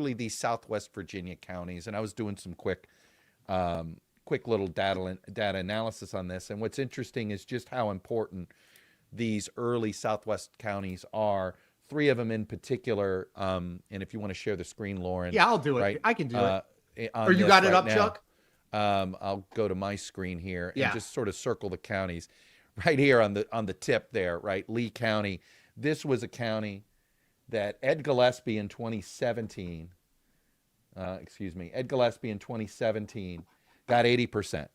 particularly these Southwest Virginia counties. And I was doing some quick little data analysis on this. And what's interesting is just how important these early Southwest counties are. 3 of them in particular. And if you want to share the screen, Lauren. Yeah, I'll do it. Right, I can do it. Or you got it up, now. Chuck? I'll go to my screen here and just sort of circle the counties right here on the tip there, right? Lee County. This was a county that Ed Gillespie in 2017, Ed Gillespie in 2017 got 80%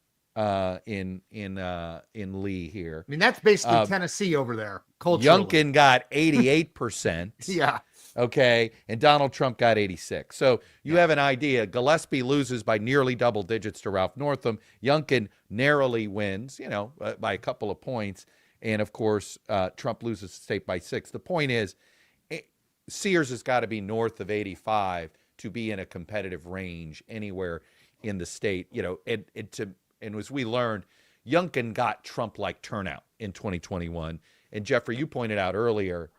in Lee here. I mean, that's basically Tennessee over there. Culturally. Youngkin got 88%. Yeah. Okay, and Donald Trump got 86. So you have an idea. Gillespie loses by nearly double digits to Ralph Northam. Youngkin narrowly wins, by a couple of points. And, of course, Trump loses the state by 6. The point is, Sears has got to be north of 85 to be in a competitive range anywhere in the state. And as we learned, Youngkin got Trump-like turnout in 2021. And, Jeffrey, you pointed out earlier,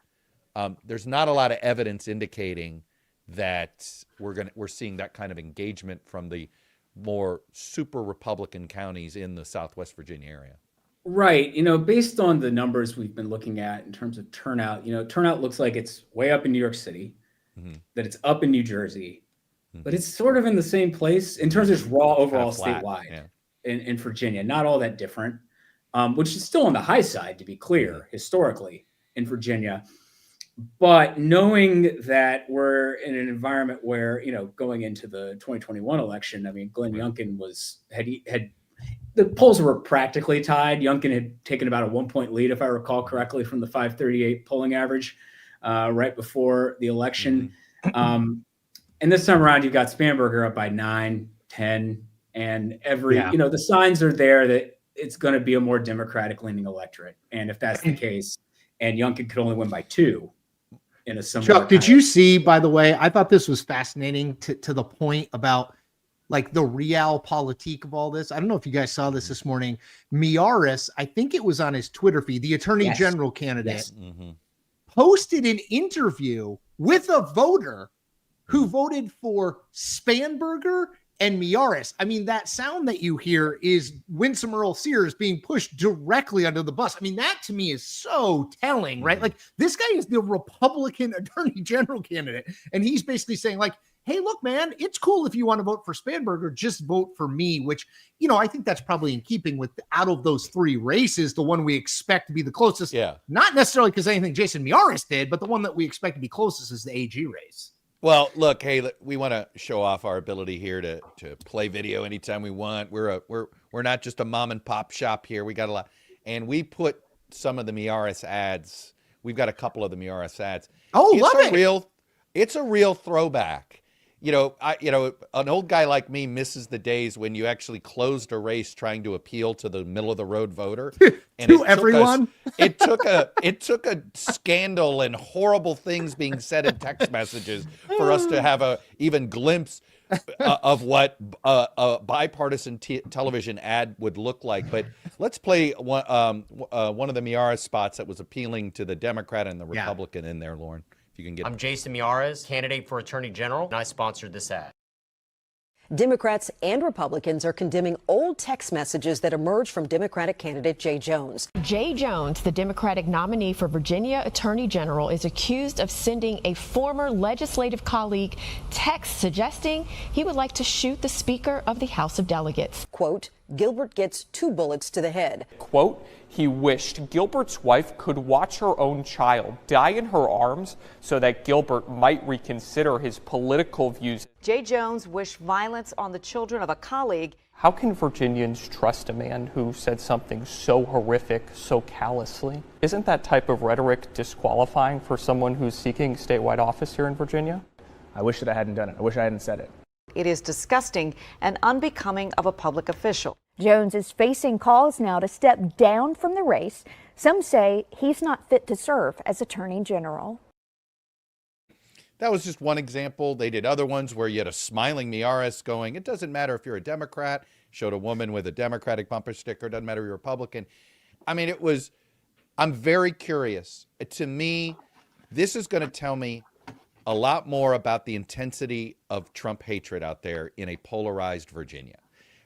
there's not a lot of evidence indicating that we're seeing that kind of engagement from the more super Republican counties in the Southwest Virginia area. Right. Based on the numbers we've been looking at in terms of turnout, turnout looks like it's way up in New York City, that it's up in New Jersey, but it's sort of in the same place in terms of its raw overall statewide in Virginia, not all that different, which is still on the high side, to be clear, historically in Virginia. But knowing that we're in an environment where, going into the 2021 election, I mean, Glenn Youngkin had the polls were practically tied. Youngkin had taken about a 1-point lead, if I recall correctly, from the 538 polling average right before the election. And this time around, you've got Spanberger up by 9, 10, and the signs are there that it's going to be a more Democratic leaning electorate. And if that's the case, and Youngkin could only win by 2 in a similar. Chuck, did you see, by the way, I thought this was fascinating to the point about like the realpolitik of all this. I don't know if you guys saw this morning. Miaris, I think it was on his Twitter feed, the attorney general candidate, posted an interview with a voter who voted for Spanberger and Miaris. I mean, that sound that you hear is Winsome Earl Sears being pushed directly under the bus. I mean, that to me is so telling, right? Like, this guy is the Republican attorney general candidate, and he's basically saying, like, hey, look, man, it's cool if you want to vote for Spanberger, just vote for me, which, I think that's probably in keeping with, out of those 3 races, the one we expect to be the closest. Yeah. Not necessarily because anything Jason Miaris did, but the one that we expect to be closest is the AG race. Well, look, hey, we want to show off our ability here to play video anytime we want. We're not just a mom and pop shop here. We got a lot, and we put some of the Miaris ads. We've got a couple of the Miaris ads. Oh, love it! It's a real throwback. An old guy like me misses the days when you actually closed a race trying to appeal to the middle of the road voter. And to everyone. It took a scandal and horrible things being said in text messages for us to have a even glimpse of what a bipartisan television ad would look like. But let's play one of the Miaris spots that was appealing to the Democrat and the Republican in there, Lauren. You can get. I'm Jason Miaris, candidate for Attorney General, and I sponsored this ad. Democrats and Republicans are condemning old text messages that emerged from Democratic candidate Jay Jones. Jay Jones, the Democratic nominee for Virginia Attorney General, is accused of sending a former legislative colleague text suggesting he would like to shoot the Speaker of the House of Delegates. Quote, Gilbert gets 2 bullets to the head. Quote, he wished Gilbert's wife could watch her own child die in her arms so that Gilbert might reconsider his political views. Jay Jones wished violence on the children of a colleague. How can Virginians trust a man who said something so horrific, so callously? Isn't that type of rhetoric disqualifying for someone who's seeking statewide office here in Virginia? I wish that I hadn't done it. I wish I hadn't said it. It is disgusting and unbecoming of a public official. Jones is facing calls now to step down from the race. Some say he's not fit to serve as Attorney General. That was just one example. They did other ones where you had a smiling Miaris going, it doesn't matter if you're a Democrat, showed a woman with a Democratic bumper sticker, doesn't matter if you're a Republican. I mean, I'm very curious. To me, this is going to tell me a lot more about the intensity of Trump hatred out there in a polarized Virginia,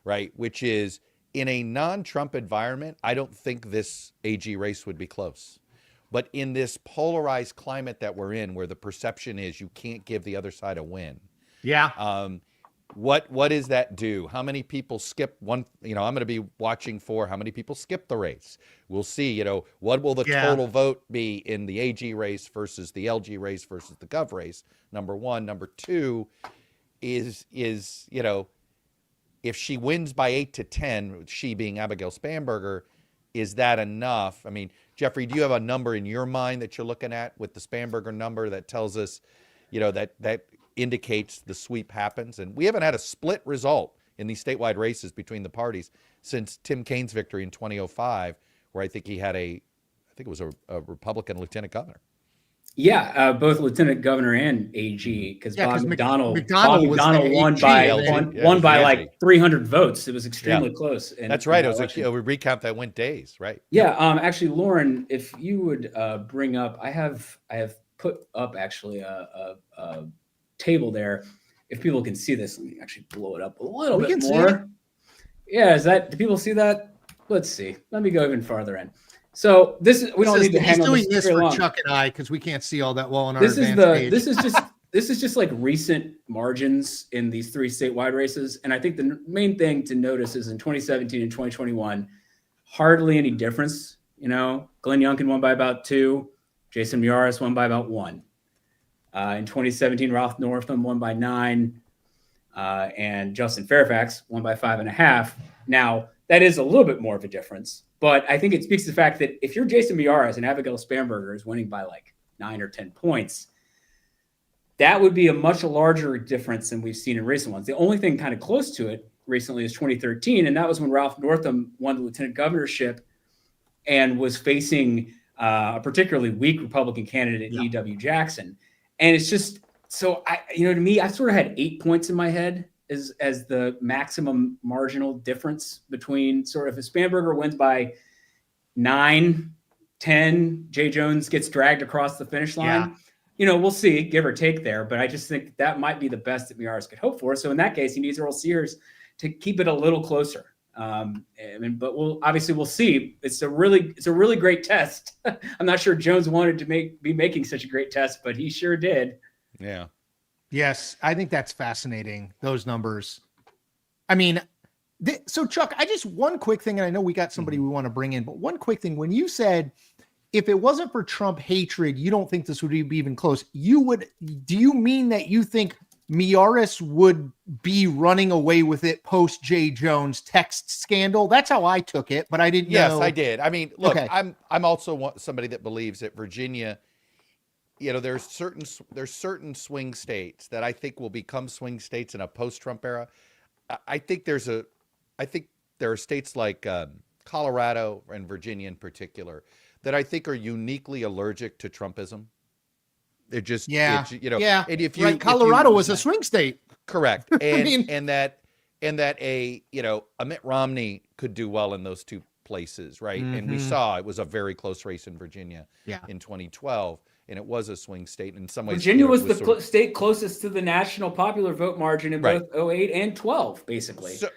right? Which is, in a non-Trump environment, I don't think this AG race would be close. But in this polarized climate that we're in, where the perception is you can't give the other side a win, what does that do? How many people skip one? I'm going to be watching for how many people skip the race. We'll see. What will the total vote be in the AG race versus the LG race versus the Gov race? Number one. Number two is if she wins by 8 to 10, she being Abigail Spanberger, is that enough? I mean, Jeffrey, do you have a number in your mind that you're looking at with the Spanberger number that tells us, that indicates the sweep happens? And we haven't had a split result in these statewide races between the parties since Tim Kaine's victory in 2005, where I think he had I think it was a Republican lieutenant governor. Yeah, both lieutenant governor and AG, because Bob McDonnell won by like 300 votes. It was extremely close. And that's right. It was a recount that went days, right? Yeah. Actually, Lauren, if you would bring up, I have put up actually a table there. If people can see this, let me actually blow it up a little bit more. Yeah, do people see that? Let's see. Let me go even farther in. So we don't need to hang on doing this for Chuck and I because we can't see all that well on our This is just like recent margins in these three statewide races, and I think the main thing to notice is in 2017 and 2021, hardly any difference. Glenn Youngkin won by about 2, Jason Miyares won by about 1. In 2017, Ralph Northam won by 9, and Justin Fairfax won by 5.5. Now, that is a little bit more of a difference, but I think it speaks to the fact that if you're Jason Miyares and Abigail Spanberger is winning by like 9 or 10 points, that would be a much larger difference than we've seen in recent ones. The only thing kind of close to it recently is 2013, and that was when Ralph Northam won the lieutenant governorship and was facing a particularly weak Republican candidate, E.W. Jackson. And it's just, so to me, I sort of had 8 points in my head as the maximum marginal difference between sort of if Spanberger wins by 9, 10, Jay Jones gets dragged across the finish line. We'll see, give or take there. But I just think that might be the best that Miyares could hope for. So in that case, he needs Earl Sears to keep it a little closer. But we'll see. It's a really great test. I'm not sure Jones wanted to be making such a great test, but he sure did. Yeah. Yes, I think that's fascinating, those numbers. I mean, so Chuck, one quick thing, and I know we got somebody we want to bring in, but one quick thing. When you said, if it wasn't for Trump hatred, you don't think this would be even close. Do you mean that you think Miyares would be running away with it post Jay Jones text scandal? That's how I took it, but I didn't know. Yes, I did. I mean, look, okay. I'm also somebody that believes that Virginia, there's certain swing states that I think will become swing states in a post-Trump era. I think there are states like Colorado and Virginia in particular that I think are uniquely allergic to Trumpiism. They're just, And if Colorado was a swing state. Correct. And and that a Mitt Romney could do well in those two places, right? Mm-hmm. And we saw it was a very close race in Virginia in 2012, and it was a swing state in some ways. Virginia was the state closest to the national popular vote margin in both 08 and 12, basically. It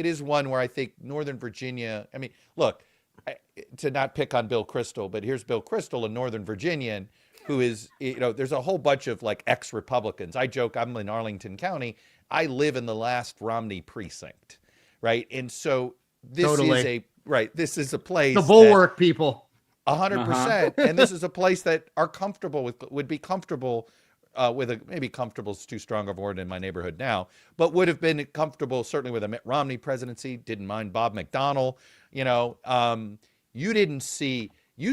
is one where I think Northern Virginia. I mean, look, to not pick on Bill Kristol, but here's Bill Kristol, a Northern Virginian who is, there's a whole bunch of like ex-Republicans. I joke, I'm in Arlington County. I live in the last Romney precinct, right? And so this is a place. The bulwark people. 100%. And this is a place that would be comfortable maybe comfortable is too strong of a word in my neighborhood now, but would have been comfortable certainly with a Mitt Romney presidency. Didn't mind Bob McDonnell. You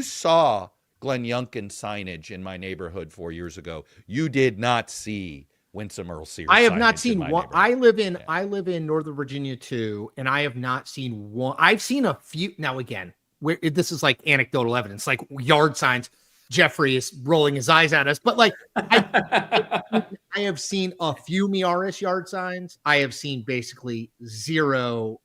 saw Glenn Youngkin signage in my neighborhood 4 years ago. You did not see Winsome Earl Sears. I have not seen one. I live in Northern Virginia too, and I have not seen one. I've seen a few. Now again, this is like anecdotal evidence, like yard signs. Jeffrey is rolling his eyes at us, but like I have seen a few Miyares yard signs. I have seen basically zero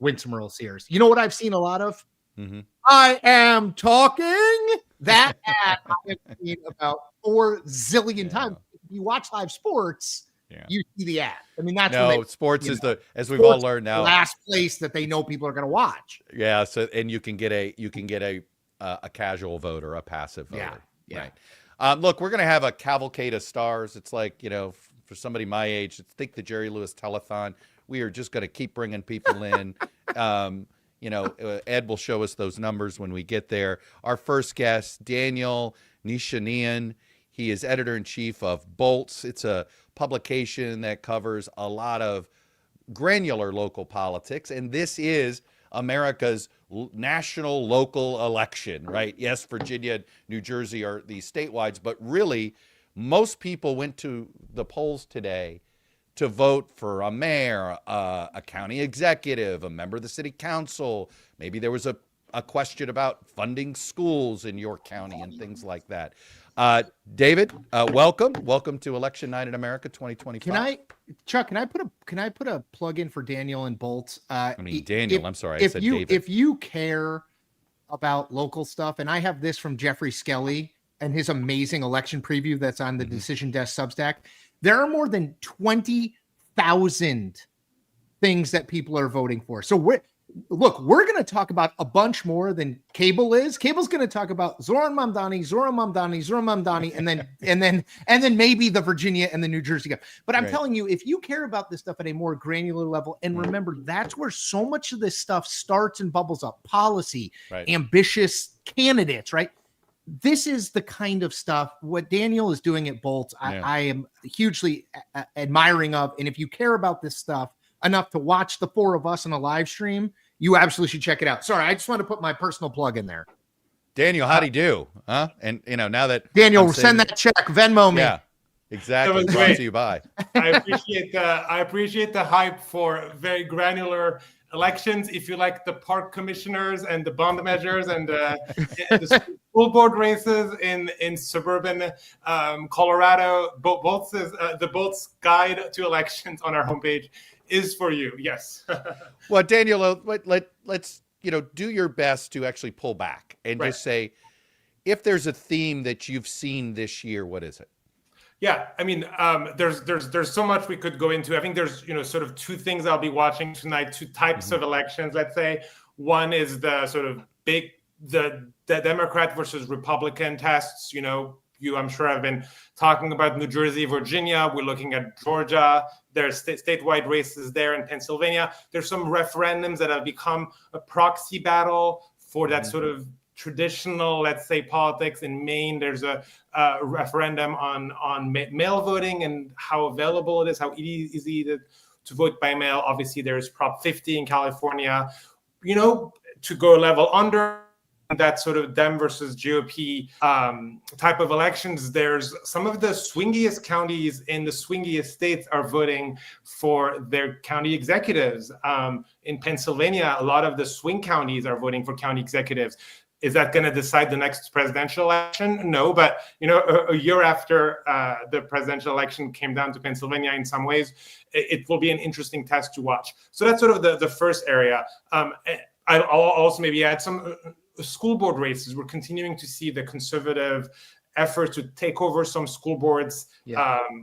Winsome Earl Sears. You know what I've seen a lot of? Mm-hmm. I am talking That ad I have seen about 4 zillion times. If you watch live sports, you see the ad. I mean, that's when No, sports is the, as we've all learned now, last place that they know people are going to watch. Yeah. So, and you can get a casual voter, a passive voter. Yeah. Right. Look, we're going to have a cavalcade of stars. It's like, for somebody my age, think the Jerry Lewis telethon. We are just going to keep bringing people in. Ed will show us those numbers when we get there. Our first guest, Daniel Nishanian. He is editor-in-chief of Bolts. It's a publication that covers a lot of granular local politics, and this is America's national local election, right? Yes, Virginia, New Jersey are these statewide, but really, most people went to the polls today to vote for a mayor, a county executive, a member of the city council. Maybe there was a question about funding schools in your county and things like that. David, welcome to Election Night in America 2025. Chuck, can I put a plug in for Daniel and Bolt? Daniel, I'm sorry, I said David. If you care about local stuff, and I have this from Jeffrey Skelly and his amazing election preview that's on the Decision Desk Substack, there are more than 20,000 things that people are voting for. So we're going to talk about a bunch more than Cable is. Cable's going to talk about Zoran Mamdani, and then maybe the Virginia and the New Jersey guy. But I'm telling you, if you care about this stuff at a more granular level, and remember, that's where so much of this stuff starts and bubbles up: policy, ambitious candidates, right? This is the kind of stuff what Daniel is doing at Bolt. I am hugely admiring of. And if you care about this stuff enough to watch the four of us on a live stream, you absolutely should check it out. Sorry, I just want to put my personal plug in there. Daniel, how'd he do? Huh? And now that Daniel, send that check, Venmo me. Yeah, exactly. Brought to you by. I appreciate the hype for very granular elections. If you like the park commissioners and the bond measures and the school board races in suburban Colorado, the Bolt's guide to elections on our homepage is for you. Yes. Well, Daniel, let's do your best to actually pull back and just say, if there's a theme that you've seen this year, what is it? Yeah, I mean, there's so much we could go into. I think there's sort of two things I'll be watching tonight, two types of elections. Let's say one is the sort of the Democrat versus Republican tests. I'm sure I've been talking about New Jersey, Virginia. We're looking at Georgia. There's statewide races there in Pennsylvania. There's some referendums that have become a proxy battle for that sort of traditional, let's say, politics. In Maine, there's a referendum on mail voting and how available it is, how easy to vote by mail. Obviously, there's Prop 50 in California. To go a level under that sort of Dem versus GOP type of elections, there's some of the swingiest counties in the swingiest states are voting for their county executives. In Pennsylvania, a lot of the swing counties are voting for county executives. Is that going to decide the next presidential election? No, but a year after the presidential election came down to Pennsylvania, in some ways, it will be an interesting test to watch. So that's sort of the first area. I'll also maybe add some school board races. We're continuing to see the conservative effort to take over some school boards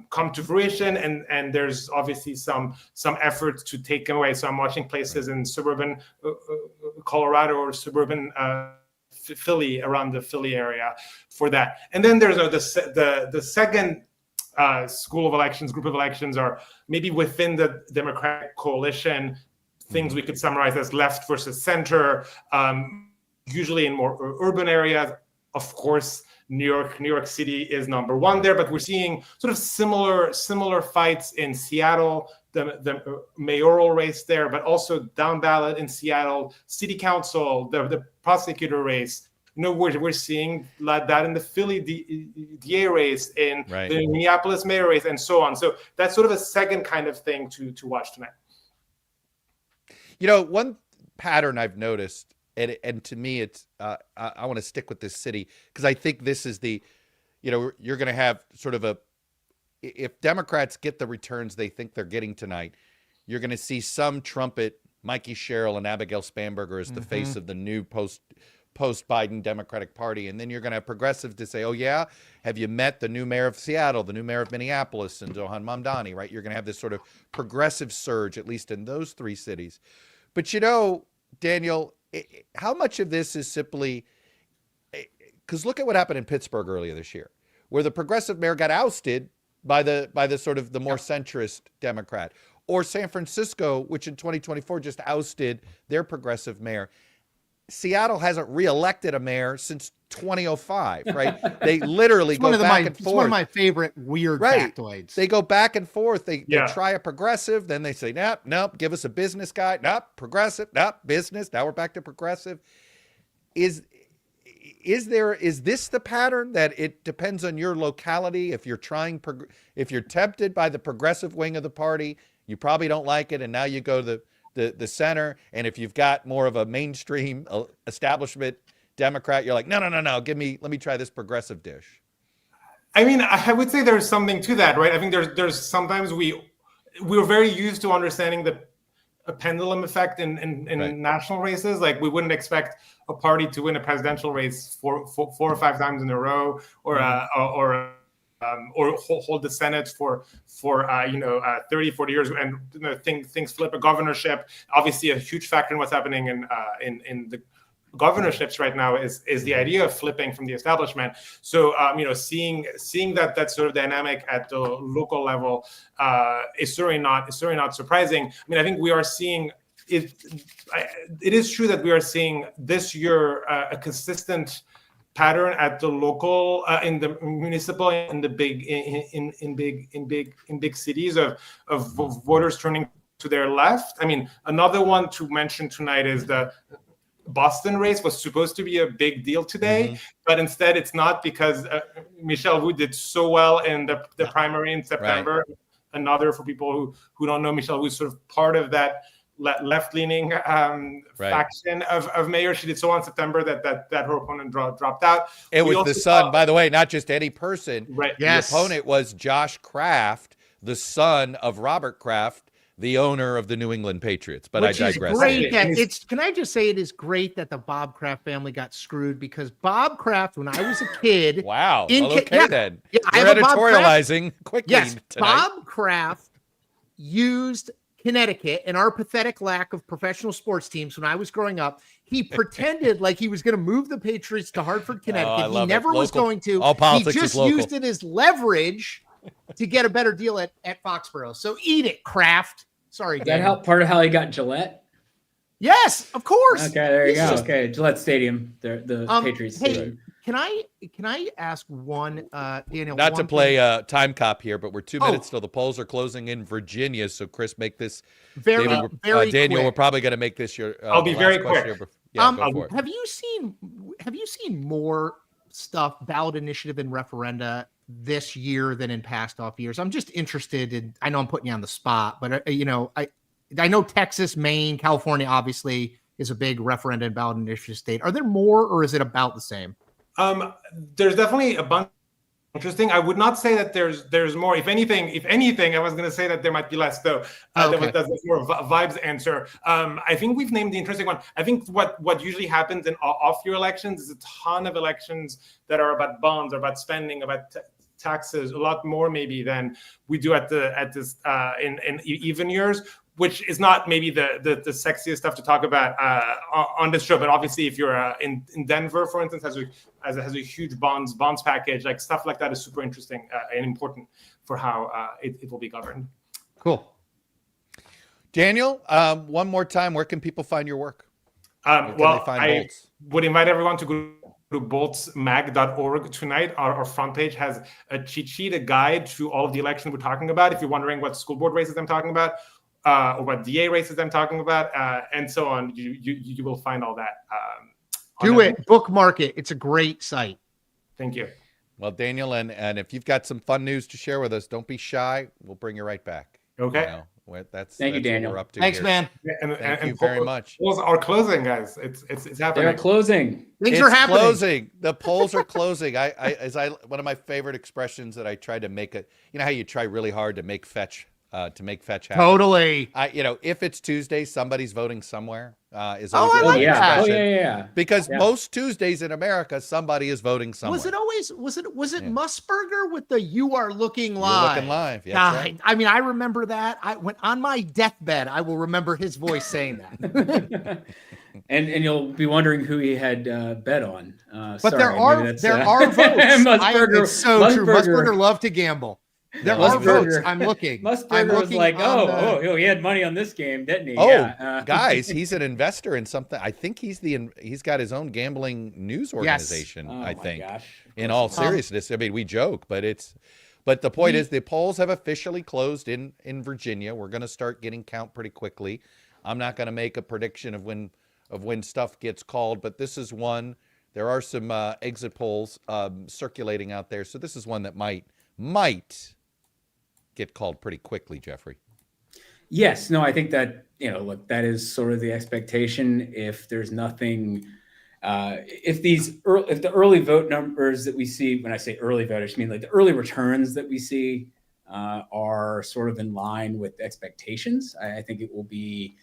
come to fruition, and there's obviously some efforts to take away. So I'm watching places in suburban Colorado or suburban Philly, around the Philly area for that. And then there's the second group of elections are maybe within the Democratic coalition, things we could summarize as left versus center, usually in more urban areas. Of course, New York City is number one there, but we're seeing sort of similar fights in Seattle, the mayoral race there, but also down ballot in Seattle, city council, the prosecutor race. We're seeing that in the Philly DA race, in the Minneapolis mayor race, and so on. So that's sort of a second kind of thing to watch tonight. One pattern I've noticed, and to me, it's I want to stick with this city because I think this is you're going to have sort of if Democrats get the returns they think they're getting tonight, you're going to see some trumpet Mikey Sherrill and Abigail Spanberger as the face of the new post-Biden Democratic Party. And then you're going to have progressives to say, oh, yeah, have you met the new mayor of Seattle, the new mayor of Minneapolis, and Zohan Mamdani, right? You're going to have this sort of progressive surge, at least in those three cities. But, you know, Daniel, how much of this is simply because look at what happened in Pittsburgh earlier this year, where the progressive mayor got ousted by the sort of the more centrist Democrat, or San Francisco, which in 2024 just ousted their progressive mayor. Seattle hasn't reelected a mayor since 2005, right? They literally go back and forth. It's one of my favorite weird factoids. They go back and forth. They try a progressive, then they say, nope, give us a business guy. Nope, progressive, nope, business. Now we're back to progressive. Is this the pattern that it depends on your locality? If you're if you're tempted by the progressive wing of the party, you probably don't like it, and now you go to the center. And if you've got more of a mainstream establishment Democrat, you're like, no, let me try this progressive dish. I mean, I would say there's something to that, right? I think there's sometimes we're very used to understanding a pendulum effect in national races. Like we wouldn't expect a party to win a presidential race four or five times in a row, or hold the Senate for 30, 40 years, and things flip. A governorship, obviously, a huge factor in what's happening in the governorships right now is the idea of flipping from the establishment. So seeing that sort of dynamic at the local level is certainly not surprising. I mean, I think we are seeing it. It is true that we are seeing this year a consistent pattern at the local, in the municipal, in the big cities of voters turning to their left. I mean, another one to mention tonight is the Boston race was supposed to be a big deal today, but instead it's not, because Michelle Wu did so well in the primary in September. Right. Another, for people who don't know, Michelle Wu is sort of part of that left-leaning faction of mayor. She did so well in September that her opponent dropped out. It was the son, by the way, not just any person. Right. Yes. The opponent was Josh Kraft, the son of Robert Kraft, the owner of the New England Patriots. But Which I digress. Is great that can I just say it is great that the Bob Kraft family got screwed, because Bob Kraft, when I was a kid. Wow. Then. Yeah, we're editorializing quickly. Yes, tonight. Bob Kraft used Connecticut and our pathetic lack of professional sports teams when I was growing up. He pretended like he was going to move the Patriots to Hartford, Connecticut. He never was going to. All politics he just is local. used it as leverage to get a better deal at Foxborough. So eat it, Kraft. Sorry, Dan. That part of how he got Gillette? Yes, of course. Okay, there you go. Okay, Gillette Stadium, the Patriots. Hey, can I ask one, Daniel? Not to play time cop here, but we're 2 minutes till the polls are closing in Virginia. So, Chris, make this very Daniel, quick. we're probably going to make this your. I'll be very quick. Go for it. Have you seen more stuff, ballot initiative and referenda this year than in past off years? I'm just interested in. I know I'm putting you on the spot, but I know Texas, Maine, California obviously is a big referenda and ballot initiative state. Are there more, or is it about the same? There's definitely a bunch. Interesting. I would not say that there's more. If anything, I was going to say that there might be less, though. That's more of a vibes answer. I think we've named the interesting one. I think what usually happens in off-year elections is a ton of elections that are about bonds, or about spending, about taxes, a lot more maybe than we do at this in even years, which is not maybe the sexiest stuff to talk about on this show. But obviously, if you're in Denver, for instance, has a huge bonds package, like stuff like that is super interesting and important for how it will be governed. Cool. Daniel, one more time, where can people find your work? I would invite everyone to go to boltsmag.org tonight. Our front page has a cheat sheet, a guide to all of the elections we're talking about. If you're wondering what school board races I'm talking about, or what DA races I'm talking about, and so on, you will find all that. Bookmark it. It's a great site. Thank you. Well, Daniel, and if you've got some fun news to share with us, don't be shy. We'll bring you right back. Okay. That's Thank you, Daniel. What we're up to Thanks, here. man. Thank you very much. Polls are closing, guys. It's happening. They're closing. Things are happening. Closing. The polls are closing. One of my favorite expressions that I try to make you know how you try really hard to make fetch to make fetch happen. Totally. If it's Tuesday, somebody's voting somewhere. Is Oh, always I a like good that. expression. Yeah. Because most Tuesdays in America, somebody is voting somewhere. Was it Musburger with the "You Are Looking You're Live"? looking live. That's God, right. I mean, I remember that. I went on my deathbed. I will remember his voice saying that. And you'll be wondering who he had bet on. But Sorry, there are maybe that's, votes. It's so true. Musburger loved to gamble. There are votes. I'm looking. Musburger was like, he had money on this game, didn't he? Oh, Yeah. guys, he's an investor in something. I think he's got his own gambling news organization. Oh, I my think. gosh. In all seriousness, I mean, we joke, but the point is the polls have officially closed in Virginia. We're going to start getting count pretty quickly. I'm not going to make a prediction of when stuff gets called, but this is one. There are some exit polls circulating out there, so this is one that might get called pretty quickly, Jeffrey. Yes, no, I think that, look, that is sort of the expectation. If there's nothing, if the early vote numbers that we see, when I say early vote, I just mean like the early returns that we see are sort of in line with expectations, I think it will be,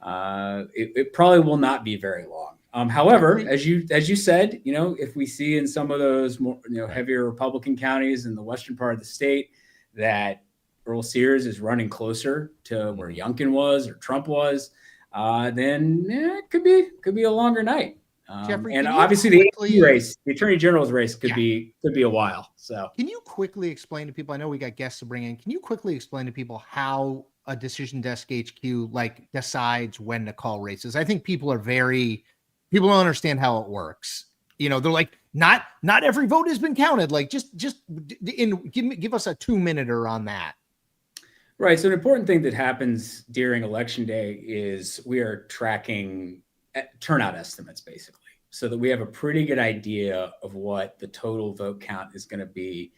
it probably will not be very long. However, as you said, if we see in some of those more, heavier Republican counties in the western part of the state that Earl Sears is running closer to where Youngkin was or Trump was, then it could be a longer night. Jeffrey, and obviously the Attorney General's race could be a while. So can you quickly explain to people? I know we got guests to bring in. Can you quickly explain to people how a decision desk HQ decides when to call races? I think people don't understand how it works. They're like, not every vote has been counted. Like, just give us a 2-minute on that. Right. So an important thing that happens during election day is we are tracking turnout estimates, basically, so that we have a pretty good idea of what the total vote count is going to be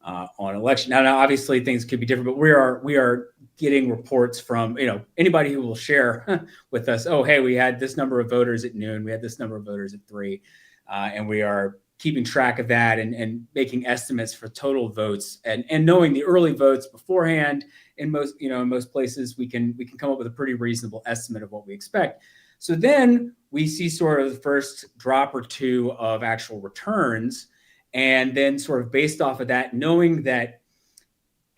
on election. Now, obviously, things could be different, but we are getting reports from anybody who will share with us. Oh, hey, we had this number of voters at noon. We had this number of voters at 3, and we are keeping track of that and making estimates for total votes and knowing the early votes beforehand. In most places, we can come up with a pretty reasonable estimate of what we expect. So then we see sort of the first drop or two of actual returns, and then sort of based off of that, knowing that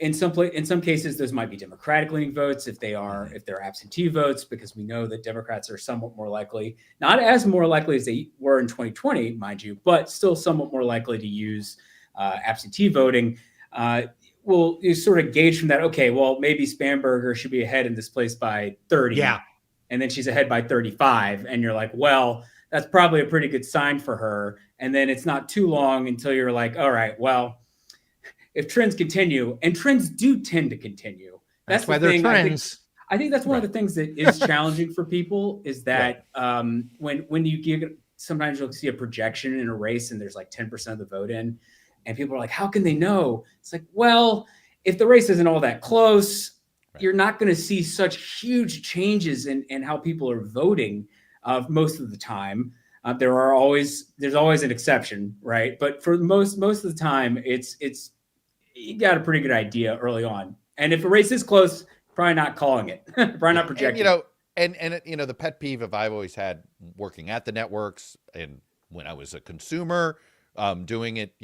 in some cases those might be Democratic leaning votes if they're absentee votes, because we know that Democrats are somewhat more likely, not as more likely as they were in 2020, mind you, but still somewhat more likely to use absentee voting. Well, you sort of gauge from that, okay, well, maybe Spanberger should be ahead in this place by 30. Yeah. And then she's ahead by 35. And you're like, well, that's probably a pretty good sign for her. And then it's not too long until you're like, all right, well, if trends continue, and trends do tend to continue. That's why they're trends. I think that's one of the things that is challenging for people is that when you give, sometimes you'll see a projection in a race and there's like 10% of the vote in. And people are like, how can they know? It's like, well, if the race isn't all that close, you're not going to see such huge changes in how people are voting most of the time. There's always an exception, right? But for most of the time, it's you got a pretty good idea early on. And if a race is close, probably not calling it, probably not projecting. And the pet peeve of I've always had working at the networks and when I was a consumer. Doing it,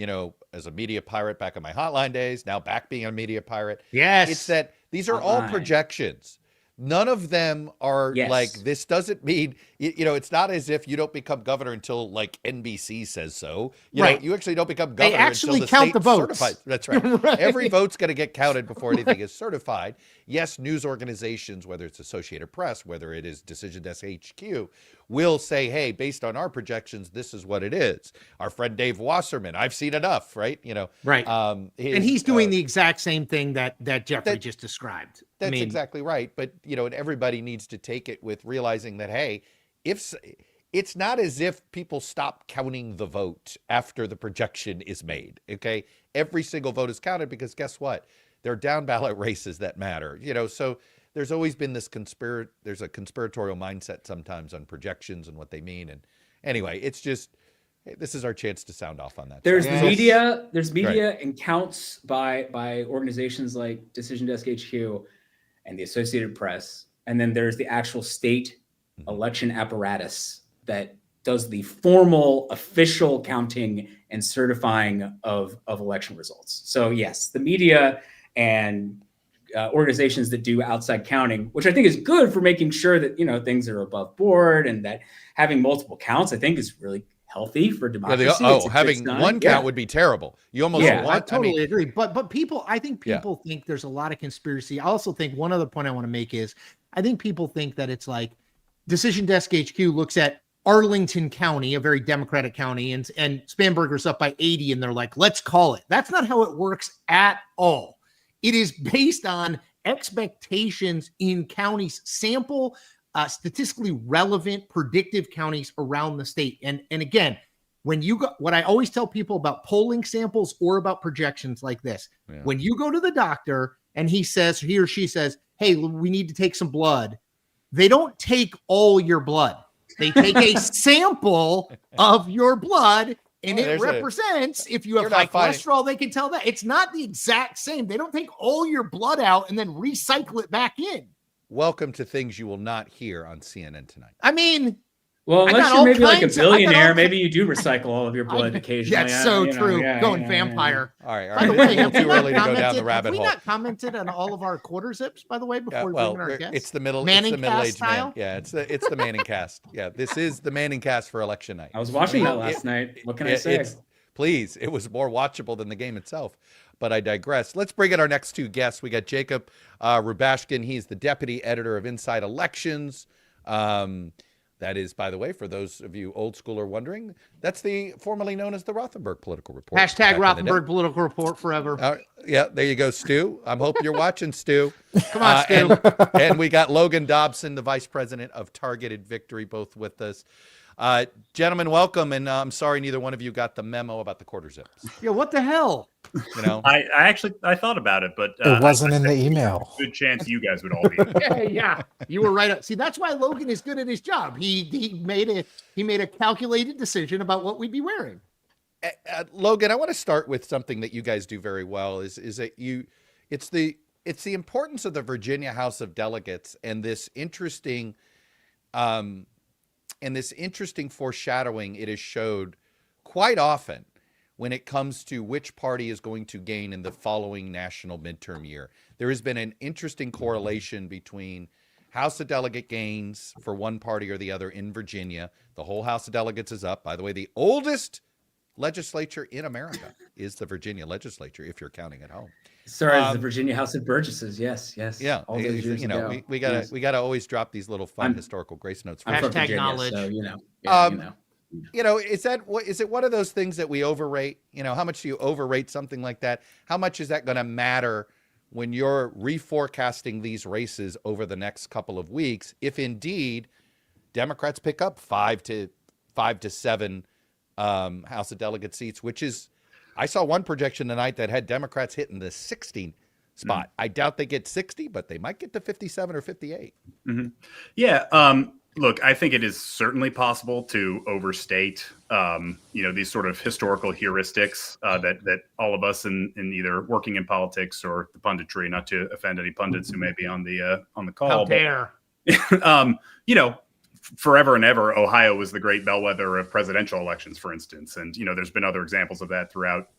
as a media pirate back in my hotline days, now back being a media pirate. Yes. It's that these are all projections. None of them are like, this doesn't mean, it's not as if you don't become governor until like NBC says so. You know, you actually don't become governor actually until the count state the votes. certifies. That's right. Every vote's going to get counted before anything is certified. Yes, news organizations, whether it's Associated Press, whether it is Decision Desk HQ, will say, hey, based on our projections, this is what it is. Our friend Dave Wasserman, I've seen enough, right? Right. And he's doing the exact same thing that Jeffrey just described. That's exactly right. But, and everybody needs to take it with realizing that, hey, if it's not as if people stop counting the vote after the projection is made. Okay. Every single vote is counted because guess what? They're down ballot races that matter, so there's always been this there's a conspiratorial mindset sometimes on projections and what they mean. And anyway, it's just, hey, this is our chance to sound off on that. There's media and counts by organizations like Decision Desk HQ and the Associated Press. And then there's the actual state election apparatus that does the formal official counting and certifying of election results. So yes, the media and organizations that do outside counting, which I think is good for making sure that, things are above board, and that having multiple counts, I think, is really healthy for democracy. Having one count would be terrible. You almost want. I totally agree. But people, I think people think there's a lot of conspiracy. I also think one other point I want to make is I think people think that it's like Decision Desk HQ looks at Arlington County, a very Democratic county, and Spanberger's up by 80, and they're like, let's call it. That's not how it works at all. It is based on expectations in counties, sample statistically relevant predictive counties around the state. And again, when you go, what I always tell people about polling samples or about projections like this, when you go to the doctor and he or she says, hey, we need to take some blood, they don't take all your blood. They take a sample of your blood, and it represents if you have high cholesterol, they can tell that. It's not the exact same. They don't take all your blood out and then recycle it back in. Welcome to things you will not hear on CNN tonight. I mean, well, unless you're maybe like a billionaire, maybe you do recycle all of your blood occasionally. That's so true. Going vampire. All right. By the way, it's too early to go down the rabbit hole. Have we not commented on all of our quarter zips, by the way, before we bring in our guests? It's the middle-aged man. Yeah, it's the Manning cast. Yeah, this is the Manning cast for election night. I was watching that last night. What can I say? Please, it was more watchable than the game itself. But I digress. Let's bring in our next two guests. We got Jacob Rubashkin. He's the deputy editor of Inside Elections. That is, by the way, for those of you old school are wondering, that's the formerly known as the Rothenberg Political Report. Hashtag Rothenberg Political Report forever. Yeah, there you go, Stu. I'm hoping you're watching, Stu. Come on, Stu. And we got Logan Dobson, the vice president of Targeted Victory, both with us. Gentlemen, welcome. And I'm sorry neither one of you got the memo about the quarter zips. Yeah, what the hell? I actually thought about it, but it wasn't in the email. Good chance you guys would all be. Yeah, you were right. See, that's why Logan is good at his job. He made a calculated decision about what we'd be wearing. Logan, I want to start with something that you guys do very well. Is that it's the importance of the Virginia House of Delegates and this interesting foreshadowing it has showed quite often when it comes to which party is going to gain in the following national midterm year. There has been an interesting correlation between House of Delegate gains for one party or the other in Virginia. The whole House of Delegates is up. By the way, the oldest legislature in America is the Virginia legislature, if you're counting at home. Sorry, the Virginia House of Burgesses. Yes. Yeah, all those years ago. we gotta always drop these little fun historical grace notes. I'm from Hashtag Virginia, knowledge. So is it one of those things that we overrate? How much do you overrate something like that? How much is that going to matter when you're reforecasting these races over the next couple of weeks? If indeed Democrats pick up 5 to 7 House of Delegate seats, which is, I saw one projection tonight that had Democrats hitting the 16 spot. I doubt they get 60, but they might get to 57 or 58. Mm-hmm. Yeah. Look, I think it is certainly possible to overstate, these sort of historical heuristics that all of us in either working in politics or the punditry, not to offend any pundits who may be on the call. How dare. Forever and ever, Ohio was the great bellwether of presidential elections, for instance. And, there's been other examples of that throughout,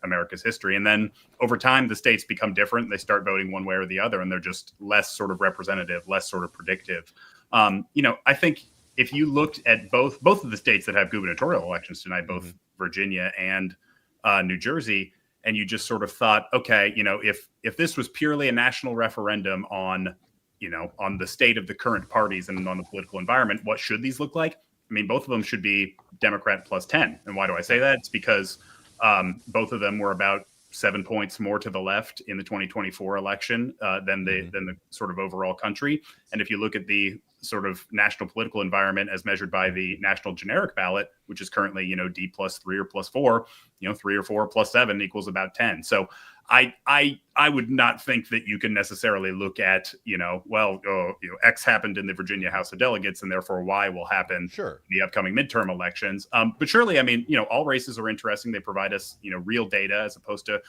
America's history. And then over time, the states become different. They start voting one way or the other, and they're just less sort of representative, less sort of predictive. I think if you looked at both of the states that have gubernatorial elections tonight, both Virginia and New Jersey, and you just sort of thought, okay, if this was purely a national referendum on the state of the current parties and on the political environment, what should these look like? I mean, both of them should be Democrat plus 10. And why do I say that? It's because both of them were about 7 points more to the left in the 2024 election than the sort of overall country. And if you look at the sort of national political environment as measured by the national generic ballot, which is currently, D+3 or +4, 3 or 4 +7 equals about 10. So I would not think that you can necessarily look at, X happened in the Virginia House of Delegates and therefore Y will happen in the upcoming midterm elections. But surely, all races are interesting. They provide us, real data as opposed to,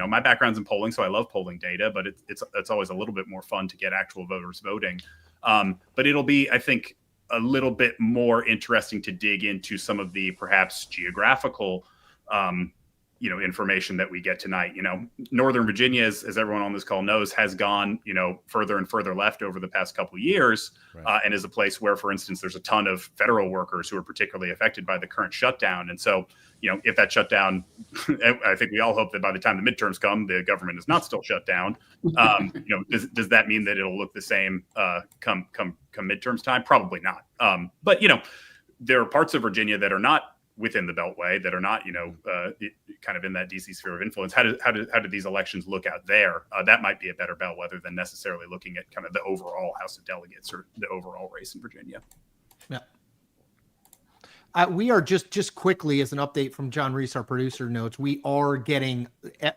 my background's in polling, so I love polling data, but it's always a little bit more fun to get actual voters voting. But it'll be, I think, a little bit more interesting to dig into some of the perhaps geographical information that we get tonight. Northern Virginia, as everyone on this call knows, has gone, further and further left over the past couple of years, and is a place where, for instance, there's a ton of federal workers who are particularly affected by the current shutdown. And so, if that shutdown, I think we all hope that by the time the midterms come, the government is not still shut down. Does that mean that it'll look the same come midterms time? Probably not. But there are parts of Virginia that are not within the Beltway, that are not, kind of in that DC sphere of influence. How do these elections look out there? That might be a better bellwether than necessarily looking at kind of the overall House of Delegates or the overall race in Virginia. Yeah. We are just quickly, as an update from John Reese, our producer, notes, we are getting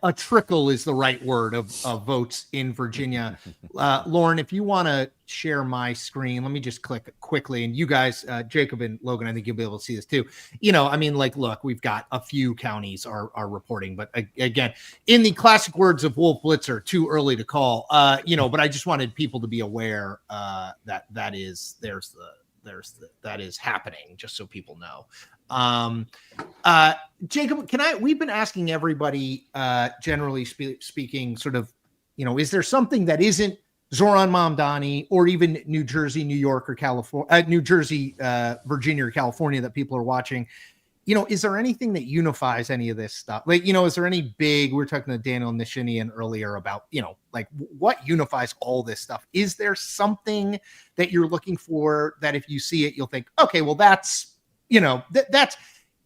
a trickle is the right word of votes in Virginia. Lauren, if you want to share my screen, let me just click quickly. And you guys, Jacob and Logan, I think you'll be able to see this too. Look, we've got a few counties are reporting, but again, in the classic words of Wolf Blitzer, too early to call, but I just wanted people to be aware that is happening, just so people know. Jacob, we've been asking everybody, generally speaking, sort of, is there something that isn't Zoran Mamdani or even New Jersey, New York, or California, New Jersey, Virginia, or California that people are watching? Is there anything that unifies any of this stuff? Is there any we were talking to Daniel Nishinian earlier about, what unifies all this stuff? Is there something that you're looking for that if you see it, you'll think, okay, well, that's,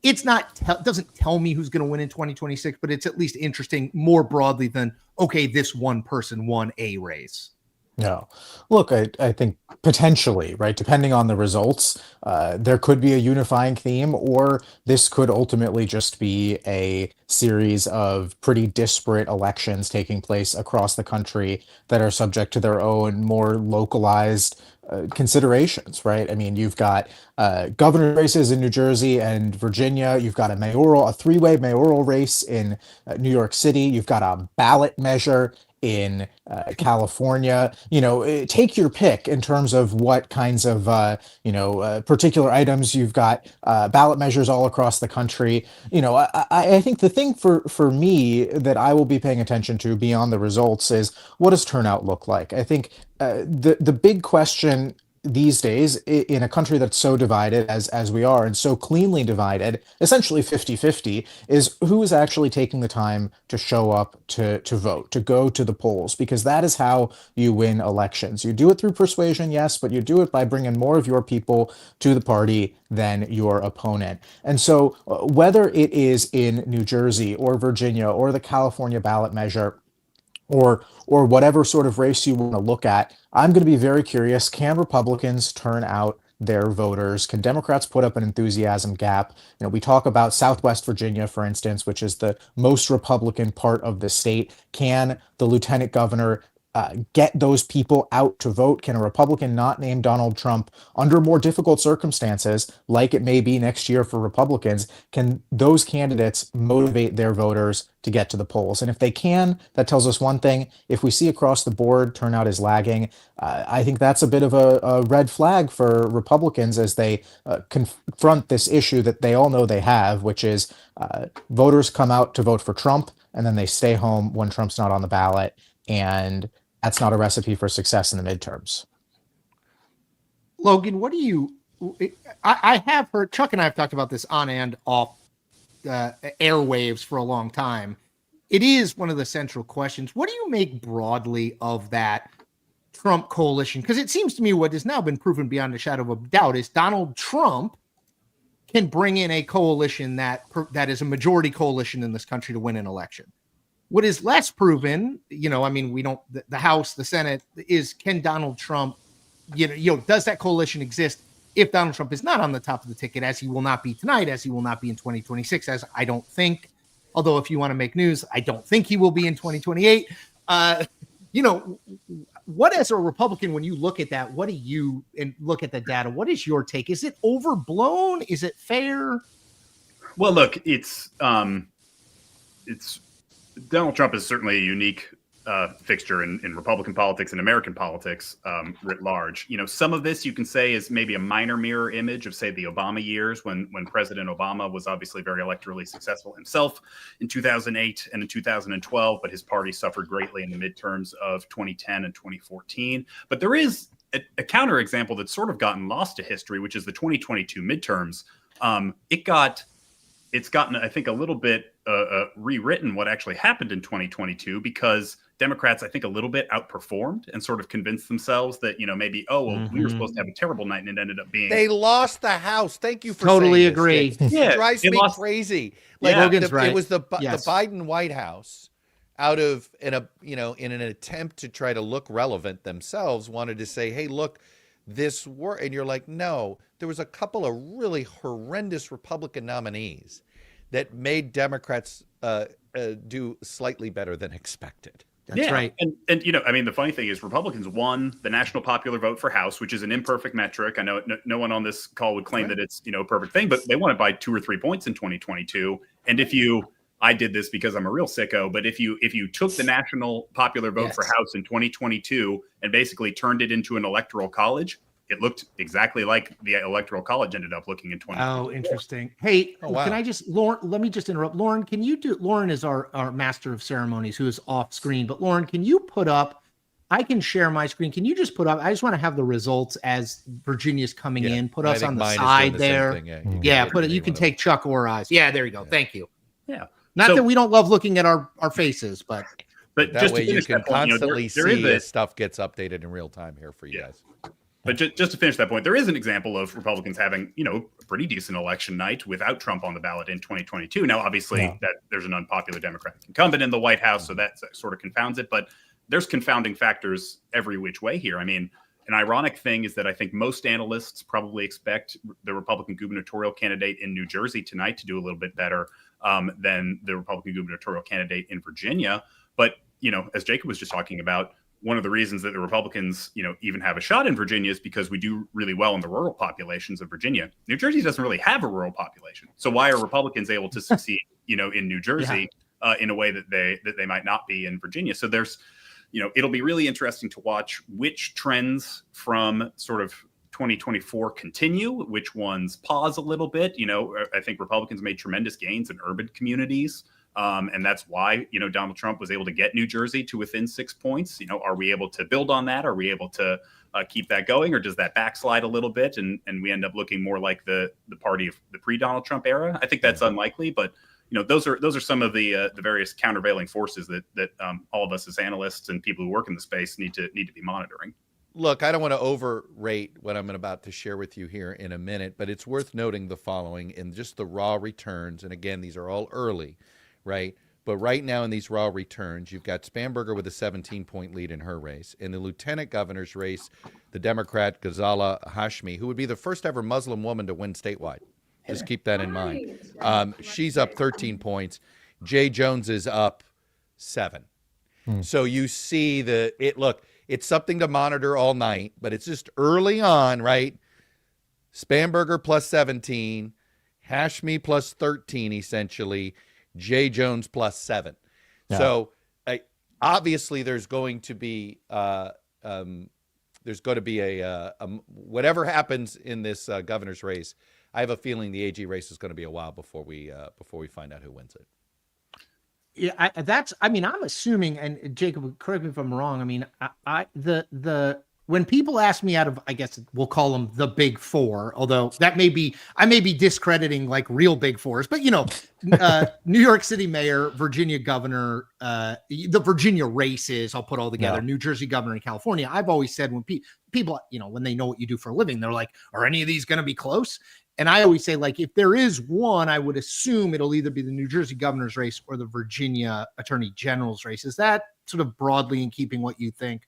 doesn't tell me who's going to win in 2026, but it's at least interesting more broadly than, okay, this one person won a race. No. Look, I think potentially, right, depending on the results, there could be a unifying theme, or this could ultimately just be a series of pretty disparate elections taking place across the country that are subject to their own more localized considerations, right? I mean, you've got governor races in New Jersey and Virginia. You've got a three-way mayoral race in New York City. You've got a ballot measure in California. Take your pick in terms of what kinds of particular items. You've got ballot measures all across the country. I think the thing for me that I will be paying attention to beyond the results is, what does turnout look like? I think the big question these days in a country that's so divided as we are, and so cleanly divided, essentially 50-50, is who is actually taking the time to show up to vote, to go to the polls, because that is how you win elections. You do it through persuasion, yes, but you do it by bringing more of your people to the party than your opponent. And so whether it is in New Jersey or Virginia or the California ballot measure, or whatever sort of race you want to look at, I'm going to be very curious. Can Republicans turn out their voters? Can Democrats put up an enthusiasm gap? We talk about Southwest Virginia, for instance, which is the most Republican part of the state. Can the lieutenant governor get those people out to vote? Can a Republican not named Donald Trump, under more difficult circumstances, like it may be next year for Republicans, can those candidates motivate their voters to get to the polls? And if they can, that tells us one thing. If we see across the board turnout is lagging, I think that's a bit of a red flag for Republicans as they confront this issue that they all know they have, which is voters come out to vote for Trump, and then they stay home when Trump's not on the ballot. And that's not a recipe for success in the midterms. Logan, I have heard, Chuck and I have talked about this on and off airwaves for a long time. It is one of the central questions. What do you make broadly of that Trump coalition? Because it seems to me what has now been proven beyond a shadow of a doubt is Donald Trump can bring in a coalition that is a majority coalition in this country to win an election. What is less proven, we don't, the House, the Senate, is can Donald Trump does that coalition exist if Donald Trump is not on the top of the ticket, as he will not be tonight, as he will not be in 2026, as I don't think, although if you want to make news, I don't think he will be in 2028. What as a Republican, when you look at that, and look at the data, what is your take? Is it overblown? Is it fair? Well, look, it's Donald Trump is certainly a unique fixture in Republican politics and American politics writ large. Some of this you can say is maybe a minor mirror image of, say, the Obama years when President Obama was obviously very electorally successful himself in 2008 and in 2012, but his party suffered greatly in the midterms of 2010 and 2014. But there is a counterexample that's sort of gotten lost to history, which is the 2022 midterms. It's gotten, I think, a little bit rewritten what actually happened in 2022, because Democrats, I think, a little bit outperformed and sort of convinced themselves that, maybe, we were supposed to have a terrible night, and it ended up being. They lost the House. Thank you for totally saying agree. This, it drives me crazy. Like Logan's right. It was the Biden White House, out of in an attempt to try to look relevant themselves, wanted to say, hey, look, this work, and you're like, no, there was a couple of really horrendous Republican nominees that made Democrats do slightly better than expected. That's right. And the funny thing is Republicans won the national popular vote for House, which is an imperfect metric. I know no one on this call would claim that it's, a perfect thing, but they won it by 2 or 3 points in 2022. And I did this because I'm a real sicko, but if you took the national popular vote for House in 2022 and basically turned it into an electoral college, it looked exactly like the electoral college ended up looking in 2020. Oh, interesting. Hey, Can I just, Lauren, let me just interrupt. Lauren, Lauren is our master of ceremonies who is off screen, but Lauren, can you put up, I can share my screen. Can you just put up, I just want to have the results as Virginia's coming in, put us on the side there. Put it, you can take Chuck or Oz. Yeah, there you go. Thank you. Yeah. Not that we don't love looking at our faces, but that just way you can point, constantly see as stuff gets updated in real time here for you guys. But just to finish that point, there is an example of Republicans having, a pretty decent election night without Trump on the ballot in 2022. Now, obviously, that there's an unpopular Democratic incumbent in the White House, so that sort of confounds it. But there's confounding factors every which way here. I mean, an ironic thing is that I think most analysts probably expect the Republican gubernatorial candidate in New Jersey tonight to do a little bit better than the Republican gubernatorial candidate in Virginia. But, as Jacob was just talking about, one of the reasons that the Republicans, even have a shot in Virginia is because we do really well in the rural populations of Virginia. New Jersey doesn't really have a rural population. So why are Republicans able to succeed, in New Jersey in a way that they might not be in Virginia? So there's, it'll be really interesting to watch which trends from sort of 2024 continue, which ones pause a little bit. I think Republicans made tremendous gains in urban communities. And that's why, Donald Trump was able to get New Jersey to within 6 points. Are we able to build on that? Are we able to keep that going? Or does that backslide a little bit and we end up looking more like the party of the pre-Donald Trump era? I think that's unlikely, but those are some of the various countervailing forces that all of us as analysts and people who work in the space need to be monitoring. Look, I don't want to overrate what I'm about to share with you here in a minute, but it's worth noting the following in just the raw returns. And again, these are all early. Right. But right now in these raw returns, you've got Spanberger with a 17-point lead in her race. In the lieutenant governor's race, the Democrat Ghazala Hashmi, who would be the first ever Muslim woman to win statewide. Just keep that in mind. She's up 13 points. Jay Jones is up 7. So you see it's something to monitor all night, but it's just early on, right? Spanberger plus 17, Hashmi plus 13, essentially. Jay Jones plus 7. Yeah. So obviously there's going to be whatever happens in this governor's race. I have a feeling the AG race is going to be a while before we find out who wins it. Yeah, I'm assuming, and Jacob, correct me if I'm wrong. I mean, when people ask me out of, I guess we'll call them the big four, although I may be discrediting like real big fours, but New York City mayor, Virginia governor, the Virginia races, I'll put all together, New Jersey governor in California. I've always said when people, when they know what you do for a living, they're like, are any of these going to be close? And I always say, like, if there is one, I would assume it'll either be the New Jersey governor's race or the Virginia attorney general's race. Is that sort of broadly in keeping what you think?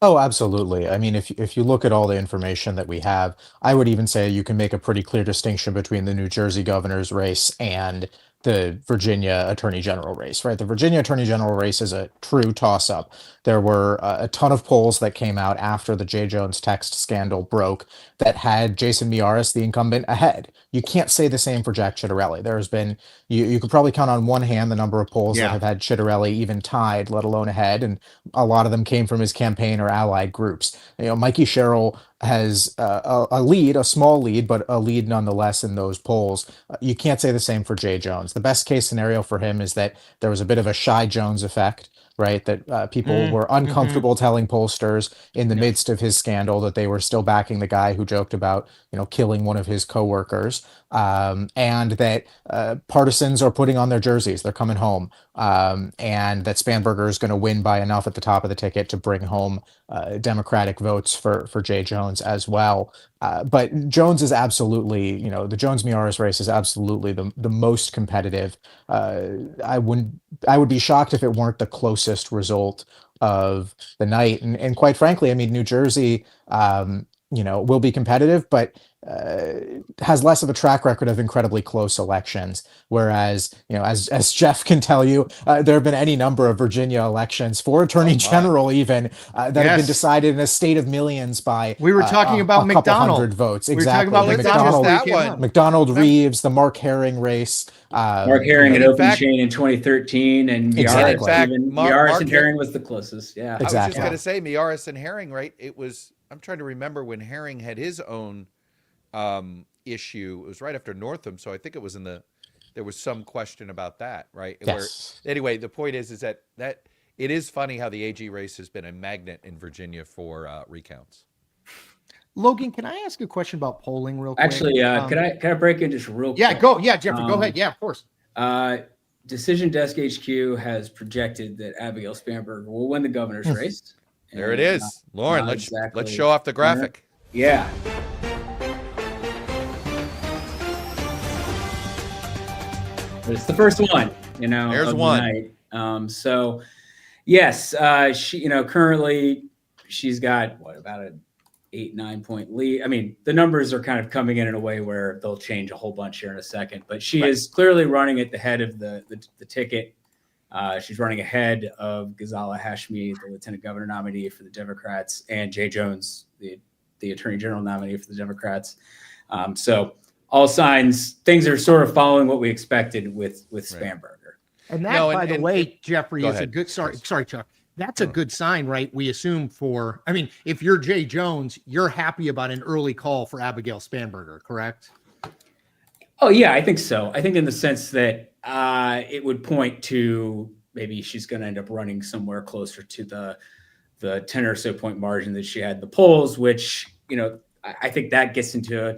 Oh, absolutely. I mean, if you look at all the information that we have, I would even say you can make a pretty clear distinction between the New Jersey governor's race and the Virginia attorney general race, right? The Virginia attorney general race is a true toss-up. There were a ton of polls that came out after the J. Jones text scandal broke that had Jason Miyares, the incumbent, ahead. You can't say the same for Jack Ciattarelli. There's been, you could probably count on one hand the number of polls that Yeah. have had Ciattarelli even tied, let alone ahead. And a lot of them came from his campaign or allied groups. You know, Mikey Sherrill has a lead, a small lead, but a lead nonetheless in those polls. You can't say the same for Jay Jones. The best case scenario for him is that there was a bit of a Shy Jones effect, right? That people were uncomfortable telling pollsters in the midst of his scandal that they were still backing the guy who joked about, killing one of his coworkers, and that partisans are putting on their jerseys. They're coming home, and that Spanberger is going to win by enough at the top of the ticket to bring home Democratic votes for Jay Jones as well. But Jones is absolutely, the Jones Miyares race is absolutely the most competitive. I would be shocked if it weren't the closest result of the night. And quite frankly, I mean, New Jersey, will be competitive, but has less of a track record of incredibly close elections. Whereas, as Jeff can tell you, there have been any number of Virginia elections for attorney general, even that have been decided in a state of millions by we were talking about a couple McDonald. hundred votes. We were Exactly. talking about that McDonald Reeves, the Mark Herring race. Mark Herring had open chain in 2013, and Exactly. Miyares and Herring was the closest. Yeah, I was just going to say Miyares and Herring, right? I'm trying to remember when Herring had his own issue. It was right after Northam, so I think it was there was some question about that, right? Yes. Anyway, the point is that it is funny how the AG race has been a magnet in Virginia for recounts. Logan, can I ask a question about polling real quick? Actually, can I break in just real quick? Yeah, go. Yeah, Jeffrey, go ahead. Yeah, of course. Decision Desk HQ has projected that Abigail Spanberger will win the governor's race. There it is. Lauren, let's show off the graphic. Yeah. But it's the first one, There's of one. the night. So yes, she, currently she's got about an 8-9 point lead. I mean, the numbers are kind of coming in a way where they'll change a whole bunch here in a second, but she is clearly running at the head of the ticket. She's running ahead of Ghazala Hashmi, the lieutenant governor nominee for the Democrats, and Jay Jones, the attorney general nominee for the Democrats. So all signs, things are sort of following what we expected with Spanberger. And that, by the way, Jeffrey, is a good. Sorry, Chuck. That's a good sign, right? We assume if you're Jay Jones, you're happy about an early call for Abigail Spanberger, correct? Oh yeah, I think so. I think in the sense that it would point to maybe she's going to end up running somewhere closer to the 10 or so point margin that she had in the polls, which, I think that gets into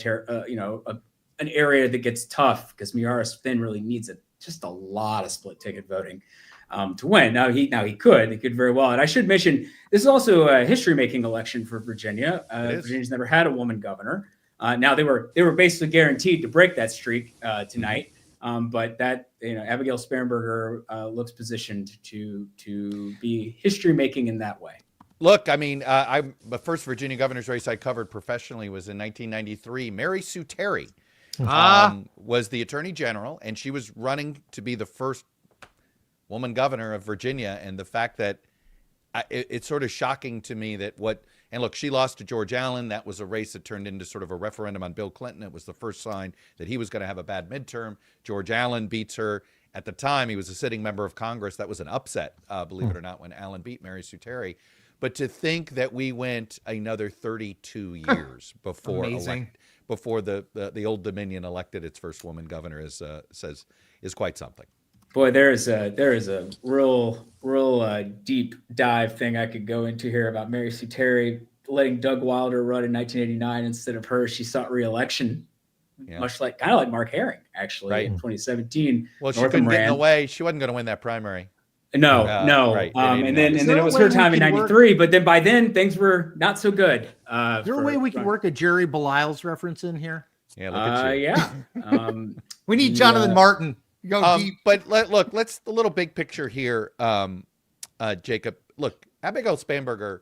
an area that gets tough because Miyares then really needs just a lot of split ticket voting to win. Now he could very well. And I should mention, this is also a history making election for Virginia. Virginia's never had a woman governor. Now they were basically guaranteed to break that streak tonight. But that, Abigail Spanberger looks positioned to be history making in that way. Look, I mean, the first Virginia governor's race I covered professionally was in 1993. Mary Sue Terry was the attorney general, and she was running to be the first woman governor of Virginia. And the fact that it's sort of shocking to me that and look, she lost to George Allen. That was a race that turned into sort of a referendum on Bill Clinton. It was the first sign that he was going to have a bad midterm. George Allen beats her. At the time, he was a sitting member of Congress. That was an upset, believe it or not, when Allen beat Mary Sue Terry. But to think that we went another 32 years before the Old Dominion elected its first woman governor is quite something. Boy, there is a real deep dive thing I could go into here about Mary Sue Terry letting Doug Wilder run in 1989 instead of her. She sought re-election, much like Mark Herring actually in 2017. Well, she couldn't get in the way. She wasn't going to win that primary. No. Right. And then it was her time in 93, but then by then things were not so good. Is there a way we can work a Jerry Belial's reference in here? Yeah, look at you. Yeah. We need Jonathan Martin. Go deep. But let's the little big picture here, Jacob. Look, Abigail Spanberger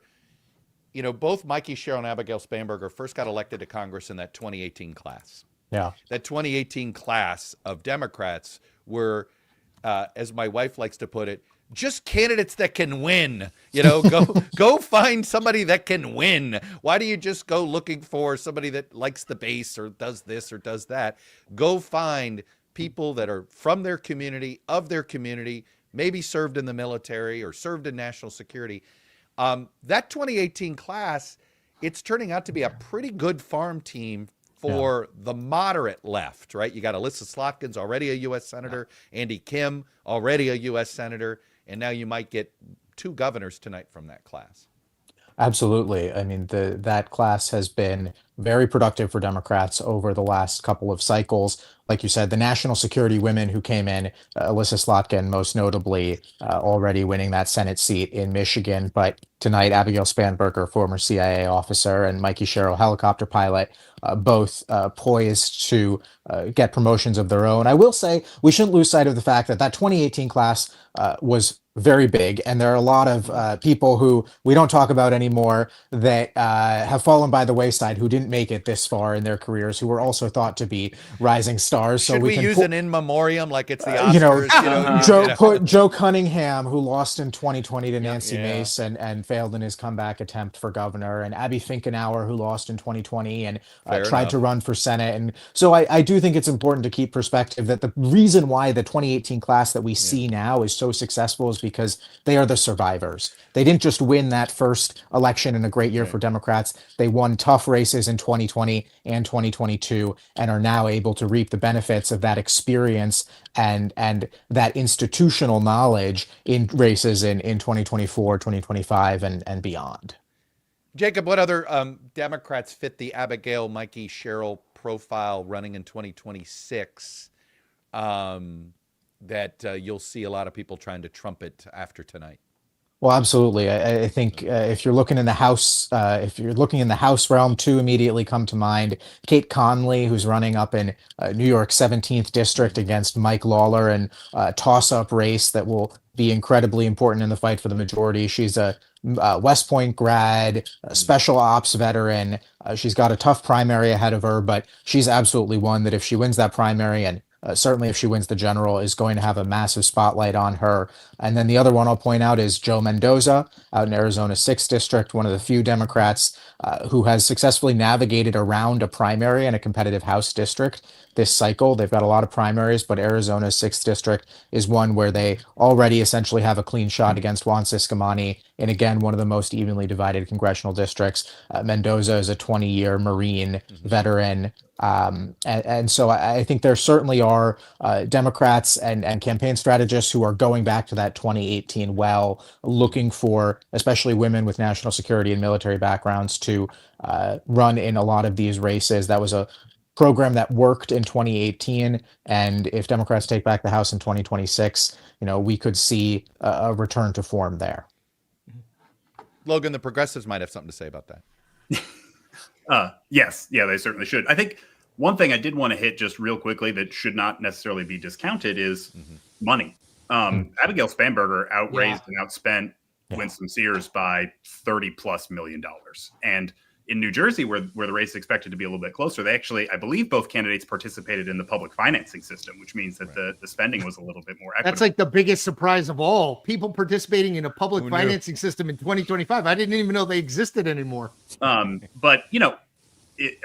both Mikey Sherrill and Abigail Spanberger first got elected to Congress in that 2018 class. Yeah. That 2018 class of Democrats were, as my wife likes to put it, just candidates that can win. Go find somebody that can win. Why do you just go looking for somebody that likes the base or does this or does that? Go find people that are from their community, of their community, maybe served in the military or served in national security. That 2018 class, it's turning out to be a pretty good farm team for the moderate left, right? You got Alyssa Slotkin's already a U.S. Senator, Andy Kim, already a U.S. Senator, and now you might get 2 governors tonight from that class. Absolutely. I mean, that class has been very productive for Democrats over the last couple of cycles. Like you said, the national security women who came in, Alyssa Slotkin, most notably, already winning that Senate seat in Michigan. But tonight, Abigail Spanberger, former CIA officer, and Mikey Sherrill, helicopter pilot, both poised to get promotions of their own. I will say we shouldn't lose sight of the fact that 2018 class was very big, and there are a lot of people who we don't talk about anymore that have fallen by the wayside, who didn't make it this far in their careers, who were also thought to be rising stars. Should so we can use an in memoriam like it's the Oscars? Joe Cunningham, who lost in 2020 to Nancy Mace and failed in his comeback attempt for governor, and Abby Finkenauer, who lost in 2020 and tried to run for Senate. And so I do think it's important to keep perspective that the reason why the 2018 class that we see now is so successful is because they are the survivors. They didn't just win that first election in a great year for Democrats. They won tough races in 2020 and 2022 and are now able to reap the benefits of that experience and that institutional knowledge in races in 2024, 2025, and beyond. Jacob, what other Democrats fit the Abigail, Mikey Sherrill profile running in 2026 that you'll see a lot of people trying to trumpet after tonight? Well, absolutely. I think if you're looking in the House, realm, 2 immediately come to mind. Kate Conley, who's running up in New York's 17th district against Mike Lawler, and a toss-up race that will be incredibly important in the fight for the majority. She's a West Point grad, a special ops veteran. She's got a tough primary ahead of her, but she's absolutely one that if she wins that primary, and certainly if she wins the general, is going to have a massive spotlight on her. And then the other one I'll point out is Joe Mendoza out in Arizona's 6th district, one of the few Democrats who has successfully navigated around a primary in a competitive House district this cycle. They've got a lot of primaries, but Arizona's 6th district is one where they already essentially have a clean shot against Juan Ciscomani in, again, one of the most evenly divided congressional districts. Mendoza is a 20-year Marine veteran. And so I think there certainly are Democrats and campaign strategists who are going back to that 2018 well, looking for especially women with national security and military backgrounds to run in a lot of these races. That was a program that worked in 2018, and if Democrats take back the House in 2026, we could see a return to form there. Logan, the progressives might have something to say about that. Yes, they certainly should. I think one thing I did want to hit just real quickly that should not necessarily be discounted is money. Abigail Spanberger outraised and outspent Winston Sears by $30+ million. And in New Jersey, where the race is expected to be a little bit closer, they actually, I believe both candidates participated in the public financing system, which means that the spending was a little bit more equitable. That's like the biggest surprise of all. People participating in a public financing system in 2025. I didn't even know they existed anymore. But,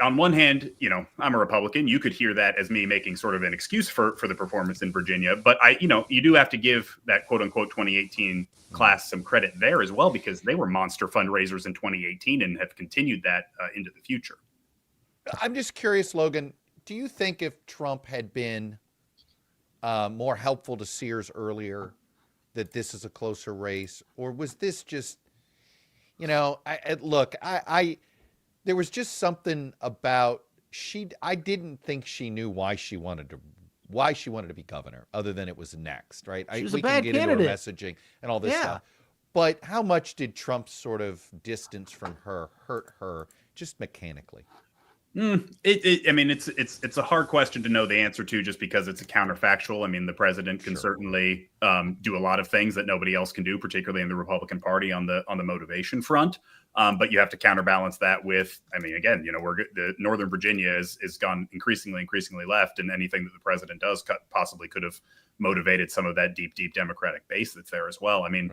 on one hand, I'm a Republican. You could hear that as me making sort of an excuse for the performance in Virginia. But you do have to give that quote unquote 2018 class some credit there as well, because they were monster fundraisers in 2018 and have continued that into the future. I'm just curious, Logan, do you think if Trump had been more helpful to Sears earlier, that this is a closer race? Or was this just, there was just something about I didn't think she knew why she wanted to be governor, other than it was next, right? She was we a bad can get candidate. into her messaging and all this stuff. But how much did Trump's sort of distance from her hurt her just mechanically? I mean, it's a hard question to know the answer to, just because it's a counterfactual. I mean, the president can certainly do a lot of things that nobody else can do, particularly in the Republican Party on the motivation front. But you have to counterbalance that with, I mean, again, the Northern Virginia is gone increasingly left, and anything that the president does possibly could have motivated some of that deep Democratic base that's there as well. I mean,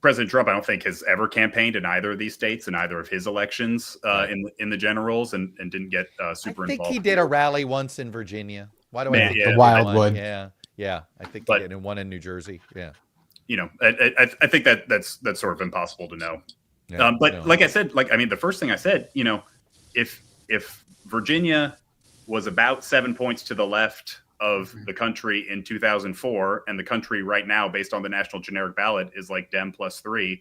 President Trump, I don't think, has ever campaigned in either of these states in either of his elections in the generals, and didn't get super involved. I think he did a rally once in Virginia. Why do I think the Wildwood? Yeah. I think he did, and one in New Jersey. Yeah. I think that's sort of impossible to know. Yeah, like I said, the first thing I said, if Virginia was about 7 points to the left of the country in 2004, and the country right now, based on the national generic ballot, is like Dem +3,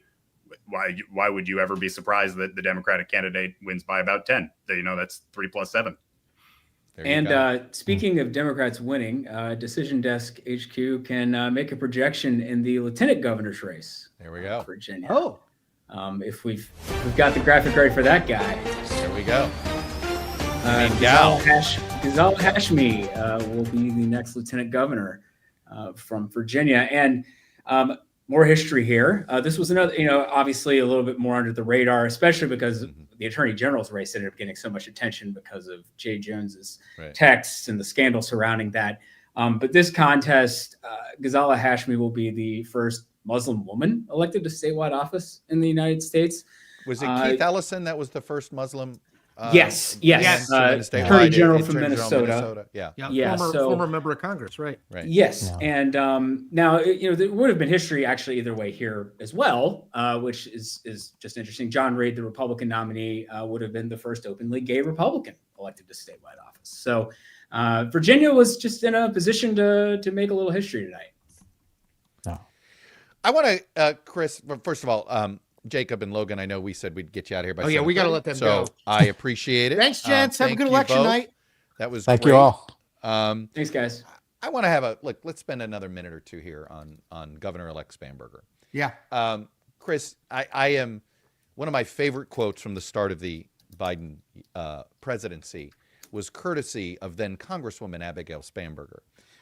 why would you ever be surprised that the Democratic candidate wins by about 10? That's 3 + 7. And speaking of Democrats winning, Decision Desk HQ can make a projection in the lieutenant governor's race. There we go. Virginia. Oh, if we've got the graphic ready for that guy. There we go. Ghazal Hashmi will be the next lieutenant governor from Virginia. And more history here. This was another, obviously a little bit more under the radar, especially because the attorney general's race ended up getting so much attention because of Jay Jones's texts and the scandal surrounding that. But this contest, Ghazala Hashmi will be the first Muslim woman elected to statewide office in the United States. Was it Keith Ellison that was the first Muslim? Yes. Attorney General from Minnesota. Yeah. Former member of Congress, right? Yes, and now there would have been history actually either way here as well, which is just interesting. John Reed, the Republican nominee, would have been the first openly gay Republican elected to statewide office. So Virginia was just in a position to make a little history tonight. I want to, Chris. First of all, Jacob and Logan, I know we said we'd get you out of here by 7:30. We got to let them go. So I appreciate it. Thanks, gents. Have a good election night. That was Thank great. you all. Thanks, guys. I want to have a look. Let's spend another minute or two here on Governor-elect Spanberger. Yeah. Chris, I am one of my favorite quotes from the start of the Biden presidency was courtesy of then Congresswoman Abigail Spanberger,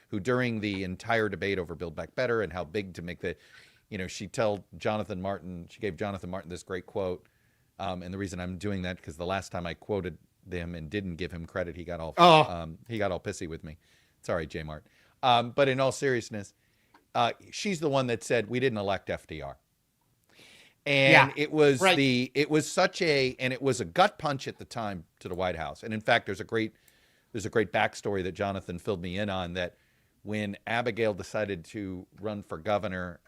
who during the entire debate over Build Back Better and how big to make the she gave Jonathan Martin this great quote. And the reason I'm doing that, because the last time I quoted them and didn't give him credit, he got all pissy with me. Sorry, J Mart. But in all seriousness, she's the one that said we didn't elect FDR. And it was it was a gut punch at the time to the White House. And in fact, there's a great backstory that Jonathan filled me in on, that when Abigail decided to run for governor,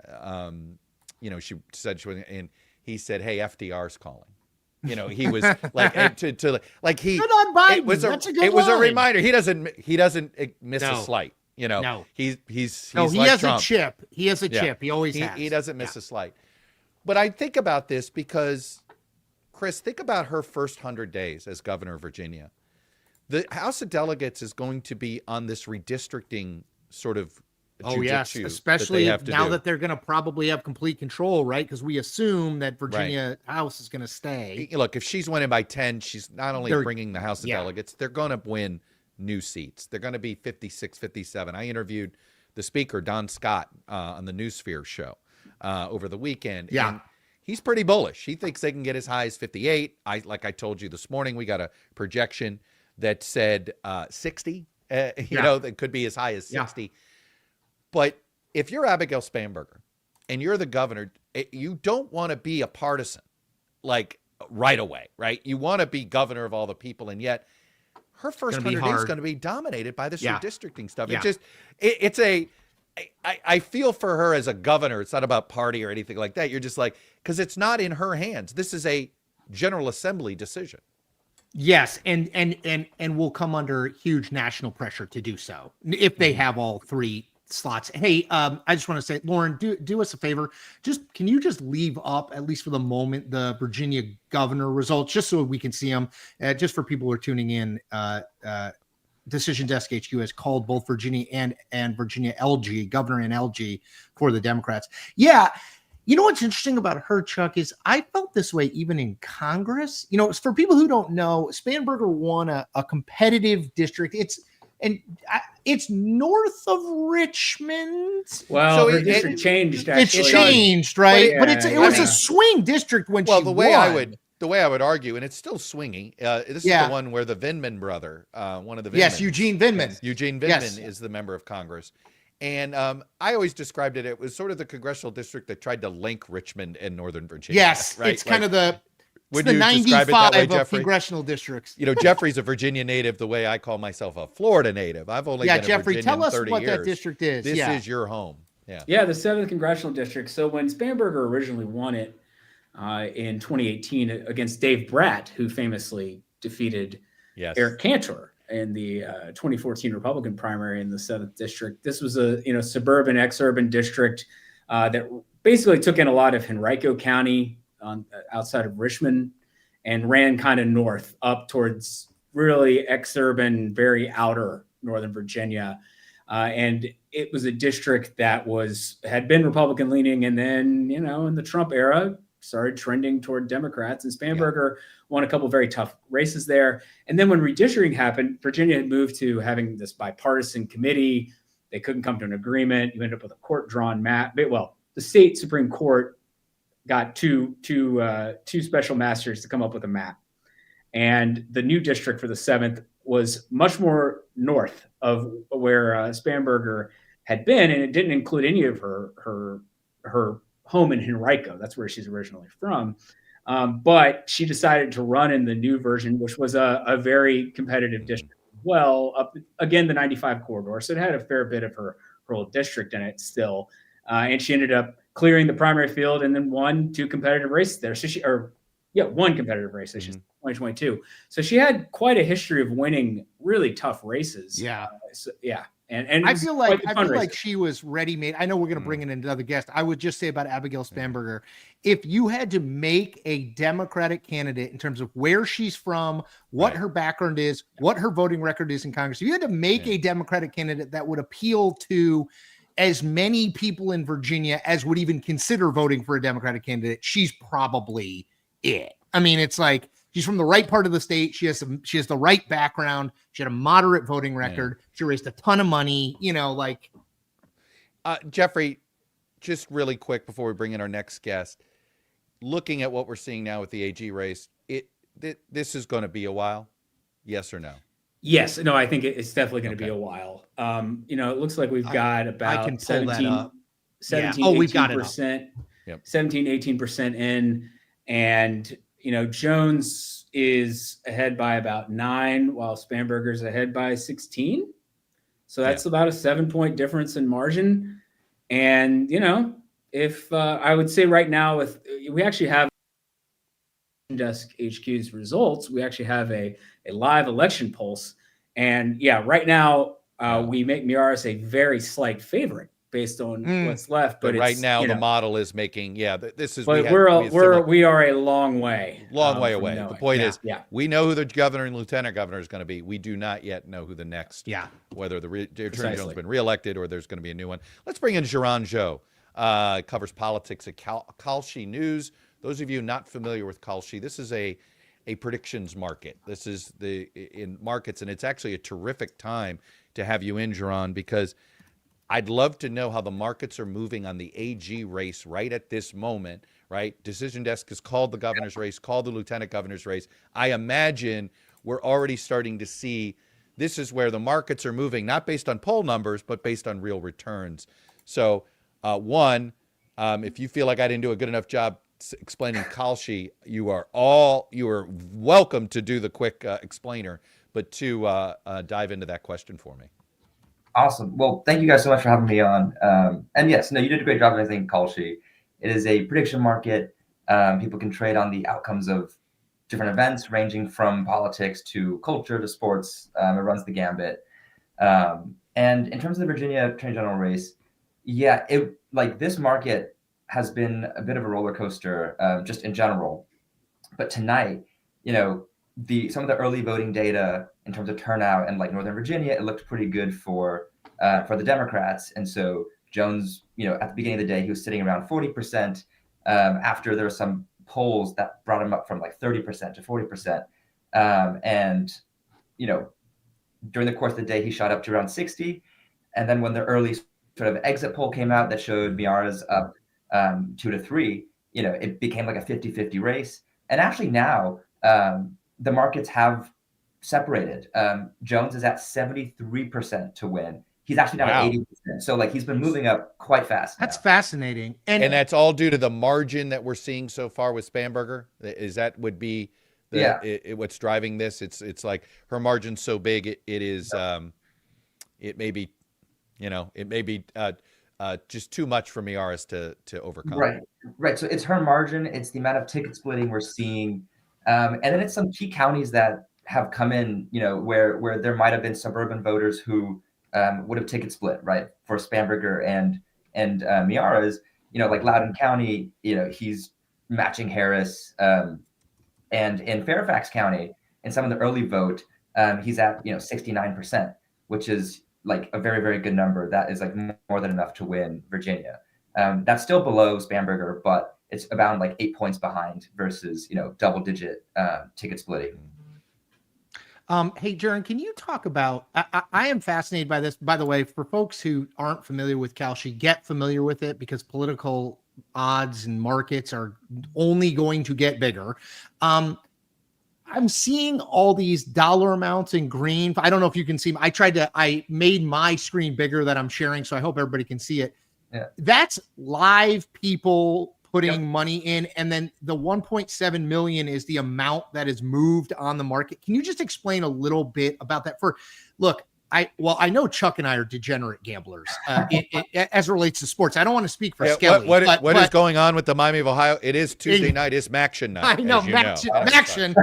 she said she was, and he said, "Hey, FDR's calling." He was like good on Biden. It was a reminder. He doesn't miss a slight. No. He like has Trump. A chip. He has a chip. He always has. He doesn't miss a slight. But I think about this because, Chris, think about her first 100 days as governor of Virginia. The House of Delegates is going to be on this redistricting sort of jujitsu, especially that they're going to probably have complete control, right? Because we assume that Virginia House is going to stay. Look, if she's winning by 10, she's not only bringing the House of Delegates, they're going to win new seats. They're going to be 56, 57. I interviewed the speaker, Don Scott, on the Newsphere show over the weekend. Yeah. And he's pretty bullish. He thinks they can get as high as 58. Like I told you this morning, we got a projection that said 60. That could be as high as 60. Yeah. But if you're Abigail Spanberger and you're the governor, you don't want to be a partisan like right away, right? You want to be governor of all the people. And yet her first 100 days is going to be dominated by this redistricting stuff. Yeah. I feel for her as a governor. It's not about party or anything like that. You're just like, because it's not in her hands. This is a General Assembly decision. Yes, and will come under huge national pressure to do so if they have all three slots. Hey, I just want to say, Lauren, do us a favor. Can you just leave up, at least for the moment, the Virginia governor results, just so we can see them, just for people who are tuning in. Decision Desk HQ has called both Virginia and Virginia LG, governor and LG for the Democrats. Yeah. You know what's interesting about her, Chuck, is I felt this way even in Congress. You know, for people who don't know, Spanberger won a competitive district. It's north of Richmond. Well, her district changed. Actually, it's changed, right? But it was a swing district when she the way won. the way I would argue, and it's still swinging. This is the one where the Vindman brother, one of the Vindmans, yes, Eugene Vindman. Eugene Vindman is the member of Congress. And I always described it. It was sort of the congressional district that tried to link Richmond and Northern Virginia. Yes, right? It's kind of the Would the you describe it 95 that way, of Jeffrey? congressional districts. You know, Jeffrey's a Virginia native the way I call myself a Florida native. I've only been Jeffrey, a Virginian tell us 30 what years. that district is. This is your home. Yeah, the 7th congressional district. So when Spanberger originally won it in 2018 against Dave Bratt, who famously defeated Eric Cantor in the 2014 Republican primary in the 7th district. This was a suburban, exurban district that basically took in a lot of Henrico County outside of Richmond and ran kind of north up towards really exurban, very outer Northern Virginia. And it was a district that had been Republican leaning, and then, in the Trump era, started trending toward Democrats, and Spanberger won a couple of very tough races there. And then when redistricting happened, Virginia had moved to having this bipartisan committee. They couldn't come to an agreement. You ended up with a court-drawn map. Well, the state Supreme Court got two special masters to come up with a map. And the new district for the 7th was much more north of where Spanberger had been, and it didn't include any of her home in Henrico. That's where she's originally from. But she decided to run in the new version, which was a very competitive district. Well, up again, the 95 corridor. So it had a fair bit of her whole district in it still. And she ended up clearing the primary field and then won 2 competitive races there. One competitive race. So she's 2022. So she had quite a history of winning really tough races. And I feel like she was ready-made. I know we're going to bring in another guest. I would just say about Abigail Spanberger, if you had to make a Democratic candidate in terms of where she's from, what her background is, what her voting record is in Congress, if you had to make a Democratic candidate that would appeal to as many people in Virginia as would even consider voting for a Democratic candidate, she's probably it. I mean, it's like, she's from the right part of the state. She has the right background. She had a moderate voting record. She raised a ton of money, Jeffrey, just really quick before we bring in our next guest, looking at what we're seeing now with the AG race, this is going to be a while. Yes or no? Yes. No, I think it's definitely going to be a while. It looks like we've got about 17, 18%, 18% in, and Jones is ahead by about 9, while Spanberger's ahead by 16. So that's about a 7-point difference in margin. And, if I would say right now, we actually have Desk HQ's results, we actually have a live election pulse. And right now we make Miaris a very slight favorite based on what's left. But right now the model is making, this is, but we are a long way away. The point is, we know who the governor and lieutenant governor is going to be. We do not yet know who the next, whether the Attorney General has been reelected or there's going to be a new one. Let's bring in Geron Joe, covers politics at Kalshi News. Those of you not familiar with Kalshi, this is a predictions market. This is in markets, and it's actually a terrific time to have you in, Geron, because I'd love to know how the markets are moving on the AG race right at this moment, right? Decision Desk has called the governor's race, called the lieutenant governor's race. I imagine we're already starting to see this is where the markets are moving, not based on poll numbers, but based on real returns. So, if you feel like I didn't do a good enough job explaining Kalshi, you are welcome to do the quick explainer, but to dive into that question for me. Awesome. Well, thank you guys so much for having me on. And yes, no, you did a great job, I think, Kalshi. It is a prediction market. People can trade on the outcomes of different events, ranging from politics to culture to sports. It runs the gambit. And in terms of the Virginia Attorney General race, this market has been a bit of a roller coaster, just in general. But tonight, some of the early voting data in terms of turnout and like Northern Virginia, it looked pretty good for the Democrats. And so Jones, at the beginning of the day, he was sitting around 40%. after there were some polls that brought him up from like 30% to 40%. And, you know, during the course of the day, he shot up to around 60. And then when the early sort of exit poll came out that showed Miara's up 2 to 3, you know, it became like a 50-50 race. And actually now the markets have separated. Jones is at 73% to win. He's actually down at 80%. So like he's been moving up quite fast. That's fascinating. And that's all due to the margin that we're seeing so far with Spanberger. Is that would be what's driving this? It's like her margin's so big it is it may be, you know, it may be just too much for Miaris to overcome. Right. So it's her margin. It's the amount of ticket splitting we're seeing. And then it's some key counties that have come in, you know, where there might have been suburban voters who would have ticket split, right, for Spanberger and Miara's, you know, like Loudoun County, you know, he's matching Harris. And in Fairfax County, in some of the early vote, he's at, you know, 69%, which is like a very, very good number. That is like more than enough to win Virginia. That's still below Spanberger, but it's about like 8 points behind versus, you know, double-digit ticket splitting. Hey, Jaron, can you talk about, I am fascinated by this, by the way, for folks who aren't familiar with Kalshi, get familiar with it because political odds and markets are only going to get bigger. I'm seeing all these dollar amounts in green. I don't know if you can see, I made my screen bigger that I'm sharing, so I hope everybody can see it. Yeah. That's live people putting money in, and then the 1.7 million is the amount that is moved on the market. Can you just explain a little bit about that? I know Chuck and I are degenerate gamblers as it relates to sports. I don't want to speak for Skelly. What is going on with the Miami of Ohio? It is Tuesday night. It's Maction night. I know, Maction.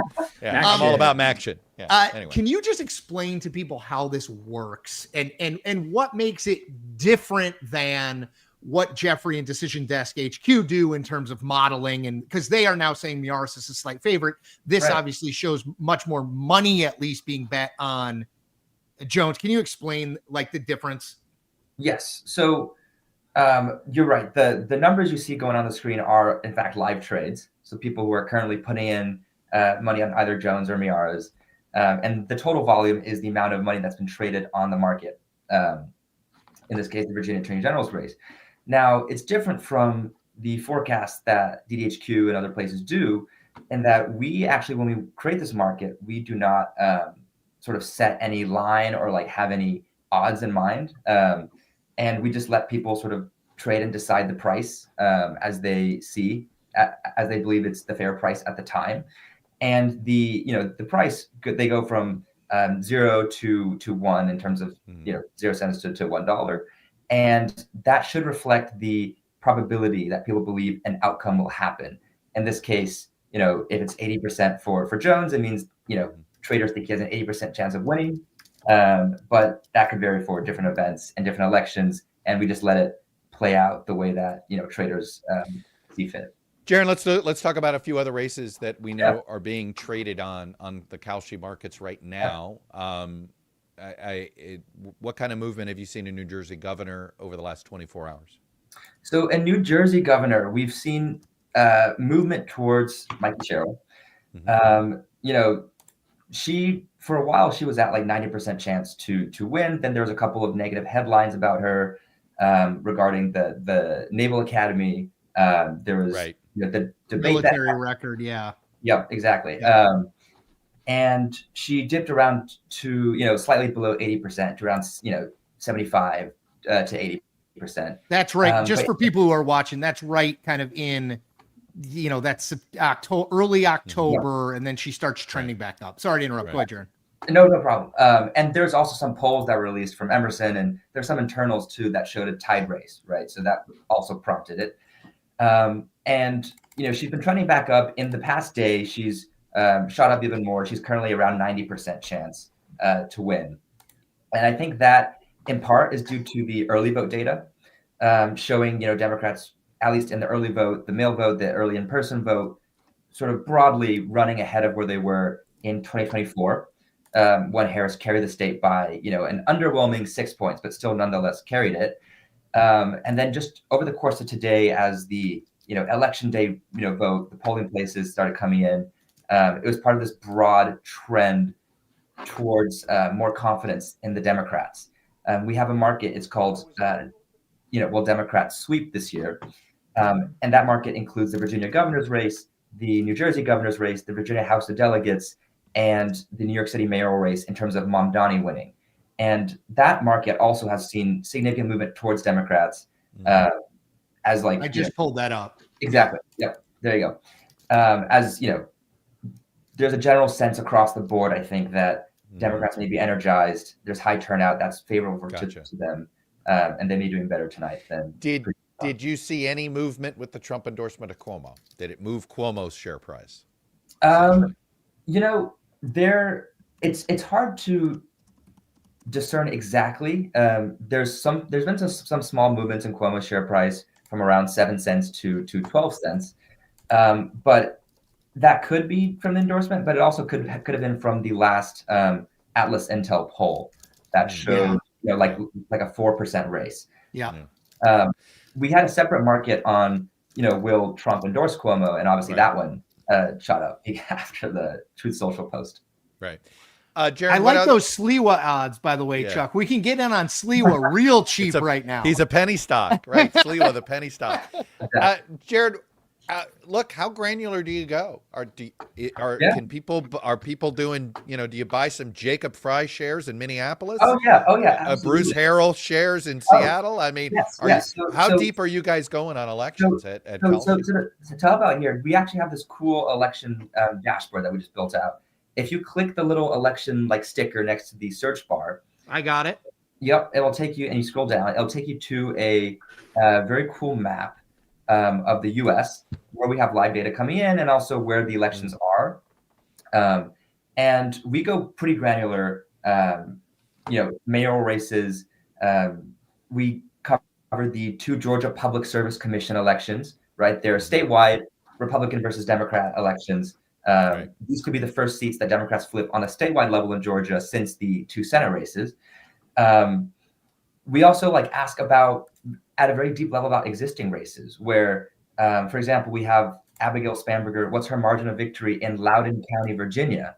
Yeah, I'm all about Maction. Yeah, anyway. Can you just explain to people how this works and what makes it different than what Jeffrey and Decision Desk HQ do in terms of modeling? And because they are now saying Miaris is a slight favorite, this obviously shows much more money at least being bet on Jones. Can you explain like the difference? Yes. So you're right. The numbers you see going on the screen are in fact live trades. So people who are currently putting in money on either Jones or Miaris. And the total volume is the amount of money that's been traded on the market. In this case, the Virginia Attorney General's race. Now, it's different from the forecast that DDHQ and other places do, in that we actually, when we create this market, we do not sort of set any line or like have any odds in mind. And we just let people sort of trade and decide the price as they see, as they believe it's the fair price at the time. And the price, they go from 0 to 1 in terms of 0 cents to $1. And that should reflect the probability that people believe an outcome will happen. In this case, if it's 80% for Jones, it means, traders think he has an 80% chance of winning. But that could vary for different events and different elections. And we just let it play out the way that, traders see fit. Jaron, let's talk about a few other races that we know are being traded on the Kalshi markets right now. What kind of movement have you seen in New Jersey governor over the last 24 hours? So in New Jersey governor, we've seen movement towards Mike Sherrill. She, for a while, she was at like 90% chance to win. Then there was a couple of negative headlines about her regarding the Naval Academy. There was the debate military record. Yeah. Yep, exactly. And she dipped around to, slightly below 80% to around, 75 to 80%. That's right. Just for people who are watching, that's right. Kind of in, that's early October. And then she starts trending back up. Sorry to interrupt. Go ahead, Jaron. No problem. And there's also some polls that were released from Emerson, and there's some internals too that showed a tide race, right? So that also prompted it. And, she's been trending back up. In the past day, she's shot up even more. She's currently around 90% chance to win. And I think that in part is due to the early vote data showing, Democrats, at least in the early vote, the mail vote, the early in-person vote, sort of broadly running ahead of where they were in 2024 when Harris carried the state by, an underwhelming 6 points, but still nonetheless carried it. And then just over the course of today, as the election day, vote, the polling places started coming in. It was part of this broad trend towards more confidence in the Democrats. We have a market, it's called, will Democrats sweep this year? And that market includes the Virginia governor's race, the New Jersey governor's race, the Virginia House of Delegates, and the New York City mayoral race in terms of Mamdani winning. And that market also has seen significant movement towards Democrats. As like I just pulled that up. Exactly. Yep. There you go. As there's a general sense across the board, I think, that Democrats may be energized. There's high turnout that's favorable to them, and they may be doing better tonight than. Did you see any movement with the Trump endorsement of Cuomo? Did it move Cuomo's share price? It's hard to discern exactly. There's been some small movements in Cuomo's share price from around 7 cents to 12 cents, but that could be from the endorsement. But it also could have been from the last Atlas Intel poll that showed like a 4% race. Yeah. We had a separate market on will Trump endorse Cuomo, and obviously that one shot up after the Truth Social post. Right. Jaron, I like those Cillizza odds, by the way, Chuck. We can get in on Cillizza real cheap right now. He's a penny stock, right? Cillizza, the penny stock. Jared, look, how granular do you go? Are people doing? Do you buy some Jacob Fry shares in Minneapolis? Oh yeah. Bruce Harrell shares in Seattle. I mean, how So deep are you guys going on elections at So to tell about here, we actually have this cool election dashboard that we just built out. If you click the little election sticker next to the search bar, I got it. Yep, it will take you, and you scroll down, it'll take you to a very cool map of the U.S. where we have live data coming in, and also where the elections are. And we go pretty granular. Mayoral races. We cover the 2 Georgia Public Service Commission elections. Right, they're statewide Republican versus Democrat elections. These could be the first seats that Democrats flip on a statewide level in Georgia since the 2 Senate races. We also ask about, at a very deep level, about existing races where, for example, we have Abigail Spanberger. What's her margin of victory in Loudoun County, Virginia?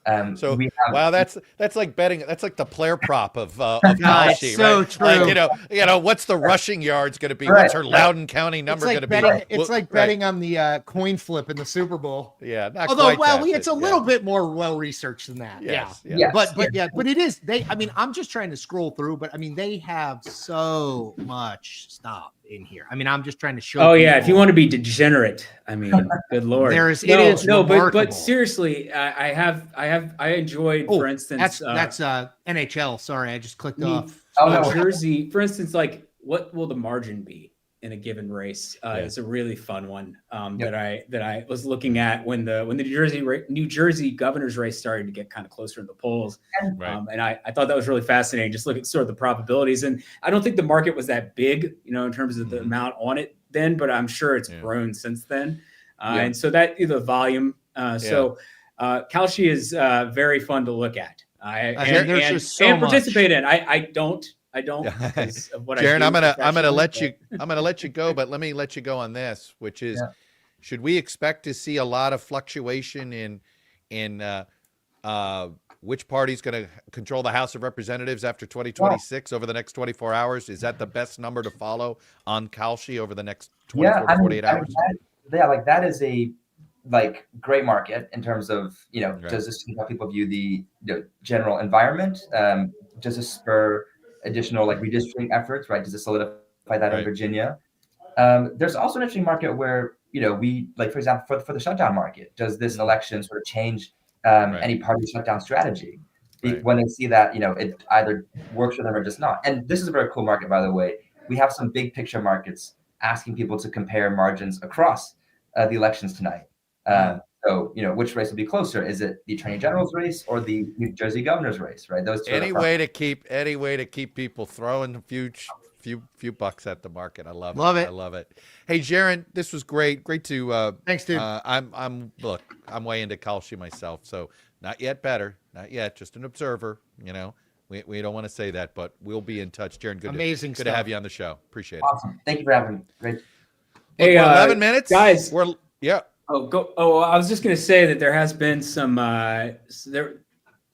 Wow, that's like betting. That's like the player prop of Kalshi, so right? True. Like, what's the rushing yards going to be? What's her Loudoun County number going to be? It's like betting on the coin flip in the Super Bowl. Yeah, not although quite that, it's a little bit more well researched than that. Yes, But it is. I'm just trying to scroll through, but they have so much stuff in here. I'm just trying to show. Oh yeah, if you want to be degenerate, good lord. But seriously, I enjoyed, for instance, that's NHL. Sorry, I just clicked off. Jersey, for instance, what will the margin be in a given race? It's a really fun one that I was looking at when the New Jersey governor's race started to get kind of closer to the polls, and I thought that was really fascinating. Just look at sort of the probabilities, and I don't think the market was that big, in terms of the amount on it then, but I'm sure it's grown since then, and so that the volume. Kalshi is very fun to look at. And participate in. I don't. Because of what Jaron, I'm gonna let you go, but let me let you go on this, which is, should we expect to see a lot of fluctuation in which party's going to control the House of Representatives after 2026 over the next 24 hours? Is that the best number to follow on Kalshi over the next 24 to 48 hours? That is a great market in terms of does this how people view the general environment? Does this spur additional redistricting efforts? Right? Does this solidify that in Virginia? There's also an interesting market where we for example for the shutdown market. Does this election sort of change any party shutdown strategy when they see that it either works for them or just not? And this is a very cool market, by the way. We have some big picture markets asking people to compare margins across the elections tonight. So, which race will be closer? Is it the Attorney General's race or the New Jersey governor's race? Right? Those two. Any way to keep people throwing a few bucks at the market. I love it. I love it. Hey, Jaron, this was great. Great to. Thanks, dude. I'm way into Kalshi myself, so not yet better, not yet. Just an observer. We don't want to say that, but we'll be in touch. Jaron, good to have you on the show. Appreciate it. Awesome. Thank you for having me. Great. Look, Hey, we're 11 minutes, guys. We're yeah. Oh, go. Oh, I was just going to say that there has been some.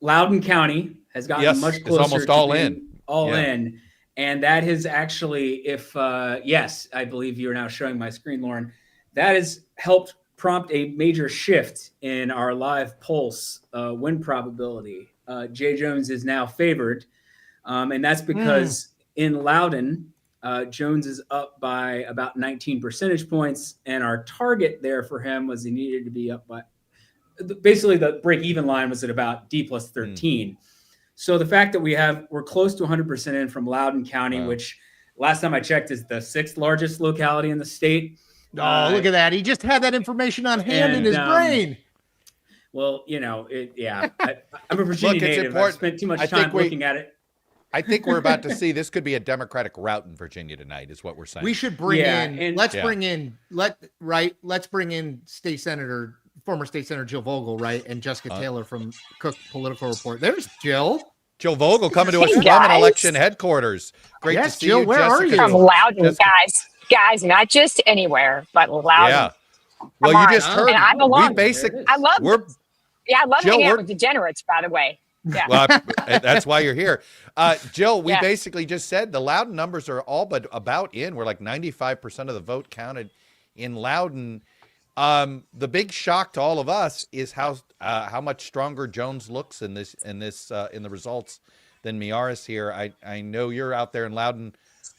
Loudoun County has gotten much It's closer almost to all being in. all Yeah. in, and that has actually, if yes, I believe you are now showing my screen, Lauren. That has helped prompt a major shift in our live pulse win probability. Jay Jones is now favored, and that's because in Loudoun, Jones is up by about 19 percentage points, and our target there for him was he needed to be up by basically the break-even line was at about D plus 13. So the fact that we're close to 100% in from Loudoun County, which last time I checked is the 6th largest locality in the state. Oh, look at that. He just had that information on hand in his brain. Well, I'm a Virginia native. I've spent too much time looking at it. I think we're about to see this could be a Democratic rout in Virginia tonight, is what we're saying. We should bring let's bring in former state senator Jill Vogel, right? And Jessica Taylor from Cook Political Report. There's Jill. Jill Vogel coming to us from an election headquarters. Great to see Jill, you, where Jessica. are you? From Loudoun, guys, not just anywhere, but Loudoun. Yeah. Well, you just heard. And I belong. I love. I love hanging out with degenerates. By the way. Yeah. Well, that's why you're here. Jill, we basically just said the Loudoun numbers are all but about in. We're like 95% of the vote counted in Loudoun. The big shock to all of us is how much stronger Jones looks in the results than Miyares here. I know you're out there in Loudoun.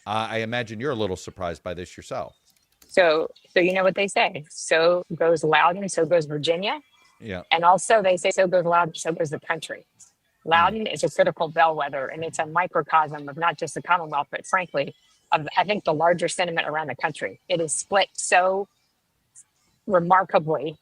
I imagine you're a little surprised by this yourself. So you know what they say. So goes Loudoun, so goes Virginia. Yeah. And also they say so goes Loudoun, so goes the country. Loudoun is a critical bellwether, and it's a microcosm of not just the Commonwealth, but frankly, of I think the larger sentiment around the country. It is split so remarkably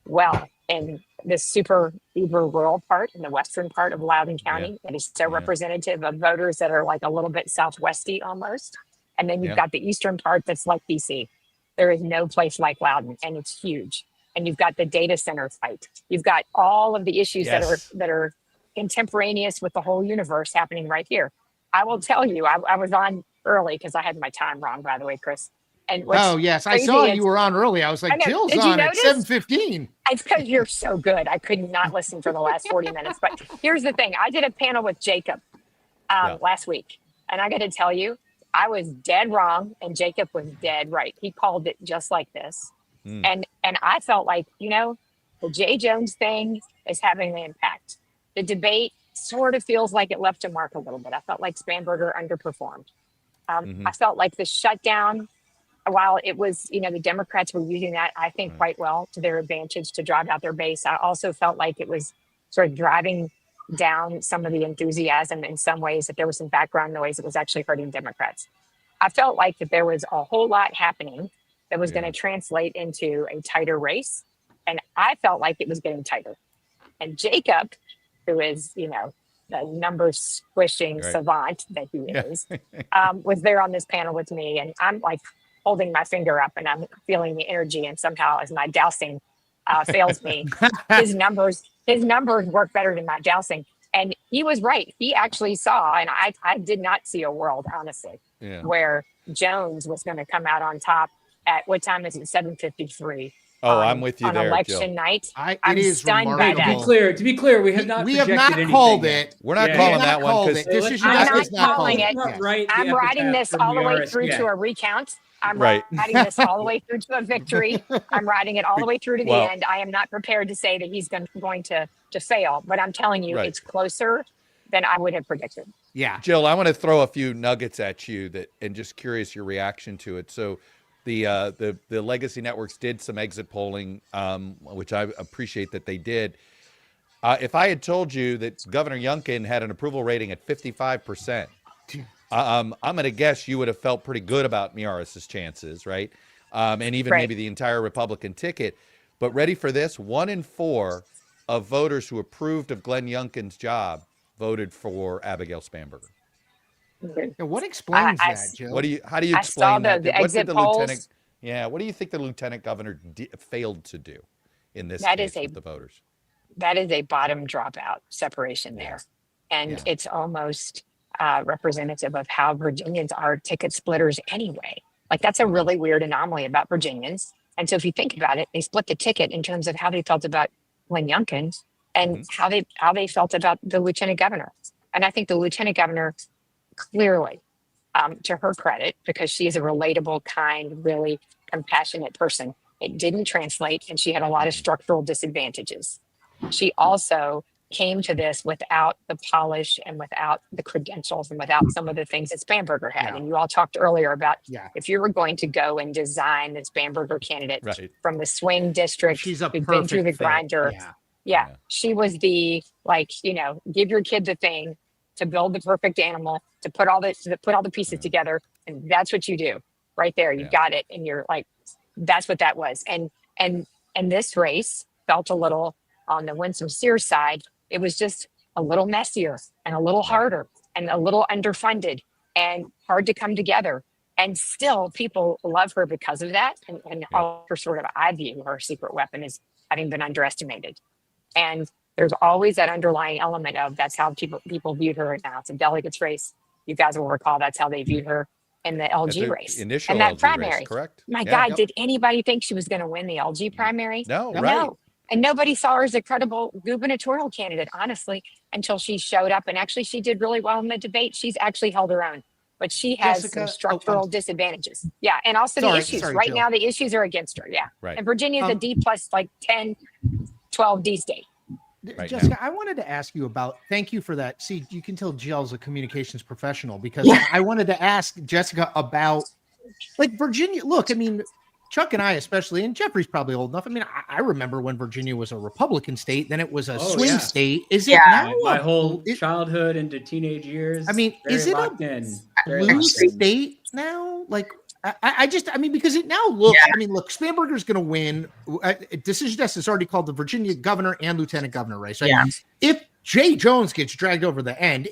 well in this super uber rural part, in the western part of Loudoun County. It is so representative of voters that are like a little bit southwesty almost. And then you've got the eastern part that's like DC. There is no place like Loudoun, and it's huge. And you've got the data center fight. You've got all of the issues that are contemporaneous with the whole universe happening right here. I will tell you, I was on early because I had my time wrong, by the way, Chris. And yes, I saw you were on early. I was like, Jill's on at 7:15. It's because you're so good. I could not listen for the last 40 minutes. But here's the thing. I did a panel with Jacob last week. And I got to tell you, I was dead wrong and Jacob was dead right. He called it just like this. And I felt like, the Jay Jones thing is having an impact. The debate sort of feels like it left a mark a little bit. I felt like Spanberger underperformed. I felt like the shutdown, while it was, the Democrats were using that, I think, quite well to their advantage to drive out their base. I also felt like it was sort of driving down some of the enthusiasm in some ways, that there was some background noise that was actually hurting Democrats. I felt like that there was a whole lot happening that was going to translate into a tighter race. And I felt like it was getting tighter. And Jacob, who is, the number squishing savant that he is, was there on this panel with me. And I'm like holding my finger up and I'm feeling the energy. And somehow as my dousing fails me, his numbers work better than my dousing. And he was right. He actually saw, and I did not see a world, honestly, where Jones was going to come out on top at what time is it? 7:53. Oh, I'm with you on there, election Jill. night. It is stunned by remarkable. that. To be clear, we have not. We have not projected called anything it. We're not calling that one because Decision I'm not is not calling called it. Not right the I'm writing epitaph this for all the way Miyares through yet. to a recount. I'm Right. writing this all the way through to a victory. I'm writing it all the way through to the Well- end. I am not prepared to say that he's going to fail, but I'm telling you, it's closer than I would have predicted. Yeah. Jill, I want to throw a few nuggets at you and just curious your reaction to it. So the legacy networks did some exit polling, which I appreciate that they did. If I had told you that Governor Youngkin had an approval rating at 55%, I'm going to guess you would have felt pretty good about Miyares' chances, right? And even maybe the entire Republican ticket. But ready for this? 1 in 4 of voters who approved of Glenn Youngkin's job voted for Abigail Spanberger. Now, what explains that, Jill? How do you I saw explain that? the What exit did the polls. lieutenant? Yeah, what do you think the lieutenant governor failed to do in this That case is with the voters? That is a bottom dropout separation there. And it's almost representative of how Virginians are ticket splitters anyway. Like, that's a really weird anomaly about Virginians. And so if you think about it, they split the ticket in terms of how they felt about Glenn Youngkin and how they felt about the lieutenant governor. And I think the lieutenant governor clearly, to her credit, because she is a relatable, kind, really compassionate person, it didn't translate, and she had a lot of structural disadvantages. She also came to this without the polish and without the credentials and without some of the things that Spanberger had. And you all talked earlier about if you were going to go and design this Spanberger candidate from the swing district, she's a who'd been through the perfect fit. grinder. Yeah, she was the, like, you know, give your kid the thing to build the perfect animal, to put all the pieces together, and that's what you do right there. You got it, and you're like, that's what that was. And this race felt a little on the Winsome Sears side. It was just a little messier and a little harder and a little underfunded and hard to come together. And still, people love her because of that. And all her sort of, I view her secret weapon as having been underestimated. And there's always that underlying element of that's how people viewed her. Now it's a delegates race. You guys will recall that's how they viewed her in the LG race. Initial and that LG primary. race, correct? My God, did anybody think she was going to win the LG primary? No, No. And nobody saw her as a credible gubernatorial candidate, honestly, until she showed up. And actually, she did really well in the debate. She's actually held her own. But she has some structural disadvantages. Yeah. And also the issues. Right now, the issues are against her. Yeah. Right. And Virginia's a D plus, like 10, 12 D state. Jessica, I wanted to ask you about, thank you for that. See, you can tell Jill's a communications professional, because I wanted to ask Jessica about, like, Virginia. Look, I mean, Chuck and I especially, and Jeffrey's probably old enough. I mean, I remember when Virginia was a Republican state, then it was a swing state. Is it now? My whole childhood into teenage years. I mean, is it a blue state now? Like, I mean, because it now looks, I mean, look, Spanberger's going to win. Decision Desk has already called the Virginia governor and lieutenant governor race. Right? Yeah. If Jay Jones gets dragged over the end,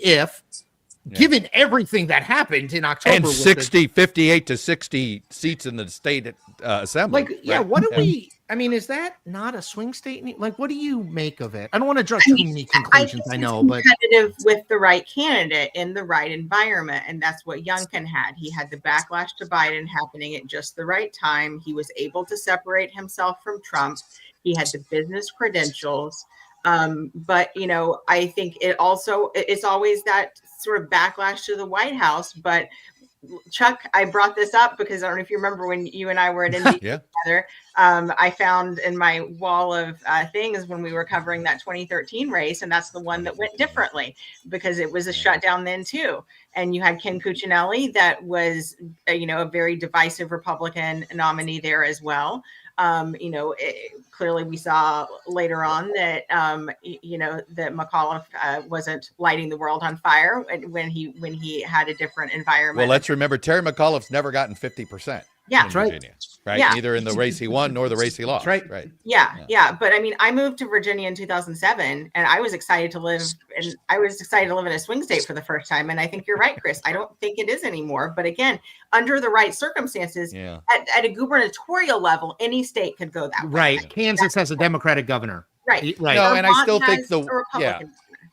given everything that happened in October. And 58 to 60 seats in the state assembly. Like, what do we, I mean, is that not a swing state? Like, what do you make of it? I don't want to draw too many conclusions, I know, but competitive with the right candidate in the right environment. And that's what Youngkin had. He had the backlash to Biden happening at just the right time. He was able to separate himself from Trump. He had the business credentials. But, you know, I think it's always that sort of backlash to the White House. But Chuck, I brought this up because I don't know if you remember when you and I were at Indy together. I found in my wall of things when we were covering that 2013 race, and that's the one that went differently because it was a shutdown then too. And you had Ken Cuccinelli, that was, a very divisive Republican nominee there as well. Clearly we saw later on that, that McAuliffe wasn't lighting the world on fire when he had a different environment. Well, let's remember Terry McAuliffe's never gotten 50%. Yeah, in Virginia, right? Yeah. Neither in the race he won nor the race he lost. Right. Yeah. But I mean, I moved to Virginia in 2007, and I was excited to live in a swing state for the first time. And I think you're right, Chris. I don't think it is anymore. But again, under the right circumstances, at a gubernatorial level, any state could go that way. Right. Kansas has a Democratic governor. Right. No, and I still think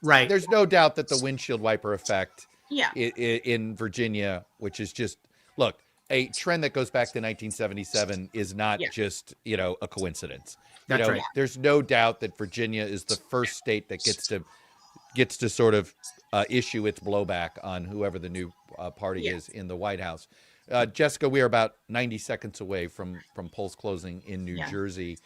right. There's no doubt that the windshield wiper effect in Virginia, which is just, look, a trend that goes back to 1977 is not just, a coincidence. That's right. There's no doubt that Virginia is the first state that gets to sort of issue its blowback on whoever the new party is in the White House. Jessica, we are about 90 seconds away from polls closing in New Jersey.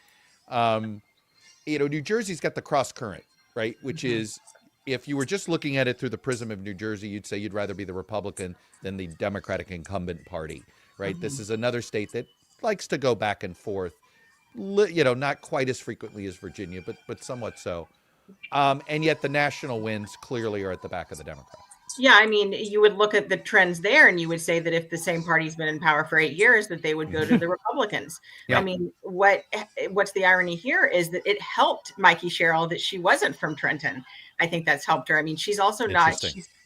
New Jersey's got the cross current, right? Which is, if you were just looking at it through the prism of New Jersey, you'd say you'd rather be the Republican than the Democratic incumbent party, right? This is another state that likes to go back and forth, not quite as frequently as Virginia, but somewhat so. And yet the national wins clearly are at the back of the Democrats. Yeah, I mean, you would look at the trends there and you would say that if the same party's been in power for 8 years, that they would go to the Republicans. I mean, what's the irony here is that it helped Mikey Sherrill that she wasn't from Trenton. I think that's helped her. I mean, she's also not,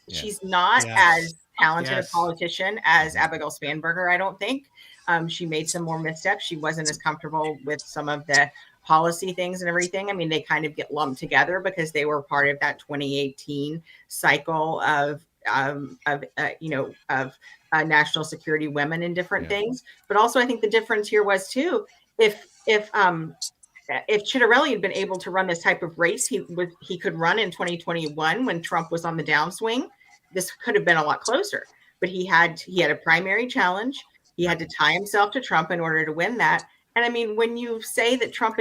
she's not as talented a politician as Abigail Spanberger, I don't think. She made some more missteps. She wasn't as comfortable with some of the policy things and everything. I mean, they kind of get lumped together because they were part of that 2018 cycle of national security women and different things. But also, I think the difference here was too, if Ciattarelli had been able to run this type of race, he could run in 2021 when Trump was on the downswing. This could have been a lot closer. But he had a primary challenge. He had to tie himself to Trump in order to win that. And I mean, when you say that Trump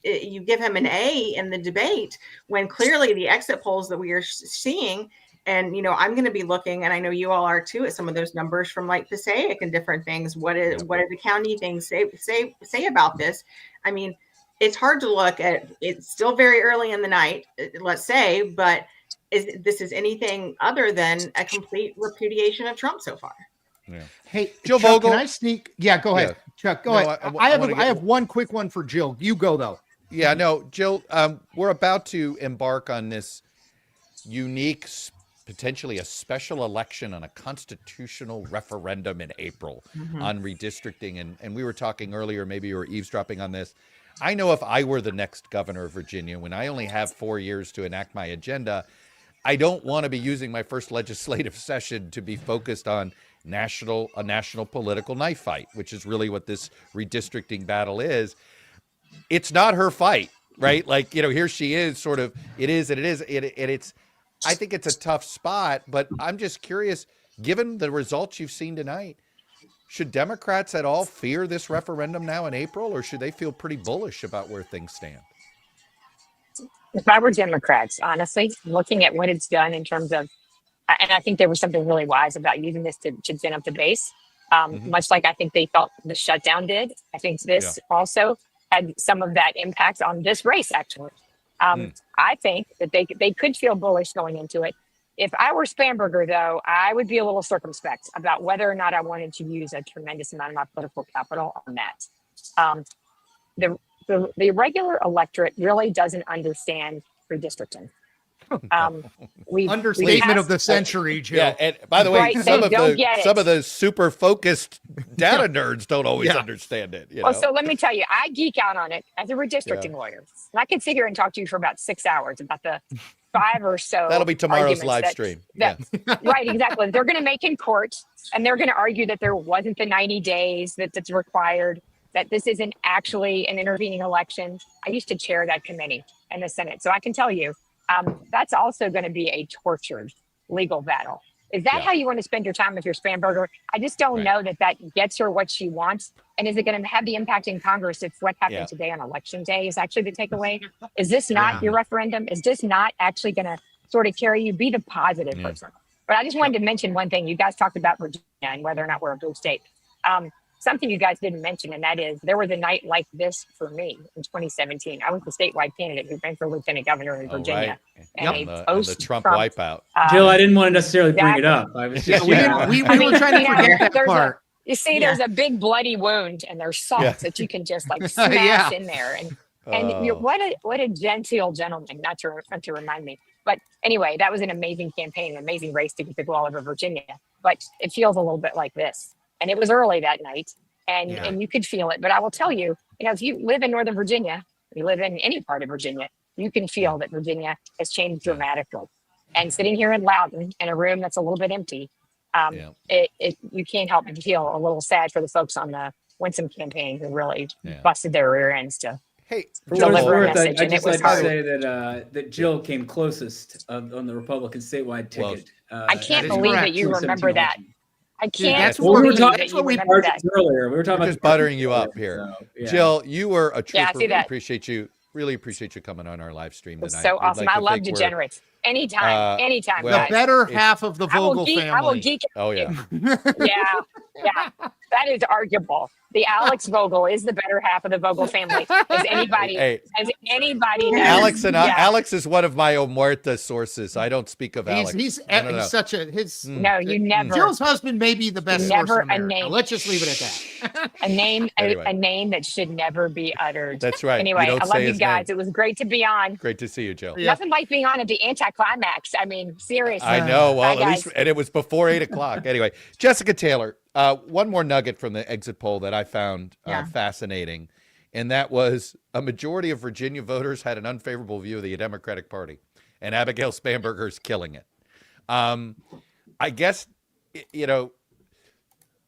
you give him an A in the debate, when clearly the exit polls that we are seeing, and I'm going to be looking, and I know you all are too, at some of those numbers from like Passaic and different things. What do the county things say about this? I mean, it's hard to look at. It's still very early in the night, let's say, but this is anything other than a complete repudiation of Trump so far. Yeah. Hey, Jill Chuck, Vogel. can I sneak? Yeah, go ahead, Chuck. Go ahead. I have one quick one for Jill. You go though. Yeah, no, Jill. We're about to embark on this unique, potentially a special election on a constitutional referendum in April on redistricting, and we were talking earlier. Maybe you were eavesdropping on this. I know if I were the next governor of Virginia, when I only have 4 years to enact my agenda, I don't want to be using my first legislative session to be focused on a national political knife fight, which is really what this redistricting battle is. It's not her fight, right? Like, here she is, sort of, it is, and it is, and it's, I think it's a tough spot, but I'm just curious, given the results you've seen tonight, should Democrats at all fear this referendum now in April, or should they feel pretty bullish about where things stand? If I were Democrats, honestly, looking at what it's done in terms of, and I think there was something really wise about using this to gin up the base, much like I think they felt the shutdown did. I think this also had some of that impact on this race, actually. I think that they could feel bullish going into it. If I were Spanberger, though, I would be a little circumspect about whether or not I wanted to use a tremendous amount of my political capital on that. The regular electorate really doesn't understand redistricting. Understatement of the century, Jill. Yeah, and by the way, Right, some they of the super focused data nerds don't always understand it. Well, so let me tell you, I geek out on it as a redistricting lawyer, and I could sit here and talk to you for about 6 hours about the 5 or so. That'll be tomorrow's arguments live stream. Right, exactly. They're going to make in court, and they're going to argue that there wasn't the 90 days that's required, that this isn't actually an intervening election. I used to chair that committee in the Senate, so I can tell you that's also going to be a tortured legal battle. Is that how you want to spend your time if you're Spanberger? I just don't know that gets her what she wants. And is it going to have the impact in Congress if what happened today on election day is actually the takeaway? Is this not your referendum? Is this not actually going to sort of carry you? Be the positive person. But I just wanted to mention one thing. You guys talked about Virginia and whether or not we're a blue state. Something you guys didn't mention, and that is there was a night like this for me in 2017. I was the statewide candidate who ran for lieutenant governor in Virginia. And the Trump wipeout. Jill, I didn't want to necessarily bring it up. I was just, we were trying to forget that part. You see, there's a big bloody wound, and there's salt that you can just like smash in there. And what a genteel gentleman, not to remind me. But anyway, that was an amazing campaign, an amazing race to get people all over Virginia. But it feels a little bit like this. And it was early that night, and you could feel it. But I will tell you, if you live in Northern Virginia, you live in any part of Virginia, you can feel that Virginia has changed dramatically. And sitting here in Loudoun in a room that's a little bit empty, you can't help but feel a little sad for the folks on the Winsome campaign who really busted their rear ends to deliver a message. I'd just like to say that Jill came closest on the Republican statewide ticket. I can't believe that you remember that. I can't. That's what we talked earlier. We were talking about just buttering you up here. So, Jill, you were a trooper. Yeah, I see that. Really appreciate you coming on our live stream tonight. So awesome. I love degenerates. Anytime. The better half of the Vogel family. I will geek. Oh yeah. yeah. That is arguable. The Alex Vogel is the better half of the Vogel family. As anybody knows. Alex is one of my Omerta sources. I don't speak of Alex. He's such a No, you never. Jill's husband may be the best source in America. Let's just leave it at that. a name that should never be uttered. That's right. Anyway, I love you guys. It was great to be on. Great to see you, Jill. Nothing like being on at the anticlimax. I mean, seriously. I know. Well, Bye, at least, and it was before 8:00. Anyway, Jessica Taylor, one more nugget from the exit poll that I found fascinating, and that was a majority of Virginia voters had an unfavorable view of the Democratic Party, and Abigail Spanberger's killing it. I guess, the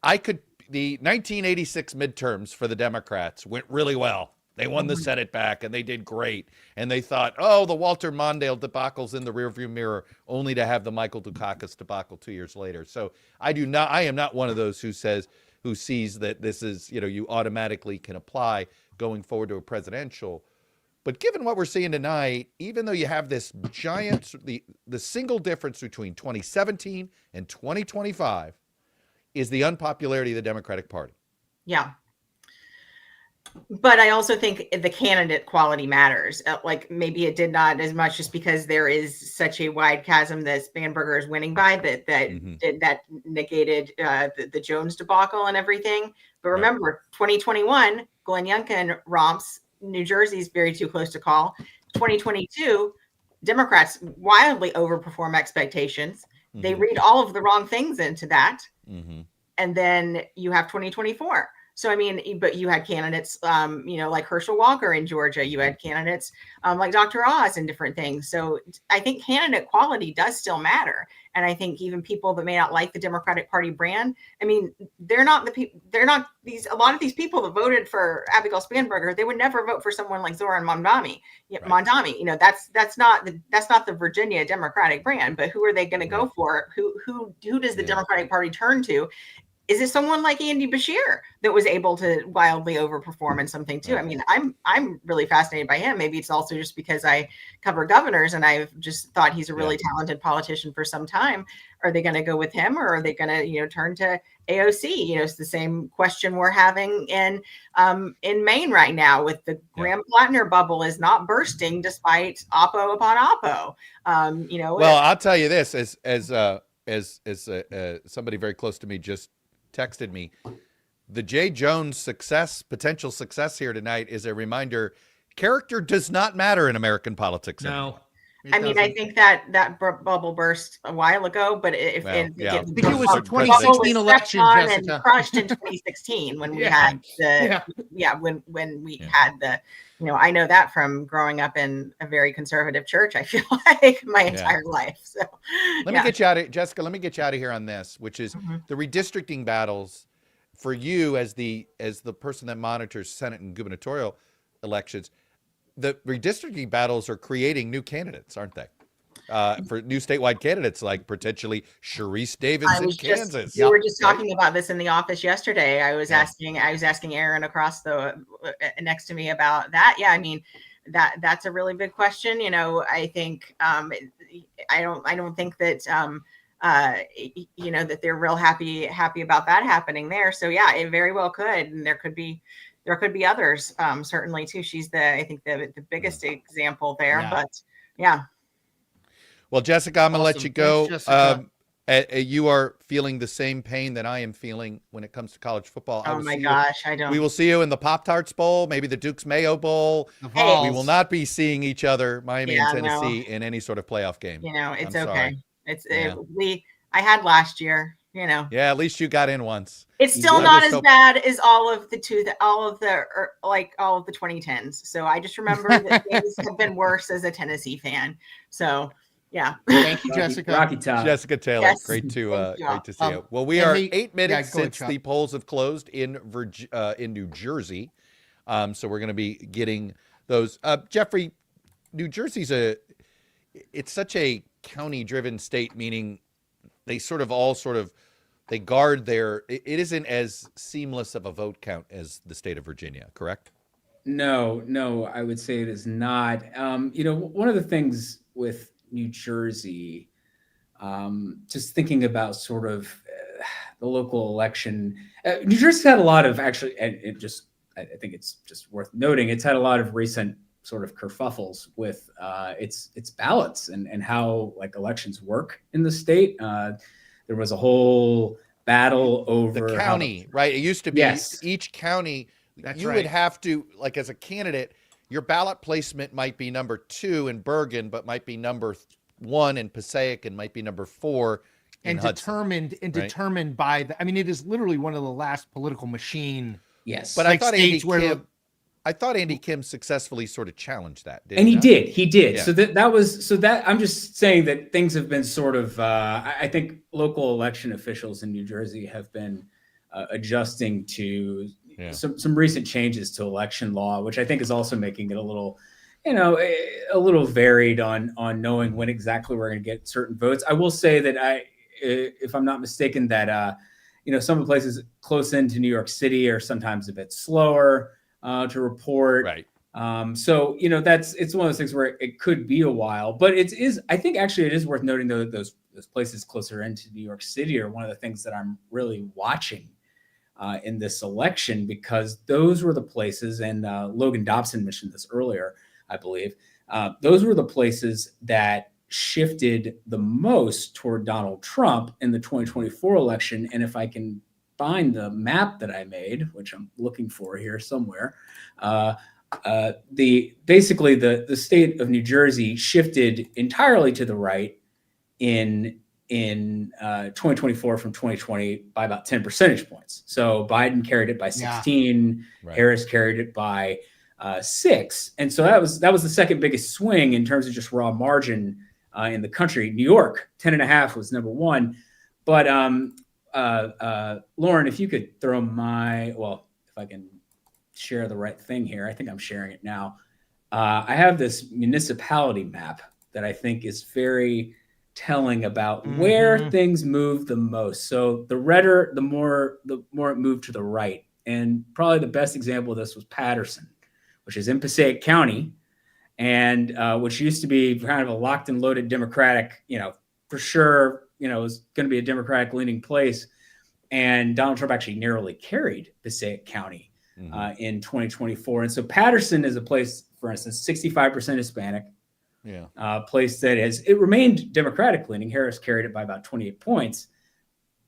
1986 midterms for the Democrats went really well. They won the Senate back, and they did great. And they thought, oh, the Walter Mondale debacle's in the rearview mirror, only to have the Michael Dukakis debacle 2 years later. So I am not one of those who sees that this is, you automatically can apply going forward to a presidential. But given what we're seeing tonight, even though you have this giant, the single difference between 2017 and 2025 is the unpopularity of the Democratic Party. Yeah. But I also think the candidate quality matters. Like maybe it did not as much just because there is such a wide chasm that Spanberger is winning by that negated the Jones debacle and everything. But remember, 2021, Glenn Youngkin romps. New Jersey's very too close to call. 2022, Democrats wildly overperform expectations. They read all of the wrong things into that. And then you have 2024. So, I mean, but you had candidates, like Herschel Walker in Georgia. You had candidates like Dr. Oz and different things. So I think candidate quality does still matter. And I think even people that may not like the Democratic Party brand, I mean, a lot of these people that voted for Abigail Spanberger, they would never vote for someone like Zoran Mondami. Mondami, that's not the Virginia Democratic brand, but who are they going to go for? Who does the Democratic Party turn to? Is it someone like Andy Beshear that was able to wildly overperform in something too? I mean, I'm really fascinated by him. Maybe it's also just because I cover governors and I've just thought he's a really talented politician for some time. Are they going to go with him, or are they going to, turn to AOC? It's the same question we're having in Maine right now with the Graham Plattner bubble is not bursting despite oppo upon oppo. Well, I'll tell you this, as somebody very close to me just texted me, the Jay Jones potential success here tonight is a reminder: character does not matter in American politics anymore. I mean, I think that bubble burst a while ago, but I think it was a 2016 election, and crushed in 2016 when we had when we had the, I know that from growing up in a very conservative church. I feel like my entire life. So let me get you out of Jessica. Let me get you out of here on this, which is the redistricting battles for you as the person that monitors Senate and gubernatorial elections. The redistricting battles are creating new candidates, aren't they? For new statewide candidates, like potentially Sharice Davids in Kansas. We were just talking about this in the office yesterday. I was asking Aaron across the next to me about that. Yeah, I mean, that's a really big question. I think I don't think that that they're real happy about that happening there. So yeah, it very well could, and there could be others, certainly too. She's I think the biggest example there, but yeah. Well, Jessica, I'm going to let you go. Thanks, you are feeling the same pain that I am feeling when it comes to college football. Oh my gosh, I don't. We will see you in the Pop-Tarts Bowl, maybe the Duke's Mayo Bowl. Hey. We will not be seeing each other, Miami and Tennessee, in any sort of playoff game. It's okay. I had last year. Yeah, at least you got in once. It's still not as bad as all of the 2010s. So I just remember that things have been worse as a Tennessee fan. So yeah. Thank you, Jessica. Rocky Top. Jessica Taylor. Yes. Great to see you. Well, we are 8 minutes since the polls have closed in New Jersey. So we're going to be getting those. Jeffrey, New Jersey's it's such a county-driven state, meaning they they guard it isn't as seamless of a vote count as the state of Virginia, correct? No, I would say it is not. One of the things with New Jersey, just thinking about sort of the local election, New Jersey's had a lot of actually, and I think it's just worth noting, it's had a lot of recent sort of kerfuffles with its ballots and how elections work in the state. There was a whole battle over the county, right? It used to be each county. Would have to, as a candidate, your ballot placement might be number 2 in Bergen, but might be number 1 in Passaic, and might be number 4 in Hudson, determined by it is literally one of the last political machine. Yes, but I thought states I thought Andy Kim successfully sort of challenged that. And he did. He did. Yeah. So that I'm just saying that things have been sort of. I think local election officials in New Jersey have been adjusting to some recent changes to election law, which I think is also making it a little, a little varied on knowing when exactly we're going to get certain votes. I will say that if I'm not mistaken, that some of the places close into New York City are sometimes a bit slower to report. Right. So it's one of those things where it could be a while, but I think actually it is worth noting though that those places closer into New York City are one of the things that I'm really watching in this election, because those were the places, and Logan Dobson mentioned this earlier, I believe, those were the places that shifted the most toward Donald Trump in the 2024 election. And if I can find the map that I made, which I'm looking for here somewhere, basically the state of New Jersey shifted entirely to the right in 2024 from 2020 by about 10 percentage points. So Biden carried it by 16, Harris carried it by 6, and so that was the second biggest swing in terms of just raw margin in the country. New York 10.5 was number one, but Lauren, if you could throw if I can share the right thing here. I think I'm sharing it now. I have this municipality map that I think is very telling about where things move the most. So the redder, the more it moved to the right. And probably the best example of this was Paterson, which is in Passaic County, and which used to be kind of a locked and loaded Democratic, for sure, it was going to be a Democratic leaning place. And Donald Trump actually narrowly carried Passaic County in 2024. And so Paterson is a place, for instance, 65% Hispanic, place that it remained Democratic leaning. Harris carried it by about 28 points,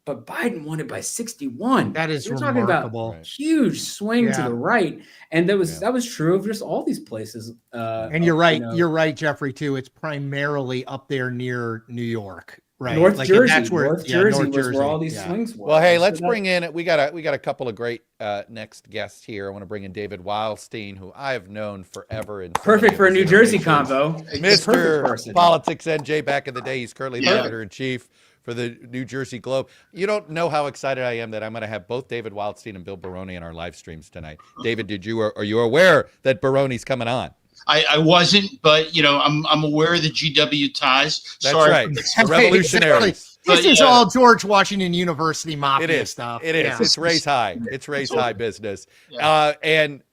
but Biden won it by 61. That is remarkable. Talking about huge swing to the right. And that was true of just all these places. And you're right. You're right, Jeffrey, too. It's primarily up there near New York. Right. North Jersey. That's where, North Jersey was where all these swings were. Well, hey, let's bring in, we got a couple of great next guests here. I want to bring in David Wildstein, who I have known forever. And perfect for a New Jersey combo. Mr. Politics NJ back in the day. He's currently the editor-in-chief for the New Jersey Globe. You don't know how excited I am that I'm going to have both David Wildstein and Bill Baroni in our live streams tonight. David, are you aware that Baroni's coming on? I wasn't, but I'm aware of the GW ties. That's Sorry right. The revolutionaries. This is all George Washington University mafia stuff. It is. It's race high. It's race high business. And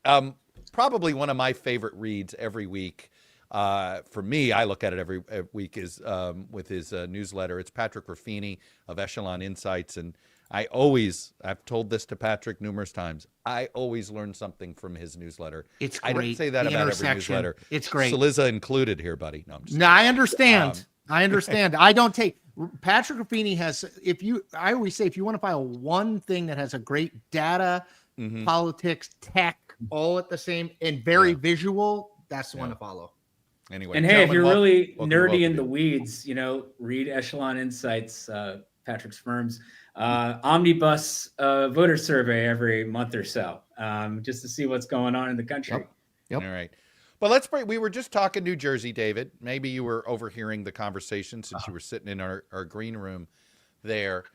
probably one of my favorite reads every week. For me, I look at it every week is with his newsletter. It's Patrick Ruffini of Echelon Insights, and I've told this to Patrick numerous times, I always learn something from his newsletter. It's great. I don't say that about every newsletter. It's great. Cilliza included here, buddy. No, I'm just I understand. I understand. I don't take Patrick Ruffini has, I always say, if you want to file one thing that has a great data, politics, tech, all at the same and very visual, that's the one to follow. Anyway, and hey, if you're really nerdy in the weeds, read Echelon Insights, Patrick's firm's omnibus voter survey every month or so, just to see what's going on in the country. Yep. All right. But we were just talking New Jersey, David. Maybe you were overhearing the conversation since you were sitting in our green room there.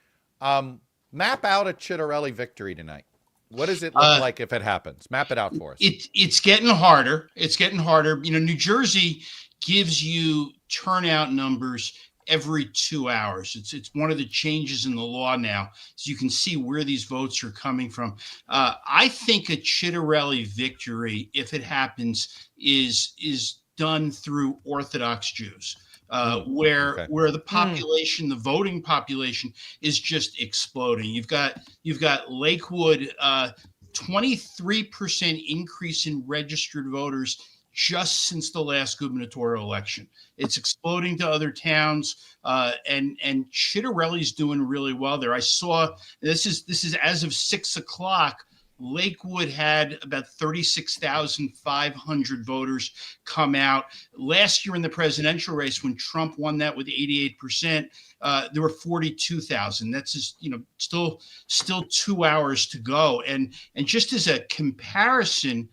Map out a Chitterelli victory tonight. What does it look like if it happens? Map it out for us. It's getting harder. It's getting harder. New Jersey gives you turnout numbers every 2 hours. It's one of the changes in the law now, so you can see where these votes are coming from. I think a Chitterelli victory, if it happens, is done through Orthodox Jews. Where the population, the voting population, is just exploding. You've got Lakewood, 23% increase in registered voters just since the last gubernatorial election. It's exploding to other towns, and Chitterelli's doing really well there. I saw this is as of 6 o'clock. Lakewood had about 36,500 voters come out. Last year in the presidential race, when Trump won that with 88%, there were 42,000. That's just, still 2 hours to go. And just as a comparison,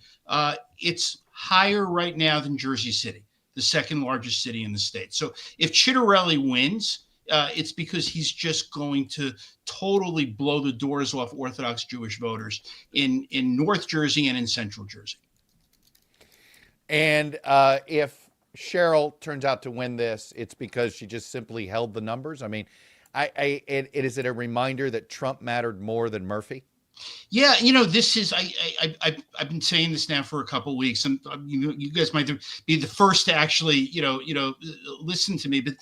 it's higher right now than Jersey City, the second largest city in the state. So if Chitterelli wins, it's because he's just going to totally blow the doors off Orthodox Jewish voters in North Jersey and in Central Jersey. And if Cheryl turns out to win this, it's because she just simply held the numbers. I mean, is it a reminder that Trump mattered more than Murphy? Yeah, this is I've been saying this now for a couple of weeks, and you guys might be the first to actually listen to me, but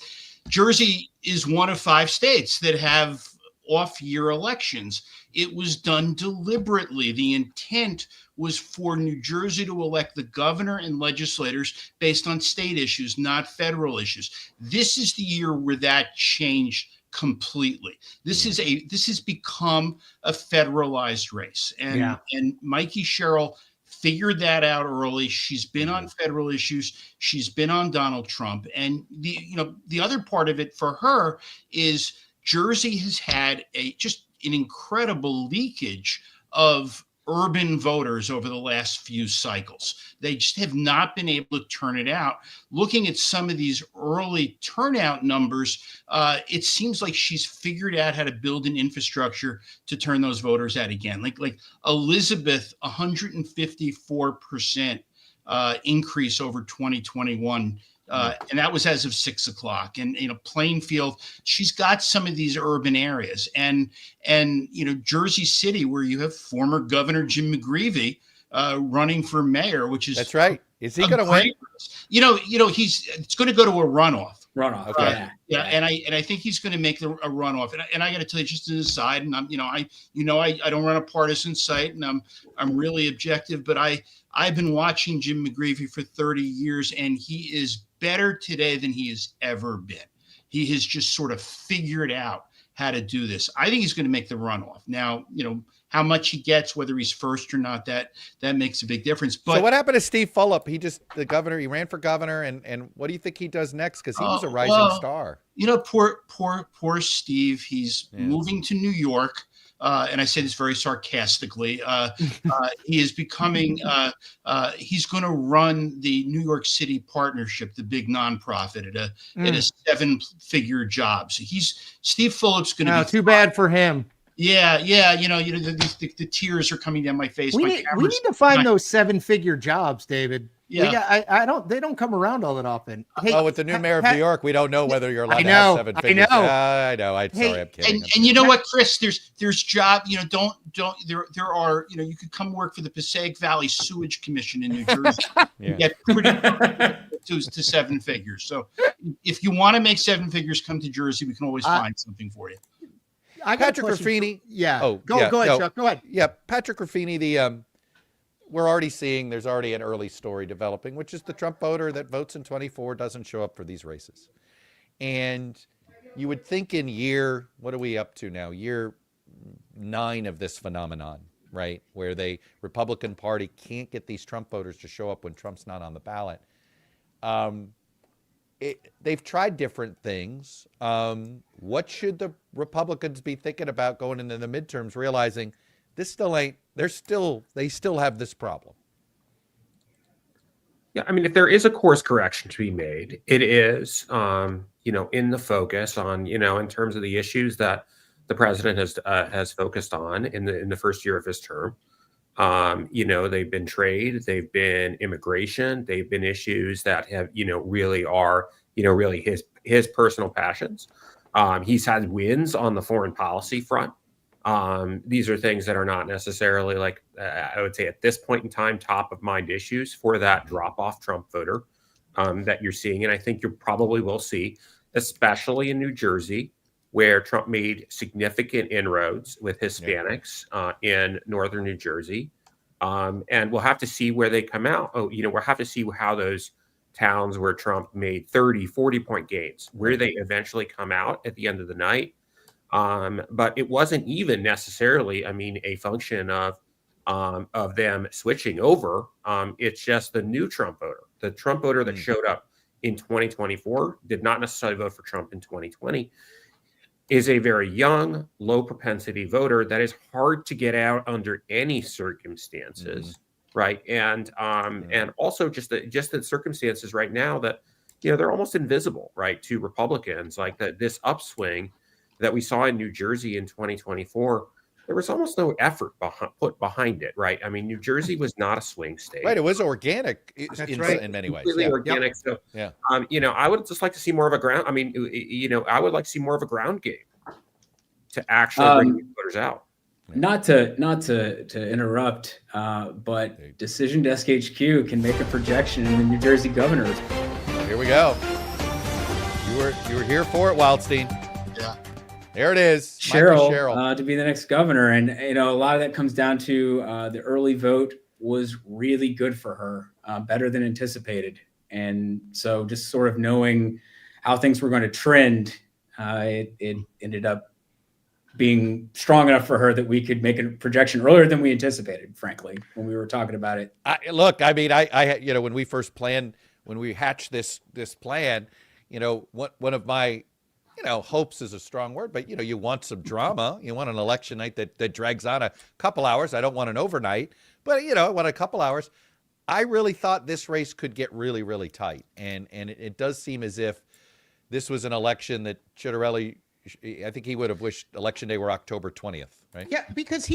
Jersey is one of 5 states that have off-year elections. It was done deliberately. The intent was for New Jersey to elect the governor and legislators based on state issues, not federal issues. This is the year where that changed completely. This has become a federalized race, and Mikey Sherrill figured that out early. She's been on federal issues. She's been on Donald Trump, and the other part of it for her is Jersey has had just an incredible leakage of urban voters over the last few cycles. They just have not been able to turn it out. Looking at some of these early turnout numbers, it seems like she's figured out how to build an infrastructure to turn those voters out again. Like Elizabeth, 154% increase over 2021. And that was as of 6 o'clock. And Plainfield, she's got some of these urban areas, and Jersey City, where you have former Governor Jim McGreevey running for mayor, which is that's right. Is he going to win? It's going to go to a runoff. Okay. Yeah, and I think he's going to make a runoff. And I got to tell you, just an aside, and I don't run a partisan site, and I'm really objective, but I've been watching Jim McGreevey for 30 years, and he is better today than he has ever been. He has just sort of figured out how to do this. I think he's going to make the runoff. Now, how much he gets, whether he's first or not, that makes a big difference. But so what happened to Steve Fulop? He ran for governor, and what do you think he does next? Because he was a rising star. Poor Steve. He's moving to New York. And I say this very sarcastically, he is becoming, he's going to run the New York City Partnership, the big nonprofit, at a 7-figure job. So Steve Fulop's going to be too bad for him. Yeah. The tears are coming down my face. We need to find those 7-figure jobs, David. Yeah. They don't come around all that often. Hey, with the new mayor of New York, we don't know whether you're allowed to have 7 figures. I know. I'm kidding. And you know what, Chris? There's job. There are. You could come work for the Passaic Valley Sewage Commission in New Jersey. You get pretty to 7 figures. So if you want to make 7 figures, come to Jersey. We can always find something for you. Patrick Ruffini. Go ahead, Chuck. Go ahead. Yeah, Patrick Ruffini. We're already seeing there's already an early story developing, which is the Trump voter that votes in 24 doesn't show up for these races. And you would think in what are we up to now? Year 9 of this phenomenon, right? Where the Republican Party can't get these Trump voters to show up when Trump's not on the ballot. They've tried different things. What should the Republicans be thinking about going into the midterms, realizing this still ain't, they still have this problem? Yeah, I mean, if there is a course correction to be made, it is, in the focus on, in terms of the issues that the president has focused on in the first year of his term. They've been trade, they've been immigration, they've been issues that have, really are, really his personal passions. He's had wins on the foreign policy front. These are things that are not necessarily I would say at this point in time, top of mind issues for that drop off Trump voter that you're seeing. And I think you probably will see, especially in New Jersey, where Trump made significant inroads with Hispanics in northern New Jersey. And we'll have to see where they come out. We'll have to see how those towns where Trump made 30, 40-point gains, where they eventually come out at the end of the night. But it wasn't even necessarily, a function of them switching over. It's just the new Trump voter. The Trump voter that showed up in 2024 did not necessarily vote for Trump in 2020. Is a very young, low propensity voter that is hard to get out under any circumstances. right? And also just the circumstances right now that they're almost invisible, right, to Republicans. Like this upswing that we saw in New Jersey in 2024, there was almost no effort put behind it, right? I mean, New Jersey was not a swing state. Right. It was organic right. in many ways. Completely Yeah. organic. So, Yeah. I would just like to see more of a ground. I mean, I would like to see more of a ground game to actually bring these voters out. Not to interrupt, but Decision Desk HQ can make a projection in the New Jersey governor. Here we go. You were here for it, Wildstein. Yeah. There it is. Cheryl. To be the next governor. And, a lot of that comes down to the early vote was really good for her, better than anticipated. And so just sort of knowing how things were going to trend, it ended up being strong enough for her that we could make a projection earlier than we anticipated, frankly, when we were talking about it. I when we first planned, when we hatched this plan, one of my, hopes is a strong word, but you want some drama. You want an election night that drags on a couple hours. I don't want an overnight, but I want a couple hours. I really thought this race could get really, really tight. And it does seem as if this was an election that Ciattarelli, I think he would have wished election day were October 20th, right? Yeah, because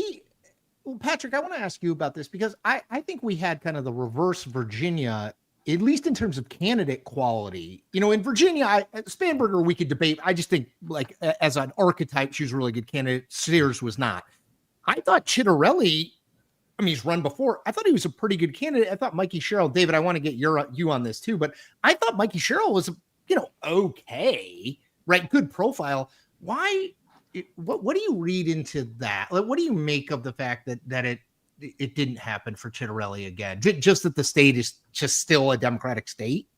Patrick, I want to ask you about this because I think we had kind of the reverse Virginia, at least in terms of candidate quality. In Virginia, Spanberger, we could debate. I just think, like, as an archetype, she was a really good candidate. Sears was not. I thought Ciattarelli, he's run before. I thought he was a pretty good candidate. I thought Mikey Sherrill, David, I want to get you on this too, but I thought Mikey Sherrill was, okay, right? Good profile. Why? What do you read into that? Like, what do you make of the fact that it didn't happen for Ciattarelli again? Just that the state is just still a Democratic state?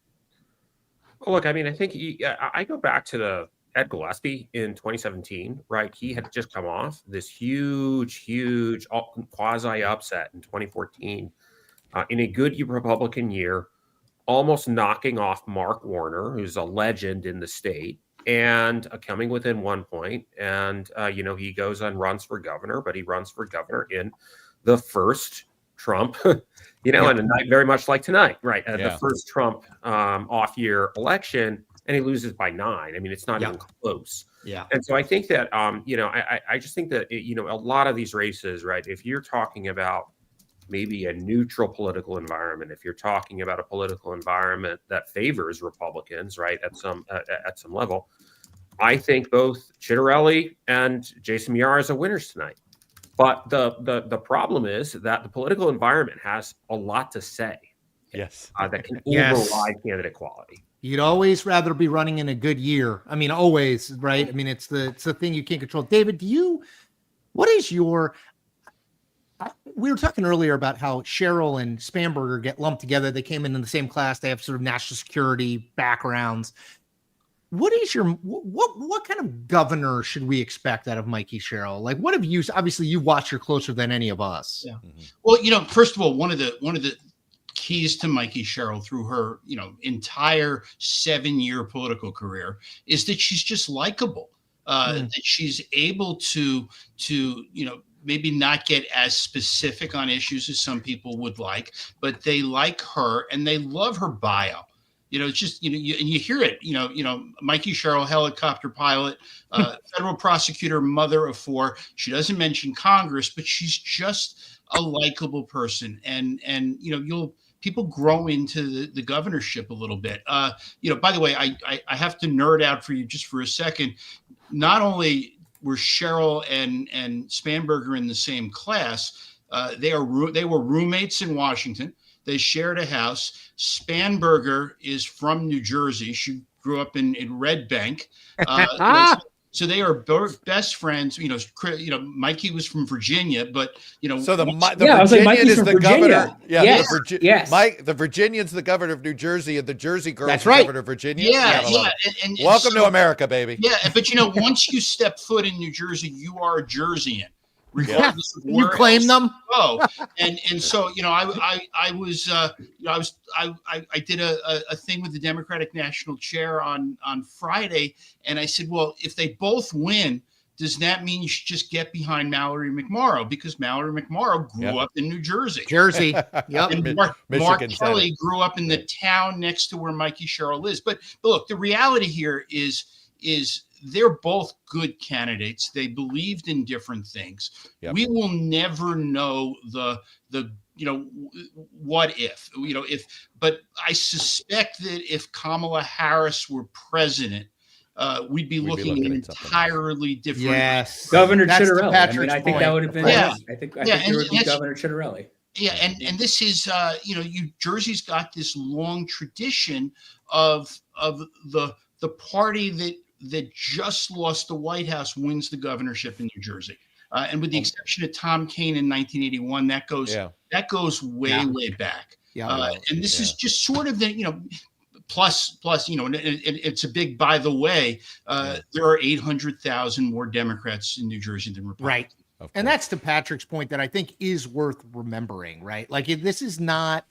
Well, look, I think I go back to Ed Gillespie in 2017, right? He had just come off this huge quasi upset in 2014 in a good Republican year, almost knocking off Mark Warner, who's a legend in the state, and coming within 1 point. And, he goes and runs for governor, but he runs for governor in the first Trump, and a night very much like tonight, right? The first Trump off-year election, and he loses by 9. It's not even close. Yeah. And so I think that, I just think that, a lot of these races, right, if you're talking about maybe a neutral political environment, if you're talking about a political environment that favors Republicans, right, at some level, I think both Ciattarelli and Jason Miyares are winners tonight. But the problem is that the political environment has a lot to say. Yes. That can override candidate quality. You'd always rather be running in a good year. Always, right? It's the thing you can't control. David, what is your? We were talking earlier about how Sherrill and Spanberger get lumped together. They came in the same class. They have sort of national security backgrounds. What is what kind of governor should we expect out of Mikey Sherrill? Like, what have you? Obviously, you watched her closer than any of us. Yeah. Well, first of all, one of the keys to Mikey Sherrill through her, entire 7-year political career is that she's just likable. That she's able to maybe not get as specific on issues as some people would like, but they like her and they love her bio. It's just, and you hear it, Mikey Sherrill, helicopter pilot, federal prosecutor, mother of 4. She doesn't mention Congress, but she's just a likable person. And people grow into the governorship a little bit. By the way, I have to nerd out for you just for a second. Not only were Sherrill and Spanberger in the same class, they were roommates in Washington. They shared a house. Spanberger is from New Jersey. She grew up in Red Bank. So they are both best friends. Mikey was from Virginia, but So the I was like, Virginian Mikey's is from the Virginia. governor. Yeah, Yes. The Virginian's the governor of New Jersey, and the Jersey girl's That's the right. governor of Virginia. Yeah. And Welcome so- to America, baby. Yeah, but once you step foot in New Jersey, you are a Jerseyan, regardless of You where claim else them? you go. And so I did a thing with the Democratic National Chair on Friday, and I said, well, if they both win, does that mean you should just get behind Mallory McMorrow? Because Mallory McMorrow grew up in New Jersey. Yep. And Mark Kelly grew up in the town next to where Mikey Sherrill is. But look, the reality here is they're both good candidates. They believed in different things. Yep. We will never know the what if, but I suspect that if Kamala Harris were president, we'd be looking at an entirely different. Yes, Governor Chitterelli. I mean, I think that would have been. Yeah, I think there would be Governor Chitterelli. Yeah, and this is New Jersey's got this long tradition of the party that just lost the White House wins the governorship in New Jersey. And with the exception of Tom Kean in 1981, that goes way back. And this is just sort of the plus it's a big, by the way, there are 800,000 more Democrats in New Jersey than Republicans. Right. And that's to Patrick's point that I think is worth remembering, right? Like this is not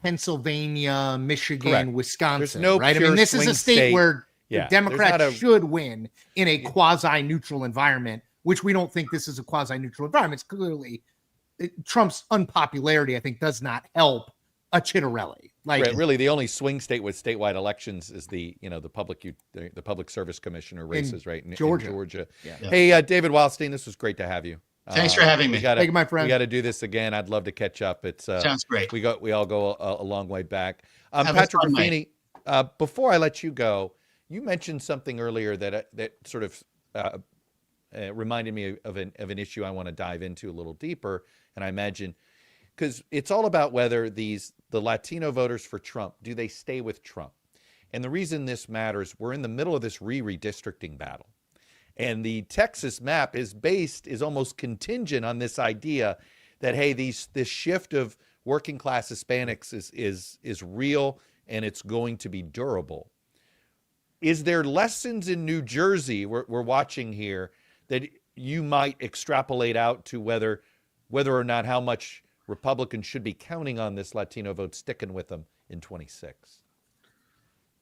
Pennsylvania, Michigan, Correct. Wisconsin, There's no right? I pure mean, this is a swing state where Yeah, the Democrats there's not a- should win in a quasi-neutral environment, which we don't think this is a quasi-neutral environment. It's clearly Trump's unpopularity, I think, does not help a Chitterelli. Like really, the only swing state with statewide elections is the public service commissioner races, right? In Georgia. Yeah. Hey, David Wildstein, this was great to have you. Thanks for having me. Thank you, my friend. We got to do this again. I'd love to catch up. It's sounds great. We all go a long way back. Have a Patrick fun Ruffini, before I let you go, you mentioned something earlier that sort of reminded me of an issue I want to dive into a little deeper, and I imagine because it's all about whether the Latino voters for Trump, do they stay with Trump? And the reason this matters, we're in the middle of this redistricting battle. And the Texas map is almost contingent on this idea that, hey, this shift of working class Hispanics is real and it's going to be durable. Is there lessons in New Jersey we're watching here that you might extrapolate out to whether or not how much Republicans should be counting on this Latino vote sticking with them in 26?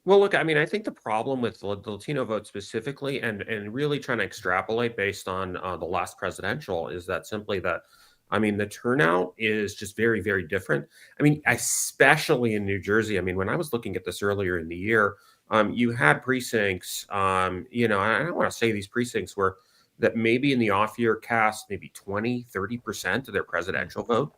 Well, look, I mean, I think the problem with the Latino vote specifically and really trying to extrapolate based on the last presidential is that simply that, I mean, the turnout is just very, very different. I mean, especially in New Jersey. I mean, when I was looking at this earlier in the year, you had precincts, and I don't want to say these precincts were that maybe in the off year cast maybe 20, 30% of their presidential vote.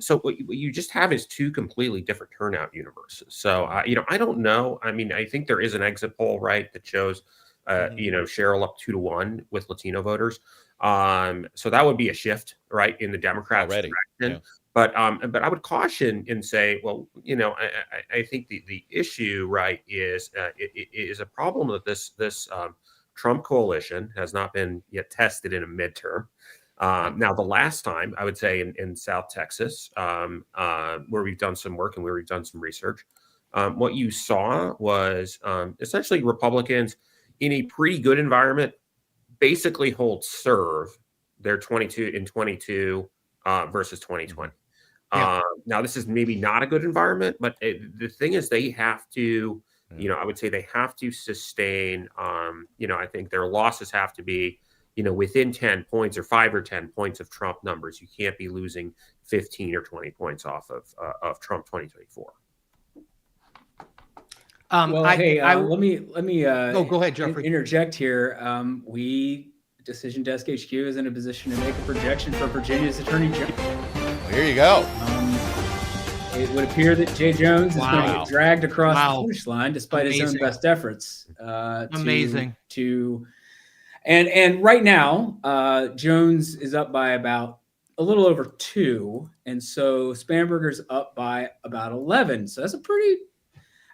So what you just have is two completely different turnout universes. So, I don't know. I mean, I think there is an exit poll, right, that shows, Sherrill up 2-1 with Latino voters. So that would be a shift, right, in the Democrats' direction. Yeah. But I would caution and say, well, I think the issue, right, is a problem that this Trump coalition has not been yet tested in a midterm. Now, the last time, I would say in South Texas, where we've done some work and where we've done some research, what you saw was essentially Republicans in a pretty good environment basically hold serve their 22 versus 2020. Yeah. Now, this is maybe not a good environment, but the thing is they have to, I would say they have to sustain, I think their losses have to be, within 10 points or 5 or 10 points of Trump numbers. You can't be losing 15 or 20 points off of Trump 2024. Let me go ahead, Jeffrey. Interject here. Decision Desk HQ is in a position to make a projection for Virginia's Attorney General. Well, here you go. It would appear that Jay Jones is going to get dragged across the finish line despite his own best efforts. Amazing. And right now, Jones is up by about a little over 2. And so Spanberger's up by about 11. So that's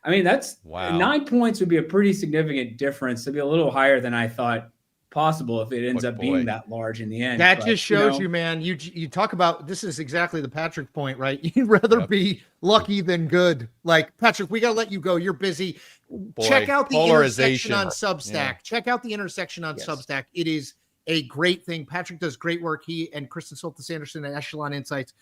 that's 9 points would be a pretty significant difference. To be a little higher than I thought possible if it ends up being that large in the end. That just shows you, man, you talk about, this is exactly the Patrick point, right? You'd rather be lucky than good. Like, Patrick, we got to let you go. You're busy. Check out the intersection on Substack. Yeah. Check out the intersection on Substack. It is a great thing. Patrick does great work. He and Kristen Soltis Anderson at Echelon Insights.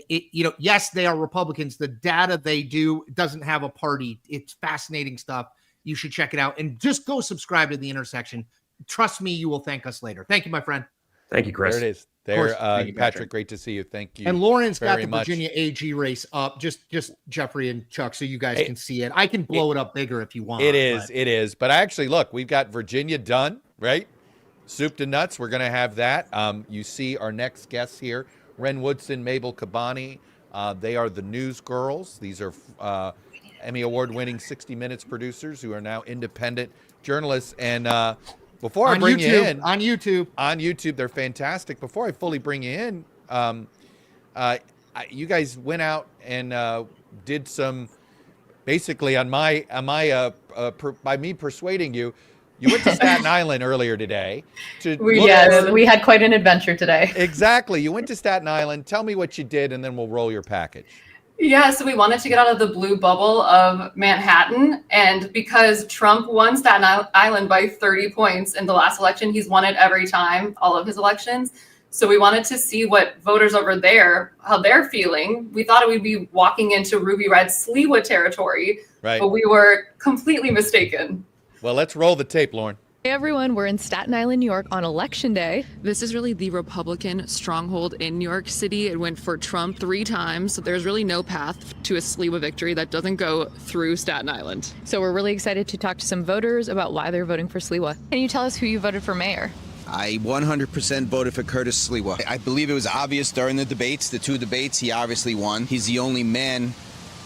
Yes, they are Republicans. The data they do doesn't have a party. It's fascinating stuff. You should check it out and just go subscribe to the intersection. trust me, you will thank us later. Thank you, my friend. Thank you, Chris. There it is. There, Patrick, great to see you. Thank you. And Lauren's got very the much. Virginia AG race up. Just Jeffrey and Chuck, so you guys can see it. I can blow it up bigger if you want. It is. But actually, look, we've got Virginia done, right? Soup to nuts. We're going to have that. You see our next guests here, Ren Woodson, Mabel Kabani. They are the news girls. These are Emmy Award-winning 60 Minutes producers who are now independent journalists. And before I bring you in on YouTube, they're fantastic. Before I fully bring you in, you guys went out and did some, basically by me persuading you. You went to Staten Island earlier today. We had quite an adventure today. Exactly. You went to Staten Island. Tell me what you did, and then we'll roll your package. Yeah, so we wanted to get out of the blue bubble of Manhattan. And because Trump won Staten Island by 30 points in the last election, he's won it every time, all of his elections. So we wanted to see what voters over there, how they're feeling. We thought we'd be walking into Ruby Red Cillizza territory, right? But we were completely mistaken. Well, let's roll the tape, Lauren. Hey everyone, we're in Staten Island, New York on Election Day. This is really the Republican stronghold in New York City. It went for Trump 3 times. So there's really no path to a Cillizza victory that doesn't go through Staten Island. So we're really excited to talk to some voters about why they're voting for Cillizza. Can you tell us who you voted for mayor? I 100% voted for Curtis Cillizza. I believe it was obvious during the debates, the 2 debates, he obviously won. He's the only man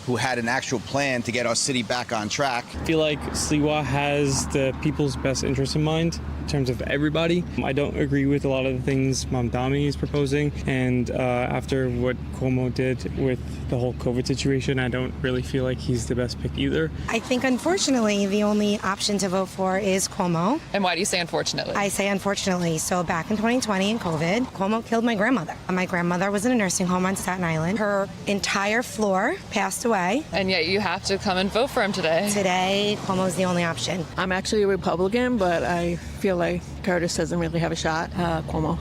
who had an actual plan to get our city back on track. I feel like Cillizza has the people's best interest in mind in terms of everybody. I don't agree with a lot of the things Mamdani is proposing, and after what Cuomo did with the whole COVID situation, I don't really feel like he's the best pick either. I think unfortunately the only option to vote for is Cuomo. And why do you say unfortunately? I say unfortunately. So back in 2020 in COVID, Cuomo killed my grandmother. My grandmother was in a nursing home on Staten Island. Her entire floor passed away. And yet you have to come and vote for him today. Today, Cuomo's the only option. I'm actually a Republican, but I feel like Curtis doesn't really have a shot. Cuomo.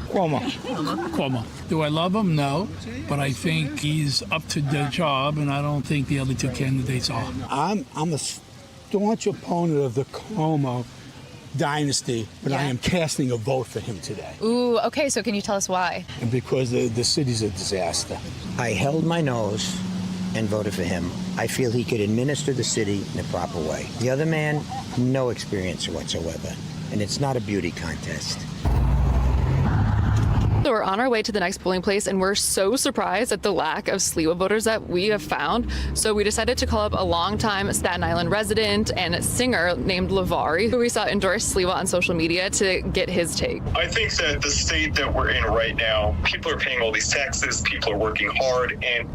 Do I love him? No. But I think he's up to the job, and I don't think the other 2 candidates are. I'm a staunch opponent of the Cuomo dynasty, but I am casting a vote for him today. Ooh, okay, so can you tell us why? And because the city's a disaster. I held my nose and voted for him. I feel he could administer the city in a proper way. The other man, no experience whatsoever, and it's not a beauty contest. So we're on our way to the next polling place, and we're so surprised at the lack of Cillizza voters that we have found. So we decided to call up a longtime Staten Island resident and singer named Lavari, who we saw endorse Cillizza on social media, to get his take. I think that the state that we're in right now, people are paying all these taxes, people are working hard, and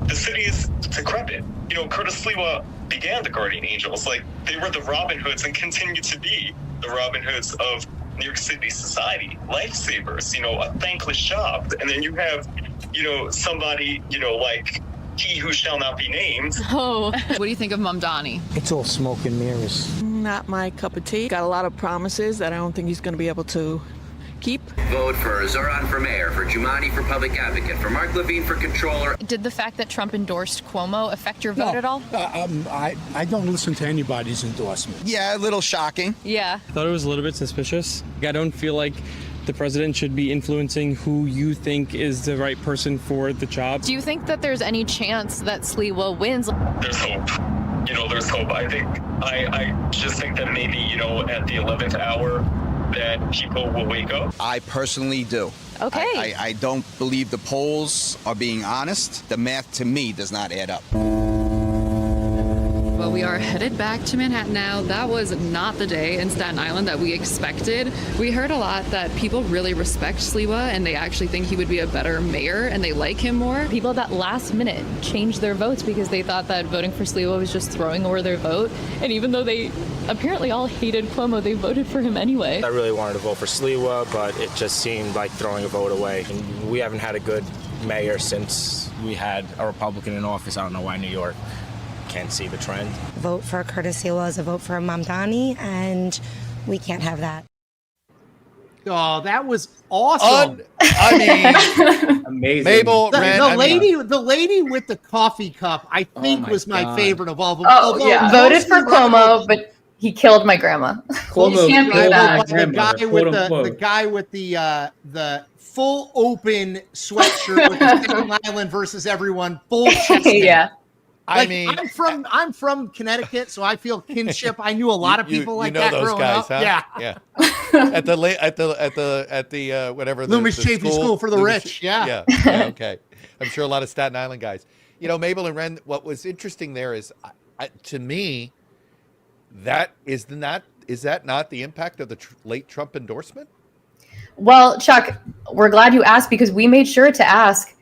the city is decrepit. You know, Curtis Cillizza began the Guardian Angels. Like, they were the Robin Hoods and continue to be the Robin Hoods of New York City society, lifesavers, you know, a thankless job. And then you have, you know, somebody, you know, like he who shall not be named. Oh, what do you think of Mamdani? It's all smoke and mirrors. Not my cup of tea. Got a lot of promises that I don't think he's going to be able to keep. Vote for Zoran for mayor, for Jumani for public advocate, for Mark Levine for controller. Did the fact that Trump endorsed Cuomo affect your vote at all? I don't listen to anybody's endorsement. Yeah, a little shocking. Yeah. I thought it was a little bit suspicious. I don't feel like the president should be influencing who you think is the right person for the job. Do you think that there's any chance that Cillizza wins? There's hope. You know, there's hope. I just think that maybe, you know, at the 11th hour, that people will wake up. I personally do. Okay. I don't believe the polls are being honest. The math to me does not add up. Well, we are headed back to Manhattan now. That was not the day in Staten Island that we expected. We heard a lot that people really respect Cillizza and they actually think he would be a better mayor and they like him more. People at that last minute changed their votes because they thought that voting for Cillizza was just throwing away their vote. And even though they apparently all hated Cuomo, they voted for him anyway. I really wanted to vote for Cillizza, but it just seemed like throwing a vote away. And we haven't had a good mayor since we had a Republican in office. I don't know why New York can't see the trend. Vote for Curtis Cillizza is a vote for Mamdani, and we can't have that. Oh, that was awesome. I mean, amazing. Mabel, the lady with the coffee cup, I think, my was my God. favorite of all of them. Oh, yeah. Voted for Cuomo, but He killed my grandma. Cuomo You can't beat killed that. my The grandmother, guy quote with unquote. the guy with the full open sweatshirt with the Staten Island versus everyone full chest hair. Yeah. Like, I mean, I'm from Connecticut, so I feel kinship. I knew a lot of people like know that those growing guys, up. huh? Yeah. At the whatever Loomis the Chafee School for the Loomis- Rich. Yeah. Okay. I'm sure a lot of Staten Island guys. You know, Mabel and Ren. What was interesting there is, to me, is that not the impact of the late Trump endorsement? Well, Chuck, we're glad you asked because we made sure to ask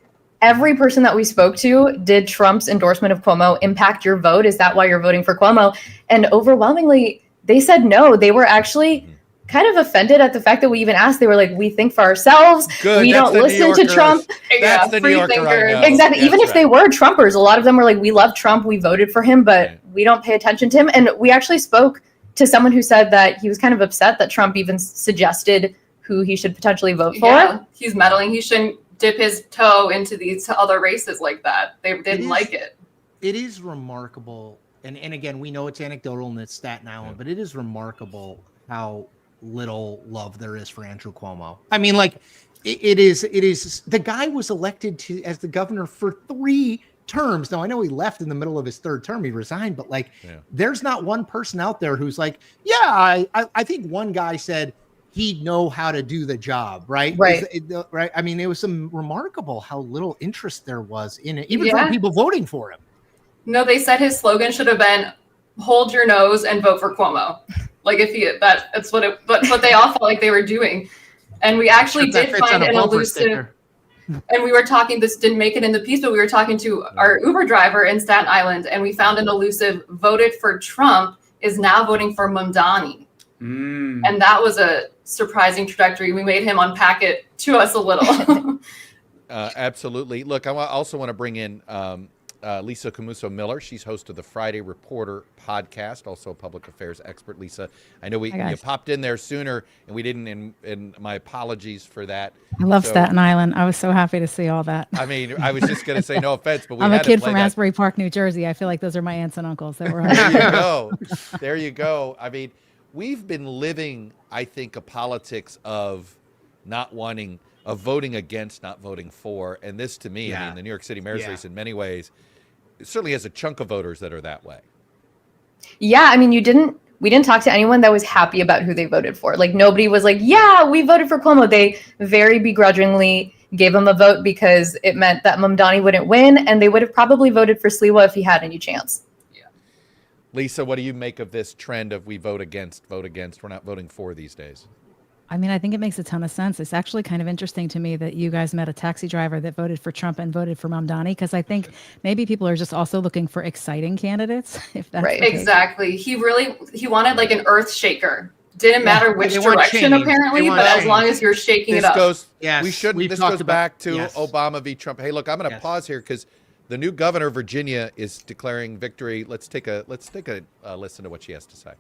every person that we spoke to, did Trump's endorsement of Cuomo impact your vote? Is that why you're voting for Cuomo? And overwhelmingly, they said no. They were actually kind of offended at the fact that we even asked. They were like, we think for ourselves. Good. We That's don't the New listen to Yorkers. Trump. That's the New free Yorker I thinkers. know. Exactly. That's Even if they were Trumpers, a lot of them were like, we love Trump. We voted for him, but we don't pay attention to him. And we actually spoke to someone who said that he was kind of upset that Trump even suggested who he should potentially vote for. Yeah, he's meddling. He shouldn't dip his toe into these other races like that. They didn't like it. It is remarkable, and again, we know it's anecdotal and it's Staten Island, but it is remarkable how little love there is for Andrew Cuomo. I mean, like, it is. The guy was elected as the governor for 3 terms. Now, I know he left in the middle of his 3rd term. He resigned, but there's not one person out there who's like, yeah, I think one guy said he'd know how to do the job, right? Right. Right. I mean, it was remarkable how little interest there was in it, even from people voting for him. No, they said his slogan should have been "Hold your nose and vote for Cuomo." Like that's what they all felt like they were doing. And we actually did find an elusive. And we were talking. This didn't make it in the piece, but we were talking to our Uber driver in Staten Island, and we found an elusive. Voted for Trump is now voting for Mamdani. And that was a surprising trajectory. We made him unpack it to us a little. Absolutely. Look, I also want to bring in Lisa Camuso Miller. She's host of the Friday Reporter podcast, also a public affairs expert. Lisa, I know you popped in there sooner and we didn't, and my apologies for that. I love Staten Island. I was so happy to see all that. I mean, I was just going to say no offense, but I'm a kid from Asbury Park, New Jersey. I feel like those are my aunts and uncles that were. There you go. There you go. I mean, we've been living, I think, a politics of voting against, not voting for. And this, to me, I mean, the New York City mayor's race in many ways, it certainly has a chunk of voters that are that way. Yeah, I mean, we didn't talk to anyone that was happy about who they voted for. Like, nobody was like, yeah, we voted for Cuomo. They very begrudgingly gave him a vote because it meant that Mamdani wouldn't win, and they would have probably voted for Cilliza if he had any chance. Lisa, what do you make of this trend of we vote against? We're not voting for these days. I mean, I think it makes a ton of sense. It's actually kind of interesting to me that you guys met a taxi driver that voted for Trump and voted for Mamdani, because I think maybe people are just also looking for exciting candidates. If that's Right, the case. exactly. He wanted like an earth shaker. Didn't matter which direction, apparently, but as long as you're shaking it up. This goes back to Obama v. Trump. Hey, look, I'm going to pause here because the new governor of Virginia is declaring victory. Let's take a listen to what she has to say.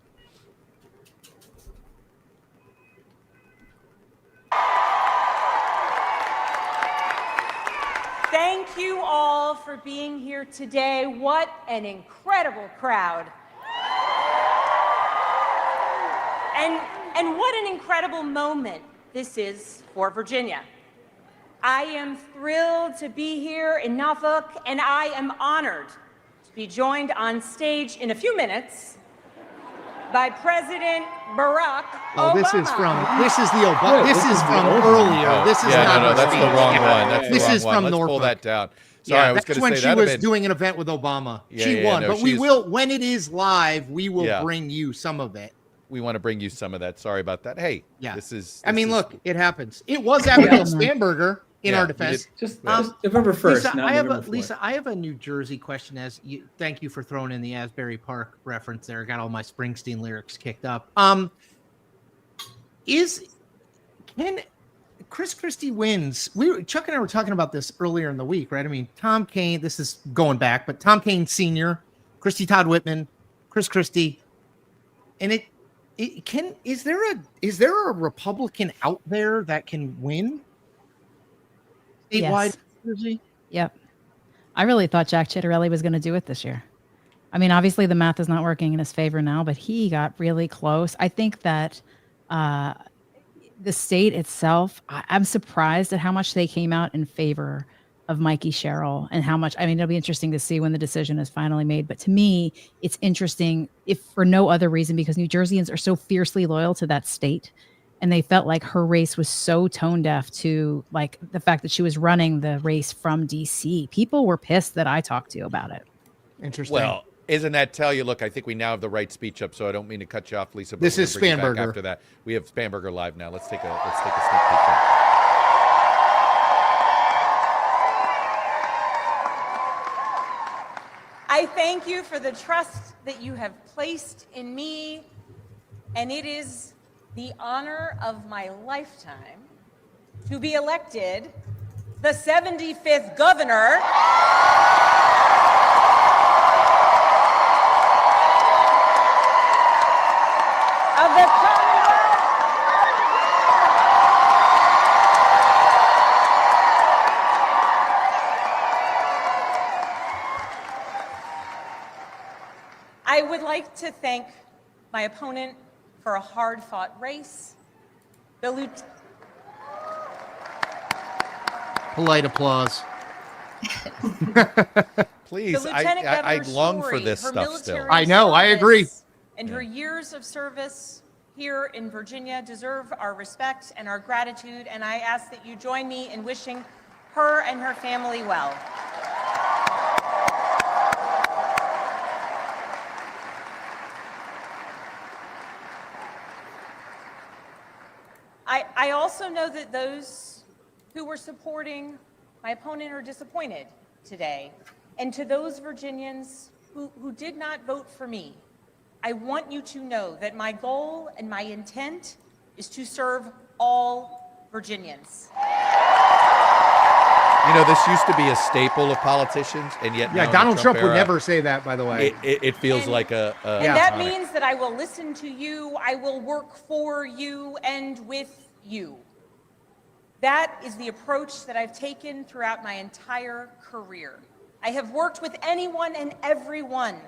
Thank you all for being here today. What an incredible crowd. And what an incredible moment this is for Virginia. I am thrilled to be here in Norfolk, and I am honored to be joined on stage in a few minutes by President Barack Obama. This is from Obama. This is from earlier. This is not. That's the wrong one. That's this the is wrong from one. Let's Norfolk. pull that down. Sorry, I was going to say when that she was doing an event with Obama. She won, but we will, when it is live, we will bring you some of it. We want to bring you some of that. Sorry about that. Hey, this is. Look, it happens. It was Abigail Spanberger. In our defense, just November 1st. Lisa, I have a New Jersey question. Thank you for throwing in the Asbury Park reference there. Got all my Springsteen lyrics kicked up. Can Chris Christie wins? Chuck and I were talking about this earlier in the week, right? I mean, Tom Kaine. This is going back, but Tom Kaine Sr., Christie Todd Whitman, Chris Christie, and is there a Republican out there that can win? Statewide, Yep. I really thought Jack Chitterelli was going to do it this year. I mean, obviously the math is not working in his favor now, but he got really close. I think that the state itself, I'm surprised at how much they came out in favor of Mikey Sherrill and how much. I mean, it'll be interesting to see when the decision is finally made. But to me, it's interesting, if for no other reason, because New Jerseyans are so fiercely loyal to that state. And they felt like her race was so tone deaf to like the fact that she was running the race from DC. People were pissed that I talked to about it. Interesting. Well, isn't that tell you? Look, I think we now have the right speech up, so I don't mean to cut you off, Lisa. But This we're is gonna bring you back Spanberger. after that. We have Spanberger live now. Let's take a sneak peek. I thank you for the trust that you have placed in me, and it is the honor of my lifetime to be elected the 75th governor of the Commonwealth I would like to thank my opponent for a hard-fought race. Polite applause. Please, The Lieutenant I Governor's long for story, this her stuff still. military I know, I agree. service, And her years of service here in Virginia deserve our respect and our gratitude, and I ask that you join me in wishing her and her family well. I also know that those who were supporting my opponent are disappointed today. And to those Virginians who did not vote for me, I want you to know that my goal and my intent is to serve all Virginians. You know, this used to be a staple of politicians, and yet now in the Donald Trump would era, never say that, by the way. It feels like a And that means that I will listen to you, I will work for you and with you. That is the approach that I've taken throughout my entire career. I have worked with anyone and everyone,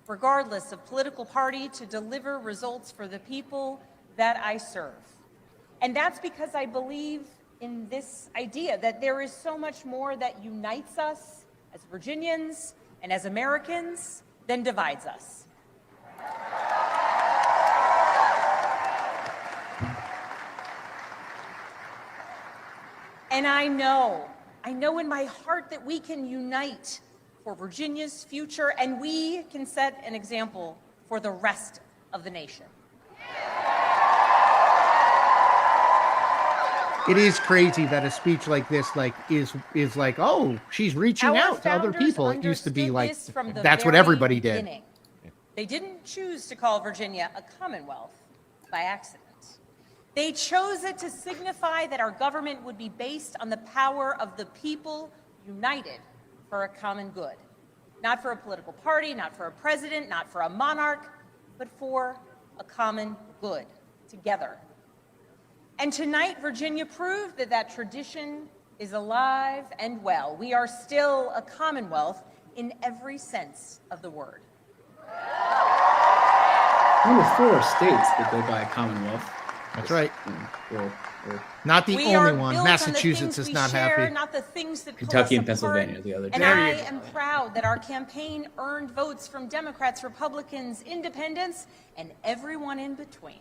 regardless of political party, to deliver results for the people that I serve. And that's because I believe in this idea that there is so much more that unites us as Virginians and as Americans than divides us. And I know in my heart that we can unite for Virginia's future, and we can set an example for the rest of the nation. It is crazy that a speech like this is like, oh, she's reaching Our out to other founders people. It used to be understood like this from the that's what very everybody did. beginning. They didn't choose to call Virginia a commonwealth by accident. They chose it to signify that our government would be based on the power of the people united for a common good. Not for a political party, not for a president, not for a monarch, but for a common good, together. And tonight, Virginia proved that that tradition is alive and well. We are still a commonwealth in every sense of the word. Only 4 states that go by a commonwealth. That's right. Or Not the We are only one. built on the Massachusetts things is we not share, happy. not the things that pull Kentucky us and Pennsylvania, apart. the other And two. I am proud that our campaign earned votes from Democrats, Republicans, independents, and everyone in between.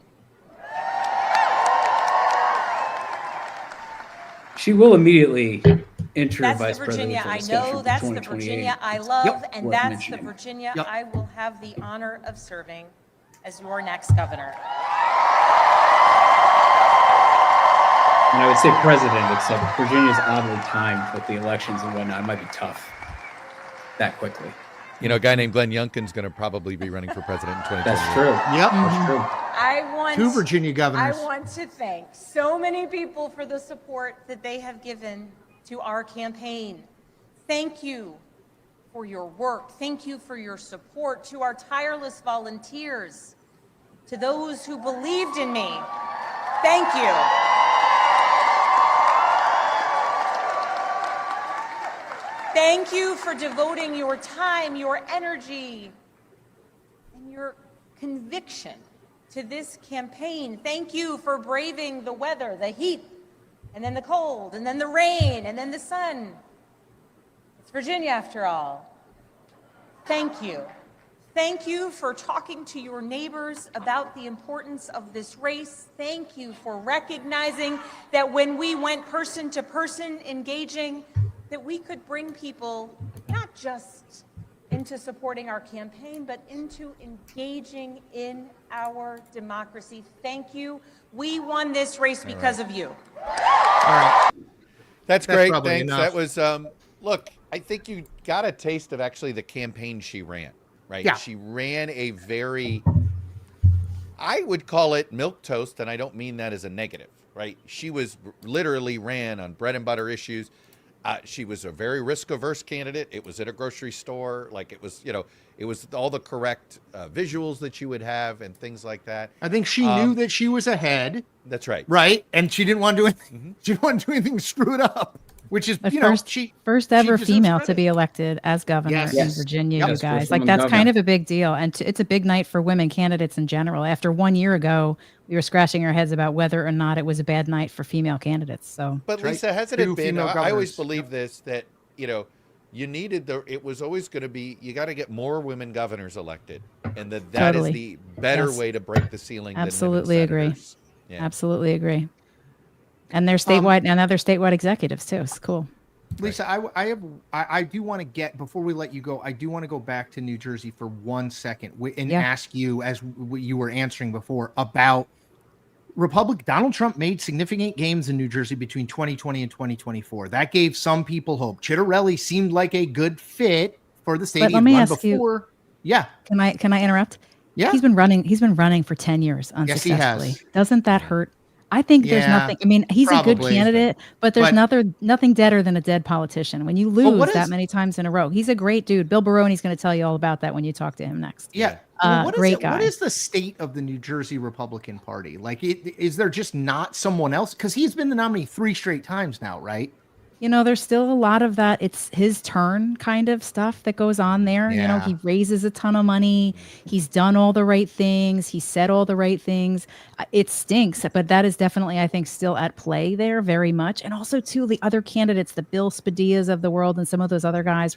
She will immediately enter That's vice the Virginia I presidential know, station that's for the 2028. Virginia I love, and worth that's mentioning. the Virginia Yep. I will have the honor of serving as your next governor. And I would say president, except Virginia's oddly timed with the elections and whatnot. It might be tough that quickly. You know, a guy named Glenn Youngkin's going to probably be running for president in 2028. That's true. Yep. That's true. I want 2 Virginia governors. I want to thank so many people for the support that they have given to our campaign. Thank you for your work. Thank you for your support. To our tireless volunteers, to those who believed in me, thank you. Thank you for devoting your time, your energy, and your conviction to this campaign. Thank you for braving the weather, the heat, and then the cold, and then the rain, and then the sun. It's Virginia after all. Thank you. Thank you for talking to your neighbors about the importance of this race. Thank you for recognizing that when we went person to person engaging, that we could bring people not just into supporting our campaign, but into engaging in our democracy. Thank you. We won this race because of you. All right. That's great. probably Thanks. enough. That was, look, I think you got a taste of actually the campaign she ran, right? Yeah. She ran a very, I would call it milquetoast, and I don't mean that as a negative, right? She was literally ran on bread and butter issues. She was a very risk-averse candidate. It was at a grocery store. Like, it was, it was all the correct visuals that you would have and things like that. I think she knew that she was ahead. That's right. Right. And she didn't want to do anything. She didn't want to do anything screwed up, which is, But she first ever deserves female credit. to be elected as governor Yes. in Yes. Virginia, Yep. you First guys. woman Like, that's governor. kind of a big deal. And it's a big night for women candidates in general. After 1 year ago, we were scratching our heads about whether or not it was a bad night for female candidates. So, But right. Lisa, hasn't Two it been? female I always governors. believe this, that you needed it was always going to be, you got to get more women governors elected, and that Totally. is the better Yes. way to break the ceiling. Absolutely than agree. women senators. Yeah. Absolutely agree. And they're statewide and other statewide executives too. It's cool. Lisa, I do want to get, before we let you go, I do want to go back to New Jersey for 1 second and Yeah. ask you, as you were answering before, about Donald Trump made significant gains in New Jersey between 2020 and 2024. That gave some people hope. Chitterelli seemed like a good fit for the state. But He let had me won ask you- before. Yeah. Can I interrupt? Yeah. He's been running for 10 years Yes, he unsuccessfully. has. Doesn't that hurt? I think there's Yeah, nothing. I mean, he's a good probably. candidate, but there's But- nothing deader than a dead politician. When you But lose what that is- many times in a row, he's a great dude. Bill Baroni's going to tell you all about that when you talk to him next. Yeah. Great guy. What is the state of the New Jersey Republican Party? Like, is there just not someone else? Because he's been the nominee 3 straight times now, right? There's still a lot of that. It's his turn kind of stuff that goes on there. Yeah. He raises a ton of money. He's done all the right things. He said all the right things. It stinks, but that is definitely, I think, still at play there very much. And also, too, the other candidates, the Bill Spadias of the world and some of those other guys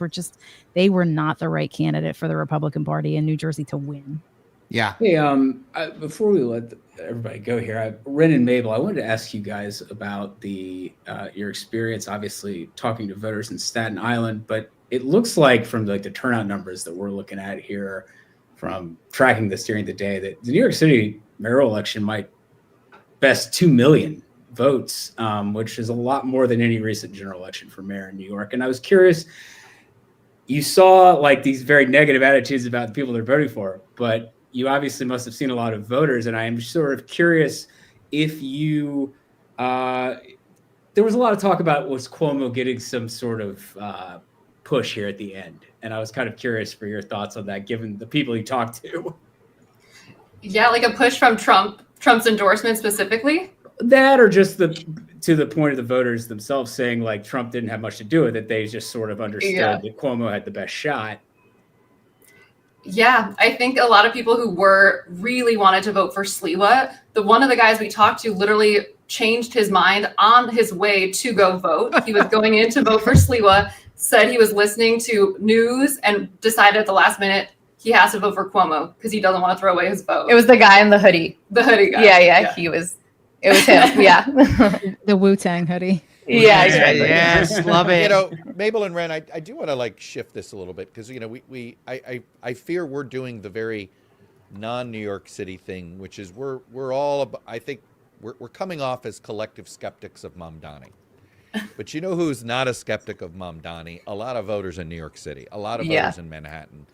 they were not the right candidate for the Republican Party in New Jersey to win. Yeah. Hey, before we let everybody go here, Ren and Mabel, I wanted to ask you guys about your experience, obviously talking to voters in Staten Island, but it looks like from the turnout numbers that we're looking at here, from tracking this during the day, that the New York City mayoral election might best 2 million votes, which is a lot more than any recent general election for mayor in New York. And I was curious, you saw these very negative attitudes about the people they're voting for, but you obviously must have seen a lot of voters, and I am sort of curious if you there was a lot of talk about was Cuomo getting some sort of push here at the end, and I was kind of curious for your thoughts on that, given the people you talked to. Yeah, like a push from Trump's endorsement specifically. That, or just to the point of the voters themselves saying Trump didn't have much to do with it, they just sort of understood that Cuomo had the best shot. Yeah, I think a lot of people who really wanted to vote for Cilliza, one of the guys we talked to literally changed his mind on his way to go vote. He was going in to vote for Cilliza, said he was listening to news, and decided at the last minute he has to vote for Cuomo because he doesn't want to throw away his vote. It was the guy in the hoodie. The hoodie guy. Yeah. It was him. Yeah. The Wu-Tang hoodie. Yeah, exactly. Yes, love it. Mabel and Ren, I do want to shift this a little bit because I fear we're doing the very non-New York City thing, which is we're all I think we're coming off as collective skeptics of Mamdani. But you know who's not a skeptic of Mamdani? A lot of voters in New York City, a lot of voters in Manhattan.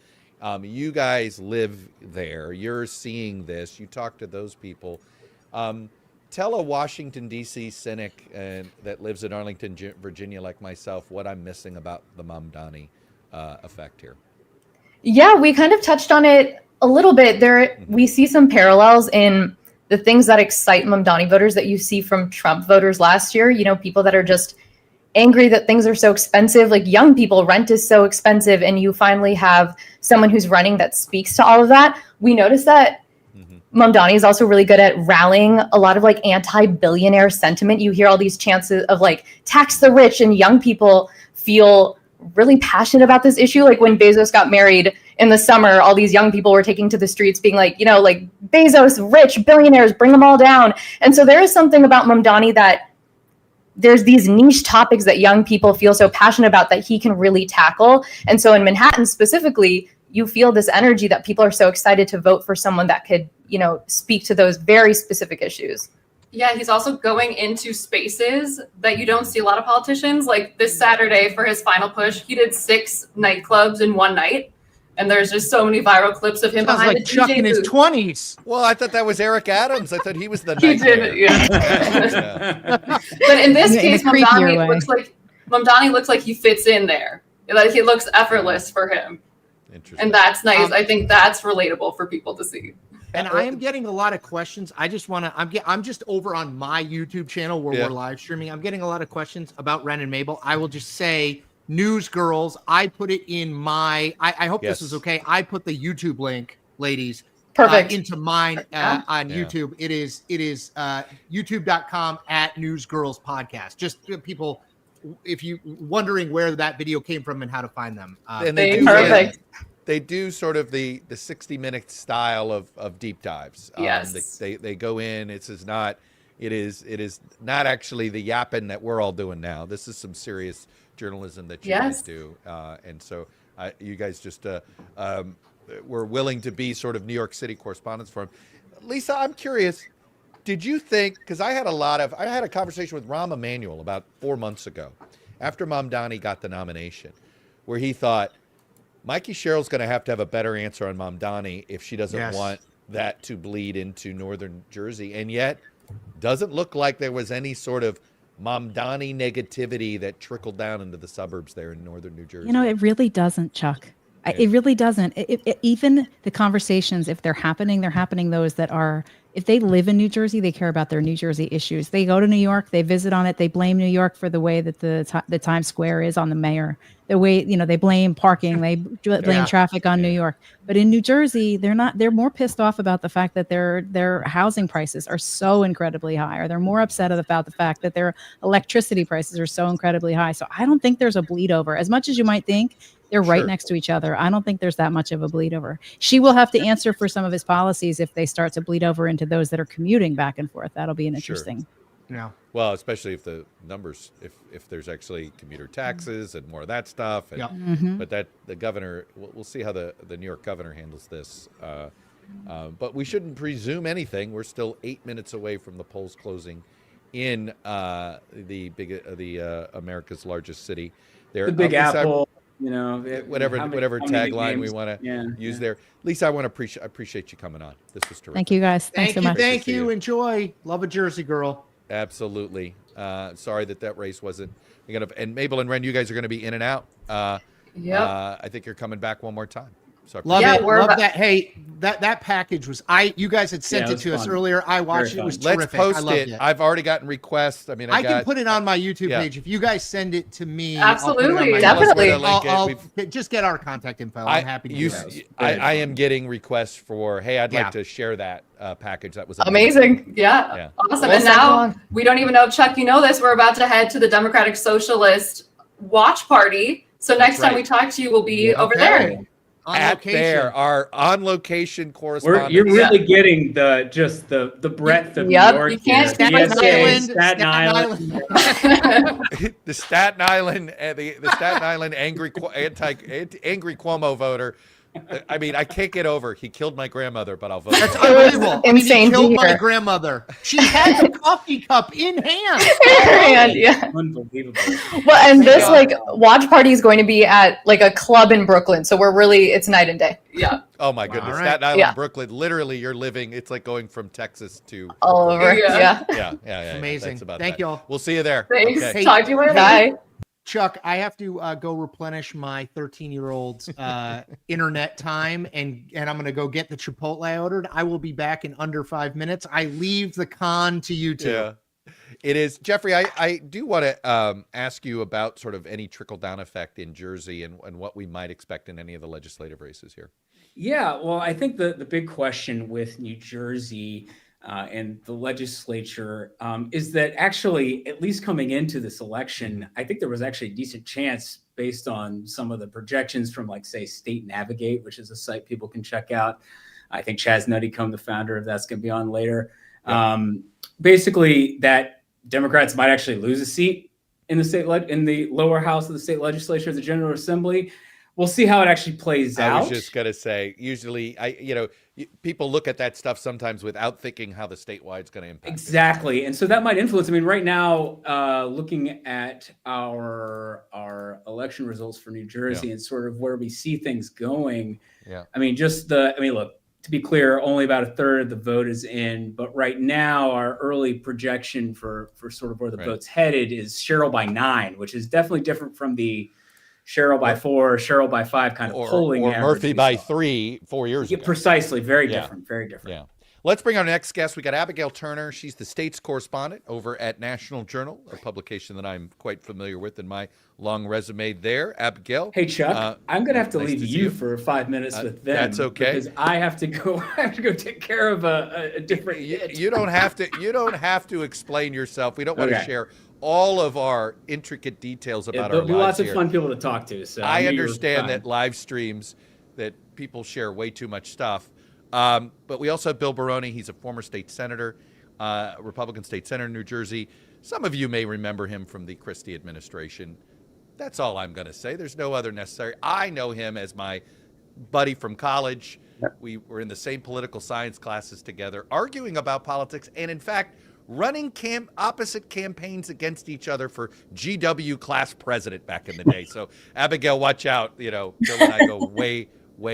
You guys live there. You're seeing this. You talk to those people. Tell a Washington, D.C. cynic that lives in Arlington, Virginia, like myself, what I'm missing about the Mamdani effect here. Yeah, we kind of touched on it a little bit. We see some parallels in the things that excite Mamdani voters that you see from Trump voters last year. People that are just angry that things are so expensive. Like young people, rent is so expensive, and you finally have someone who's running that speaks to all of that. We noticed that Mamdani is also really good at rallying a lot of like anti-billionaire sentiment. You hear all these chances of like tax the rich, and young people feel really passionate about this issue. Like when Bezos got married in the summer, all these young people were taking to the streets being like, like Bezos, rich, billionaires, bring them all down. And so there is something about Mamdani that there's these niche topics that young people feel so passionate about that he can really tackle. And so in Manhattan specifically, you feel this energy that people are so excited to vote for someone that could, speak to those very specific issues. Yeah, he's also going into spaces that you don't see a lot of politicians. Like this Saturday for his final push, he did 6 nightclubs in one night. And there's just so many viral clips of him Sounds behind like the Chuck DJ in his booth. 20s. Well, I thought that was Eric Adams. I thought he was the He nightmare. did, yeah. But in this case, Mamdani looks like he fits in there. Like he looks effortless for him. And that's nice. I think that's relatable for people to see. And I am getting a lot of questions. I just want to, I'm just over on my YouTube channel where we're live streaming. I'm getting a lot of questions about Ren and Mabel. I will just say, News Girls, I put it in my, I hope this is okay. I put the YouTube link, ladies, into mine on YouTube. It is youtube.com /Newsgirls podcast. Just people, if you wondering where that video came from and how to find them. And they do sort of the 60-minute style of deep dives. Yes. They go in. It is not not actually the yapping that we're all doing now. This is some serious journalism that you guys do. And so you guys just were willing to be sort of New York City correspondents for him. Lisa, I'm curious, did you think, because I had a conversation with Rahm Emanuel about 4 months ago after Mamdani got the nomination, where he thought, Mikey Sherrill's going to have a better answer on Mamdani if she doesn't want that to bleed into northern Jersey. And yet, doesn't look like there was any sort of Mamdani negativity that trickled down into the suburbs there in northern New Jersey. It really doesn't, Chuck. It really doesn't. Even the conversations, if they're happening those that are, if they live in New Jersey, they care about their New Jersey issues. They go to New York, they visit on it, they blame New York for the way that the Times Square is on the mayor. The way, they blame parking, they blame traffic on New York. But in New Jersey, they're more pissed off about the fact that their housing prices are so incredibly high, or they're more upset about the fact that their electricity prices are so incredibly high. So I don't think there's a bleed over. As much as you might think, they're right next to each other. I don't think there's that much of a bleed over. She will have to answer for some of his policies if they start to bleed over into those that are commuting back and forth. That'll be an interesting. Yeah. Well, especially if the numbers, if there's actually commuter taxes and more of that stuff. And, But that the governor, we'll see how the New York governor handles this. But we shouldn't presume anything. We're still 8 minutes away from the polls closing in the America's largest city. The Big Apple. Whatever tagline we want to use there. Lisa, I appreciate you coming on. This was terrific. Thank you, guys. Thanks so much. Thank you. Enjoy. Love a Jersey girl. Absolutely. Sorry that race wasn't gonna. And Mabel and Ren, you guys are going to be in and out. I think you're coming back one more time. So Love it. Love that. Hey, that package was you guys had sent it to us earlier. I watched it. It was terrific. Let's post it. I've already gotten requests. I mean, I can put it on my YouTube page. If you guys send it to me, absolutely, definitely. I'll just get our contact info. I'm happy to do that. I am getting requests for, hey, I'd like to share that package. That was amazing. Yeah. Awesome. And now we don't even know if Chuck, this. We're about to head to the Democratic Socialist watch party. So next time we talk to you, we'll be over there. Our on-location correspondent. You're really getting the breadth of New York. You can't Staten Island. The Staten Island, the Staten Island angry Cuomo voter. I mean, I can't get over. He killed my grandmother, but I'll vote. That's unbelievable. Insane. He killed my grandmother. She had the coffee cup in hand. Yeah. Unbelievable. Well, and this watch party is going to be at a club in Brooklyn, so it's night and day. Yeah. Oh my goodness, wow. Staten Island, Brooklyn. Literally, you're living. It's like going from Texas to all over. Yeah. Amazing. That's Thank you all. We'll see you there. Thanks. Okay. Talk to you later. Bye. Chuck, I have to go replenish my 13-year-old's internet time, and I'm going to go get the Chipotle I ordered. I will be back in under 5 minutes. I leave the con to you two. Yeah. It is. Jeffrey, I do want to ask you about sort of any trickle-down effect in Jersey and what we might expect in any of the legislative races here. Yeah, well, I think the big question with New Jersey and the legislature is that actually, at least coming into this election, I think there was actually a decent chance based on some of the projections from, like, say, State Navigate, which is a site people can check out. I think Chaz Nuttycombe, the founder of that's going to be on later. Yeah. Basically, that Democrats might actually lose a seat in the in the lower house of the state legislature, the General Assembly. We'll see how it actually plays out. I was just going to say, usually, people look at that stuff sometimes without thinking how the statewide is going to impact. Exactly. And so that might influence. I mean, right now, looking at our election results for New Jersey and sort of where we see things going. Yeah. I mean, look, to be clear, only about a third of the vote is in. But right now, our early projection for sort of where the vote's headed is Cheryl by 9, which is definitely different from the Cheryl by 4, Cheryl by 5 kind of polling or average Murphy by 3 4 years ago. Precisely. Very different. Very different. Yeah. Let's bring our next guest. We got Abigail Turner. She's the state's correspondent over at National Journal, a publication that I'm quite familiar with in my long resume there. Abigail. Hey, Chuck, I'm going to have to leave you for 5 minutes with them. That's okay. Because I have to go take care of a different You don't have to explain yourself. We don't want to share all of our intricate details about our lives. There'll be lots of fun people to talk to. So I understand that live streams, that people share way too much stuff. But we also have Bill Baroni. He's a former state senator, Republican state senator in New Jersey. Some of you may remember him from the Christie administration. That's all I'm going to say. There's no other necessary. I know him as my buddy from college. We were in the same political science classes together, arguing about politics, and in fact, running opposite campaigns against each other for GW class president back in the day. So, Abigail, watch out. Bill and I go way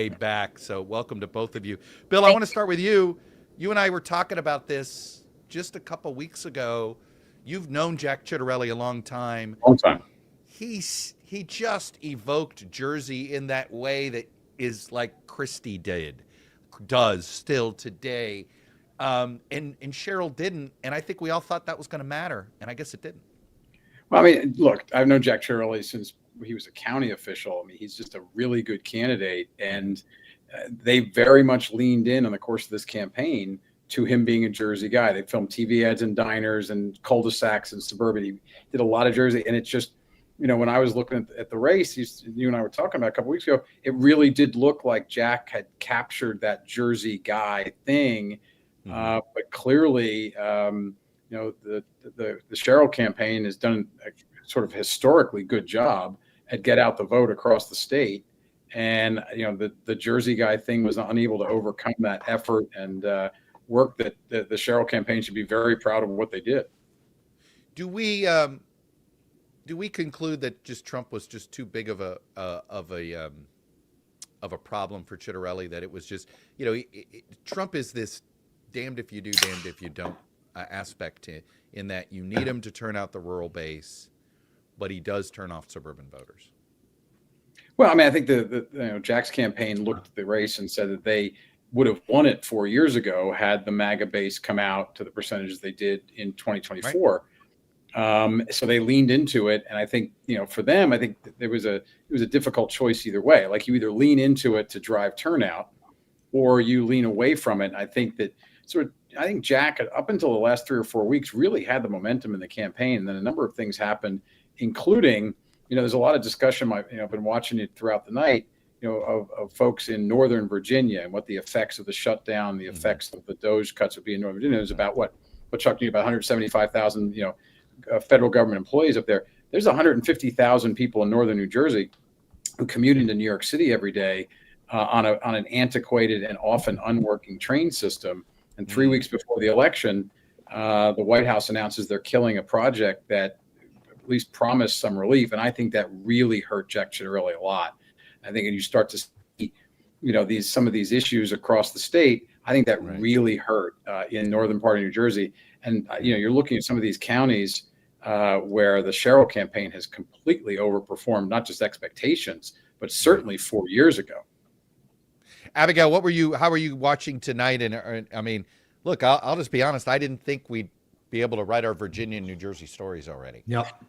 back. So welcome to both of you. Bill, I want to start with you. You and I were talking about this just a couple weeks ago. You've known Jack Ciattarelli a long time. Long time. He just evoked Jersey in that way that is like Christie does still today. And Cheryl didn't. And I think we all thought that was going to matter. And I guess it didn't. Well, I mean, look, I've known Jack Ciattarelli since he was a county official. I mean, he's just a really good candidate. And they very much leaned in on the course of this campaign to him being a Jersey guy. They filmed TV ads in diners and cul-de-sacs and suburban. He did a lot of Jersey. And it's just, when I was looking at the race, you and I were talking about a couple weeks ago, it really did look like Jack had captured that Jersey guy thing. But clearly, the Cheryl campaign has done a sort of historically good job at get out the vote across the state. And, the Jersey guy thing was unable to overcome that effort and work that the Cheryl campaign should be very proud of what they did. Do we conclude that just Trump was just too big of a problem for Ciattarelli, that it was just, Trump is this damned if you do, damned if you don't aspect in that you need him to turn out the rural base, but he does turn off suburban voters? Well, I mean, I think Jack's campaign looked at the race and said that they would have won it 4 years ago had the MAGA base come out to the percentages they did in 2024. Right. So they leaned into it, and I think for them, I think it was a difficult choice either way. Like, you either lean into it to drive turnout, or you lean away from it. And I think that I think Jack, up until the last 3 or 4 weeks, really had the momentum in the campaign. And then a number of things happened, including, there's a lot of discussion. I've been watching it throughout the night, of folks in Northern Virginia and what the effects of the shutdown, the effects of the DOGE cuts would be in Northern Virginia. It was about what Chuck knew, about 175,000, federal government employees up there. There's 150,000 people in Northern New Jersey who commute into New York City every day on an antiquated and often unworking train system. And 3 weeks before the election, the White House announces they're killing a project that at least promised some relief. And I think that really hurt Jack Ciattarelli a lot. I think when you start to see, some of these issues across the state, I think that really hurt in northern part of New Jersey. And, you're looking at some of these counties where the Cheryl campaign has completely overperformed, not just expectations, but certainly 4 years ago. Abigail, how were you watching tonight? And I mean, look, I'll just be honest. I didn't think we'd be able to write our Virginia and New Jersey stories already. Yep.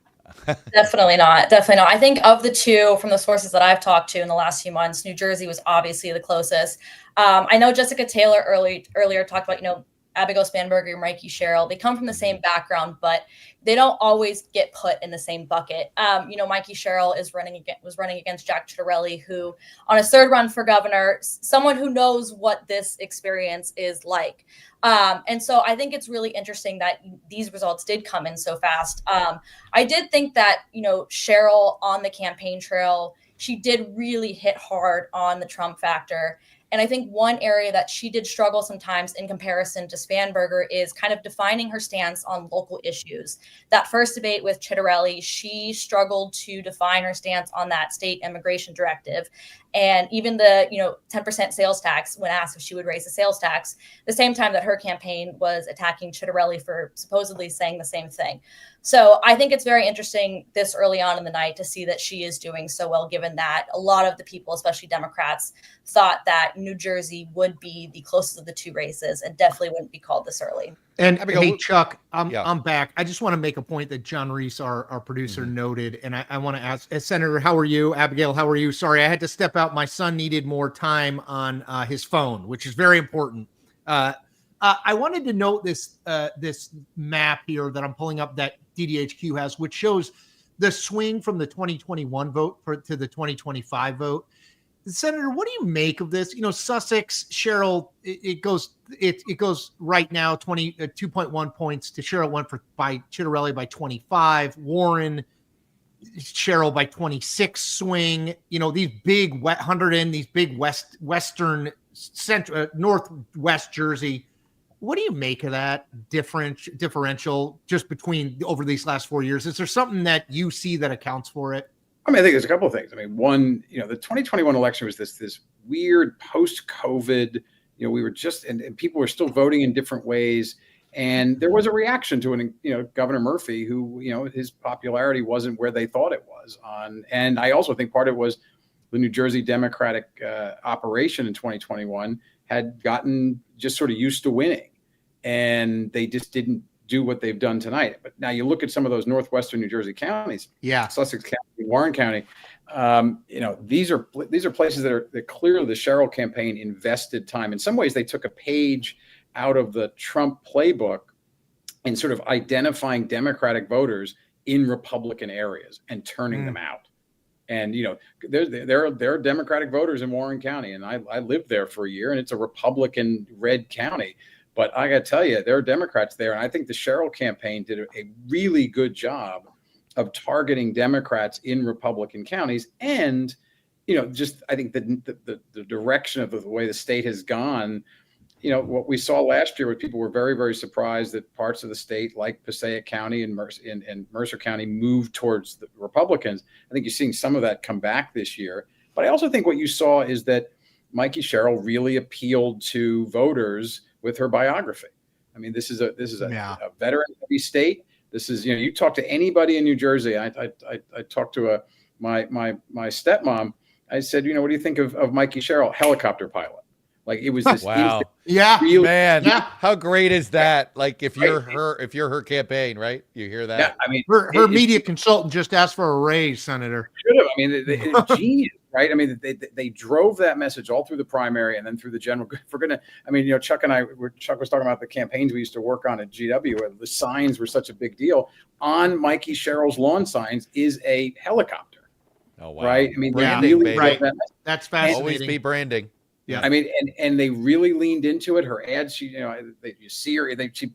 Definitely not. Definitely not. I think of the two, from the sources that I've talked to in the last few months, New Jersey was obviously the closest. I know Jessica Taylor earlier talked about, Abigail Spanberger and Mikey Sherrill. They come from the same background, but they don't always get put in the same bucket. Mikey Sherrill was running against Jack Ciattarelli, who, on his third run for governor, someone who knows what this experience is like. And so I think it's really interesting that these results did come in so fast. I did think that, Sherrill on the campaign trail, she did really hit hard on the Trump factor. And I think one area that she did struggle sometimes in comparison to Spanberger is kind of defining her stance on local issues. That first debate with Ciattarelli, she struggled to define her stance on that state immigration directive. And even the 10% sales tax, when asked if she would raise the sales tax, the same time that her campaign was attacking Ciattarelli for supposedly saying the same thing. So I think it's very interesting this early on in the night to see that she is doing so well, given that a lot of the people, especially Democrats, thought that New Jersey would be the closest of the two races and definitely wouldn't be called this early. And hey, Chuck, I'm back. I just want to make a point that John Reese, our producer, noted, and I want to ask, Senator, how are you? Abigail, how are you? Sorry, I had to step out. My son needed more time on his phone, which is very important. I wanted to note this map here that I'm pulling up that DDHQ has, which shows the swing from the 2021 vote to the 2025 vote. Senator, what do you make of this? Sussex, Sherrill, it goes right now 2.1 points to Sherrill, went by Ciattarelli by 25, Warren, Sherrill by 26 swing. These big 100 in these big western central northwest Jersey. What do you make of that differential just between over these last 4 years? Is there something that you see that accounts for it? I think there's a couple of things. One, the 2021 election was this weird post-COVID, we were just, and people were still voting in different ways. And there was a reaction to Governor Murphy, who, his popularity wasn't where they thought it was on. And I also think part of it was the New Jersey Democratic operation in 2021 had gotten just sort of used to winning. And they just didn't do what they've done tonight. But now you look at some of those northwestern New Jersey counties, Sussex County, Warren County. These are places that clearly the Sherrill campaign invested time. In some ways, they took a page out of the Trump playbook in sort of identifying Democratic voters in Republican areas and turning them out. And there are Democratic voters in Warren County, and I lived there for a year, and it's a Republican red county. But I got to tell you, there are Democrats there. And I think the Sherrill campaign did a really good job of targeting Democrats in Republican counties. And, I think the direction of the way the state has gone, what we saw last year, where people were very, very surprised that parts of the state like Passaic County and Mercer County moved towards the Republicans. I think you're seeing some of that come back this year. But I also think what you saw is that Mikey Sherrill really appealed to voters with her biography. This is a veteran-heavy state. This is, you talk to anybody in New Jersey. I talked to my stepmom. I said, what do you think of Mikey Sherrill, helicopter pilot? Like, it was this. Wow. Real, man. Yeah. How great is that? Like, if you're her campaign, right? You hear that? Yeah. Her media consultant just asked for a raise, Senator. Should have. It's genius. Right. They drove that message all through the primary and then through the general. If we're going to, Chuck was talking about the campaigns we used to work on at GW, where the signs were such a big deal. On Mikey Sherrill's lawn signs is a helicopter. Oh, wow. Right. Branding, really right. That's fascinating. Always be branding. Yeah. And they really leaned into it. Her ads, you see her, she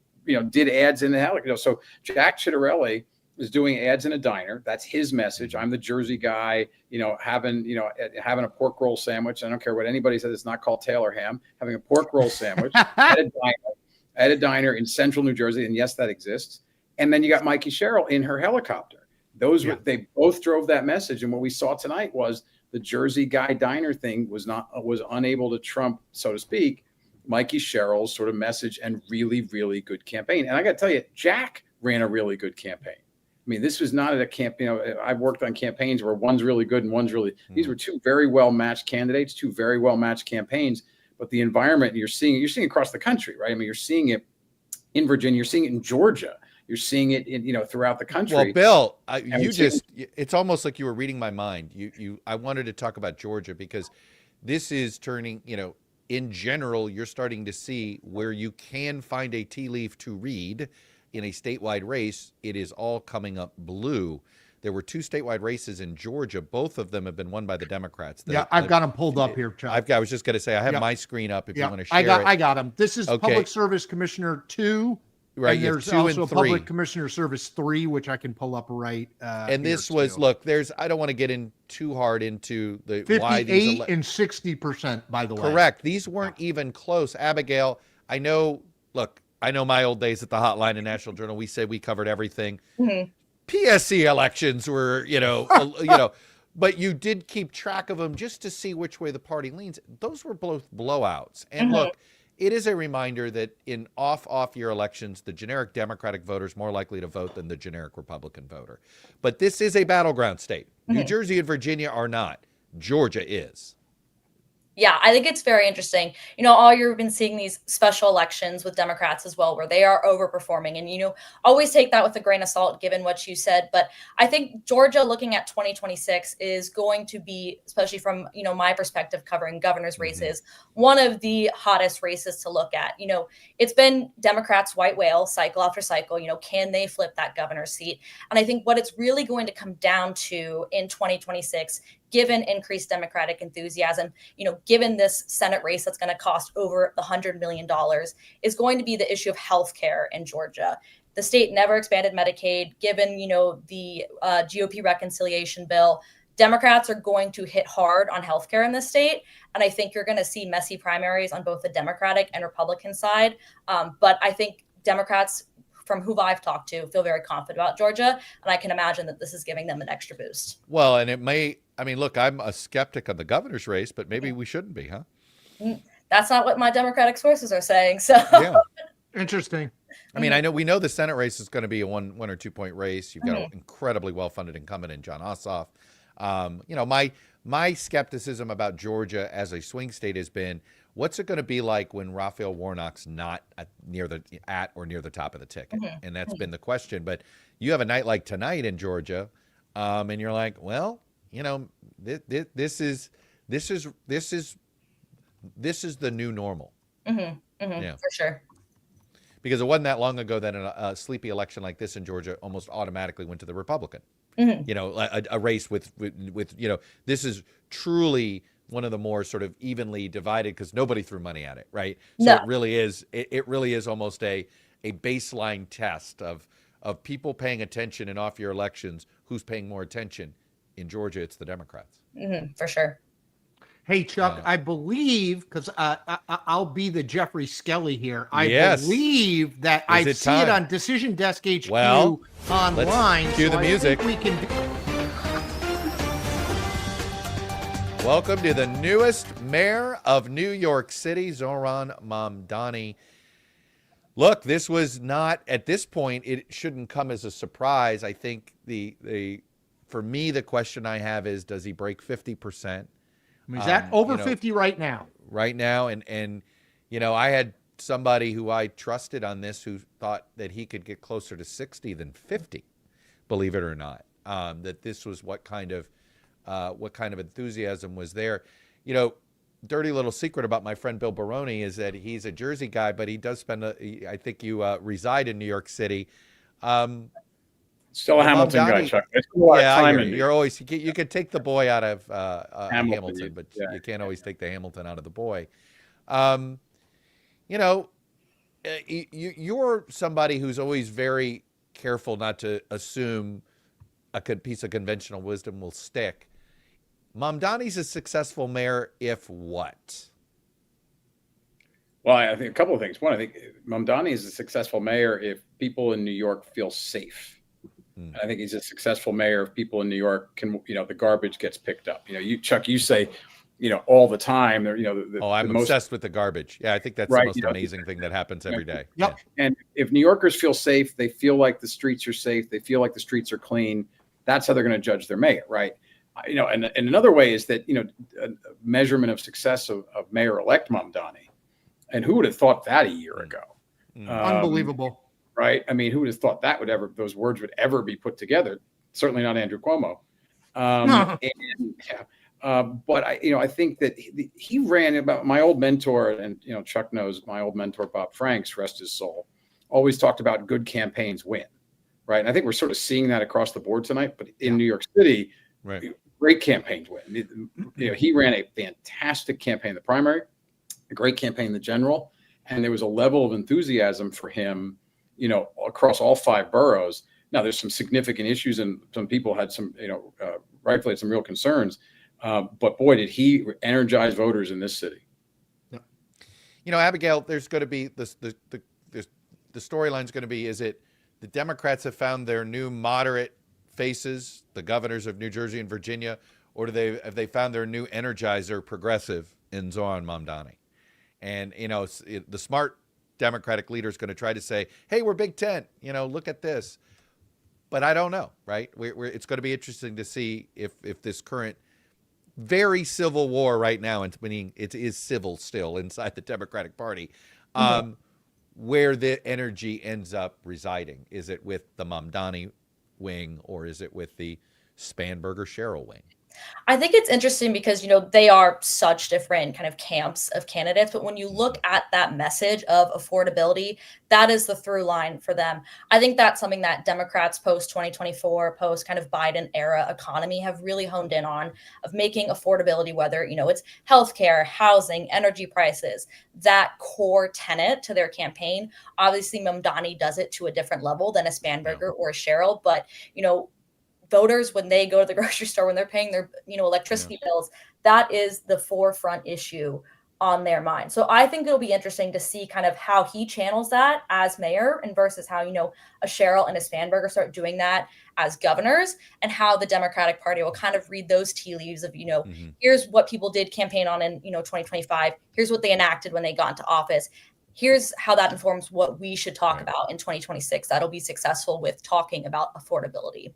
did ads in the helicopter. So Jack Ciattarelli is doing ads in a diner. That's his message. I'm the Jersey guy, having a pork roll sandwich. I don't care what anybody says. It's not called Taylor ham. Having a pork roll sandwich at a diner in central New Jersey. And yes, that exists. And then you got Mikey Sherrill in her helicopter. They both drove that message. And what we saw tonight was the Jersey guy diner thing was unable to trump, so to speak, Mikey Sherrill's sort of message and really, really good campaign. And I got to tell you, Jack ran a really good campaign. This was not a campaign. I've worked on campaigns where one's really good and one's really. These were two very well matched candidates, two very well matched campaigns. But the environment you're seeing across the country, right? You're seeing it in Virginia. You're seeing it in Georgia. You're seeing it in, throughout the country. Well, Bill, it's almost like you were reading my mind. I wanted to talk about Georgia because this is turning, in general, you're starting to see where you can find a tea leaf to read in a statewide race. It is all coming up blue. There were 2 statewide races in Georgia. Both of them have been won by the Democrats. I've got them pulled up here, Chuck. I was just going to say, I have my screen up if you want to share it. I got them. This is Public Service Commissioner 2. Right, and there's also Public Commissioner Service 3, which I can pull up right. And this was, look, I don't want to get in too hard into the 58 and 60%, by the way. Correct. These weren't even close. Abigail, I know my old days at the Hotline and National Journal. We said we covered everything. Mm-hmm. PSC elections were, but you did keep track of them just to see which way the party leans. Those were both blowouts. And look, it is a reminder that in off-year elections, the generic Democratic voter is more likely to vote than the generic Republican voter. But this is a battleground state. New Jersey and Virginia are not. Georgia is. Yeah, I think it's very interesting. All year we've been seeing these special elections with Democrats as well, where they are overperforming. And, always take that with a grain of salt, given what you said. But I think Georgia, looking at 2026, is going to be, especially from, my perspective, covering governor's races, one of the hottest races to look at. It's been Democrats' white whale cycle after cycle. Can they flip that governor's seat? And I think what it's really going to come down to in 2026, given increased Democratic enthusiasm, given this Senate race that's going to cost over $100 million, is going to be the issue of healthcare in Georgia. The state never expanded Medicaid, given, the GOP reconciliation bill. Democrats are going to hit hard on healthcare in this state. And I think you're going to see messy primaries on both the Democratic and Republican side. But I think Democrats, from who I've talked to, feel very confident about Georgia. And I can imagine that this is giving them an extra boost. Well, and it may, look, I'm a skeptic of the governor's race, but maybe we shouldn't be, huh? That's not what my Democratic sources are saying. So Interesting. We know the Senate race is going to be a one or 2 point race. You've got an incredibly well-funded incumbent in John Ossoff. My skepticism about Georgia as a swing state has been, what's it going to be like when Raphael Warnock's not near the top of the ticket? And that's been the question. But you have a night like tonight in Georgia, and you're like, well, this is the new normal. Yeah, for sure. Because it wasn't that long ago that a sleepy election like this in Georgia almost automatically went to the Republican. A race with this is truly one of the more sort of evenly divided, because nobody threw money at it, right? So it really is almost a baseline test of people paying attention in off-year elections. Who's paying more attention? In Georgia, it's the Democrats. For sure. Hey, Chuck, I believe, because I'll be the Jeffrey Skelly here. I believe that I see it on Decision Desk HQ online. Let's cue the music. We can Welcome to the newest mayor of New York City, Zohran Mamdani. Look, this was not, at this point, it shouldn't come as a surprise. I think for me, the question I have is, does he break 50%? He's at over 50 right now. Right now. And I had somebody who I trusted on this who thought that he could get closer to 60 than 50, believe it or not, that this was what kind of enthusiasm was there. Dirty little secret about my friend Bill Baroni is that he's a Jersey guy, but he does spend, I think you reside in New York City. Still a Hamilton guy, Chuck. You're always, you can take the boy out of Hamilton, but you can't always take the Hamilton out of the boy. You're somebody who's always very careful not to assume a good piece of conventional wisdom will stick. Mamdani's a successful mayor if what? Well, I think a couple of things. One, I think Mamdani is a successful mayor if people in New York feel safe. I think he's a successful mayor if people in New York can, the garbage gets picked up. Chuck, you say, all the time. I'm obsessed with the garbage. Yeah, I think that's the most amazing thing that happens every day. Yep. Yeah. And if New Yorkers feel safe, they feel like the streets are safe, they feel like the streets are clean. That's how they're going to judge their mayor, right? And another way is that, a measurement of success of Mayor-elect Mamdani. And who would have thought that a year ago? Unbelievable. Right? I mean, who would have thought those words would ever be put together? Certainly not Andrew Cuomo. But I think that he ran about my old mentor, and Chuck knows my old mentor Bob Franks, rest his soul, always talked about good campaigns win, right? And I think we're sort of seeing that across the board tonight. But in New York City, great campaigns win. He ran a fantastic campaign in the primary, a great campaign in the general, and there was a level of enthusiasm for him, across all 5 boroughs. Now there's some significant issues, and some people had some, rightfully had some real concerns. But boy, did he energize voters in this city. Abigail, there's going to be the storyline's going to be, is it the Democrats have found their new moderate faces, the governors of New Jersey and Virginia, or have they found their new energizer progressive in Zohran Mamdani? And, the smart Democratic leader is going to try to say, hey, we're Big Tent, look at this. But I don't know, right? It's going to be interesting to see if this current very civil war right now, and meaning it is civil still inside the Democratic Party, where the energy ends up residing. Is it with the Mamdani wing, or is it with the Spanberger-Sherrill wing? I think it's interesting because, they are such different kind of camps of candidates. But when you look at that message of affordability, that is the through line for them. I think that's something that Democrats post 2024, post kind of Biden era economy have really honed in on, of making affordability, whether, it's healthcare, housing, energy prices, that core tenet to their campaign. Obviously, Mamdani does it to a different level than a Spanberger or a Sherrill, but, voters, when they go to the grocery store, when they're paying their, electricity bills, that is the forefront issue on their mind. So I think it'll be interesting to see kind of how he channels that as mayor, and versus how, a Sherrill and a Spanberger start doing that as governors, and how the Democratic Party will kind of read those tea leaves of, here's what people did campaign on in, 2025. Here's what they enacted when they got into office. Here's how that informs what we should talk about in 2026. That'll be successful with talking about affordability.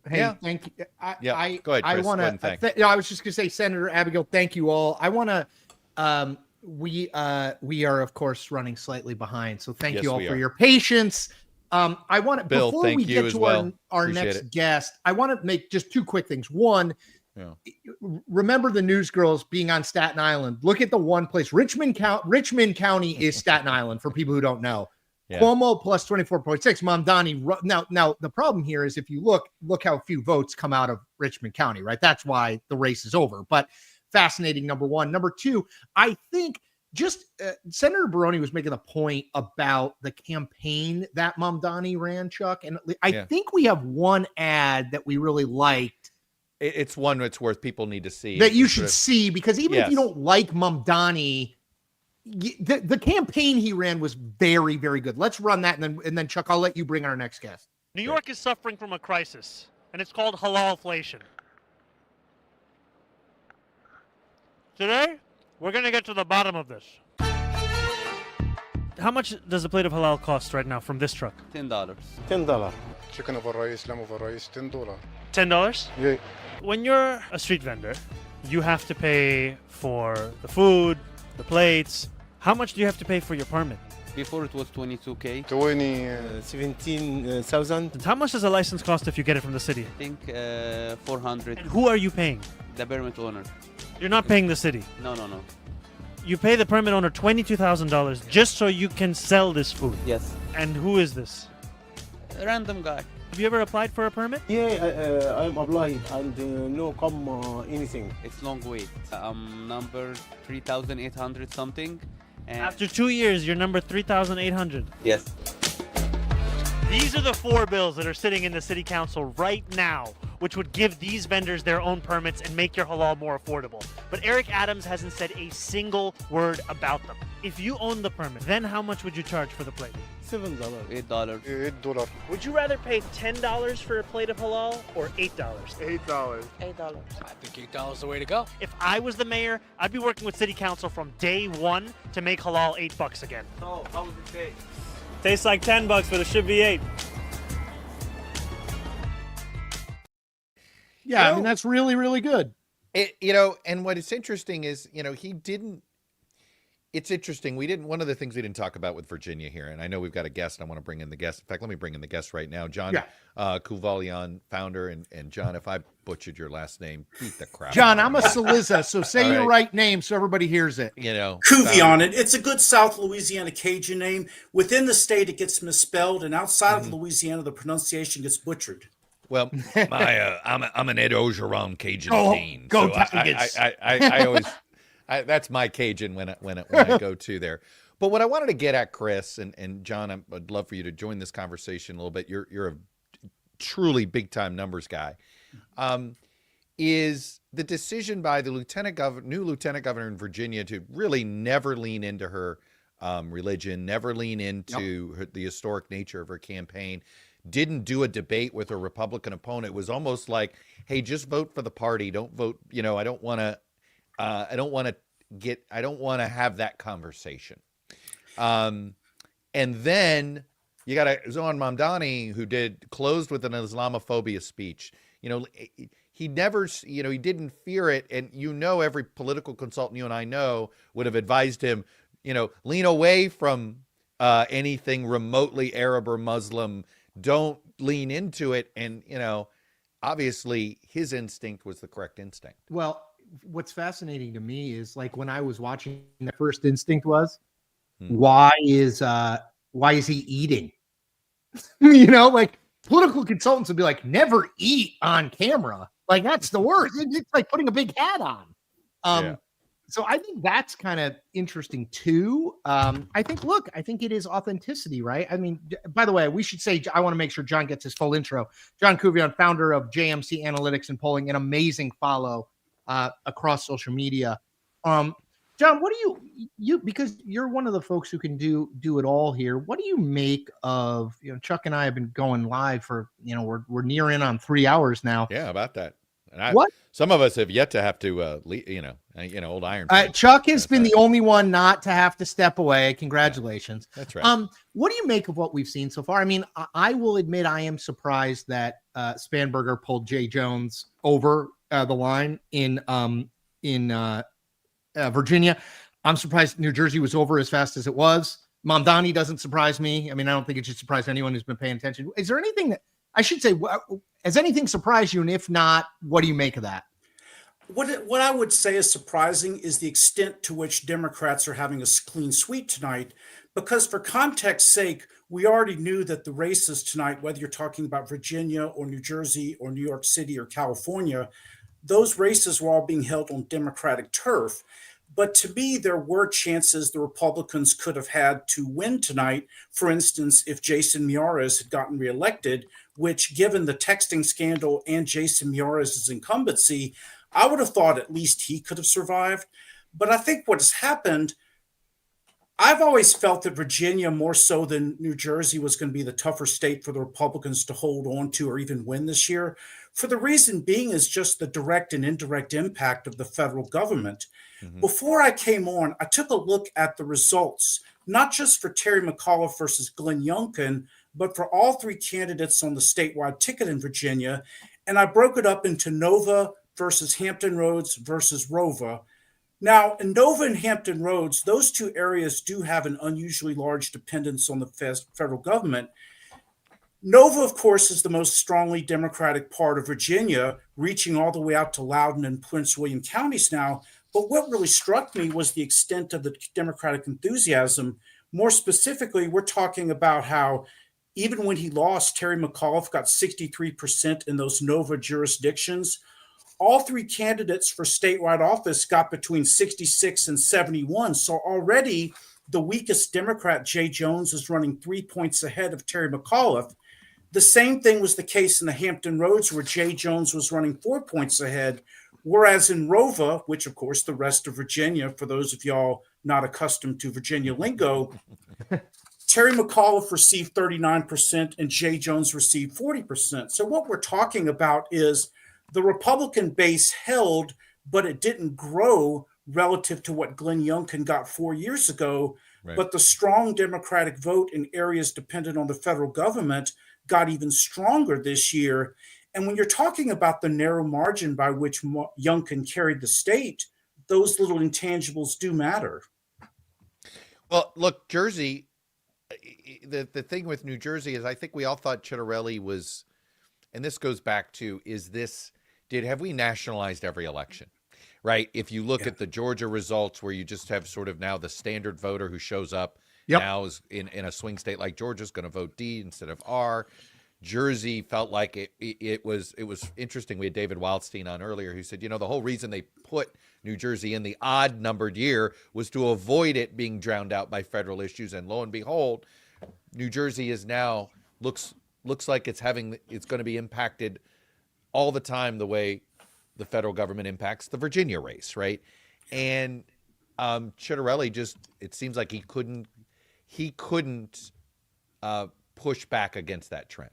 Hey, thank you. Go ahead, Chris. I want to. I was just going to say, Senator Abigail, thank you all. I want to. We are of course running slightly behind, so thank you all for your patience. I want to, before we get to our next guest, I want to make just 2 quick things. One, remember the newsgirls being on Staten Island. Look at the one place. Richmond County is Staten Island for people who don't know. Yeah. Cuomo plus 24.6. Mamdani. Now the problem here is, if you look how few votes come out of Richmond County, right? That's why the race is over. But fascinating, number one. Number two, I think just Senator Baroni was making a point about the campaign that Mamdani ran, Chuck. And I think we have one ad that we really liked. It's one that's worth people need to see. That you should see, because even if you don't like Mamdani, the campaign he ran was very, very good. Let's run that, and then Chuck, I'll let you bring our next guest. New York is suffering from a crisis, and it's called halalflation. Today, we're going to get to the bottom of this. How much does a plate of halal cost right now from this truck? $10. $10. Chicken over rice, lamb over rice, $10. $10? Yeah. When you're a street vendor, you have to pay for the food, the plates. How much do you have to pay for your permit? Before it was 22K. 17,000. How much does a license cost if you get it from the city? I think 400. And who are you paying? The permit owner. You're not paying the city? No. You pay the permit owner $22,000 just so you can sell this food? Yes. And who is this? A random guy. Have you ever applied for a permit? Yeah, I'm applied and no come anything. It's long wait. Number 3,800 something. And after 2 years, you're number 3,800. Yes. These are the 4 bills that are sitting in the city council right now, which would give these vendors their own permits and make your halal more affordable. But Eric Adams hasn't said a single word about them. If you own the permit, then how much would you charge for the plate? $7. $8. $8. Would you rather pay $10 for a plate of halal or $8? $8. $8. I think $8 is the way to go. If I was the mayor, I'd be working with city council from day one to make halal $8 again. So, how would it taste? Tastes like $10, but it should be $8. Yeah, I mean, that's really, really good. And what is interesting is, It's interesting. One of the things we didn't talk about with Virginia here, and I know we've got a guest, and I want to bring in the guest. In fact, let me bring in the guest right now. John Kuvalian, founder, and John, if I butchered your last name, beat the crap. John, I'm a Cillizza, so say All your right. right name so everybody hears it. You know, Kuvion. It's a good South Louisiana Cajun name. Within the state, it gets misspelled, and outside of Louisiana, the pronunciation gets butchered. Well, I'm an Ed Ogeron Cajun teen. Go so Tigers. I always that's my Cajun when I go to there. But what I wanted to get at, Chris and John, I'd love for you to join this conversation a little bit. You're a truly big time numbers guy. Is the decision by the new lieutenant governor in Virginia to really never lean into her religion, never lean into the historic nature of her campaign, didn't do a debate with her Republican opponent. It was almost like, hey, just vote for the party. Don't vote. You know, I don't want to have that conversation. And then you got Zohan Mamdani, who closed with an Islamophobia speech. You know, he never, he didn't fear it. And, every political consultant you and I know would have advised him, lean away from anything remotely Arab or Muslim. Don't lean into it. And, obviously his instinct was the correct instinct. Well, what's fascinating to me is like when I was watching, the first instinct was, why is he eating? Like political consultants would be like, never eat on camera. Like that's the worst. It's like putting a big hat on. So I think that's kind of interesting too. I think it is authenticity, right? I mean, by the way, we should say, I want to make sure John gets his full intro. John Kuvion, founder of JMC Analytics and Polling, an amazing follow across social media. John, what do you because you're one of the folks who can do it all here. What do you make of, Chuck and I have been going live for, we're near in on 3 hours now. Yeah, about that. And what? Some of us have yet to have to, old iron. Chuck has been the only one not to have to step away. Congratulations. Yeah, that's right. What do you make of what we've seen so far? I mean, I will admit I am surprised that Spanberger pulled Jay Jones over the line in Virginia. I'm surprised New Jersey was over as fast as it was. Mamdani doesn't surprise me. I mean, I don't think it should surprise anyone who's been paying attention. Is there anything that I should say? Has anything surprised you? And if not, what do you make of that? What I would say is surprising is the extent to which Democrats are having a clean sweep tonight, because for context's sake, we already knew that the races tonight, whether you're talking about Virginia or New Jersey or New York City or California, those races were all being held on Democratic turf. But to me, there were chances the Republicans could have had to win tonight. For instance, if Jason Miyares had gotten reelected, which given the texting scandal and Jason Miyares' incumbency, I would have thought at least he could have survived. But I think what has happened, I've always felt that Virginia, more so than New Jersey, was going to be the tougher state for the Republicans to hold on to or even win this year. For the reason being is just the direct and indirect impact of the federal government. Before I came on, I took a look at the results, not just for Terry McAuliffe versus Glenn Youngkin, but for all three candidates on the statewide ticket in Virginia. And I broke it up into Nova versus Hampton Roads versus Rova. Now, in Nova and Hampton Roads, those two areas do have an unusually large dependence on the federal government. Nova, of course, is the most strongly Democratic part of Virginia, reaching all the way out to Loudoun and Prince William counties now. But what really struck me was the extent of the Democratic enthusiasm. More specifically, we're talking about how even when he lost, Terry McAuliffe got 63% in those Nova jurisdictions. All three candidates for statewide office got between 66 and 71. So already the weakest Democrat, Jay Jones, is running 3 points ahead of Terry McAuliffe. The same thing was the case in the Hampton Roads, where Jay Jones was running 4 points ahead. Whereas in Rova, which of course the rest of Virginia, for those of y'all not accustomed to Virginia lingo, Terry McAuliffe received 39% and Jay Jones received 40%. So what we're talking about is the Republican base held, but it didn't grow relative to what Glenn Youngkin got 4 years ago. Right. But the strong Democratic vote in areas dependent on the federal government got even stronger this year. And when you're talking about the narrow margin by which Youngkin carried the state, those little intangibles do matter. Well, look, Jersey, the thing with New Jersey is I think we all thought Chitterelli was, and this goes back to, have we nationalized every election? Right? If you look at the Georgia results where you just have sort of now the standard voter who shows up now is in a swing state like Georgia is going to vote D instead of R. Jersey felt like it was interesting. We had David Wildstein on earlier who said, the whole reason they put New Jersey in the odd numbered year was to avoid it being drowned out by federal issues. And lo and behold, New Jersey is now looks like it's going to be impacted all the time the way the federal government impacts the Virginia race, right? And Chitterelli it seems like he couldn't push back against that trend.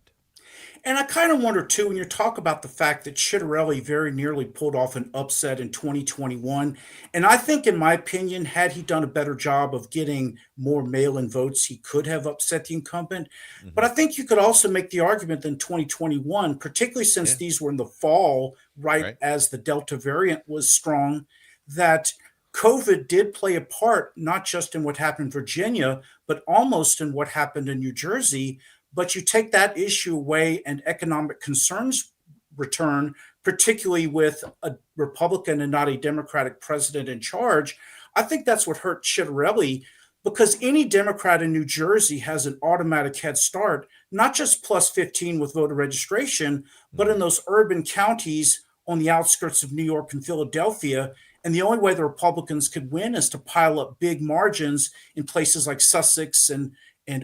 And I kind of wonder, too, when you talk about the fact that Chitterelli very nearly pulled off an upset in 2021. And I think, in my opinion, had he done a better job of getting more mail-in votes, he could have upset the incumbent. But I think you could also make the argument that in 2021, particularly since these were in the fall, right as the Delta variant was strong, that COVID did play a part, not just in what happened in Virginia, but almost in what happened in New Jersey. But you take that issue away and economic concerns return, particularly with a Republican and not a Democratic president in charge. I think that's what hurt Chitterelli, because any Democrat in New Jersey has an automatic head start, not just plus 15 with voter registration, but in those urban counties on the outskirts of New York and Philadelphia. And the only way the Republicans could win is to pile up big margins in places like Sussex and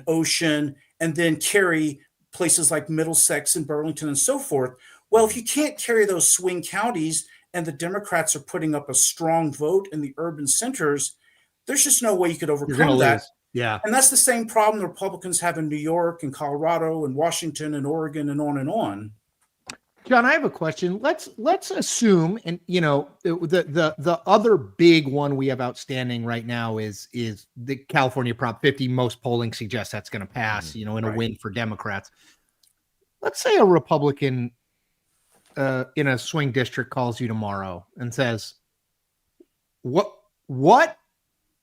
Ocean, and then carry places like Middlesex and Burlington and so forth. Well, if you can't carry those swing counties and the Democrats are putting up a strong vote in the urban centers, there's just no way you could overcome that. Lose. Yeah. And that's the same problem the Republicans have in New York and Colorado and Washington and Oregon and on and on. John, I have a question. Let's assume, and the other big one we have outstanding right now is the California Prop 50. Most polling suggests that's going to pass, in a win for Democrats. Let's say a Republican in a swing district calls you tomorrow and says,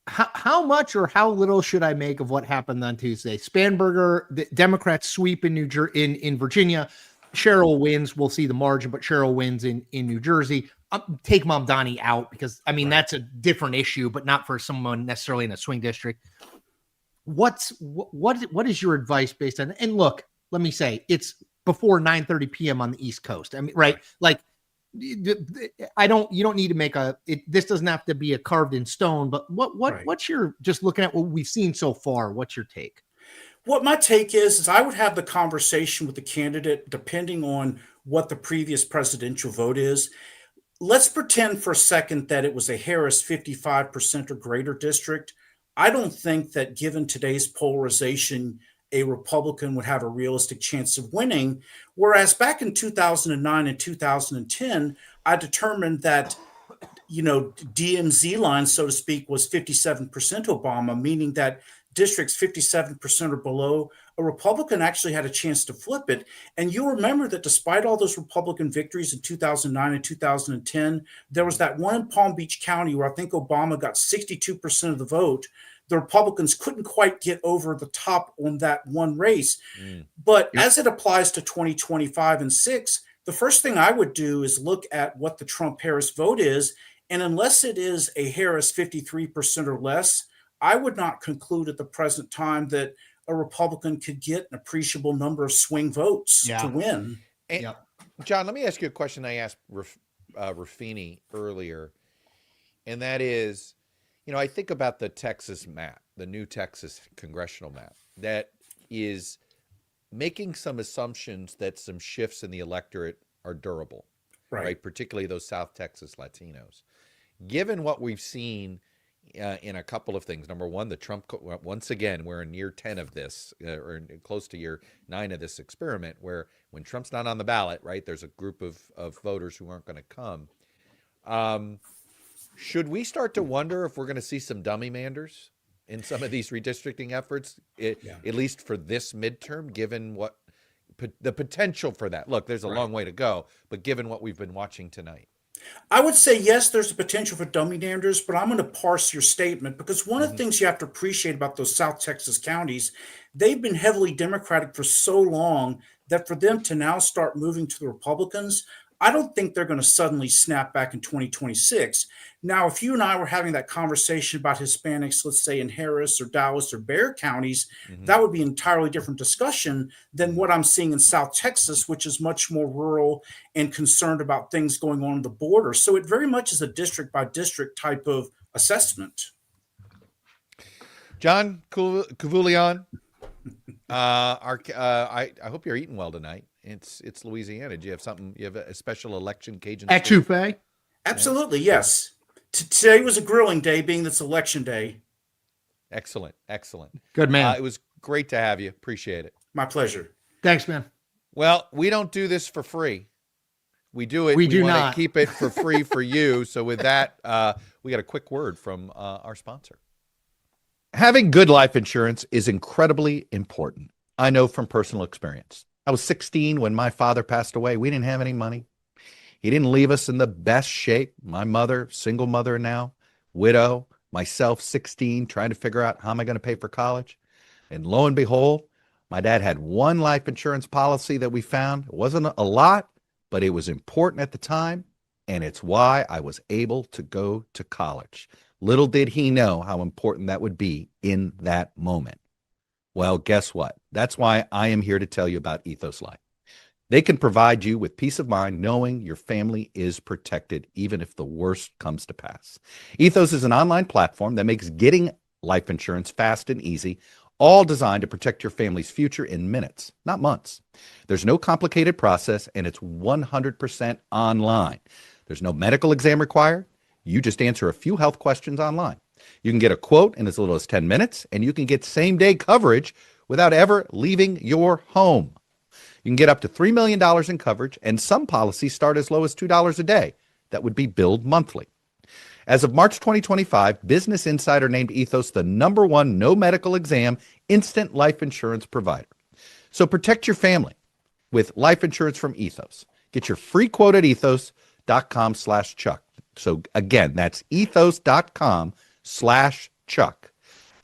how much or how little should I make of what happened on Tuesday? Spanberger, the Democrats sweep in Virginia. Cheryl wins. We'll see the margin, but Cheryl wins in New Jersey. Take Mamdani out because, that's a different issue, but not for someone necessarily in a swing district. What is your advice based on? And look, let me say, it's before 9:30 p.m. on the East Coast. Right? Like, you don't need to make this doesn't have to be a carved in stone, but what's your, just looking at what we've seen so far, what's your take? What my take is I would have the conversation with the candidate depending on what the previous presidential vote is. Let's pretend for a second that it was a Harris 55% or greater district. I don't think that given today's polarization, a Republican would have a realistic chance of winning. Whereas back in 2009 and 2010, I determined that, DMZ line, so to speak, was 57% Obama, meaning that districts 57% or below, a Republican actually had a chance to flip it. And you'll remember that despite all those Republican victories in 2009 and 2010, there was that one in Palm Beach County where I think Obama got 62% of the vote. The Republicans couldn't quite get over the top on that one race. But as it applies to 2025 and 6, the first thing I would do is look at what the Trump-Harris vote is. And unless it is a Harris 53% or less, I would not conclude at the present time that a Republican could get an appreciable number of swing votes to win. And John, let me ask you a question I asked Ruffini earlier, and that is, I think about the Texas map, the new Texas congressional map, that is making some assumptions that some shifts in the electorate are durable, right? Particularly those South Texas Latinos. Given what we've seen in a couple of things. Number one, the Trump, once again, we're in year 10 of this, or close to year 9 of this experiment, where when Trump's not on the ballot, right, there's a group of voters who aren't going to come. Should we start to wonder if we're going to see some dummy manders in some of these redistricting efforts, at least for this midterm, given what the potential for that? Look, there's a long way to go, but given what we've been watching tonight. I would say yes, there's a potential for dummy damagers, but I'm going to parse your statement because one of the things you have to appreciate about those South Texas counties, they've been heavily Democratic for so long that for them to now start moving to the Republicans, I don't think they're going to suddenly snap back in 2026. Now, if you and I were having that conversation about Hispanics, let's say in Harris or Dallas or Bexar counties, that would be an entirely different discussion than what I'm seeing in South Texas, which is much more rural and concerned about things going on the border. So it very much is a district by district type of assessment. John Kavulian, I hope you're eating well tonight. It's Louisiana. Do you have something? You have a special election Cajun? Etouffee? Absolutely, yes. Today was a grilling day, being that's election day. Excellent. Good man. It was great to have you. Appreciate it. My pleasure. Thanks, man. Well, we don't do this for free. We do it. We do wanna not keep it for free for you. So with that, we got a quick word from our sponsor. Having good life insurance is incredibly important. I know from personal experience. I was 16 when my father passed away. We didn't have any money. He didn't leave us in the best shape. My mother, single mother now, widow, myself, 16, trying to figure out how am I going to pay for college. And lo and behold, my dad had one life insurance policy that we found. It wasn't a lot, but it was important at the time. And it's why I was able to go to college. Little did he know how important that would be in that moment. Well, guess what? That's why I am here to tell you about Ethos Life. They can provide you with peace of mind knowing your family is protected, even if the worst comes to pass. Ethos is an online platform that makes getting life insurance fast and easy, all designed to protect your family's future in minutes, not months. There's no complicated process, and it's 100% online. There's no medical exam required. You just answer a few health questions online. You can get a quote in as little as 10 minutes, and you can get same-day coverage without ever leaving your home. You can get up to $3 million in coverage, and some policies start as low as $2 a day. That would be billed monthly. As of March 2025, Business Insider named Ethos the #1 no medical exam instant life insurance provider. So protect your family with life insurance from Ethos. Get your free quote at ethos.com/Chuck. So again, that's ethos.com/Chuck.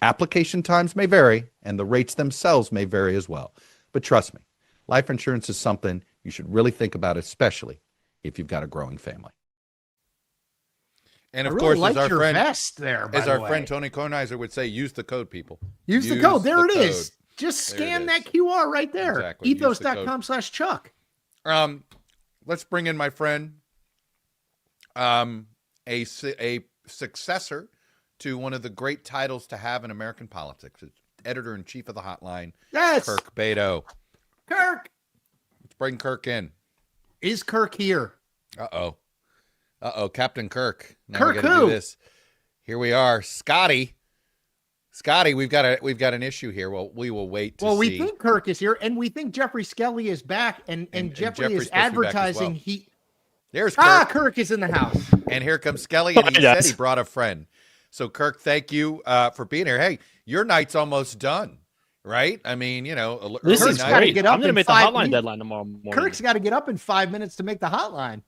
Application times may vary, and the rates themselves may vary as well. But trust me, life insurance is something you should really think about, especially if you've got a growing family. And of course, like as our your friend, vest there, by as the our way. friend Tony Kornheiser would say, use the code, people. Use the code. There it is. Code. Just There scan it that is. QR right there. Exactly. Use the code. Ethos.com/Chuck. Let's bring in my friend, a successor to one of the great titles to have in American politics. It's editor-in-chief of the Hotline, Yes. Kirk Beto. Kirk. Let's bring Kirk in. Is Kirk here? Uh-oh, Captain Kirk. Now Kirk we gotta who? do this. Here we are, Scotty, we've got an issue here. Well, we will wait to see. Well, we think Kirk is here, and we think Jeffrey Skelly is back, and Jeffrey Jeffrey's is supposed to be back as advertising well. he. There's Kirk. Kirk is in the house. And here comes Skelly, and he Yes. said he brought a friend. So, Kirk, thank you for being here. Hey, your night's almost done, right? I mean, This early is night. great. get up I'm going to in make the 5 hotline deadline tomorrow morning. Kirk's got to get up in 5 minutes to make the hotline.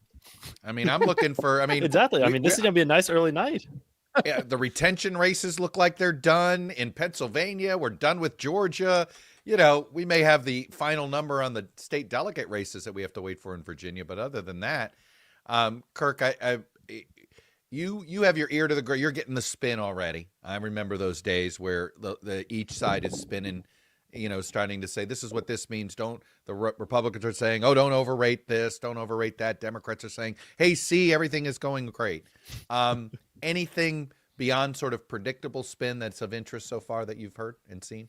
I mean, I'm looking for. I mean, exactly. I mean, this is going to be a nice early night. Yeah, the retention races look like they're done in Pennsylvania. We're done with Georgia. We may have the final number on the state delegate races that we have to wait for in Virginia. But other than that, Kirk, you have your ear to the ground. You're getting the spin already. I remember those days where the each side is spinning, starting to say, this is what this means. The Republicans are saying, oh, don't overrate this, don't overrate that. Democrats are saying, hey, see, everything is going great. Anything beyond sort of predictable spin that's of interest so far that you've heard and seen?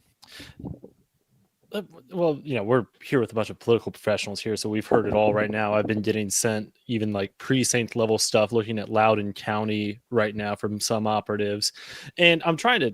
Well, we're here with a bunch of political professionals here, so we've heard it all right now. I've been getting sent even like precinct level stuff, looking at Loudoun County right now from some operatives. And I'm trying to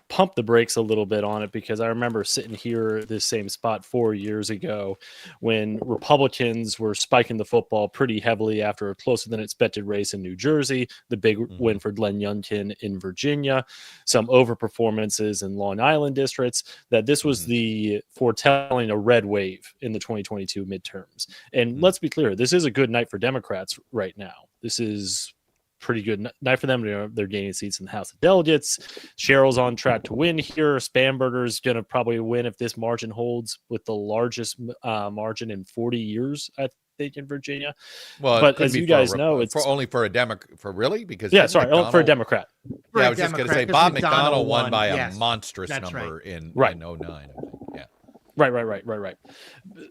pump the brakes a little bit on it because I remember sitting here this same spot 4 years ago when Republicans were spiking the football pretty heavily after a closer than expected race in New Jersey, the big win for Glenn Youngkin in Virginia, some overperformances in Long Island districts, that this was the foretelling a red wave in the 2022 midterms. And let's be clear, this is a good night for Democrats right now. this is pretty good night for them. They're gaining seats in the House of Delegates. Cheryl's on track to win here. Spanberger's going to probably win if this margin holds, with the largest margin in 40 years, I think, in Virginia. Well, but as you guys know, it's only for a Democrat. For really? Because yeah, sorry, for a Democrat. Yeah, I was just going to say Bob McDonnell won by yes, a monstrous that's number right. in Right. 09. I think. Yeah. Right.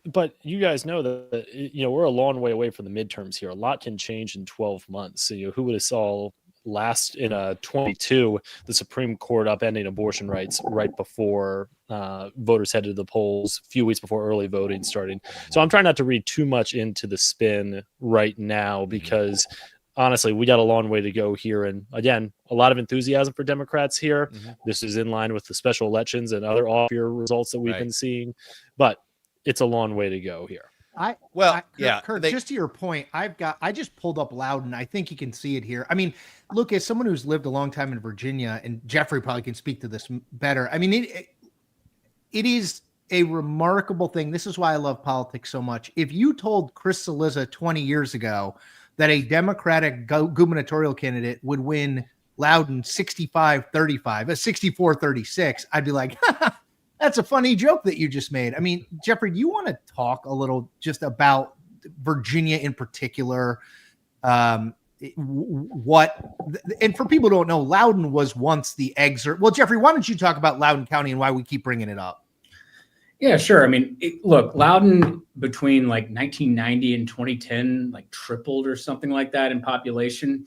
But you guys know that we're a long way away from the midterms here. A lot can change in 12 months. So, who would have saw last in 22 the Supreme Court upending abortion rights right before voters headed to the polls, a few weeks before early voting starting. So I'm trying not to read too much into the spin right now, because honestly, we got a long way to go here. And again, a lot of enthusiasm for Democrats here. This is in line with the special elections and other off-year results that we've been seeing, but it's a long way to go here. Kurt, just to your point, I just pulled up Loudon. I think you can see it here. I mean, look, as someone who's lived a long time in Virginia, and Jeffrey probably can speak to this better. I mean, it is a remarkable thing. This is why I love politics so much. If you told Chris Cillizza 20 years ago that a Democratic gubernatorial candidate would win Loudon 65-35, a 64-36, I'd be like, that's a funny joke that you just made. I mean, Jeffrey, do you want to talk a little just about Virginia in particular? And for people who don't know, Loudon was once the excerpt. Well, Jeffrey, why don't you talk about Loudoun County and why we keep bringing it up? Yeah, sure. I mean, look, Loudon between like 1990 and 2010, like tripled or something like that in population.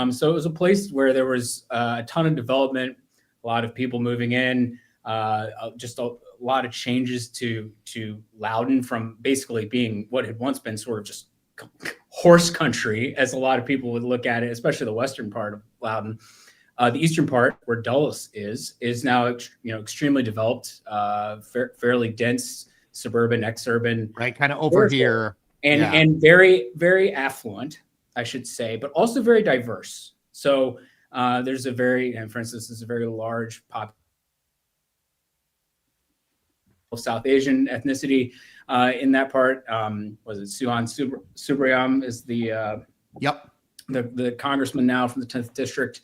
So it was a place where there was a ton of development, a lot of people moving in, just a lot of changes to Loudon, from basically being what had once been sort of just horse country, as a lot of people would look at it, especially the western part of Loudon. The eastern part, where Dulles is now extremely developed, fairly dense, suburban, exurban, right, kind of over here, and very, very affluent, I should say, but also very diverse. So there's for instance, there's a very large population of South Asian ethnicity in that part. Was it Suhan Subrayam is the the congressman now from the 10th district.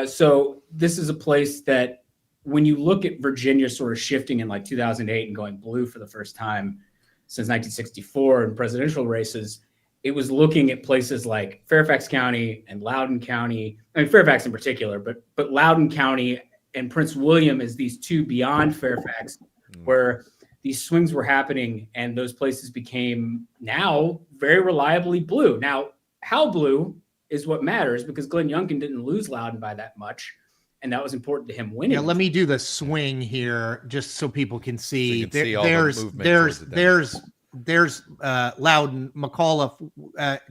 So this is a place that, when you look at Virginia sort of shifting in like 2008 and going blue for the first time since 1964 in presidential races, it was looking at places like Fairfax County and Loudoun County. I mean, Fairfax in particular, but Loudoun County and Prince William as these two beyond Fairfax, where these swings were happening, and those places became now very reliably blue. Now, how blue is what matters, because Glenn Youngkin didn't lose Loudoun by that much, and that was important to him winning. Yeah, let me do the swing here just so people can see. So you can see all the movement there's Loudoun.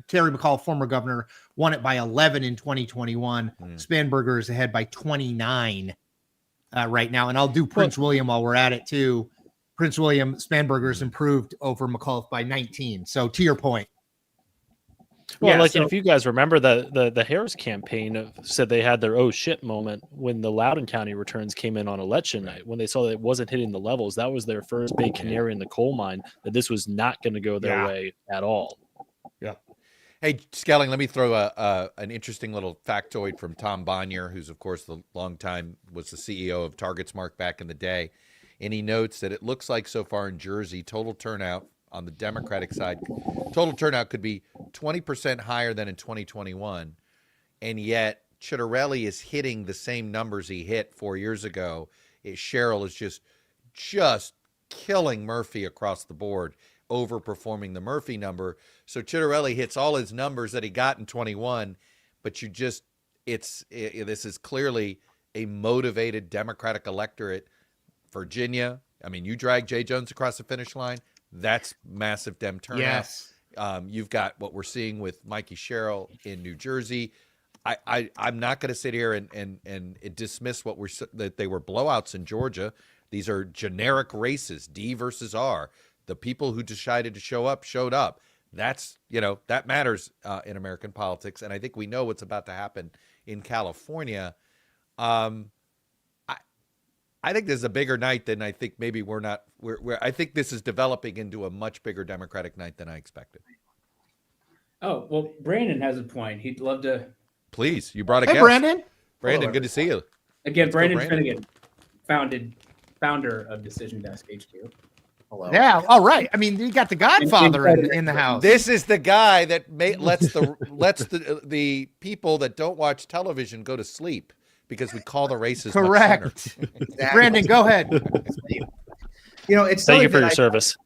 Terry McAuliffe, former governor, won it by 11 in 2021. Spanberger is ahead by 29 right now, and I'll do Prince William while we're at it too. Prince William, Spanberger's improved over McAuliffe by 19. So to your point. Well, if you guys remember, the Harris campaign said they had their oh shit moment when the Loudoun County returns came in on election night. When they saw that it wasn't hitting the levels, that was their first big canary in the coal mine, that this was not going to go their way at all. Yeah. Hey, Skelling, let me throw an interesting little factoid from Tom Bonnier, who's, of course, was the CEO of TargetSmart back in the day. And he notes that it looks like so far in Jersey, total turnout on the Democratic side, total turnout could be 20% higher than in 2021. And yet Chitterelli is hitting the same numbers he hit 4 years ago. Cheryl is just killing Murphy across the board, overperforming the Murphy number. So Chitterelli hits all his numbers that he got in 21, but this is clearly a motivated Democratic electorate. Virginia, I mean, you drag Jay Jones across the finish line, that's massive Dem turnout. Yes. You've got what we're seeing with Mikey Sherrill in New Jersey. I'm not going to sit here and dismiss that they were blowouts in Georgia. These are generic races, D versus R. The people who decided to show up showed up. That's, that matters in American politics. And I think we know what's about to happen in California. I think this is a bigger night than I think maybe I think this is developing into a much bigger Democratic night than I expected. Oh, well, Brandon has a point. He'd love to. Please, you brought a Hey, guest. Brandon. Brandon, Hello, good to see you. Again, Let's go, Brandon Brandon. Finnegan, founder of Decision Desk HQ. Hello. Yeah. All right. I mean, you got the Godfather in the house. This is the guy that lets the people that don't watch television go to sleep because we call the races Correct. much sooner. Exactly. Brandon, go ahead. You know, it's Thank you something for that your I- service.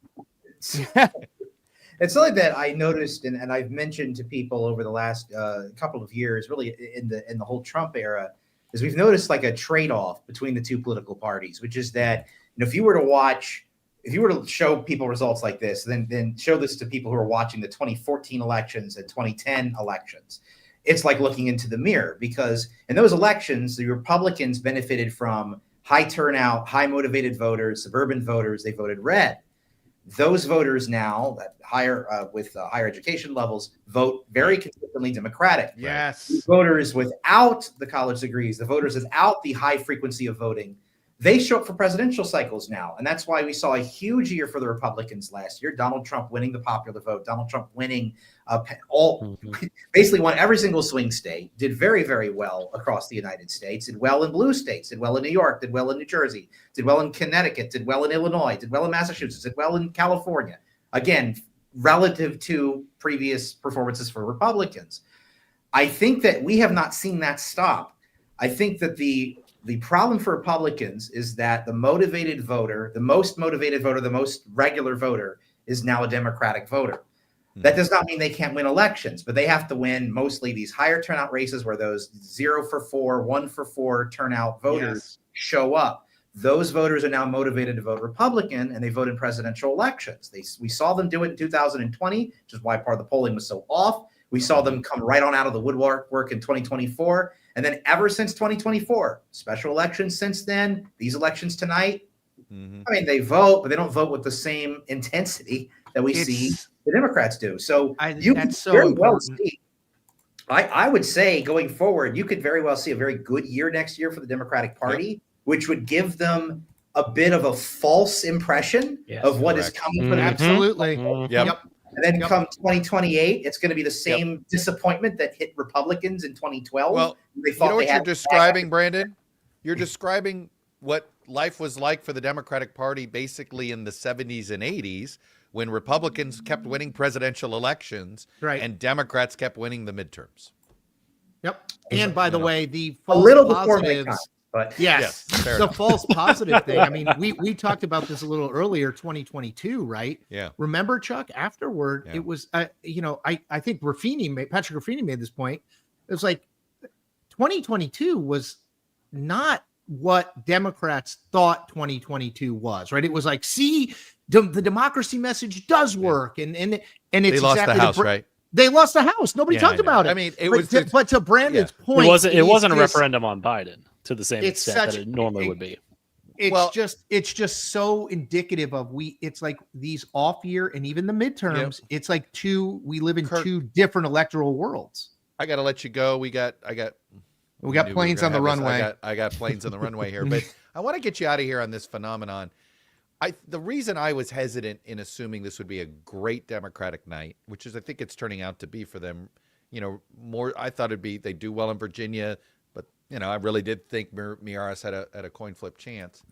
It's something that I noticed and I've mentioned to people over the last couple of years, really in the whole Trump era, is we've noticed like a trade-off between the two political parties, which is that if you were to show people results like this, then show this to people who are watching the 2014 elections and 2010 elections, it's like looking into the mirror, because in those elections, the Republicans benefited from high turnout, high motivated voters, suburban voters. They voted red. Those voters now that with higher education levels vote very consistently Democratic. Yes. The voters without the college degrees, the voters without the high frequency of voting, they show up for presidential cycles now. And that's why we saw a huge year for the Republicans last year. Donald Trump winning the popular vote, Donald Trump winning basically won every single swing state, did very, very well across the United States, did well in blue states, did well in New York, did well in New Jersey, did well in Connecticut, did well in Illinois, did well in Massachusetts, did well in California. Again, relative to previous performances for Republicans. I think that we have not seen that stop. I think that the problem for Republicans is that the motivated voter, the most motivated voter, the most regular voter is now a Democratic voter. That does not mean they can't win elections, but they have to win mostly these higher turnout races where those 0 for 4, 1 for 4 turnout voters show up. Those voters are now motivated to vote Republican, and they vote in presidential elections. We saw them do it in 2020, which is why part of the polling was so off. We saw them come right on out of the woodwork in 2024. And then ever since 2024, special elections since then, these elections tonight, I mean, they vote, but they don't vote with the same intensity that we see the Democrats do. So that's so very well important. see. I would say going forward, you could very well see a very good year next year for the Democratic Party, which would give them a bit of a false impression of what is coming for them. Absolutely. Yep. And then come 2028, it's going to be the same disappointment that hit Republicans in 2012. Well, they you thought know what they you're had describing, Brandon? You're describing what life was like for the Democratic Party basically in the 70s and 80s when Republicans kept winning presidential elections and Democrats kept winning the midterms. Yep. And by the way, the a false little before my time, positives. but Yes, fair the enough. false positive thing. I mean, we talked about this a little earlier, 2022, right? Yeah. Remember, Chuck? Afterward, it was, I think Patrick Ruffini made this point. It was like 2022 was not what Democrats thought 2022 was, right? It was like, see, the democracy message does work, and it's They lost exactly the House, right? They lost the House. Nobody Yeah, I talked know. about it. I mean, it but was but to Brandon's point, It wasn't a is- referendum on Biden to the same it's extent such- that it normally would be. It's just so indicative of it's like these off year and even the midterms. It's like we live in two different electoral worlds. I got to let you go. We got planes on the runway. I got planes on the runway here, but I want to get you out of here on this phenomenon. The reason I was hesitant in assuming this would be a great Democratic night, which is I think it's turning out to be for them, more. I thought they do well in Virginia, but I really did think Miaris had a coin flip chance.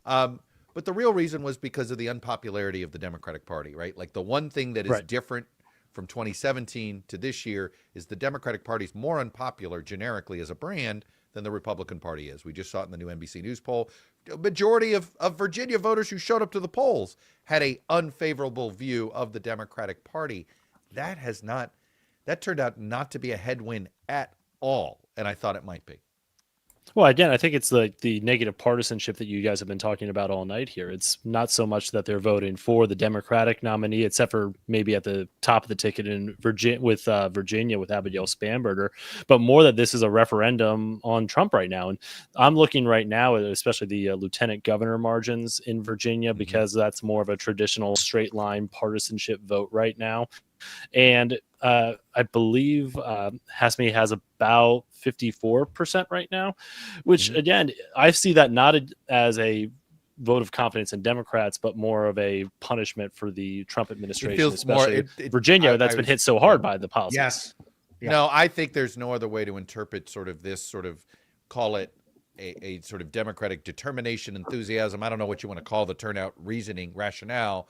But the real reason was because of the unpopularity of the Democratic Party, right? Like the one thing that is different from 2017 to this year is the Democratic Party is more unpopular generically as a brand than the Republican Party is. We just saw it in the new NBC News poll. A majority of Virginia voters who showed up to the polls had a unfavorable view of the Democratic Party. That turned out not to be a headwind at all, and I thought it might be. Well, again, I think it's the negative partisanship that you guys have been talking about all night here. It's not so much that they're voting for the Democratic nominee, except for maybe at the top of the ticket in Virginia with Abigail Spanberger, but more that this is a referendum on Trump right now. And I'm looking right now at especially the lieutenant governor margins in Virginia, because that's more of a traditional straight line partisanship vote right now. And I believe Hasmi has about 54% right now, which again, I see that not as a vote of confidence in Democrats, but more of a punishment for the Trump administration, feels more- especially Virginia, that's been hit so hard by the policies. Yes. Yeah. No, I think there's no other way to interpret sort of this sort of, call it a sort of Democratic determination, enthusiasm. I don't know what you want to call the turnout, reasoning, rationale,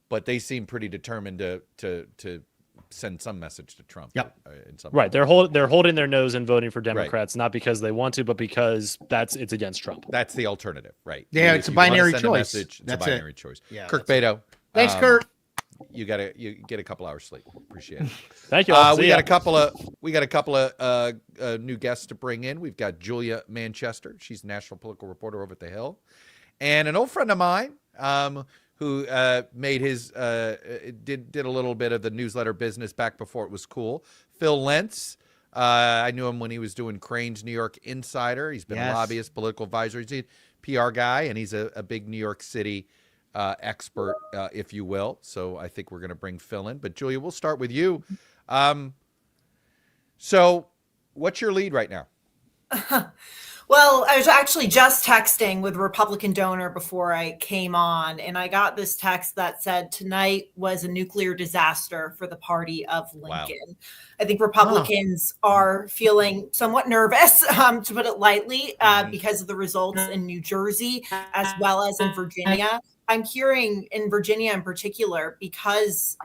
but they seem pretty determined to send some message to Trump. Yep. In some Right. They're holding their nose and voting for Democrats, not because they want to, but because it's against Trump. That's the alternative, right? Yeah, If it's a you wanna binary send choice. message, it's That's a binary it. choice. Yeah, Kirk that's it. Beto. Thanks, Kurt. You get a couple hours sleep. Appreciate it. Thank you. We got a couple of new guests to bring in. We've got Julia Manchester. She's a national political reporter over at The Hill, and an old friend of mine who made his did a little bit of the newsletter business back before it was cool. Phil Lentz. I knew him when he was doing Crane's New York Insider. He's been a lobbyist, political advisor. He's a PR guy, and he's a big New York City expert, if you will. So I think we're going to bring Phil in. But Julia, we'll start with you. So what's your lead right now? Well, I was actually just texting with a Republican donor before I came on, and I got this text that said tonight was a nuclear disaster for the party of Lincoln. Wow. I think Republicans are feeling somewhat nervous, to put it lightly, because of the results in New Jersey as well as in Virginia. I'm hearing in Virginia in particular, because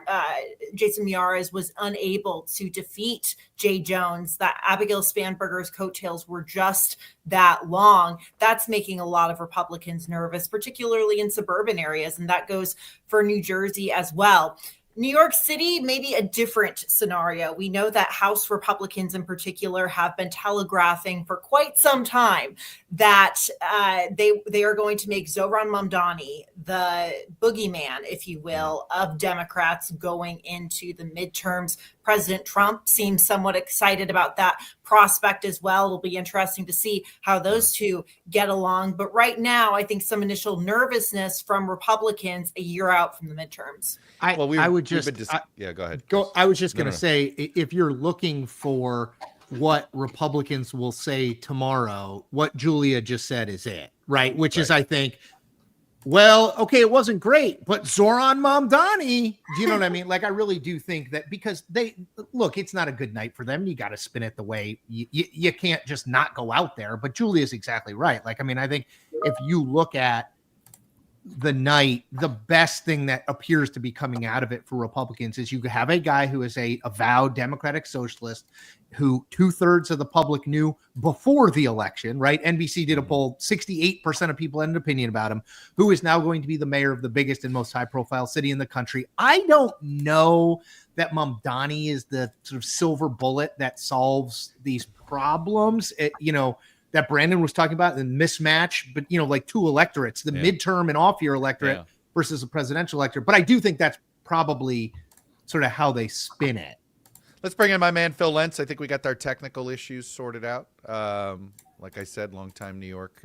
Jason Miyares was unable to defeat Jay Jones, that Abigail Spanberger's coattails were just that long. That's making a lot of Republicans nervous, particularly in suburban areas. And that goes for New Jersey as well. New York City, maybe a different scenario. We know that House Republicans in particular have been telegraphing for quite some time that they are going to make Zohran Mamdani the boogeyman, if you will, of Democrats going into the midterms. President Trump seems somewhat excited about that prospect as well. It'll be interesting to see how those two get along. But right now, I think some initial nervousness from Republicans a year out from the midterms. I would just yeah, go ahead. I was just going to say, if you're looking for what Republicans will say tomorrow, what Julia just said is it, right? Which is, I think, well, okay, it wasn't great, but Zohran Mamdani, do you know what I mean? Like, I really do think that, because it's not a good night for them. You got to spin it the way you can't just not go out there. But Julia's exactly right. Like, I mean, I think if you look at the night, the best thing that appears to be coming out of it for Republicans is you have a guy who is a avowed Democratic socialist who 2/3 of the public knew before the election, right? NBC did a poll, 68% of people had an opinion about him, who is now going to be the mayor of the biggest and most high profile city in the country. I don't know that Mamdani is the sort of silver bullet that solves these problems. That Brandon was talking about, the mismatch, but like two electorates, the midterm and off-year electorate versus a presidential electorate. But I do think that's probably sort of how they spin it. Let's bring in my man, Phil Lentz. I think we got our technical issues sorted out. Like I said, longtime New York,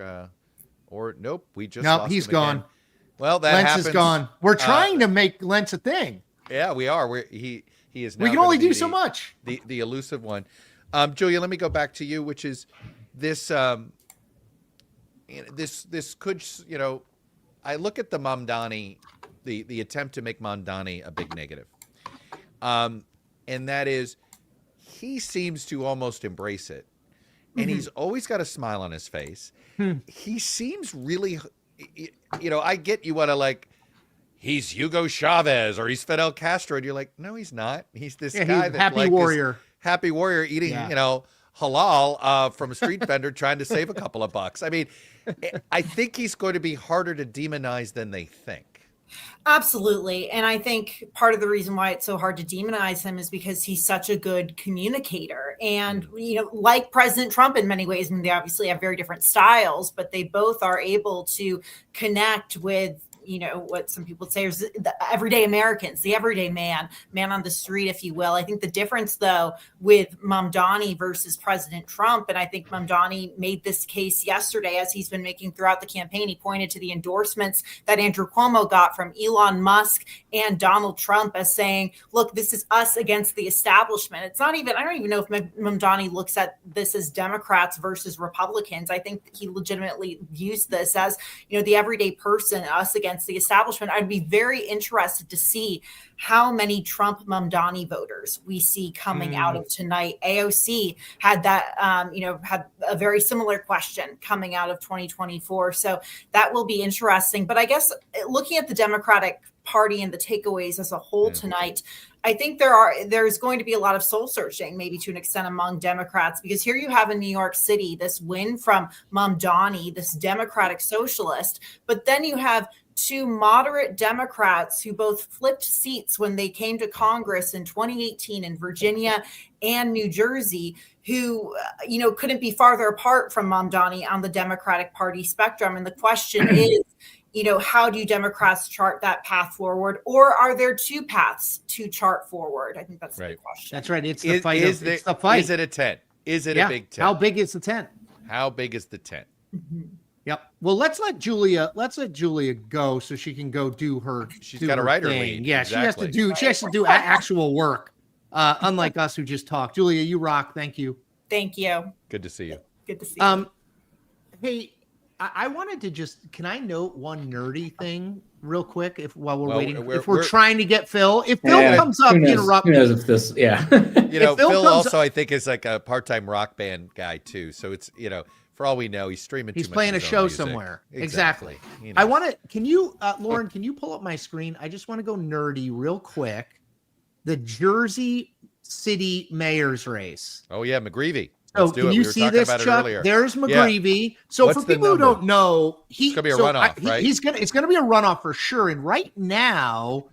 we just lost he's him gone. Again. Well, that Lentz happens. is gone. We're trying to make Lentz a thing. Yeah, we are. He is now we can only do so much. The elusive one. Julia, let me go back to you, which is this this could, I look at the Mamdani, the attempt to make Mamdani a big negative, and that is he seems to almost embrace it, and he's always got a smile on his face. He seems really, I get you want to he's Hugo Chavez or he's Fidel Castro, and you're like, no, he's not. He's this guy that happy warrior eating, halal from a street vendor trying to save a couple of bucks. I mean, I think he's going to be harder to demonize than they think. Absolutely. And I think part of the reason why it's so hard to demonize him is because he's such a good communicator. And, like President Trump in many ways, I mean, they obviously have very different styles, but they both are able to connect with what some people say is the everyday Americans, the everyday man on the street, if you will. I think the difference, though, with Mamdani versus President Trump, and I think Mamdani made this case yesterday, as he's been making throughout the campaign. He pointed to the endorsements that Andrew Cuomo got from Elon Musk and Donald Trump as saying, look, this is us against the establishment. It's not even, I don't even know if Mamdani looks at this as Democrats versus Republicans. I think he legitimately views this as, the everyday person, us against the establishment. I'd be very interested to see how many Trump Mamdani voters we see coming out of tonight. AOC had that, had a very similar question coming out of 2024. So that will be interesting. But I guess looking at the Democratic Party and the takeaways as a whole tonight, I think there's going to be a lot of soul searching, maybe to an extent, among Democrats, because here you have in New York City this win from Mamdani, this Democratic socialist, but then you have two moderate Democrats who both flipped seats when they came to Congress in 2018 in Virginia and New Jersey, who, couldn't be farther apart from Mamdani on the Democratic Party spectrum. And the question is, how do Democrats chart that path forward, or are there two paths to chart forward? I think that's the question. That's right. It's the fight. It's the fight. Is it a tent? Is it a big tent? How big is the tent? How big is the tent? Mm-hmm. Yep. Well, let's let Julia go so she can go do her. She's got to write her thing. lead. Yeah, exactly. She has to do actual work. Unlike us who just talk. Julia, you rock. Thank you. Thank you. Good to see you. Good to see you. Hey, I wanted to can I note one nerdy thing real quick while we're waiting? If we're trying to get Phil, if Phil comes up, interrupt. Who knows if this? Yeah. Phil also I think is like a part-time rock band guy too. So it's for all we know, he's streaming. He's too much playing a of his show own music. somewhere. Exactly. I want to. Can you, Lauren? Can you pull up my screen? I just want to go nerdy real quick. The Jersey City mayor's race. Oh yeah, McGreevy. So can you see this, Chuck? There's McGreevy. Yeah. So for people who don't know, it's gonna be a runoff, right? It's gonna be a runoff for sure. And right now,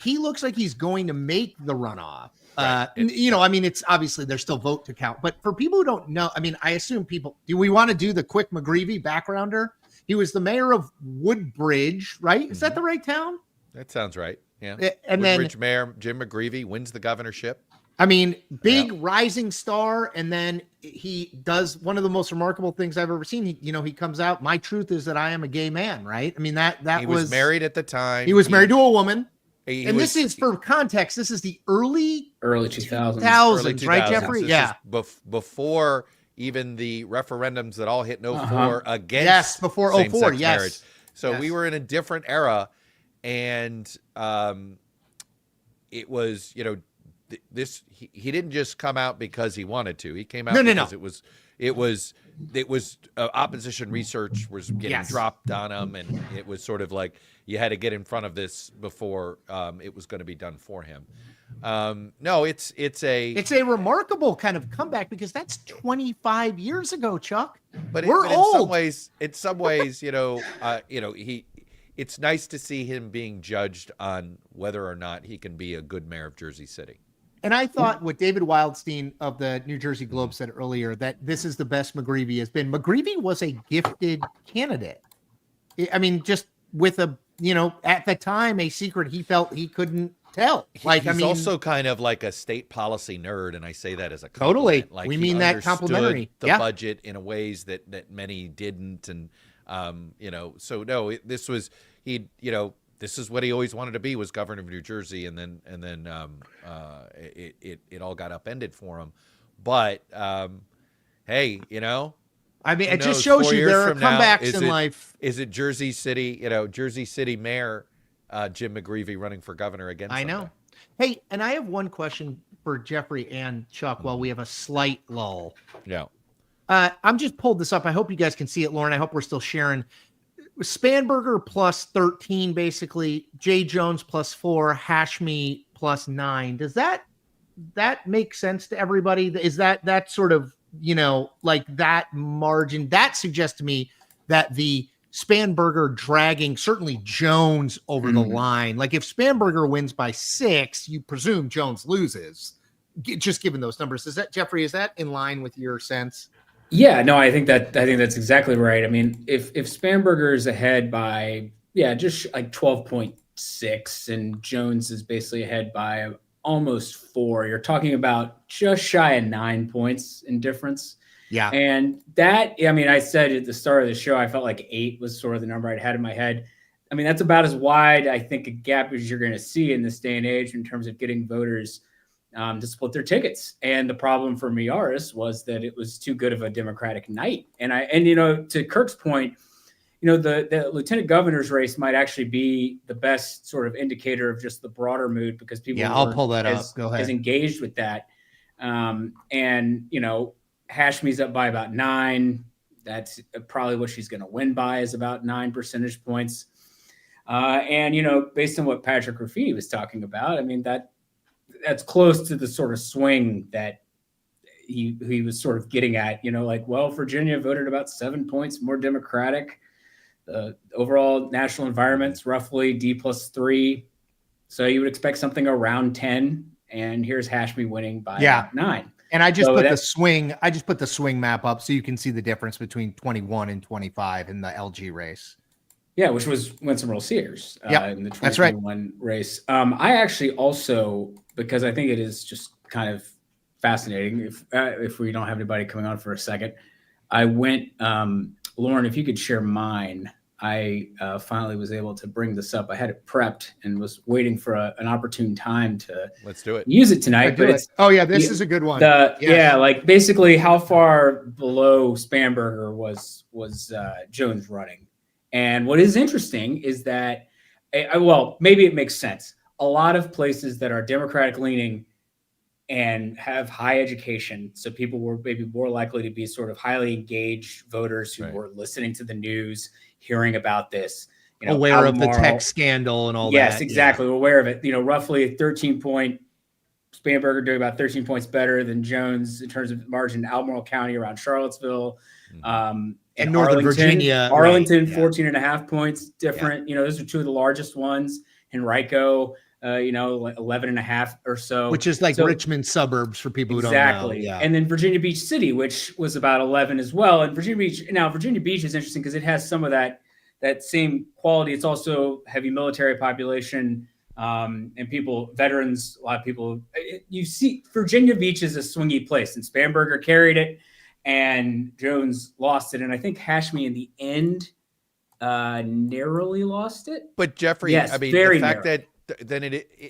he looks like he's going to make the runoff. Right. It's obviously there's still vote to count, but for people who don't know, I assume do we want to do the quick McGreevy backgrounder? He was the mayor of Woodbridge, right? Mm-hmm. Is that the right town? That sounds right. Yeah. And Woodbridge then Mayor Jim McGreevy wins the governorship. Big rising star, and then he does one of the most remarkable things I've ever seen. He comes out. My truth is that I am a gay man, right? That he was married at the time. He was married to a woman. This is for context. This is the early 2000s, right, Jeffrey? This is before even the referendums that all hit no for against before same-sex 04, marriage. So we were in a different era, and it was he didn't just come out because he wanted to. He came out because it was opposition research was getting dropped on him, and it was sort of like you had to get in front of this before it was going to be done for him. It's a remarkable kind of comeback because that's 25 years ago, Chuck. But we're old. In some ways, it's nice to see him being judged on whether or not he can be a good mayor of Jersey City. And I thought what David Wildstein of the New Jersey Globe said earlier, that this is the best McGreevy has been. McGreevy was a gifted candidate. Just with at the time, a secret he felt he couldn't tell. He's also kind of like a state policy nerd, and I say that as a compliment. Totally. We mean that complimentary. The budget in a ways that many didn't, and this was this is what he always wanted to be, was governor of New Jersey, and then it all got upended for him. But hey, it just shows you there are comebacks in life. Is it Jersey City? Jersey City Mayor Jim McGreevy running for governor again? I know. Hey, and I have one question for Jeffrey and Chuck while we have a slight lull. Yeah. I'm just pulled this up. I hope you guys can see it, Lauren. I hope we're still sharing. Spanberger plus 13, basically. Jay Jones plus 4, Hashmi plus 9. Does that make sense to everybody? Is that sort of, like that margin? That suggests to me that the Spanberger dragging certainly Jones over the line. Like if Spanberger wins by 6, you presume Jones loses, just given those numbers. Is that, Jeffrey, is that in line with your sense? Yeah, no, I think that's exactly right. If Spanberger is ahead by Yeah, just like 12.6, and Jones is basically ahead by almost 4. You're talking about just shy of 9 points in difference. Yeah. And that, I mean, I said at the start of the show, I felt like 8 was sort of the number I'd had in my head. I mean, that's about as wide, I think, a gap as you're going to see in this day and age in terms of getting voters to split their tickets. And the problem for Miyares was that it was too good of a Democratic night. And you know, to Kirk's point, you know, the lieutenant governor's race might actually be the best sort of indicator of just the broader mood, because people I'll pull that up. Go ahead. as engaged with that. And, you know, Hashmi's up by about 9. That's probably what she's going to win by, is about 9 percentage points. And, you know, based on what Patrick Rafiti was talking about, I mean, that's close to the sort of swing that he was sort of getting at, you know, like, well, Virginia voted about 7 points more Democratic. The overall national environment's roughly D+3. So you would expect something around 10. And here's Hashmi winning by about 9. And I just put the swing. I just put the swing map up so you can see the difference between 21 and 25 in the LG race. Yeah, which was Winsome Earl Sears in the 2021 race. I actually also, because I think it is just kind of fascinating, if we don't have anybody coming on for a second, I went, Lauren, if you could share mine. I finally was able to bring this up. I had it prepped and was waiting for an opportune time to let's do it. Use it tonight. But it's, this is a good one. Yeah, like basically how far below Spanberger was Jones running. And what is interesting is that, well, maybe it makes sense. A lot of places that are Democratic leaning and have high education, so people were maybe more likely to be sort of highly engaged voters who were listening to the news, hearing about this, you know, aware of the tech scandal and all that. Yes, exactly. Aware of it. You know, roughly a 13-point, Spanberger doing about 13 points better than Jones in terms of margin in Albemarle County around Charlottesville. And Northern Virginia. Arlington, 14.5 points different. You know, those are two of the largest ones. Henrico, you know, like 11.5 or so. Which is like Richmond suburbs for people who don't know. Exactly. Yeah. And then Virginia Beach City, which was about 11 as well. And Virginia Beach is interesting because it has some of that same quality. It's also heavy military population, and people, veterans, a lot of people. You see, Virginia Beach is a swingy place, and Spanberger carried it, and Jones lost it. And I think Hashmi in the end narrowly lost it. But Jeffrey, yes, I mean, very the fact narrow. that then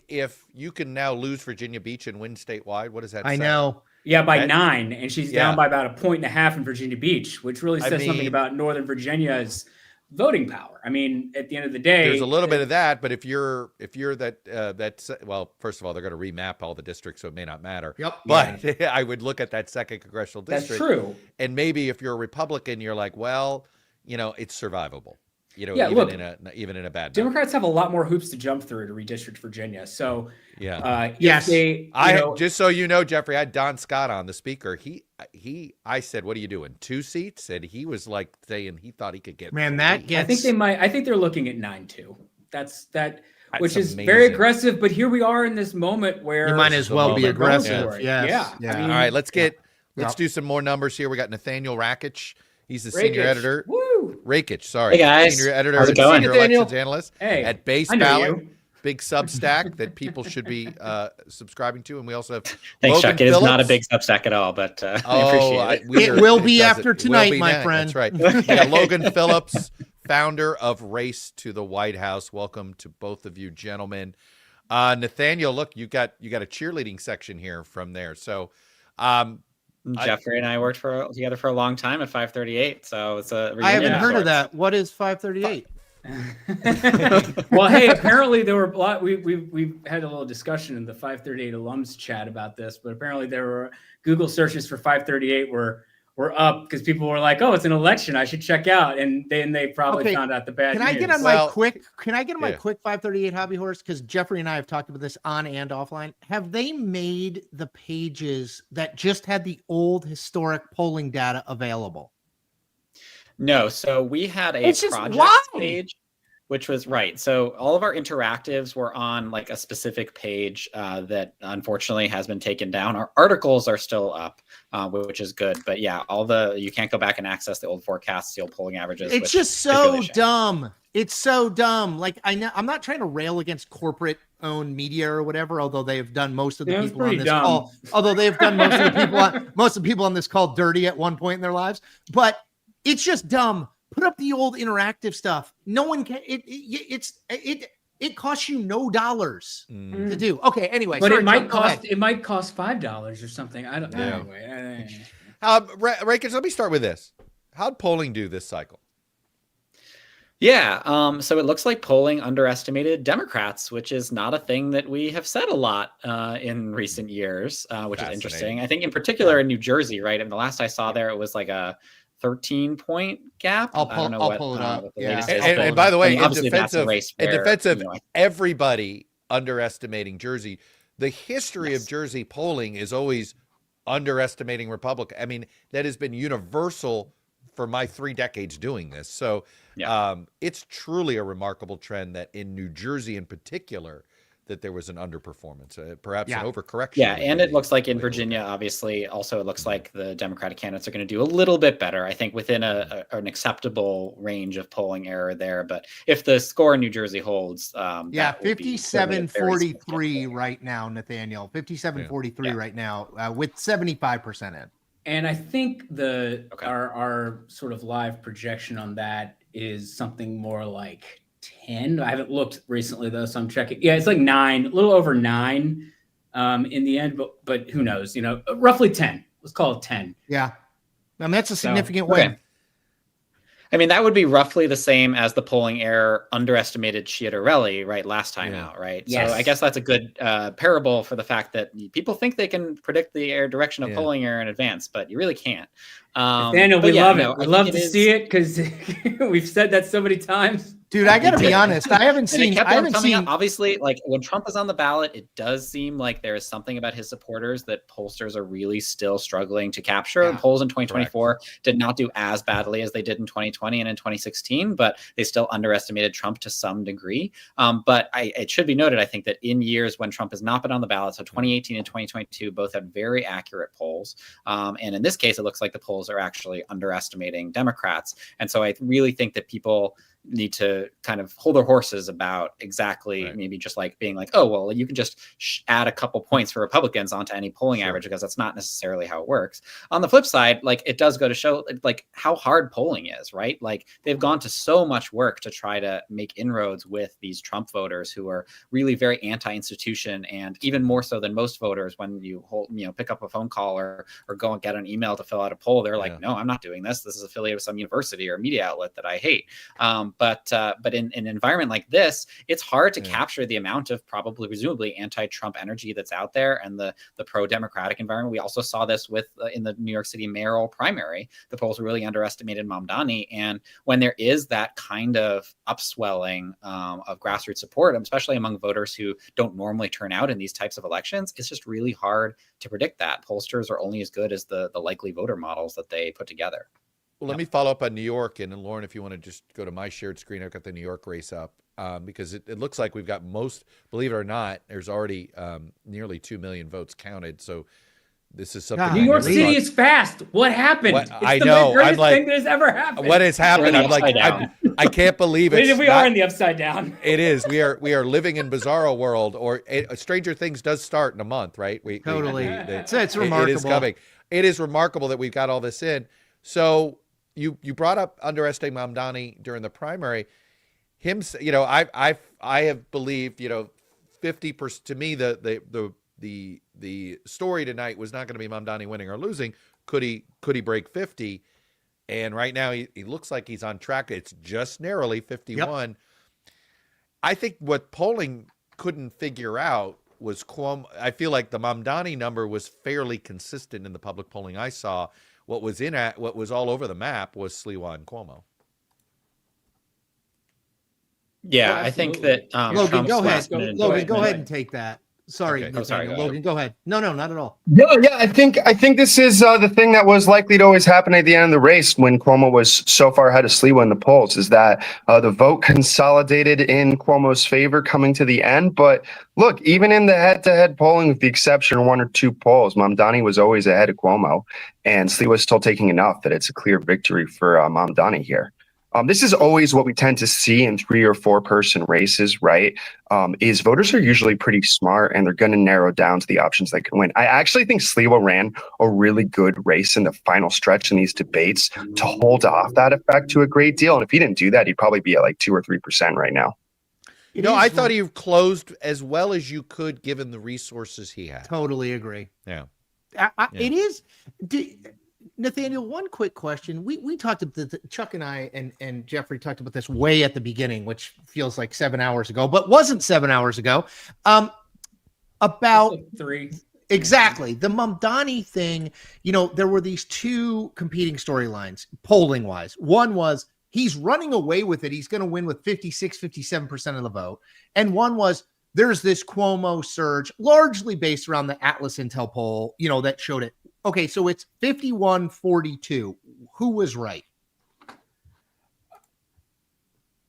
if you can now lose Virginia Beach and win statewide, what does that say? I know. Yeah, by 9, and she's down by about 1.5 points in Virginia Beach, which really says something about Northern Virginia's voting power. I mean, at the end of the day, there's a little bit of that, but if you're that well, first of all, they're going to remap all the districts, so it may not matter. Yep. But I would look at that second congressional district. That's true. And maybe if you're a Republican, you're like, well, you know, it's survivable. You know, even in a bad Democrats have a lot more hoops to jump through to redistrict Virginia. So yes, just so you know, Jeffrey, I had Don Scott on, the speaker. I said, "What are you doing? 2 seats?" And he was like saying he thought he could get. I think they might. I think they're looking at 9-2. That's which is amazing. Very aggressive. But here we are in this moment where you might as well be aggressive. Yeah. Yeah. I mean, all right, let's do some more numbers here. We got Nathaniel Rakich. He's the senior editor. Woo! Rakich, sorry. Hey, guys. Senior editor How's it and going? senior elections analyst at Base I know Ballot. you. Big Substack that people should be subscribing to. And we also have Thanks, Logan Chuck. It is Phillips. not a big Substack at all, but I appreciate it. It will be after tonight, my friend. That's right. Yeah, Logan Phillips, founder of Race to the White House. Welcome to both of you, gentlemen. Nathaniel, look, you got a cheerleading section here from there. So Jeffrey and I worked together for a long time at 538. So it's a reunion. I haven't heard of that. What is 538? Well, hey, apparently there were a lot. We had a little discussion in the 538 alums chat about this, but apparently there were Google searches for 538 were up because people were like, "Oh, it's an election. I should check out," and then they probably found out the bad Can news. I get on my quick 538 hobby horse? Because Jeffrey and I have talked about this on and offline. Have they made the pages that just had the old historic polling data available? No, so we had a project page, which was right. So all of our interactives were on like a specific page that unfortunately has been taken down. Our articles are still up, which is good. But yeah, you can't go back and access the old forecasts, the old polling averages. It's just so dumb. It's so dumb. Like I know I'm not trying to rail against corporate owned media or whatever, although they have done most of the people on this call. Although they have done most of the people on this call dirty at one point in their lives. But it's just dumb. Put up the old interactive stuff. No one can. It costs you no dollars to do. Okay. Anyway, but sorry, it might Chuck, cost $5 or something. I don't know. Anyway. Rakers, let me start with this. How'd polling do this cycle? Yeah, so it looks like polling underestimated Democrats, which is not a thing that we have said a lot in recent years, which is interesting. I think in particular in New Jersey, right? And the last I saw there, it was like a 13-point gap. I'll pull it up. What the latest is, And by the way, in defense of you know, everybody underestimating Jersey, the history of Jersey polling is always underestimating Republican. I mean, that has been universal for my 3 decades doing this. So it's truly a remarkable trend that in New Jersey in particular, that there was an underperformance, perhaps an overcorrection. Yeah, and it looks like in Virginia, obviously, also it looks like the Democratic candidates are going to do a little bit better, I think, within an acceptable range of polling error there. But if the score in New Jersey holds, 57-43 right now, Nathaniel. 57-43 right now, with 75% in. And I think our sort of live projection on that is something more like 10. I haven't looked recently though, so I'm checking. Yeah, it's like 9, a little over 9 in the end, but who knows? You know, roughly 10. Let's call it 10. Yeah, I mean that's a significant win. I mean, that would be roughly the same as the polling error underestimated Schiaparelli, right, last time out, right? Yes. So I guess that's a good parable for the fact that people think they can predict the direction of polling error in advance, but you really can't. Daniel, we love it. We love to see it because we've said that so many times. Dude, I gotta be honest. I haven't And it seen. kept I on haven't coming seen. up. Obviously, like when Trump is on the ballot, it does seem like there is something about his supporters that pollsters are really still struggling to capture. Polls in 2024 did not do as badly as they did in 2020 and in 2016, but they still underestimated Trump to some degree. But it should be noted, I think, that in years when Trump has not been on the ballot, so 2018 and 2022 both had very accurate polls. And in this case, it looks like the polls are actually underestimating Democrats. And so I really think that people need to kind of hold their horses about exactly maybe just like being like, oh, well, you can just add a couple points for Republicans onto any polling average, because that's not necessarily how it works. On the flip side, like it does go to show like how hard polling is, right? Like they've gone to so much work to try to make inroads with these Trump voters who are really very anti-institution, and even more so than most voters when you pick up a phone call or go and get an email to fill out a poll, they're like, no, I'm not doing this. This is affiliated with some university or media outlet that I hate. But in an environment like this, it's hard to capture the amount of presumably anti-Trump energy that's out there and the pro-democratic environment. We also saw this with in the New York City mayoral primary. The polls really underestimated Mamdani. And when there is that kind of upswelling of grassroots support, especially among voters who don't normally turn out in these types of elections, it's just really hard to predict that. Pollsters are only as good as the likely voter models that they put together. Well, let me follow up on New York. And Lauren, if you want to just go to my shared screen, I've got the New York race up because it looks like we've got believe it or not, there's already nearly 2 million votes counted. So this is something. New York City is fast. What happened? I know. I'm like, thing that has ever happened. What has happened? I'm like, I can't believe it. We are in the upside down. It is. We are living in bizarro world, or Stranger Things does start in a month, right? Totally. It's remarkable. It is coming. It is remarkable that we've got all this in. So you brought up underestimating Mamdani during the primary. I have believed 50%. To me, the story tonight was not going to be Mamdani winning or losing. Could he break 50? And right now he looks like he's on track. It's just narrowly 51. Yep. I think what polling couldn't figure out was Cuomo. I feel like the Mamdani number was fairly consistent in the public polling I saw. What was all over the map was Cilliza and Cuomo. Yeah, I think that Logan, go ahead. Logan, go ahead and take that. Sorry, okay. Sorry, Logan, go ahead. No, not at all. Yeah. I think this is the thing that was likely to always happen at the end of the race when Cuomo was so far ahead of Cilliza in the polls, is that the vote consolidated in Cuomo's favor coming to the end. But look, even in the head-to-head polling, with the exception of 1 or 2 polls, Mamdani was always ahead of Cuomo, and Cilliza was still taking enough that it's a clear victory for Mamdani here. This is always what we tend to see in 3 or 4 person races, right? Is voters are usually pretty smart and they're going to narrow down to the options that can win. I actually think Cilliza ran a really good race in the final stretch in these debates to hold off that effect to a great deal. And if he didn't do that, he'd probably be at like 2 or 3% right now. I thought he closed as well as you could given the resources he had. Totally agree. Yeah. It is. Nathaniel, one quick question. We talked about Chuck and I and Jeffrey talked about this way at the beginning, which feels like 7 hours ago, but wasn't 7 hours ago. About 3. Exactly. The Mamdani thing, there were these 2 competing storylines, polling wise. One was he's running away with it. He's going to win with 56, 57% of the vote. And one was there's this Cuomo surge, largely based around the Atlas Intel poll, that showed it. Okay, so it's 51-42. Who was right?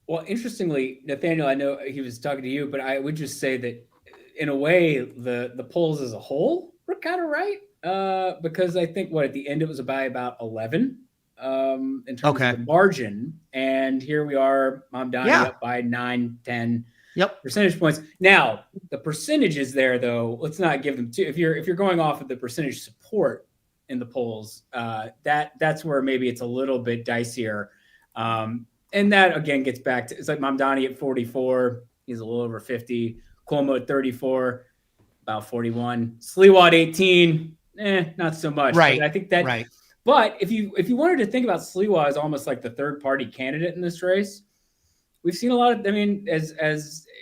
Well, interestingly, Nathaniel, I know he was talking to you, but I would just say that in a way, the polls as a whole were kind of right, because I think at the end it was by about 11 in terms of the margin, and here we are, Mamdani up by 9, 10 percentage points. Now, the percentages there, though, let's not give them if you're going off of the percentage support in the polls, that's where maybe it's a little bit dicier. And that again gets back to, it's like Mamdani at 44, he's a little over 50. Cuomo at 34, about 41. Cilliza at 18, not so much. Right. But I think that. Right. But if you wanted to think about Cilliza as almost like the third party candidate in this race, we've seen a lot of. I mean, as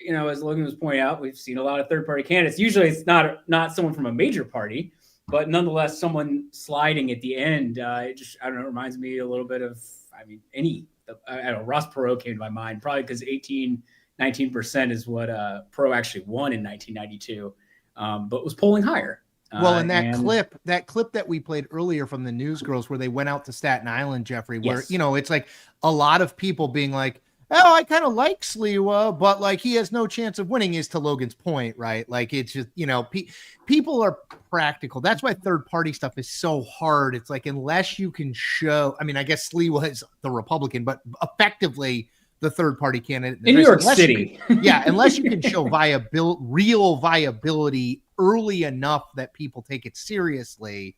Logan was pointing out, we've seen a lot of third party candidates. Usually, it's not someone from a major party, but nonetheless, someone sliding at the end. It just, I don't know, it reminds me a little bit of, I don't know, Ross Perot came to my mind, probably because 19% is what Perot actually won in 1992, but was polling higher. Well, and that clip that we played earlier from the Newsgirls where they went out to Staten Island, Jeffrey, where, it's like a lot of people being like, oh, I kind of like Cilliza, but like he has no chance of winning, is to Logan's point, right? Like it's just, people are practical. That's why third party stuff is so hard. It's like, unless you can show, I guess Cilliza is the Republican, but effectively the third party candidate in New York City. Unless you can show real viability early enough that people take it seriously,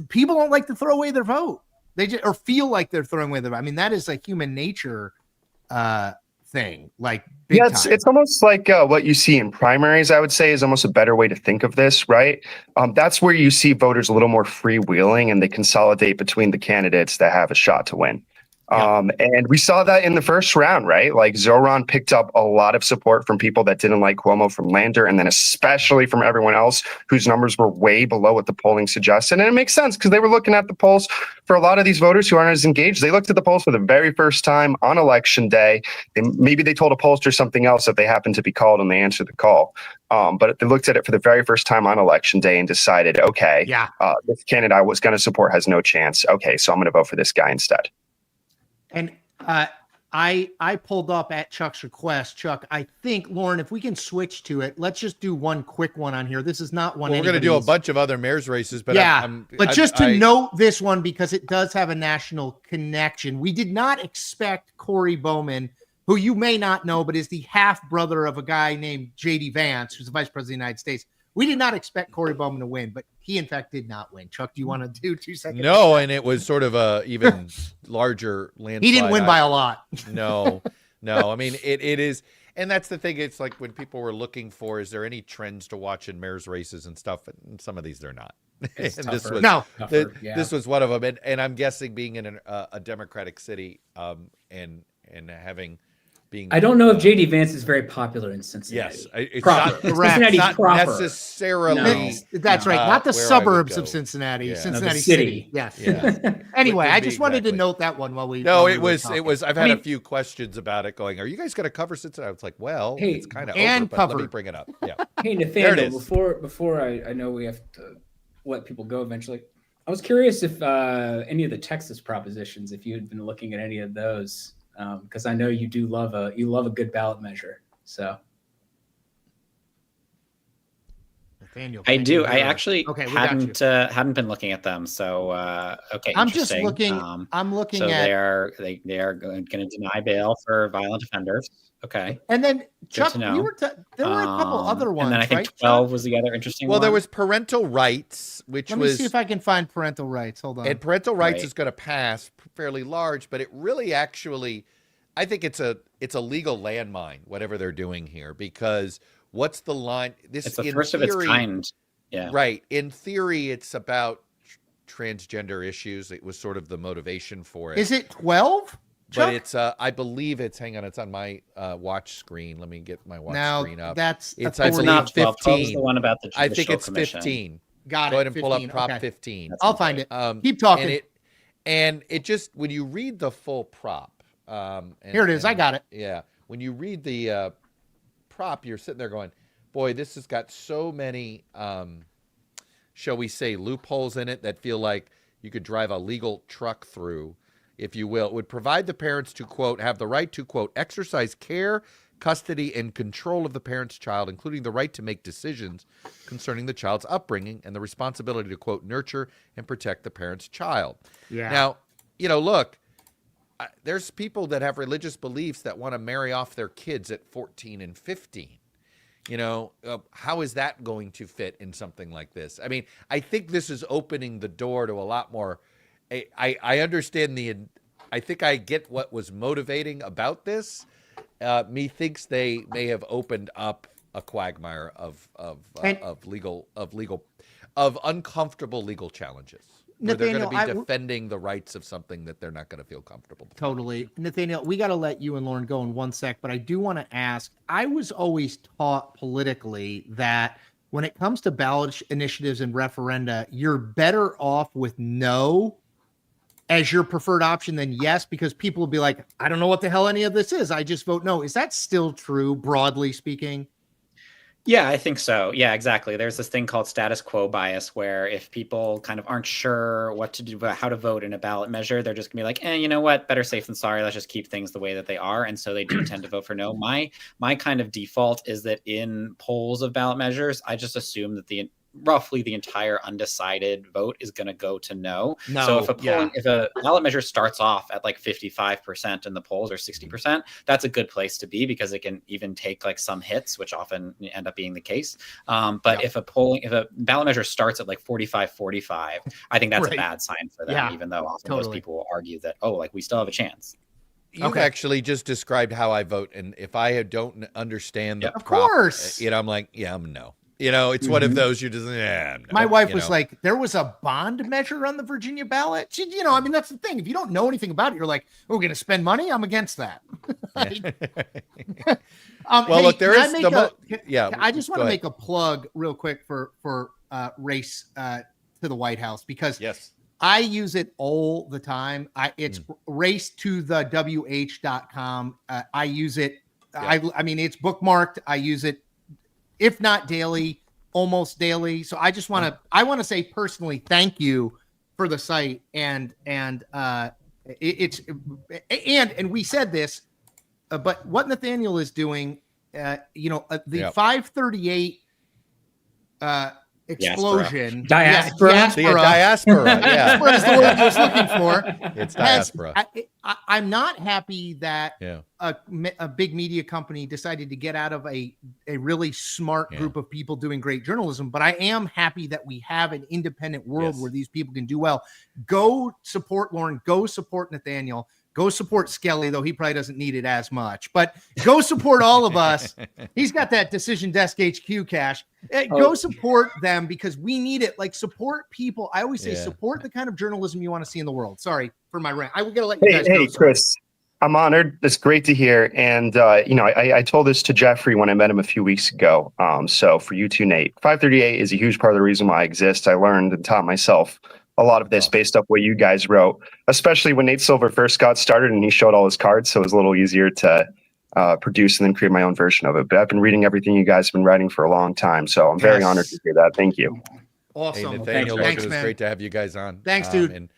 people don't like to throw away their vote. They just, or feel like they're throwing away their vote. That is like human nature thing. Like, it's almost like what you see in primaries, I would say, is almost a better way to think of this, right? That's where you see voters a little more freewheeling and they consolidate between the candidates that have a shot to win. And we saw that in the first round, right? Like Zoran picked up a lot of support from people that didn't like Cuomo from Lander, and then especially from everyone else whose numbers were way below what the polling suggested. And it makes sense because they were looking at the polls for a lot of these voters who aren't as engaged. They looked at the polls for the very first time on election day. Maybe they told a pollster something else if they happened to be called and they answered the call. But they looked at it for the very first time on election day and decided, okay, this candidate I was going to support has no chance. Okay, so I'm going to vote for this guy instead. And I pulled up at Chuck's request. Chuck, I think, Lauren, if we can switch to it, let's just do one quick one on here. This is not one. We're going to do a bunch of other mayor's races, but but just to note this one because it does have a national connection. We did not expect Corey Bowman, who you may not know, but is the half brother of a guy named J.D. Vance, who's the vice president of the United States. We did not expect Corey Bowman to win, but he, in fact, did not win. Chuck, do you want to do 2 seconds? No, and it was sort of a even larger landslide. He didn't win by a lot. No. It is. And that's the thing. It's like when people were looking for, is there any trends to watch in mayor's races and stuff? And some of these they're not. It's and tougher. This was one of them. And I'm guessing being in a Democratic city and having... I don't know if J.D. Vance is very popular in Cincinnati. Yes, it's proper. not necessarily. That's right. Not the suburbs of Cincinnati. Cincinnati City. Yes. Yeah. Anyway, I just wanted to note that one while we. No, it was. I've had a few questions about it. Going, are you guys going to cover Cincinnati? It's like, well, it's kind of over, but let me bring it up. Yeah. Hey, Nathaniel, before I know we have to let people go eventually. I was curious if any of the Texas propositions, if you had been looking at any of those. Because I know you do love a good ballot measure. So Nathaniel. I thank do. you I very- actually Okay, we got you. hadn't been looking at them. So okay, I'm just interesting. looking. I'm looking So at. they are going to deny bail for violent offenders. Okay. And then Good Chuck, to we know. were there were a couple other ones, And then I think right? 12 Chuck? was the other interesting Well, one. there was parental rights, which Let me was see if I can find parental rights. Hold on. and parental rights Right. is going to pass fairly large, but it really actually, I think it's a legal landmine, whatever they're doing here, because what's the line? This It's the in first of its kind. Yeah. Right. In theory, it's about transgender issues. It was sort of the motivation for it. Is it 12? But it's I believe it's hang on, it's on my watch screen. Let me get my watch Now, screen up. that's it's I authority. believe Not 12. 12 is 15. the one about the I think Judicial it's Commission. 15. Got Go it. ahead and pull up 15. Prop Okay. 15. I'll find it. Keep talking. And it just when you read the full prop, Here it is. I got it. Yeah, when you read the prop, you're sitting there going, "Boy, this has got so many, shall we say, loopholes in it that feel like you could drive a legal truck through, if you will." It would provide the parents to, quote, have the right to, quote, exercise care, custody, and control of the parent's child, including the right to make decisions concerning the child's upbringing and the responsibility to, quote, nurture and protect the parent's child. Yeah. Now, look, there's people that have religious beliefs that want to marry off their kids at 14 and 15. How is that going to fit in something like this? I mean, I think this is opening the door to a lot more. I understand I think I get what was motivating about this. Methinks they may have opened up a quagmire of uncomfortable legal challenges. Where they're going to Nathaniel, be defending the rights of something that they're not going to feel comfortable with. Totally. Nathaniel, we got to let you and Lauren go in one sec, but I do want to ask, I was always taught politically that when it comes to ballot initiatives and referenda, you're better off with no as your preferred option than yes, because people will be like, I don't know what the hell any of this is. I just vote no. Is that still true, broadly speaking? Yeah, I think so. Yeah, exactly. There's this thing called status quo bias where if people kind of aren't sure what to do about how to vote in a ballot measure, they're just gonna be like, you know what? Better safe than sorry. Let's just keep things the way that they are. And so they do tend to vote for no. My kind of default is that in polls of ballot measures, I just assume that roughly the entire undecided vote is going to go to no. So if a ballot measure starts off at like 55% in the polls or 60%, that's a good place to be because it can even take like some hits, which often end up being the case. But if a ballot measure starts at like 45, I think that's a bad sign for them, even though often those people will argue that, we still have a chance. You've actually just described how I vote. And if I don't understand the Of course. I'm like, I'm no. It's one of those you just, My wife was like, there was a bond measure on the Virginia ballot. She, I mean, that's the thing. If you don't know anything about it, you're like, we're going to spend money. I'm against that. Well, look, there is I just want to make a plug real quick for race to the White House because I use it all the time. It's race to the wh.com. I use it. I mean, it's bookmarked. I use it. If not daily, almost daily. So I just want to say personally, thank you for the site. And we said this, but what Nathaniel is doing, the 538 explosion. Diaspora. Diaspora. Diaspora is the word I was looking for. It's diaspora. I'm not happy that a big media company decided to get out of a really smart group of people doing great journalism, but I am happy that we have an independent world where these people can do well. Go support Lauren. Go support Nathaniel. Go support Skelly, though he probably doesn't need it as much. But go support all of us. He's got that Decision Desk HQ cash. Go support them because we need it. Like, support people. I always say support the kind of journalism you want to see in the world. Sorry for my rant. I will let you guys go. Hey, Chris. I'm honored. It's great to hear. And, I told this to Jeffrey when I met him a few weeks ago. So for you too, Nate, 538 is a huge part of the reason why I exist. I learned and taught myself a lot of this based off what you guys wrote, especially when Nate Silver first got started and he showed all his cards. So it was a little easier to produce and then create my own version of it. But I've been reading everything you guys have been writing for a long time. So I'm very honored to hear that. Thank you. Awesome. Hey, Nathaniel, Thanks, it was man. great to have you guys on. Thanks, dude. And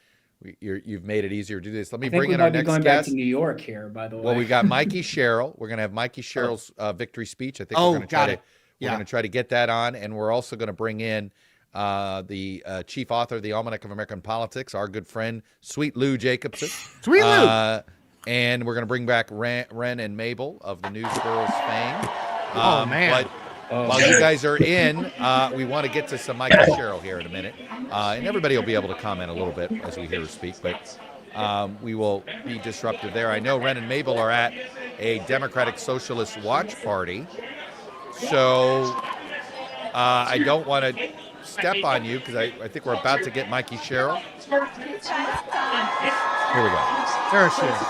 you've made it easier to do this. Let me I think bring we in our might be next going back guest. to New York here, by the way. Well, we got Mikey Sherrill. We're going to have Mikey Sherrill's victory speech. I think we're going to try to We're going to try to get that on, and we're also going to bring in the chief author of the Almanac of American Politics, our good friend, Sweet Lou Jacobson. Sweet Lou! And we're going to bring back Ren and Mabel of the Newsgirls fame. Oh, man. But while you guys are in, we want to get to some Michael Sherrill here in a minute. And everybody will be able to comment a little bit as we hear her speak, but we will be disruptive there. I know Ren and Mabel are at a Democratic Socialist watch party, so I don't want to step on you because I think we're about to get Mikey Sherrill. Here we go. There she is.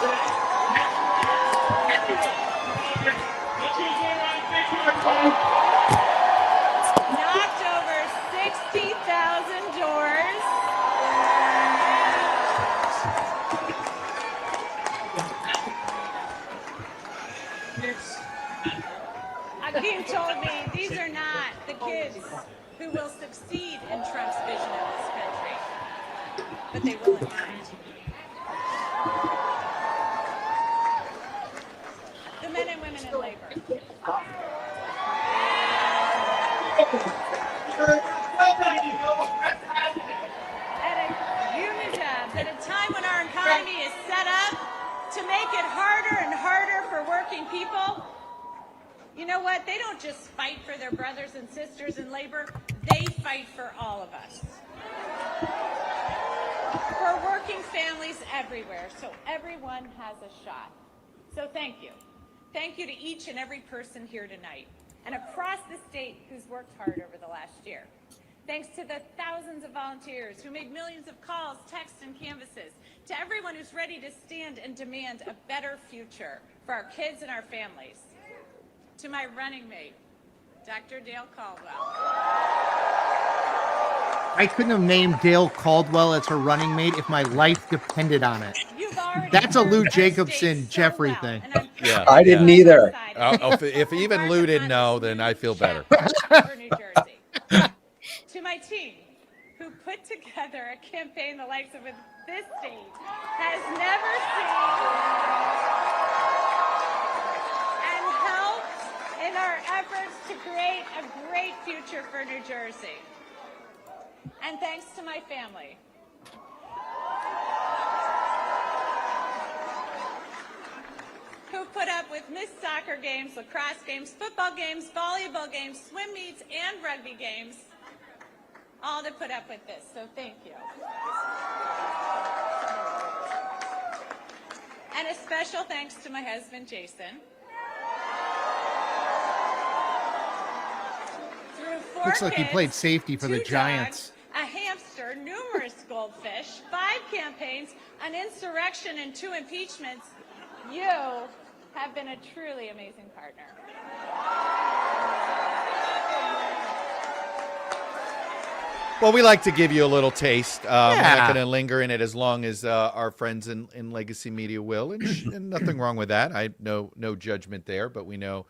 Knocked over 60,000 doors. Akeem told me these are not the kids who will succeed in Trump's vision of this country, but they will in mine. The men and women in labor. At union jobs, at a time when our economy is set up to make it harder and harder for working people, you know what? They don't just fight for their brothers and sisters in labor, they fight for all of us. For working families everywhere, so everyone has a shot. So thank you. Thank you to each and every person here tonight and across the state who's worked hard over the last year. Thanks to the thousands of volunteers who made millions of calls, texts, and canvases, to everyone who's ready to stand and demand a better future for our kids and our families. To my running mate, Dr. Dale Caldwell. I couldn't have named Dale Caldwell as her running mate if my life depended on it. That's a Lou Jacobson Jeffrey thing. Yeah, I didn't either. If even Lou didn't know, then I feel better. For New Jersey. To my team, who put together a campaign the likes of this state has never seen, and helped in our efforts to create a great future for New Jersey. And thanks to my family. Who put up with missed soccer games, lacrosse games, football games, volleyball games, swim meets, and rugby games, all to put up with this, so thank you. And a special thanks to my husband, Jason. Through 4 Looks like he kids, played safety for the 2 Giants. dogs, a hamster, numerous goldfish, 5 campaigns, an insurrection, and 2 impeachments, you have been a truly amazing partner. Well, we like to give you a little taste. We're not going to linger in it as long as our friends in Legacy Media will, and nothing wrong with that. I no judgment there, but we know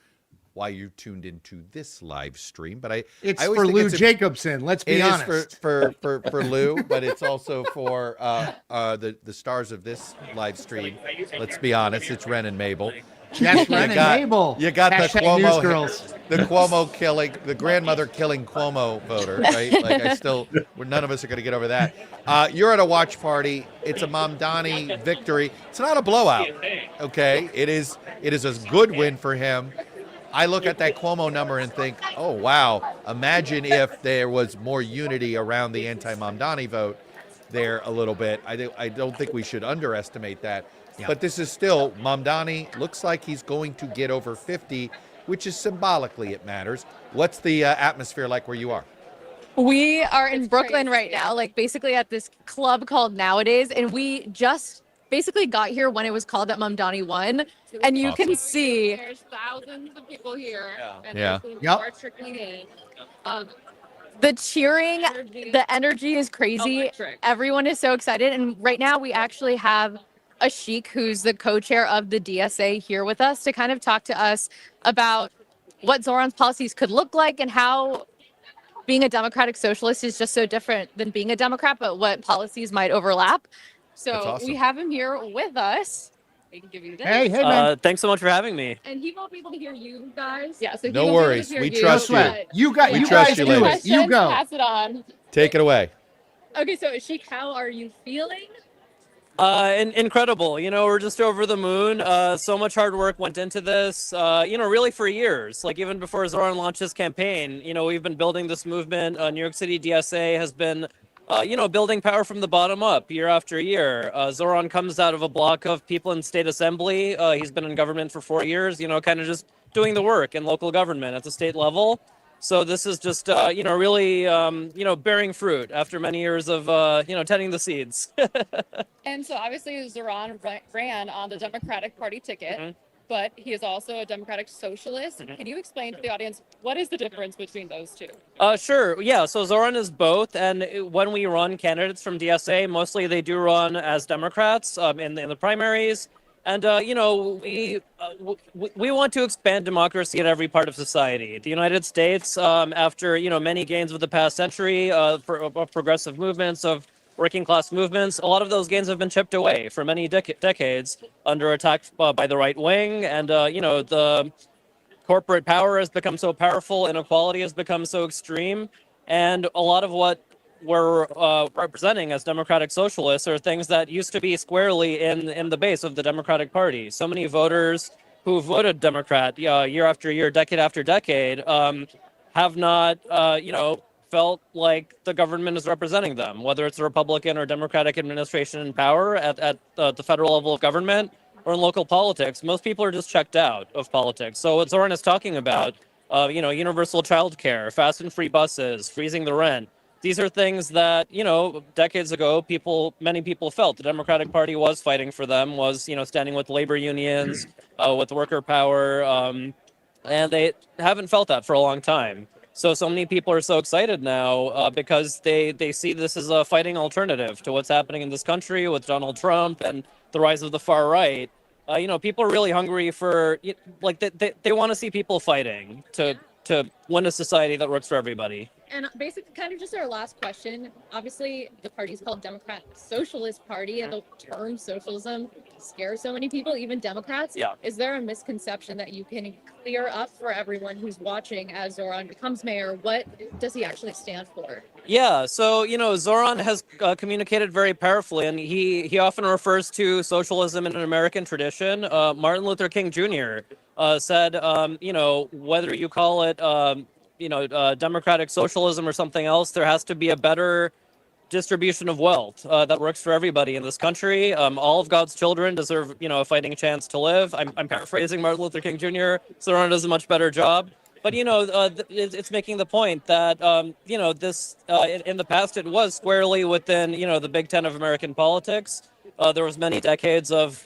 why you tuned into this live stream. But It's I always for think Lou Jacobson. Let's be honest. It is for Lou, but it's also for the stars of this live stream. Let's be honest. It's Ren and Mabel. Yes, Ren and Mabel. You got the Hashtag Cuomo, Newsgirls. the Cuomo killing, the grandmother killing Cuomo voter, right? Like none of us are going to get over that. You're at a watch party. It's a Mamdani victory. It's not a blowout, okay? It is a good win for him. I look at that Cuomo number and think, oh, wow, imagine if there was more unity around the anti-Mamdani vote there a little bit. I don't think we should underestimate that. Yeah. But this is still, Mamdani looks like he's going to get over 50, which is symbolically it matters. What's the atmosphere like where you are? We are in Brooklyn right now, like basically at this club called Nowadays, and we just basically got here when it was called that Mamdani won, and you can see There's thousands of people here, and Yeah. more trickling in. the cheering, the energy is crazy. Electric. Everyone is so excited, and right now we actually have a sheik who's the co-chair of the DSA here with us to kind of talk to us about what Zoran's policies could look like and how being a democratic socialist is just so different than being a Democrat, but what policies might overlap. So That's awesome. we have him here with us. We can give you this. Hey, man. Thanks so much for having me. And he won't be able to hear you guys. Yeah, so he No won't worries. be able to We hear trust you. but You We you trust guys you, do ladies. it. You go. Pass it on. Take it away. Okay, so Ashik, how are you feeling? Incredible. We're just over the moon. So much hard work went into this, really for years. Like even before Zoran launched his campaign, we've been building this movement. New York City DSA has been, building power from the bottom up year after year. Zoran comes out of a block of people in state assembly. He's been in government for 4 years, kind of just doing the work in local government at the state level. So this is just, really, bearing fruit after many years of, tending the seeds. And so obviously Zoran ran on the Democratic Party ticket, but he is also a Democratic Socialist. Can you explain to the audience what is the difference between those two? Sure. Yeah. So Zoran is both. And when we run candidates from DSA, mostly they do run as Democrats in the primaries. And, we want to expand democracy in every part of society. The United States, after, many gains of the past century, of progressive movements, of working class movements, a lot of those gains have been chipped away for many decades under attack by the right wing. And, the corporate power has become so powerful, inequality has become so extreme. And a lot of what we're representing as democratic socialists are things that used to be squarely in the base of the Democratic Party. So many voters who voted Democrat year after year, decade after decade, have not, felt like the government is representing them, whether it's a Republican or Democratic administration in power at the federal level of government or in local politics. Most people are just checked out of politics. So what Zoran is talking about, universal child care, fast and free buses, freezing the rent, these are things that, decades ago, many people felt the Democratic Party was fighting for them, was, standing with labor unions, with worker power, and they haven't felt that for a long time. So many people are so excited now because they see this as a fighting alternative to what's happening in this country with Donald Trump and the rise of the far right. People are really hungry for, they want to see people fighting to win a society that works for everybody. And basically, kind of just our last question. Obviously, the party is called Democratic Socialist Party, and the term socialism scares so many people, even Democrats. Yeah. Is there a misconception that you can clear up for everyone who's watching as Zoran becomes mayor? What does he actually stand for? Yeah, so, Zoran has communicated very powerfully, and he often refers to socialism in an American tradition. Martin Luther King Jr. Said, whether you call it, democratic socialism or something else, there has to be a better distribution of wealth that works for everybody in this country. All of God's children deserve, a fighting chance to live. I'm paraphrasing Martin Luther King Jr. Zoran does a much better job. But, it's making the point that, this in the past, it was squarely within, the Big Ten of American politics. There was many decades of,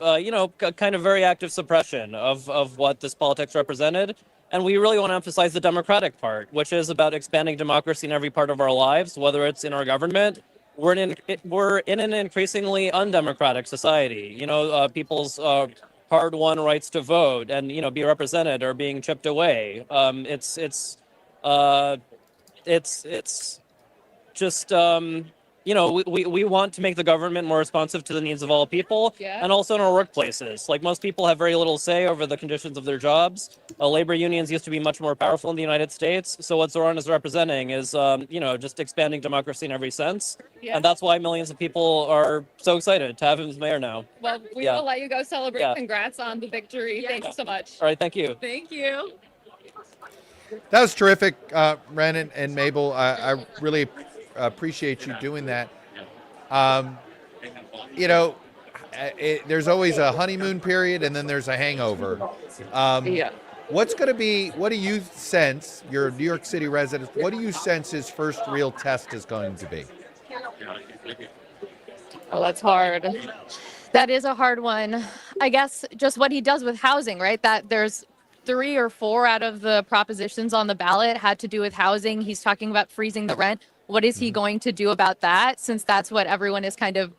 kind of very active suppression of what this politics represented. And we really want to emphasize the democratic part, which is about expanding democracy in every part of our lives, whether it's in our government. We're in an increasingly undemocratic society. People's hard-won rights to vote and be represented are being chipped away. It's just we want to make the government more responsive to the needs of all people, and also in our workplaces. Like, most people have very little say over the conditions of their jobs. Labor unions used to be much more powerful in the United States. So what Zoran is representing is just expanding democracy in every sense. Yeah. And that's why millions of people are so excited to have him as mayor now. Well, we Yeah. will let you go celebrate. Yeah. Congrats on the victory. Thank you so much. All right, thank you. Thank you. That was terrific, Ren and Mabel. I really appreciate you doing that. There's always a honeymoon period, and then there's a hangover. Yeah. What do you sense, you're a New York City resident, what do you sense his first real test is going to be? Oh, that's hard. That is a hard one. I guess just what he does with housing, right? That there's 3 or 4 out of the propositions on the ballot had to do with housing. He's talking about freezing the rent. What is he going to do about that? Since that's what everyone is kind of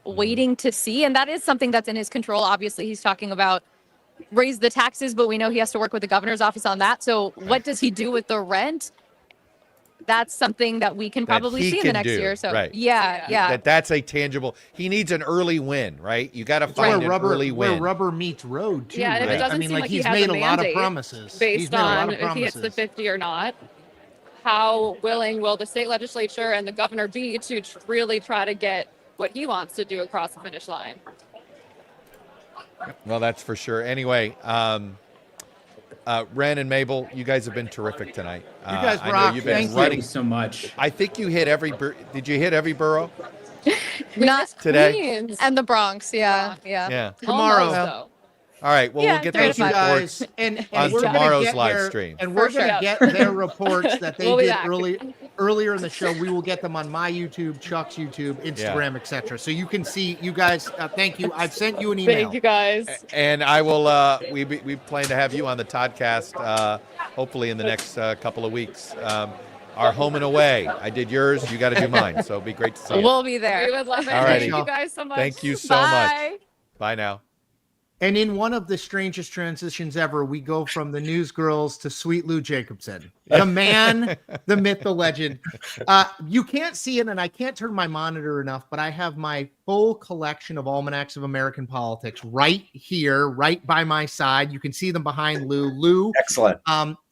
waiting to see. And that is something that's in his control. Obviously, he's talking about raise the taxes, but we know he has to work with the governor's office on that. So what does he do with the rent? that's something that we can That probably he see in the can next do, year. So right. yeah. That's a tangible. He needs an early win, right? You got to find an early where win. rubber meets road too. Yeah, and if right? it doesn't I mean, seem like like he he's has made a a lot of mandate promises. He's based made a lot on of if he hits the promises. 50 or not, how willing will the state legislature and the governor be to really try to get what he wants to do across the finish line? Well, that's for sure. Anyway, Ren and Mabel, you guys have been terrific tonight. You guys I know rock. you've been Thank you. running Thank you so much. I think you hit every. Did you hit every borough Not today? Queens and the Bronx. Yeah. Yeah. Tomorrow. Almost, though. All right. Well, we'll get Thank those you reports guys, and on we're gonna tomorrow's get live their, stream. and we're For gonna sure. get their reports that they We'll be did back. earlier in the show. We will get them on my YouTube, Chuck's YouTube, Instagram, etc. So you can see. You guys, thank you. I've sent you an email. Thank you guys. And I will. We plan to have you on the Toddcast, hopefully in the next couple of weeks. Our home and away. I did yours. You got to do mine. So it'll be great to see you. We'll be there. We would love it. All righty. Thank you guys so much. Thank you so Bye. much. Bye now. And in one of the strangest transitions ever, we go from the news girls to Sweet Lou Jacobson, the man, the myth, the legend. You can't see it, and I can't turn my monitor enough, but I have my full collection of almanacs of American politics right here, right by my side. You can see them behind Lou. Lou, excellent.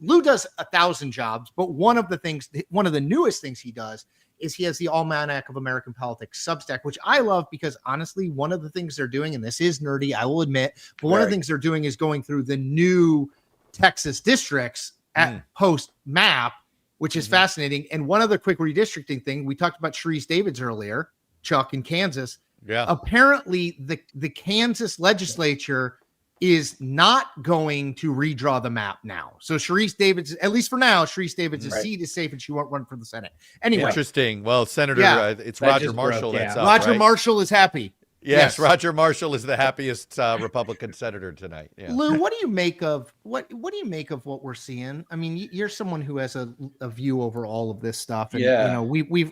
Lou does 1,000 jobs, but one of the newest things he does is he has the Almanac of American Politics Substack, which I love because honestly, one of the things they're doing, and this is nerdy, I will admit, but one of the things they're doing is going through the new Texas districts at post map, which is fascinating. And one other quick redistricting thing, we talked about Sharice Davids earlier, Chuck, in Kansas. Yeah. Apparently the Kansas legislature is not going to redraw the map now. So Sharice Davids, at least for now, Sharice Davids' seat is safe and she won't run for the Senate. Anyway. Interesting. Well, Senator, it's That Roger just Marshall broke, that's up, Roger right? Marshall is happy. Yes, Roger Marshall is the happiest Republican senator tonight. Yeah. Lou, what do you make of what do you make of what we're seeing? I mean, you're someone who has a view over all of this stuff, and Yeah. you know, we've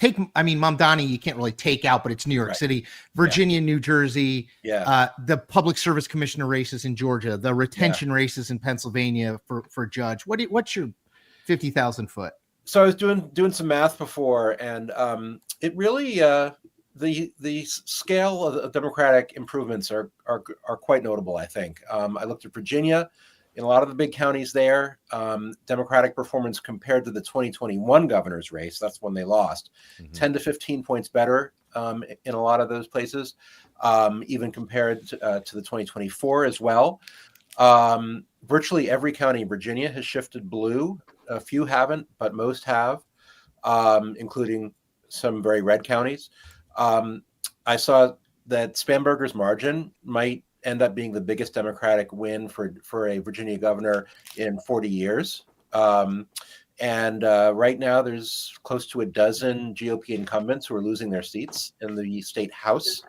Mamdani you can't really take out, but it's New York City, Virginia, New Jersey, the public service commissioner races in Georgia, the retention races in Pennsylvania for judge. What's your 50,000 foot? So I was doing some math before, and it really the scale of Democratic improvements are quite notable. I think I looked at Virginia. In a lot of the big counties there, Democratic performance compared to the 2021 governor's race, that's when they lost, 10 to 15 points better in a lot of those places, even compared to the 2024 as well. Virtually every county in Virginia has shifted blue. A few haven't, but most have, including some very red counties. I saw that Spanberger's margin might end up being the biggest Democratic win for a Virginia governor in 40 years. And right now there's close to a dozen GOP incumbents who are losing their seats in the state house.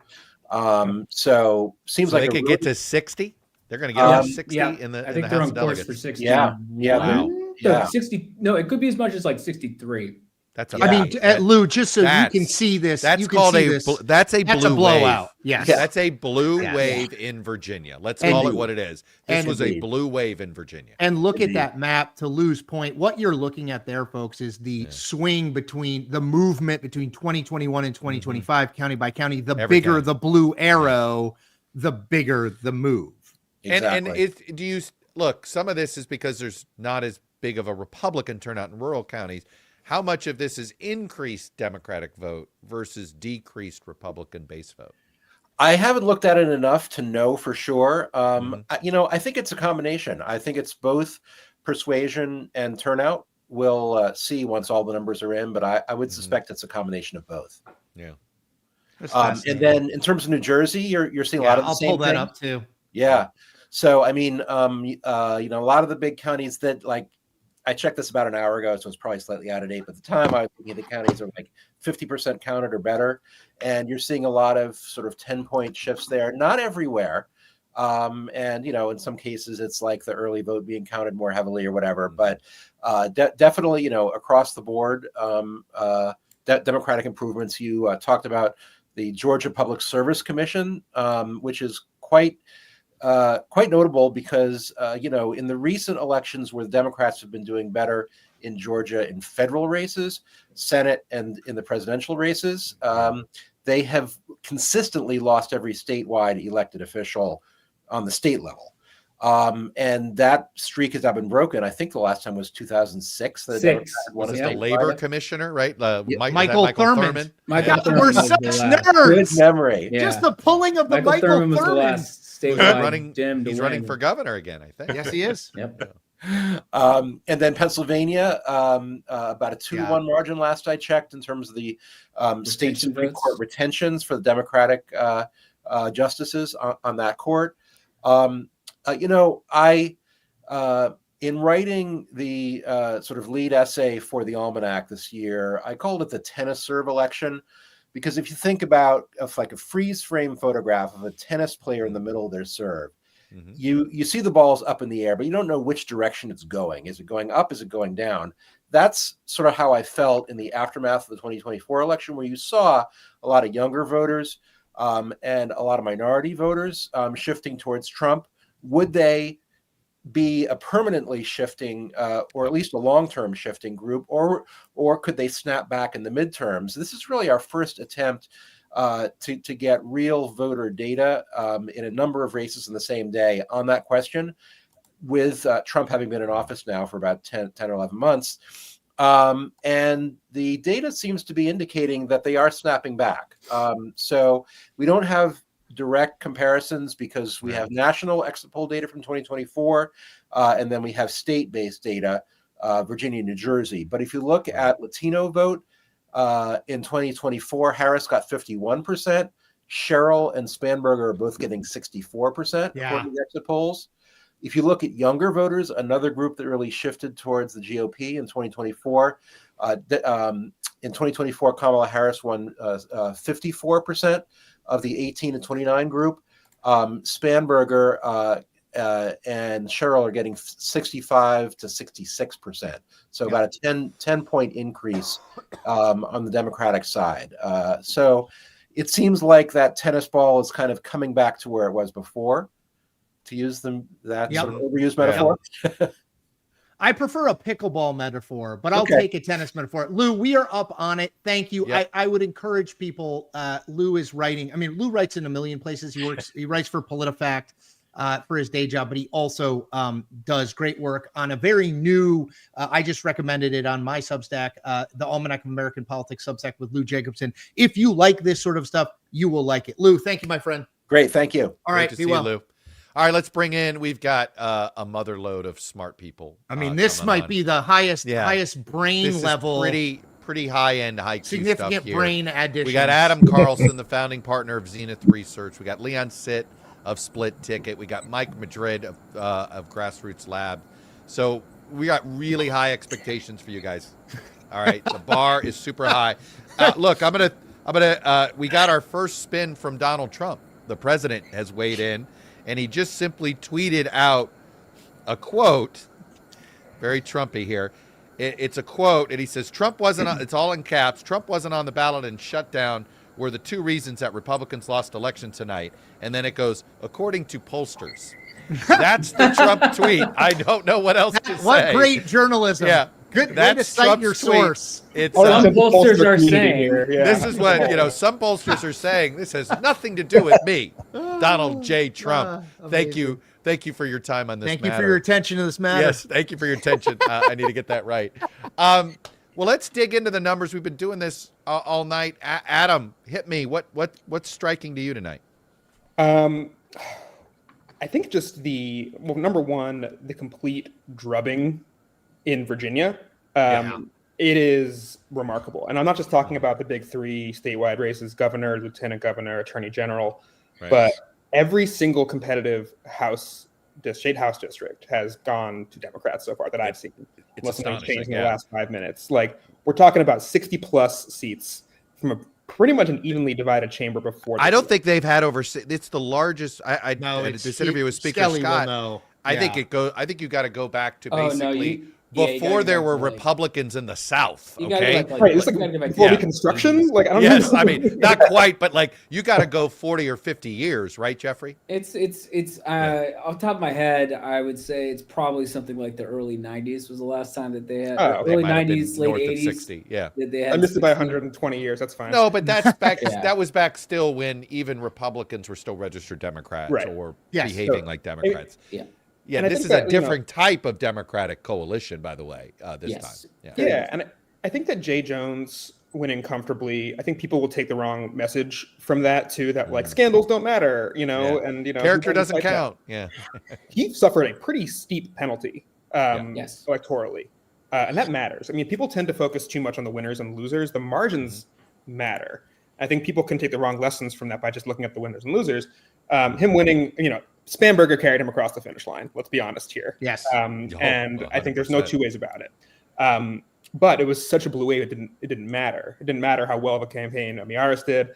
So seems like they could get to 60. They're going to get over 60 in the I think in the they're House on of course Delegates. for 60. Yeah. Wow. No, 60. No, it could be as much as like 63. That's I mean, Lou, just so you can see this, That's you can called see a this. that's a blue blowout. wave. Yes, That's a blue Yeah. wave in Virginia. Let's And- call it what it is. This and- was a blue wave in Virginia. And look at that map. To Lou's point, what you're looking at there, folks, is the swing between the movement between 2021 and 2025, county by county. The Every bigger county. the blue arrow, the bigger the move. And do you look? Some of this is because there's not as big of a Republican turnout in rural counties. How much of this is increased Democratic vote versus decreased Republican base vote? I haven't looked at it enough to know for sure. I think it's a combination. I think it's both persuasion and turnout. We'll see once all the numbers are in, but I would suspect it's a combation of both. Yeah. And then in terms of New Jersey, you're seeing a lot of the I'll same pull that thing. up too. Yeah. So I mean, a lot of the big counties that I checked this about an hour ago, so it's probably slightly out of date. But at the time, I was thinking the counties are like 50% counted or better, and you're seeing a lot of sort of 10-point shifts there. Not everywhere, and in some cases, it's like the early vote being counted more heavily or whatever. But definitely, across the board, Democratic improvements. You talked about the Georgia Public Service Commission, which is quite notable because in the recent elections where the Democrats have been doing better in Georgia in federal races, Senate, and in the presidential races. They have consistently lost every statewide elected official on the state level. And that streak has now been broken. I think the last time was 2006. Was the labor commissioner, right? Michael Thurman. We're such nerds. Good memory. Just the pulling of the Michael Thurman. Was the last statewide he's running for governor again, I think. Yes, he is. Yep. And then Pennsylvania, about a 2-1 margin last I checked in terms of the state Supreme Court retentions for the Democratic justices on that court. In writing the sort of lead essay for the Almanac this year, I called it the tennis serve election, because if you think about like a freeze frame photograph of a tennis player in the middle of their serve, you see the balls up in the air, but you don't know which direction it's going. Is it going up? Is it going down? That's sort of how I felt in the aftermath of the 2024 election, where you saw a lot of younger voters and a lot of minority voters shifting towards Trump. Would they be a permanently shifting or at least a long-term shifting group, or could they snap back in the midterms? This is really our first attempt to get real voter data in a number of races in the same day on that question, with Trump having been in office now for about 10 or 11 months. And the data seems to be indicating that they are snapping back. So we don't have direct comparisons because we have national exit poll data from 2024, and then we have state-based data, Virginia, New Jersey. But if you look at Latino vote in 2024, Harris got 51%. Sherrill and Spanberger are both getting 64% according to exit polls. If you look at younger voters, another group that really shifted towards the GOP in 2024, in 2024, Kamala Harris won 54% of the 18 to 29 group. Spanberger and Sherrill are getting 65 to 66%. So about a 10 point increase on the Democratic side. So it seems like that tennis ball is kind of coming back to where it was before, to use that sort of overused metaphor. I prefer a pickleball metaphor, but I'll take a tennis metaphor. Lou, we are up on it. Thank you. I would encourage people. Lou is writing. I mean, Lou writes in a million places. He writes for PolitiFact for his day job, but he also does great work on a very new, I just recommended it on my Substack, the Almanac of American Politics Substack with Lou Jacobson. If you like this sort of stuff, you will like it. Lou, thank you, my friend. Great. Thank you. All right. Great to see you, Lou. All right, let's bring in. We've got a mother load of smart people. I mean, this might be the highest brain level. Pretty high end, IQ significant stuff here. Brain addition. We got Adam Carlson, the founding partner of Zenith Research. We got Leon Sitt of Split Ticket. We got Mike Madrid of Grassroots Lab. So we got really high expectations for you guys. All right, the bar is super high. Look, we got our first spin from Donald Trump. The president has weighed in. And he just simply tweeted out a quote, very Trumpy here. It's a quote, and he says, Trump wasn't on, it's all in caps, Trump wasn't on the ballot and shut down were the two reasons that Republicans lost election tonight. And then it goes, according to pollsters. That's the Trump tweet. I don't know what else to say. What great journalism. Yeah. Good way to cite your source. It's some pollsters are saying this is what some pollsters are saying. This has nothing to do with me, Donald J. Trump. Thank you for your time on this. Thank you for your attention to this matter. Yes, thank you for your attention. I need to get that right. Well, let's dig into the numbers. We've been doing this all night. Adam, hit me. What's striking to you tonight? I think just number one, the complete drubbing in Virginia. It is remarkable. And I'm not just talking about the big three statewide races, governor, lieutenant governor, attorney general, but every single competitive state house district has gone to Democrats so far that I've seen. Unless something's changed in the last 5 minutes. Like, we're talking about 60 plus seats from a pretty much an evenly divided chamber before. I don't think they've had over. It's the largest. This interview with Speaker Scott. I think you got to go back to basically before there were Republicans in the South. Okay, right. It's like before Reconstruction. Like I don't yes, know. I mean not quite, but like you got to go 40 or 50 years, right, Jeffrey? It's off the top of my head, I would say it's probably something like the early '90s was the last time that they had early '90s, late '80s. 60, yeah. That they had I missed it by 120 years. That's fine. No, but that's back. That was back still when even Republicans were still registered Democrats or behaving like Democrats. Yeah, And I this think is a that, you know- different type of Democratic coalition, by the way. This time. Yeah, and I think that Jay Jones winning comfortably, I think people will take the wrong message from that too. That like scandals don't matter, you know, and you know Character doesn't like that. count. Yeah, he suffered a pretty steep penalty electorally, and that matters. I mean, people tend to focus too much on the winners and losers. The margins matter. I think people can take the wrong lessons from that by just looking at the winners and losers. Him winning, you know, Spanberger carried him across the finish line. Let's be honest here. Yes. And I think there's no two ways about it. But it was such a blue wave. It didn't matter. It didn't matter how well of a campaign Miaris did.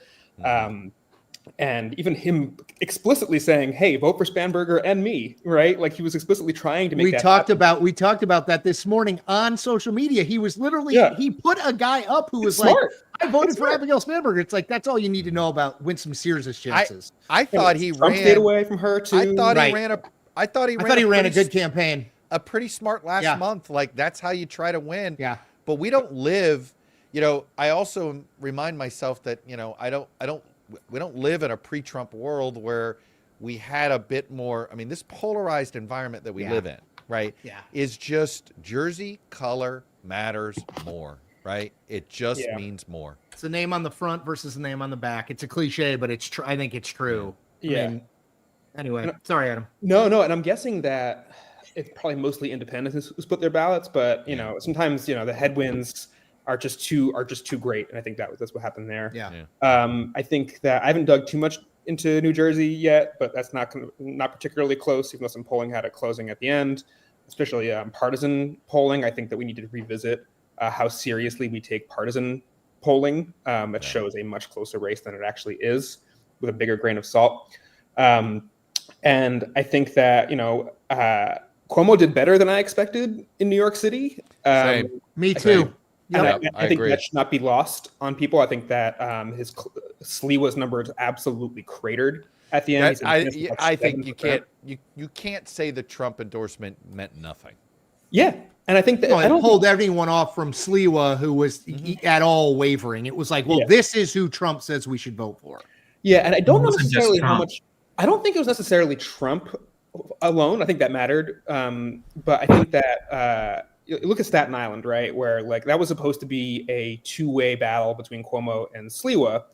And even him explicitly saying, "Hey, vote for Spanberger and me," right? Like he was explicitly trying to make. We that talked happen. about that this morning on social media. He was literally he put a guy up who was smart. like, "I voted for Abigail Spanberger." It's like that's all you need to know about Winsome Sears' chances. I thought he Trump ran stayed away from her too. I thought Right. he ran a. I thought he ran a pretty good campaign. A pretty smart last month. Like that's how you try to win. Yeah. But we don't live. You know, I also remind myself that we don't live in a pre-Trump world where we had a bit more. I mean, this polarized environment that we live in, right? Yeah. Is just jersey color matters more, right? It just means more. It's the name on the front versus the name on the back. It's a cliche, but it's true. I think it's true. Yeah. I mean, anyway, sorry, Adam. No, and I'm guessing that it's probably mostly independents who split their ballots, but you know, sometimes the headwinds are just too great, and I think that's what happened there. Yeah. I think that I haven't dug too much into New Jersey yet, but that's not particularly close, even though some polling had it closing at the end, especially partisan polling. I think that we need to revisit how seriously we take partisan polling. It shows a much closer race than it actually is, with a bigger grain of salt. And I think that Cuomo did better than I expected in New York City. Same. Me too. And I think agree. that should not be lost on people. I think that his Cilliza's numbers absolutely cratered at the end. I think you can't say the Trump endorsement meant nothing. Yeah, and I think that I don't hold everyone off from Cilliza, who was at all wavering. It was like, well, this is who Trump says we should vote for. Yeah, and I don't know necessarily how much. I don't think it was necessarily Trump alone. I think that mattered, but I think that. Look at Staten Island, right? Where like that was supposed to be a two-way battle between Cuomo and Cilliza.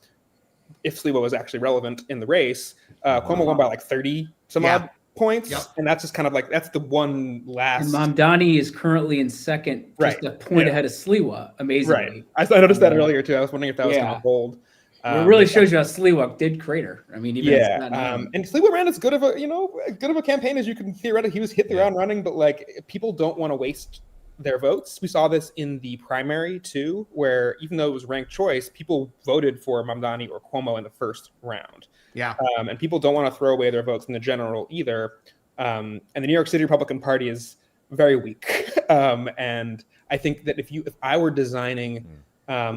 If Cilliza was actually relevant in the race, Cuomo won by like 30 some odd points, and that's just kind of like that's the one last. And Mamdani is currently in second, just a point ahead of Cilliza. Amazingly, right? I noticed that earlier too. I was wondering if that was going to hold. It really shows you how Cilliza did crater. I mean, even and Cilliza ran as good of a campaign as you can theoretically. He was hit the ground running, but like people don't want to waste their votes. We saw this in the primary too, where even though it was ranked choice, people voted for Mamdani or Cuomo in the first round. Yeah. And people don't want to throw away their votes in the general either. And the New York City Republican Party is very weak. And I think that if I were designing, I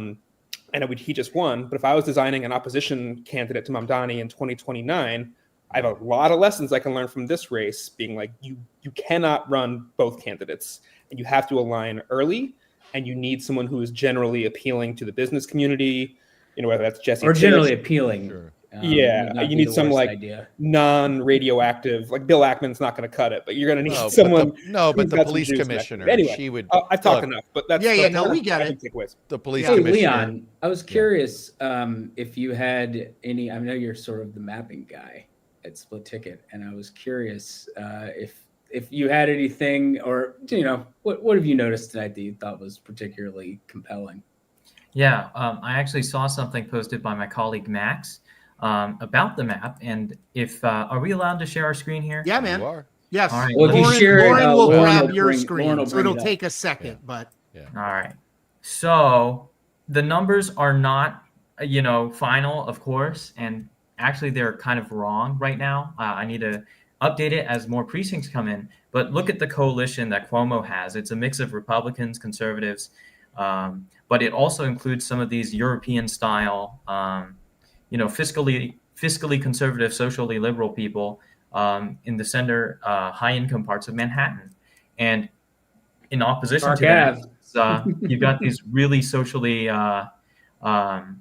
know he just won, but if I was designing an opposition candidate to Mamdani in 2029, I have a lot of lessons I can learn from this race, being like, you cannot run both candidates. And you have to align early, and you need someone who is generally appealing to the business community, whether that's Jesse or Tisch. generally appealing. Sure. You need some like non-radioactive, like Bill Ackman's not going to cut it, but you're going to need someone. But the police commissioner, anyway, she would. I've talked enough, but that's we get it. The police commissioner. Leon, I was curious if you had any. I know you're sort of the mapping guy at Split Ticket, and I was curious if you had anything, or what have you noticed tonight that you thought was particularly compelling? Yeah, I actually saw something posted by my colleague Max about the map, and if are we allowed to share our screen here? Yeah, man. You are. Yes. All right. Well, if you share it, Lauren will Lauren grab will your bring- screen, Lauren will so bring it'll it up. take a second, but All right. So the numbers are not, final, of course, and actually they're kind of wrong right now. I need to update it as more precincts come in. But look at the coalition that Cuomo has. It's a mix of Republicans, conservatives, but it also includes some of these European-style, fiscally conservative, socially liberal people in the center, high-income parts of Manhattan. And in opposition to that, you've got these really socially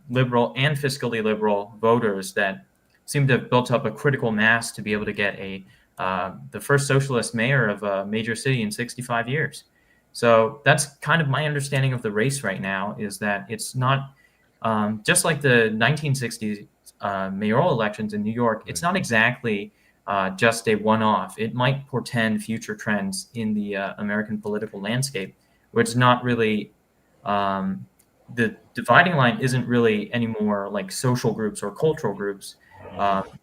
liberal and fiscally liberal voters that seem to have built up a critical mass to be able to get the first socialist mayor of a major city in 65 years. So that's kind of my understanding of the race right now, is that it's not just like the 1960s mayoral elections in New York. It's not exactly just a one-off. It might portend future trends in the American political landscape, where it's not really the dividing line isn't really anymore like social groups or cultural groups.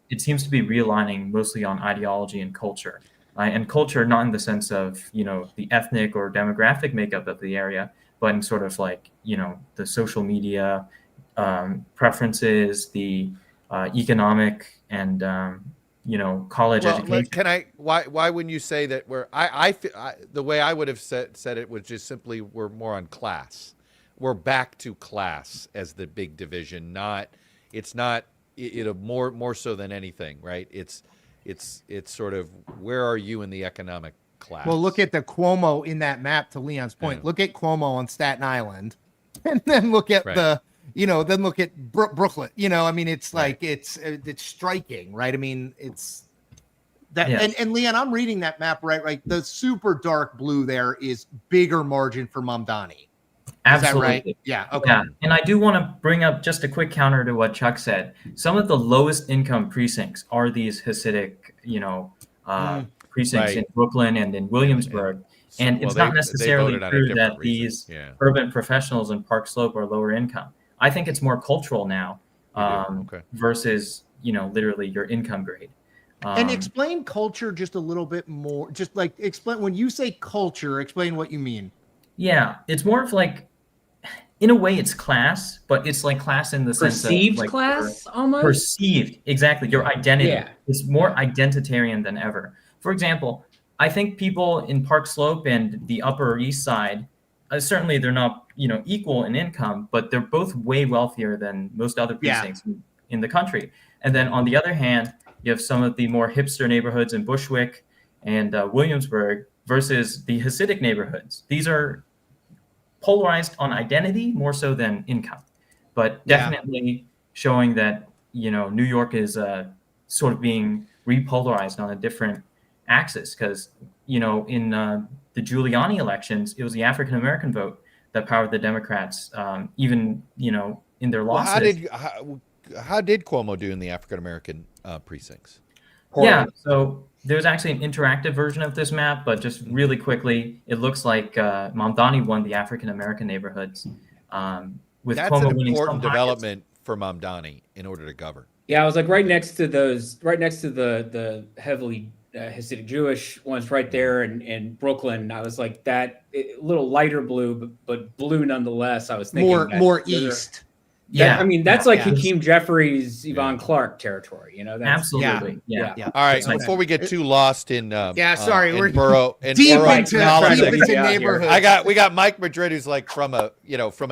It seems to be realigning mostly on ideology and culture. And culture, not in the sense of, the ethnic or demographic makeup of the area, but in sort of like, the social media preferences, the economic and, college education. Why wouldn't you say that the way I would have said it was just simply we're more on class. We're back to class as the big division. It's not more so than anything, right? It's sort of, where are you in the economic class? Well, look at the Cuomo in that map, to Leon's point. Yeah. Look at Cuomo on Staten Island, and then look at then look at Brooklyn. It's like, it's striking, right? I mean, it's that. Yeah. And Leon, I'm reading that map, right? Like the super dark blue there is bigger margin for Mamdani. Absolutely. Is that right? Yeah. Okay. Yeah. And I do want to bring up just a quick counter to what Chuck said. Some of the lowest income precincts are these Hasidic, precincts in Brooklyn and in Williamsburg. And it's not necessarily true that these urban professionals in Park Slope are lower income. I think it's more cultural now versus, literally your income grade. And explain culture just a little bit more. Just like explain, when you say culture, explain what you mean. Yeah, it's more of like, in a way, it's class, but it's like class in the sense of perceived like class, almost perceived. Exactly, your identity. Yeah. It's more identitarian than ever. For example, I think people in Park Slope and the Upper East Side, certainly they're not equal in income, but they're both way wealthier than most other precincts in the country. And then on the other hand, you have some of the more hipster neighborhoods in Bushwick and Williamsburg versus the Hasidic neighborhoods. These are polarized on identity more so than income, but definitely showing that New York is sort of being repolarized on a different axis, because in the Giuliani elections, it was the African American vote that powered the Democrats, even in their losses. How did Cuomo do in the African American precincts? Yeah, so there's actually an interactive version of this map, but just really quickly, it looks like Mamdani won the African American neighborhoods. With That's Cuomo an winning important some development for Mamdani in order to govern. Yeah, I was like right next to the heavily Hasidic Jewish ones right there in Brooklyn. I was like a little lighter blue, but blue nonetheless. I was thinking more east. Yeah, I mean that's like Hakeem Jeffries, Yvonne Clark territory. That's, absolutely. Yeah. All right, before we get too lost in we're borough deep into neighborhood. We got Mike Madrid, who's like from a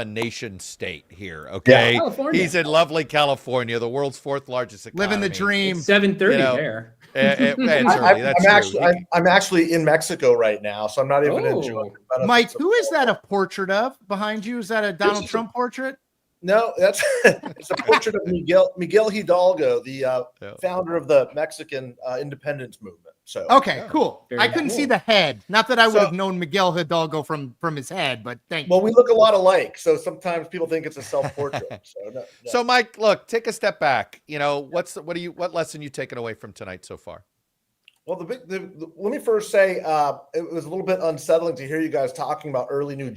nation state here. Okay, he's in lovely California, the world's 4th largest economy. Living the dream. 7:30 there. It's early. That's true. I'm actually in Mexico right now, so I'm not even enjoying. Mike, who is that a portrait of behind you? Is that a Donald Trump portrait? No, it's a portrait of Miguel Hidalgo, the founder of the Mexican independence movement. So okay, cool. I couldn't see the head. Not that I would have known Miguel Hidalgo from his head, but thank you. Well, we look a lot alike, so sometimes people think it's a self-portrait. So Mike, look, take a step back. What lesson you taken away from tonight so far? Well, let me first say it was a little bit unsettling to hear you guys talking about early New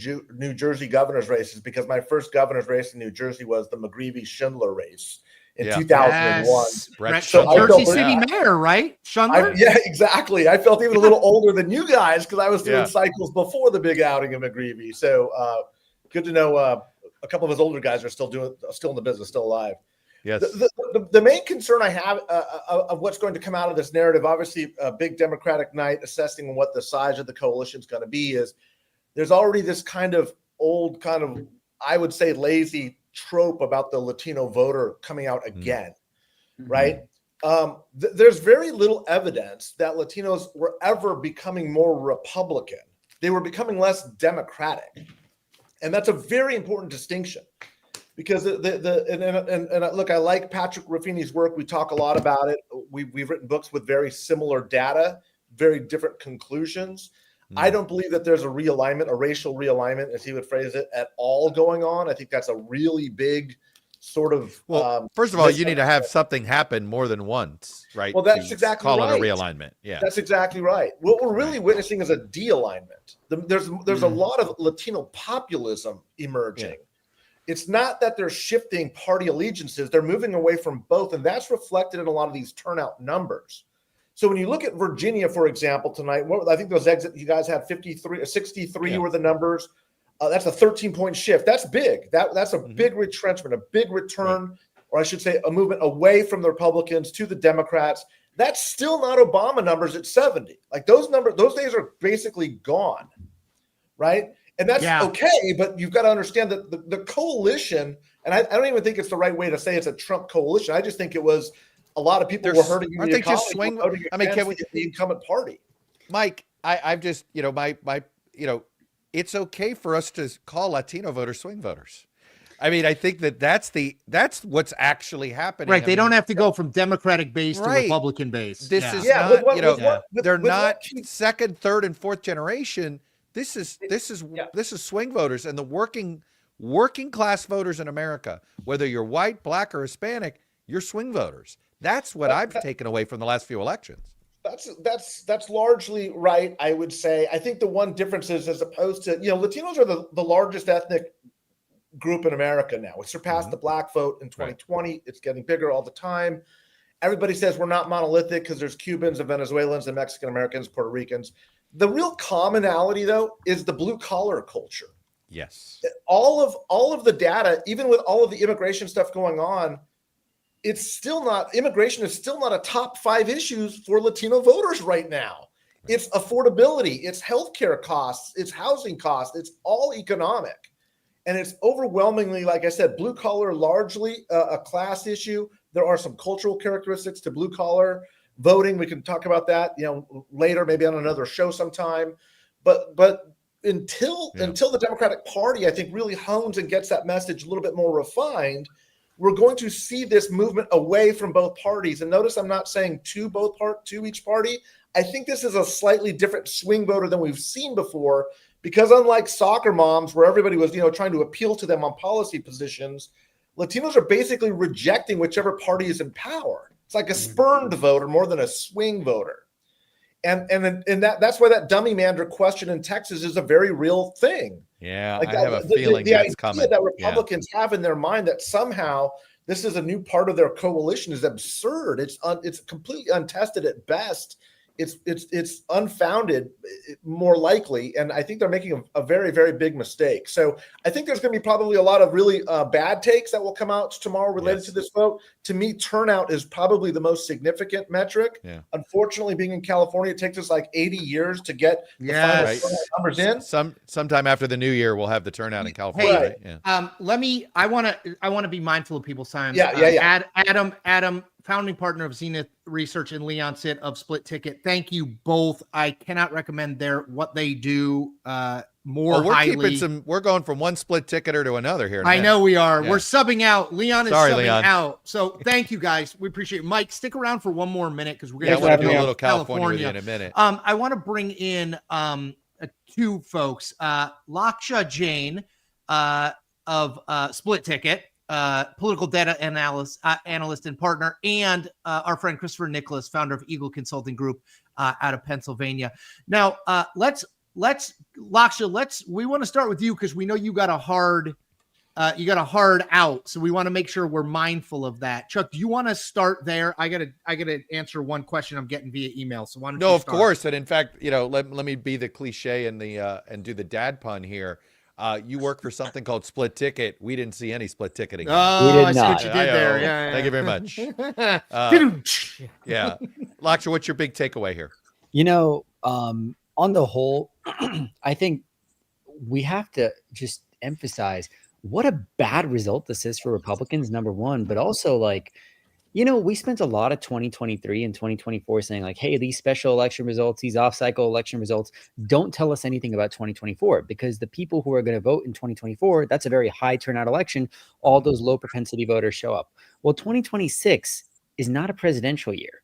Jersey governor's races, because my first governor's race in New Jersey was the McGreevy-Schindler race in 2001. Yes. Jersey City mayor, right? Schindler? Yeah, exactly. I felt even a little older than you guys because I was doing cycles before the big outing of McGreevy. So good to know a couple of his older guys are still in the business, still alive. Yes. The main concern I have of what's going to come out of this narrative, obviously a big Democratic night assessing what the size of the coalition is going to be, is there's already this kind of old, I would say, lazy trope about the Latino voter coming out again, right? There's very little evidence that Latinos were ever becoming more Republican. They were becoming less Democratic. And that's a very important distinction. Because look, I like Patrick Ruffini's work. We talk a lot about it. We've written books with very similar data, very different conclusions. I don't believe that there's a realignment, a racial realignment, as he would phrase it, at all going on. I think that's a really big sort of. First of all, you need to have something happen more than once, right? Well, that's exactly call right. it a realignment. Yeah, that's exactly right. What we're really witnessing is a de-alignment. There's a lot of Latino populism emerging. It's not that they're shifting party allegiances. They're moving away from both. And that's reflected in a lot of these turnout numbers. So when you look at Virginia, for example, tonight, I think those exit, you guys had 63 were the numbers. That's a 13-point shift. That's big. That's a big retrenchment, a big return, or I should say a movement away from the Republicans to the Democrats. That's still not Obama numbers at 70. Like those days are basically gone, right? And that's okay, but you've got to understand that the coalition, and I don't even think it's the right way to say it's a Trump coalition. I just think it was a lot of people were hurting. Aren't they just swing? I mean, can we the incumbent party? Mike, I've just it's okay for us to call Latino voters swing voters. I mean, I think that's what's actually happening. Right. They don't have to go from Democratic base to Republican base. This is not, they're not second, third, and fourth generation. This is swing voters, and the working class voters in America, whether you're white, black, or Hispanic, you're swing voters. That's what I've taken away from the last few elections. That's largely right, I would say. I think the one difference is, as opposed to, Latinos are the largest ethnic group in America now. We surpassed the black vote in 2020. Right. It's getting bigger all the time. Everybody says we're not monolithic because there's Cubans and Venezuelans and Mexican Americans, Puerto Ricans. The real commonality, though, is the blue collar culture. Yes. All of the data, even with all of the immigration stuff going on, immigration is still not a top 5 issues for Latino voters right now. It's affordability, it's healthcare costs, it's housing costs, it's all economic. And it's overwhelmingly, like I said, blue collar, largely a class issue. There are some cultural characteristics to blue collar voting. We can talk about that, later, maybe on another show sometime. But until the Democratic Party, I think, really hones and gets that message a little bit more refined, we're going to see this movement away from both parties. And notice I'm not saying to each party. I think this is a slightly different swing voter than we've seen before, because unlike soccer moms, where everybody was, trying to appeal to them on policy positions, Latinos are basically rejecting whichever party is in power. It's like a spurned voter more than a swing voter. And that's why that dummy Mander question in Texas is a very real thing. Yeah, I have a feeling that's coming. That Republicans have in their mind that somehow this is a new part of their coalition is absurd. It's completely untested at best. It's unfounded, more likely, and I think they're making a very, very big mistake. So I think there's going to be probably a lot of really bad takes that will come out tomorrow related to this vote. To me, turnout is probably the most significant metric. Yeah. Unfortunately, being in California, it takes us like 80 years to get the final turnout numbers in. Sometime after the new year, we'll have the turnout in California. Hey, I want to be mindful of people's time. Adam, founding partner of Zenith Research, and Leon Sitt of Split Ticket. Thank you both. I cannot recommend what they do more highly. We're going from one split ticketer to another here. I know we are. Yeah. We're subbing out. Leon is subbing Leon. out. So thank you guys. We appreciate it. Mike, stick around for one more minute because we're going to do a little California with you in a minute. I want to bring in two folks. Laksha Jain of Split Ticket. Political data analyst and partner, and our friend Christopher Nicholas, founder of Eagle Consulting Group out of Pennsylvania. Now, Laksha, we want to start with you because we know you got a hard out, so we want to make sure we're mindful of that. Chuck, do you want to start there? I gotta answer one question I'm getting via email. So why don't you of course. And in fact, let me be the cliche and do the dad pun here. You work for something called Split Ticket. We didn't see any split ticketing. Oh, I see what you did there. Yeah, Thank you very much. Yeah. Laksha, what's your big takeaway here? You know, on the whole, I think we have to just emphasize what a bad result this is for Republicans, number one, but also like, you know, we spent a lot of 2023 and 2024 saying like, hey, these special election results, these off-cycle election results don't tell us anything about 2024 because the people who are going to vote in 2024, that's a very high turnout election. All those low propensity voters show up. Well, 2026 is not a presidential year.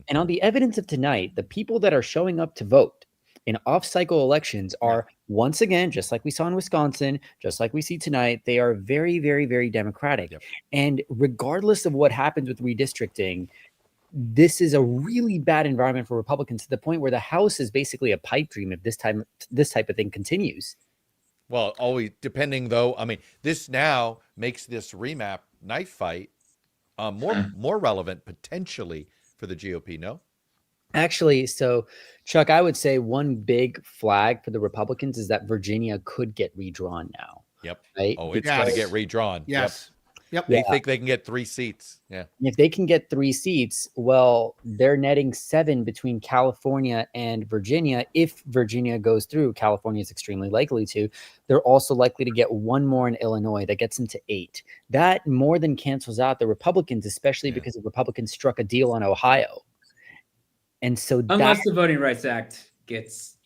And on the evidence of tonight, the people that are showing up to vote in off-cycle elections are, once again, just like we saw in Wisconsin, just like we see tonight, they are very, very, very Democratic. And regardless of what happens with redistricting, this is a really bad environment for Republicans to the point where the House is basically a pipe dream if this type of thing continues. Well, always depending though. I mean, this now makes this remap knife fight more relevant potentially for the GOP. No. Actually, so Chuck, I would say one big flag for the Republicans is that Virginia could get redrawn now. Yep. Right? Oh, it's going to get redrawn. Yes. Yep. They think they can get 3 seats. Yeah. And if they can get 3 seats, well, they're netting 7 between California and Virginia. If Virginia goes through, California is extremely likely to. They're also likely to get 1 more in Illinois. That gets them to 8. That more than cancels out the Republicans, especially because the Republicans struck a deal on Ohio. And so unless the Voting Rights Act gets,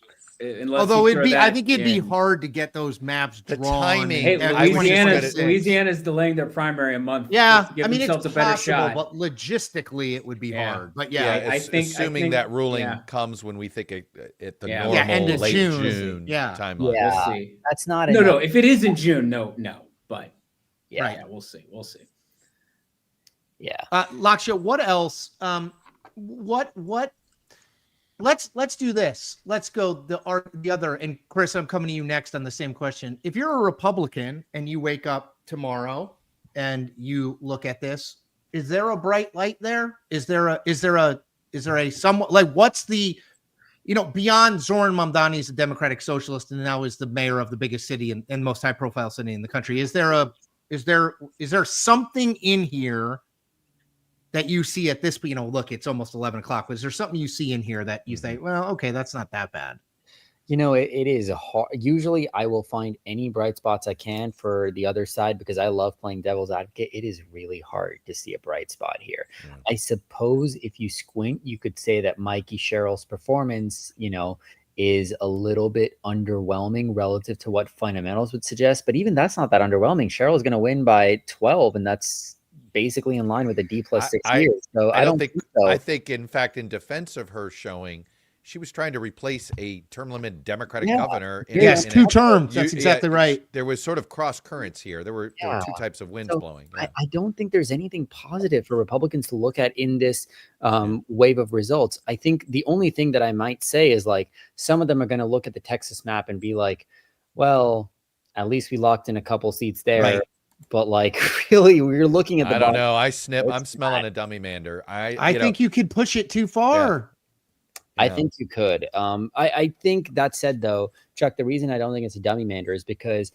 although it'd be, I think it'd be hard to get those maps drawn. The timing. Hey, Louisiana's delaying their primary a month. Yeah, to give I mean, themselves it's a better possible, shot. but logistically it would be hard. But I think assuming that ruling comes when we think at the normal end of late June timeline. Yeah, we'll see. That's not no. If it is in June, no. But yeah, we'll see. Yeah. Laksha, what else? What? Let's do this. Let's go the other. And Chris, I'm coming to you next on the same question. If you're a Republican and you wake up tomorrow and you look at this, is there a bright light there? Is there a somewhat like what's the, beyond Zoran Mamdani is a Democratic socialist and now is the mayor of the biggest city and most high profile city in the country. Is there something in here that you see at this, look, it's almost 11 o'clock, but is there something you see in here that you say, well, okay, that's not that bad? It is hard. Usually I will find any bright spots I can for the other side because I love playing devil's advocate. It is really hard to see a bright spot here. I suppose if you squint, you could say that Mikey Sherrill's performance, is a little bit underwhelming relative to what fundamentals would suggest. But even that's not that underwhelming. Sherrill's going to win by 12, and that's basically in line with a D+6 years. So I don't think so. I think, in fact, in defense of her showing, she was trying to replace a term limit Democratic governor. Yes, 2 terms. That's exactly right. There was sort of cross currents here. There were 2 types of winds blowing. I don't think there's anything positive for Republicans to look at in this wave of results. I think the only thing that I might say is like some of them are going to look at the Texas map and be like, well, at least we locked in a couple seats there. Right. But like, really, we're looking at the. I don't know. I'm smelling a dummy mander. I think you could push it too far. I think you could. I think that said, though, Chuck, the reason I don't think it's a dummy mander is because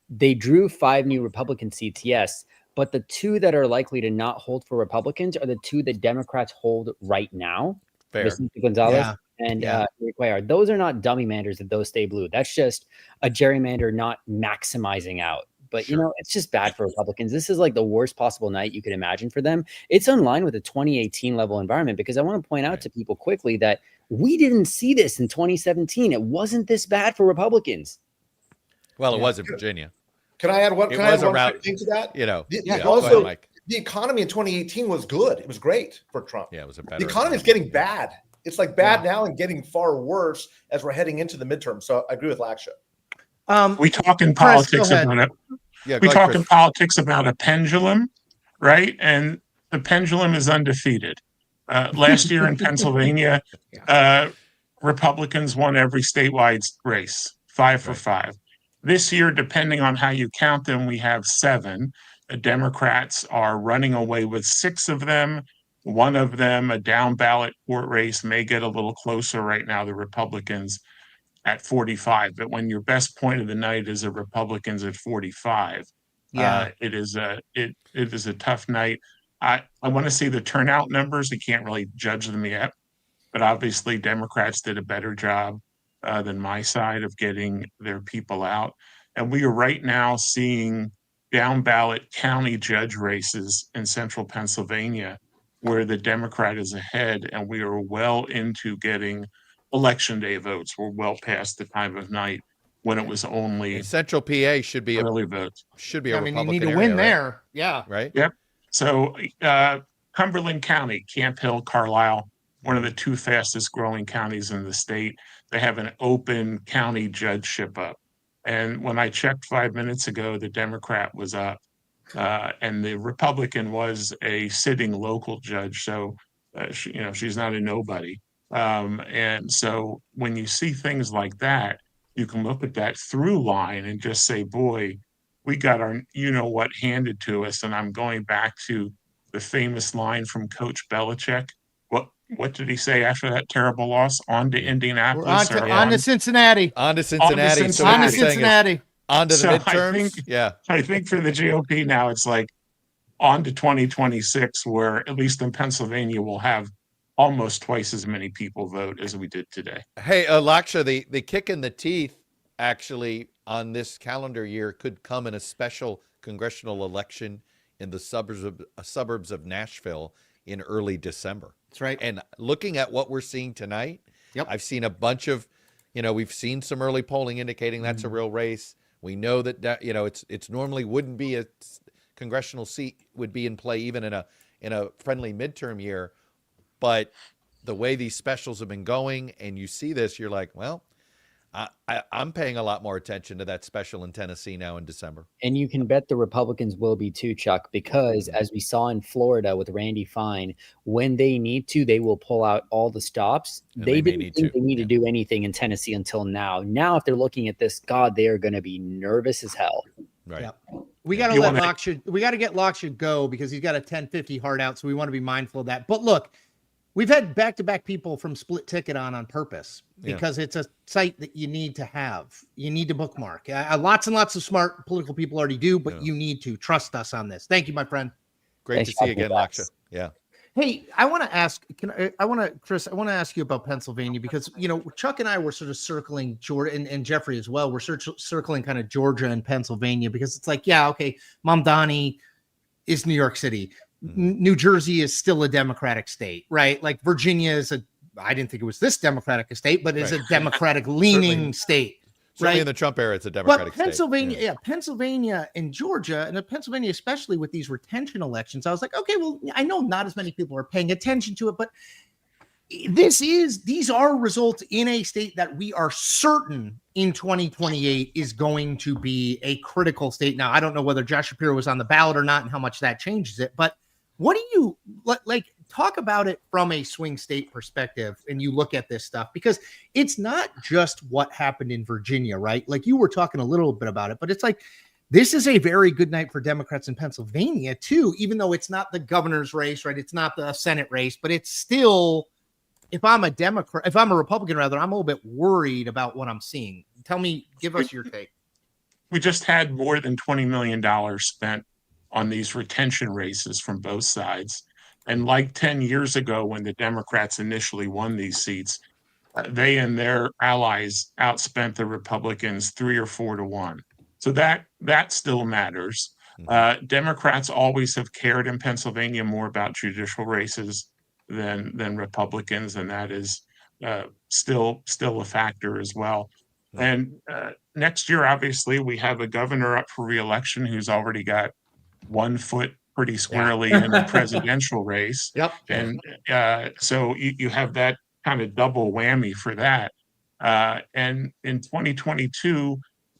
they drew 5 new Republican seats, yes, but the 2 that are likely to not hold for Republicans are the 2 that Democrats hold right now. Fair. Vicente Gonzalez and Eric Cuellar. Those are not dummy manders if those stay blue. That's just a gerrymander not maximizing out. But, it's just bad for Republicans. This is like the worst possible night you could imagine for them. It's in line with the 2018 level environment because I want to point out to people quickly that we didn't see this in 2017. It wasn't this bad for Republicans. Well, it was in Virginia. Can I add one thing to that? The economy in 2018 was good. It was great for Trump. Yeah, it was a better. The economy is getting bad. It's like bad now and getting far worse as we're heading into the midterm. So I agree with Laksha. We talk in politics about it. We talk in politics about a pendulum, right? And the pendulum is undefeated. Last year in Pennsylvania, Republicans won every statewide race, 5 for 5. This year, depending on how you count them, we have 7. The Democrats are running away with 6 of them. One of them, a down ballot court race, may get a little closer right now, the Republicans. at 45. But when your best point of the night is a Republicans at 45, it is a tough night. I want to see the turnout numbers. I can't really judge them yet, but obviously Democrats did a better job than my side of getting their people out. And we are right now seeing down ballot county judge races in central Pennsylvania where the Democrat is ahead, and we are well into getting election day votes. We're well past the time of night when it was only And Central PA should be early votes. Should be a I mean, you Republican need to win area, right? there. Yeah. Right? Yep. So Cumberland County, Camp Hill, Carlisle, one of the two fastest growing counties in the state. They have an open county judgeship up. And when I checked 5 minutes ago, the Democrat was up. And the Republican was a sitting local judge. So, she's not a nobody. And so when you see things like that, you can look at that through line and just say, boy, we got our what handed to us. And I'm going back to the famous line from Coach Belichick. What did he say after that terrible loss? On to Indianapolis. On to Cincinnati. On to Cincinnati. On to Cincinnati. On to the So midterms. I think for the GOP now, it's like on to 2026, where at least in Pennsylvania, we'll have almost twice as many people vote as we did today. Hey, Laksha, the kick in the teeth actually on this calendar year could come in a special congressional election in the suburbs of Nashville in early December. That's right. And looking at what we're seeing tonight, I've seen a bunch of, we've seen some early polling indicating that's a real race. We know that it's normally wouldn't be a congressional seat would be in play even in a friendly midterm year, but the way these specials have been going, and you see this, you're like, well, I'm paying a lot more attention to that special in Tennessee now in December. And you can bet the Republicans will be too, Chuck, because as we saw in Florida with Randy Fine, when they need to, they will pull out all the stops. They didn't think they need to do anything in Tennessee until now. Now, if they're looking at this, God, they are going to be nervous as hell. Right. Yeah. We got to let Laksha, we got to get Laksha go because he's got a 1050 hard out. So we want to be mindful of that. But look, we've had back-to-back people from Split Ticket on purpose because it's a site that you need to have. You need to bookmark. Lots and lots of smart political people already do, but you need to trust us on this. Thank you, my friend. Great to see you again, Laksha. Yeah. Hey, I want to ask, Chris, I want to ask you about Pennsylvania because, Chuck and I were sort of circling Georgia and Jeffrey as well. We're circling kind of Georgia and Pennsylvania because it's like, yeah, okay, Mamdani is New York City. New Jersey is still a Democratic state, right? Like Virginia is I didn't think it was this Democratic a state, but is a Democratic leaning state. Certainly right? in the Trump era, it's a Democratic But Pennsylvania, state. Pennsylvania and Georgia, and Pennsylvania, especially with these retention elections, I was like, okay, well, I know not as many people are paying attention to it, but these are results in a state that we are certain in 2028 is going to be a critical state. Now, I don't know whether Josh Shapiro was on the ballot or not and how much that changes it, but what do you like? Talk about it from a swing state perspective, and you look at this stuff because it's not just what happened in Virginia, right? Like you were talking a little bit about it, but it's like this is a very good night for Democrats in Pennsylvania too, even though it's not the governor's race, right? It's not the Senate race, but it's still. If I'm a Republican, rather, I'm a little bit worried about what I'm seeing. Give us your take. We just had more than $20 million spent on these retention races from both sides. And like 10 years ago, when the Democrats initially won these seats, they and their allies outspent the Republicans 3 or 4 to 1. So that still matters. Democrats always have cared in Pennsylvania more about judicial races than Republicans, and that is still a factor as well. And next year, obviously, we have a governor up for re-election who's already got one foot pretty squarely in the presidential race. Yep. And so you have that kind of double whammy for that. And in 2022,